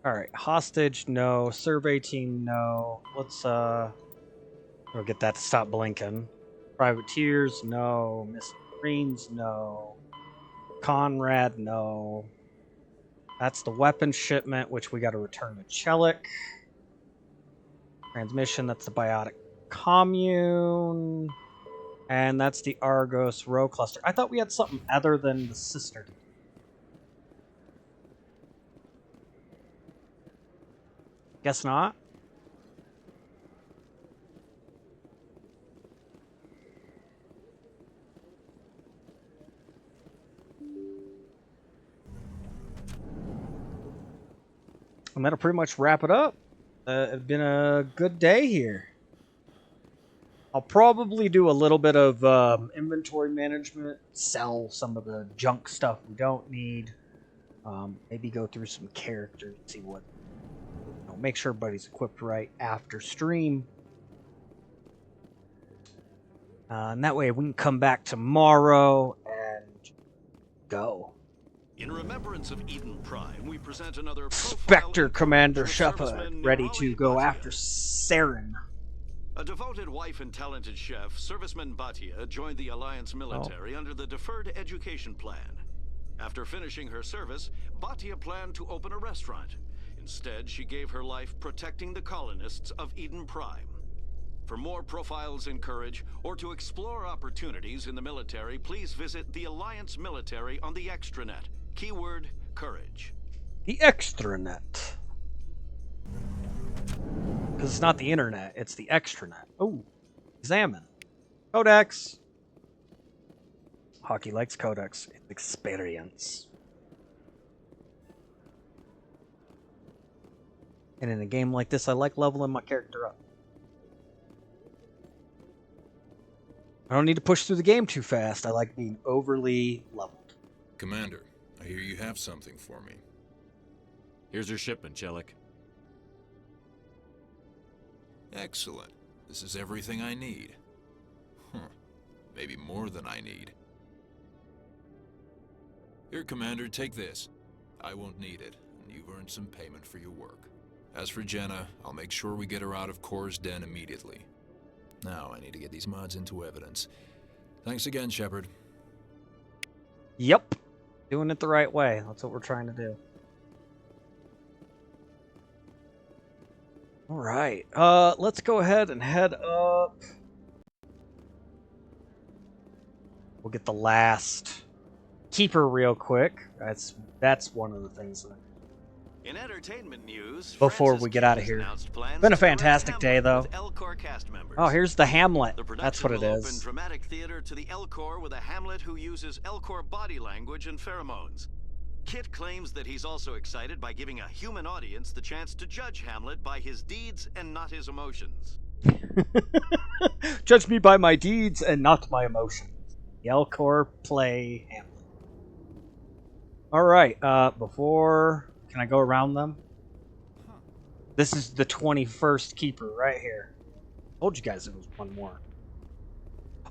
[SPEAKER 1] Alright, hostage, no. Survey team, no. Let's, we'll get that to stop blinking. Privateers, no. Missing Marines, no. Conrad, no. That's the weapon shipment, which we got to return to Chelik. Transmission, that's the biotic commune. And that's the Argos row cluster. I thought we had something other than the sister. Guess not. And that'll pretty much wrap it up. It's been a good day here. I'll probably do a little bit of inventory management, sell some of the junk stuff we don't need, maybe go through some characters, see what, make sure everybody's equipped right after stream. And that way we can come back tomorrow and go.
[SPEAKER 2] In remembrance of Eden Prime, we present another
[SPEAKER 1] Spectre Commander Shepard, ready to go after Saren.
[SPEAKER 2] A devoted wife and talented chef, Serviceman Bhatia joined the Alliance military under the Deferred Education Plan. After finishing her service, Bhatia planned to open a restaurant. Instead, she gave her life protecting the colonists of Eden Prime. For more profiles in courage, or to explore opportunities in the military, please visit the Alliance military on the extranet. Keyword, courage.
[SPEAKER 1] The extranet. Because it's not the internet, it's the extranet. Oh, examine. Codex. Hockey likes codex. It's experience. And in a game like this, I like leveling my character up. I don't need to push through the game too fast. I like being overly leveled.
[SPEAKER 14] Commander, I hear you have something for me.
[SPEAKER 10] Here's your shipment, Chelik.
[SPEAKER 14] Excellent. This is everything I need. Maybe more than I need. Here, Commander, take this. I won't need it, and you've earned some payment for your work. As for Jenna, I'll make sure we get her out of Kor's den immediately. Now I need to get these mods into evidence. Thanks again, Shepard.
[SPEAKER 1] Yep. Doing it the right way. That's what we're trying to do. Alright. Let's go ahead and head up. We'll get the last keeper real quick. That's one of the things that...
[SPEAKER 2] In entertainment news,
[SPEAKER 1] before we get out of here. Been a fantastic day, though. Oh, here's the Hamlet. That's what it is.
[SPEAKER 2] Open dramatic theater to the Elcor with a Hamlet who uses Elcor body language and pheromones. Kit claims that he's also excited by giving a human audience the chance to judge Hamlet by his deeds and not his emotions.
[SPEAKER 1] Judge me by my deeds and not my emotions. The Elcor play Hamlet. Alright, before... Can I go around them? This is the 21st keeper right here. Told you guys it was one more.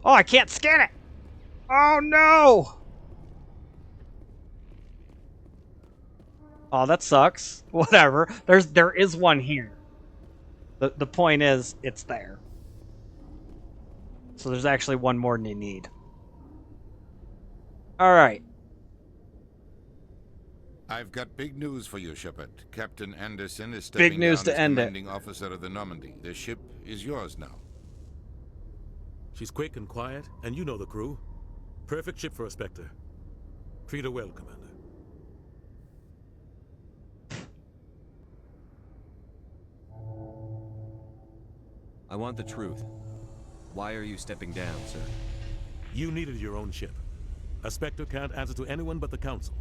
[SPEAKER 1] Oh, I can't scan it! Oh, no! Oh, that sucks. Whatever. There is one here. The point is, it's there. So there's actually one more than you need. Alright.
[SPEAKER 13] I've got big news for you, Shepard. Captain Anderson is stepping
[SPEAKER 1] Big news
[SPEAKER 13] down
[SPEAKER 1] to
[SPEAKER 13] as
[SPEAKER 1] end it.
[SPEAKER 13] commanding officer of the Normandy. The ship is yours now.
[SPEAKER 20] She's quick and quiet, and you know the crew. Perfect ship for a Spectre. Treat her well, Commander.
[SPEAKER 10] I want the truth. Why are you stepping down, sir?
[SPEAKER 20] You needed your own ship. A Spectre can't answer to anyone but the Council.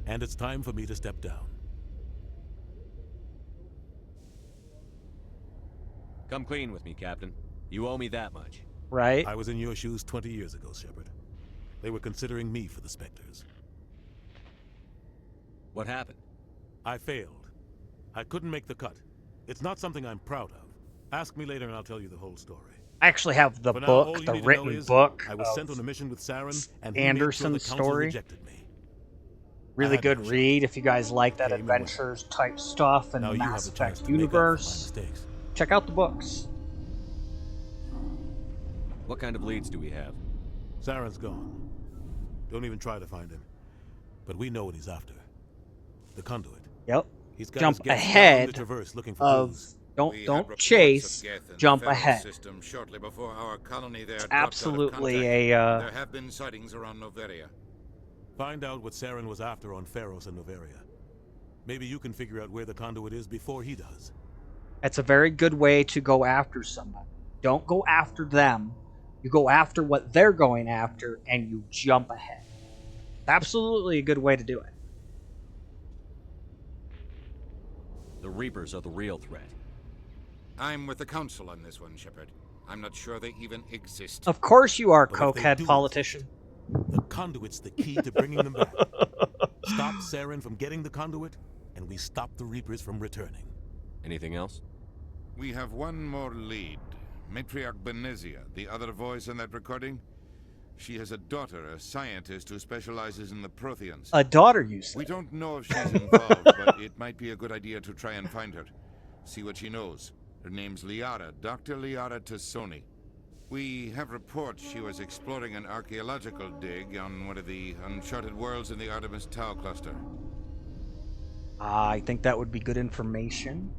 [SPEAKER 20] And it's time for me to step down.
[SPEAKER 10] Come clean with me, Captain. You owe me that much.
[SPEAKER 1] Right?
[SPEAKER 20] I was in your shoes 20 years ago, Shepard. They were considering me for the Spectres.
[SPEAKER 10] What happened?
[SPEAKER 20] I failed. I couldn't make the cut. It's not something I'm proud of. Ask me later and I'll tell you the whole story.
[SPEAKER 1] I actually have the
[SPEAKER 20] For now,
[SPEAKER 1] book,
[SPEAKER 20] all you
[SPEAKER 1] the
[SPEAKER 20] need to know
[SPEAKER 1] written
[SPEAKER 20] is,
[SPEAKER 1] book
[SPEAKER 20] I was sent on
[SPEAKER 1] of
[SPEAKER 20] a mission with Saren, and he made sure the
[SPEAKER 1] Anderson's
[SPEAKER 20] council
[SPEAKER 1] story.
[SPEAKER 20] rejected me.
[SPEAKER 1] Really
[SPEAKER 20] had no
[SPEAKER 1] good read if you guys like that
[SPEAKER 20] Came and went.
[SPEAKER 1] adventures type stuff in
[SPEAKER 20] Now
[SPEAKER 1] the
[SPEAKER 20] you have
[SPEAKER 1] Mass
[SPEAKER 20] the chance
[SPEAKER 1] Effect
[SPEAKER 20] to make up for my
[SPEAKER 1] universe.
[SPEAKER 20] mistakes.
[SPEAKER 1] Check out the books.
[SPEAKER 10] What kind of leads do we have?
[SPEAKER 20] Saren's gone. Don't even try to find him. But we know what he's after. The conduit.
[SPEAKER 1] Yep.
[SPEAKER 20] He's got
[SPEAKER 1] Jump
[SPEAKER 20] his guests
[SPEAKER 1] ahead
[SPEAKER 20] scouring the Traverse looking for
[SPEAKER 1] of
[SPEAKER 20] clues.
[SPEAKER 1] don't chase, jump ahead.
[SPEAKER 13] System shortly before our colony there dropped
[SPEAKER 1] Absolutely
[SPEAKER 13] out of contact. There have been sightings around Noveria.
[SPEAKER 20] Find out what Saren was after on Pharos and Noveria. Maybe you can figure out where the conduit is before he does.
[SPEAKER 1] That's a very good way to go after somebody. Don't go after them. You go after what they're going after, and you jump ahead. Absolutely a good way to do it.
[SPEAKER 10] The Reapers are the real threat.
[SPEAKER 13] I'm with the Council on this one, Shepard. I'm not sure they even exist.
[SPEAKER 1] Of course you are,
[SPEAKER 20] But if they
[SPEAKER 1] cokehead
[SPEAKER 20] do
[SPEAKER 1] politician.
[SPEAKER 20] The conduit's the key to bringing them back. Stop Saren from getting the conduit, and we stop the Reapers from returning.
[SPEAKER 10] Anything else?
[SPEAKER 13] We have one more lead. Matriarch Benezia, the other voice in that recording. She has a daughter, a scientist who specializes in the Protheans.
[SPEAKER 1] A daughter, you say?
[SPEAKER 13] We don't know if she's involved, but it might be a good idea to try and find her. See what she knows. Her name's Liara, Dr. Liara Tassoni. We have reports she was exploring an archaeological dig on one of the uncharted worlds in the Artemis Tau cluster.
[SPEAKER 1] I think that would be good information.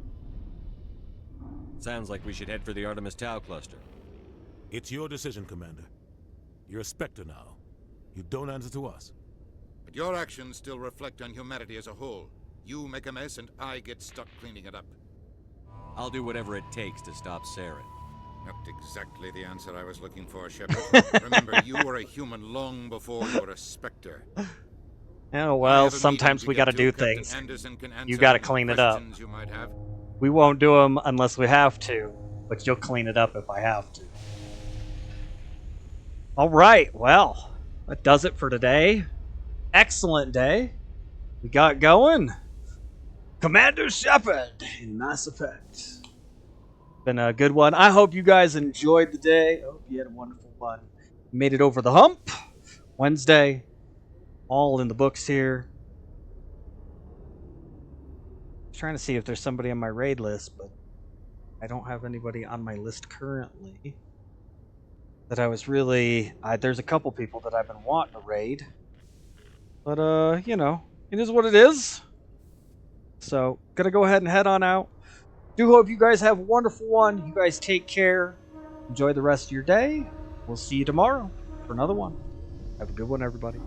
[SPEAKER 10] Sounds like we should head for the Artemis Tau cluster.
[SPEAKER 20] It's your decision, Commander. You're a Spectre now. You don't answer to us.
[SPEAKER 13] But your actions still reflect on humanity as a whole. You make a mess and I get stuck cleaning it up.
[SPEAKER 10] I'll do whatever it takes to stop Saren.
[SPEAKER 13] Not exactly the answer I was looking for, Shepard. Remember, you were a human long before you were a Spectre.
[SPEAKER 1] Oh, well, sometimes we gotta do things. You gotta clean it up. We won't do them unless we have to, but you'll clean it up if I have to. Alright, well, that does it for today. Excellent day. We got going. Commander Shepard in Mass Effect. Been a good one. I hope you guys enjoyed the day. I hope you had a wonderful one. Made it over the hump. Wednesday. All in the books here. Trying to see if there's somebody on my raid list, but I don't have anybody on my list currently that I was really... there's a couple people that I've been wanting to raid. But, you know, it is what it is. So, gonna go ahead and head on out. Do hope you guys have a wonderful one. You guys take care. Enjoy the rest of your day. We'll see you tomorrow for another one. Have a good one, everybody.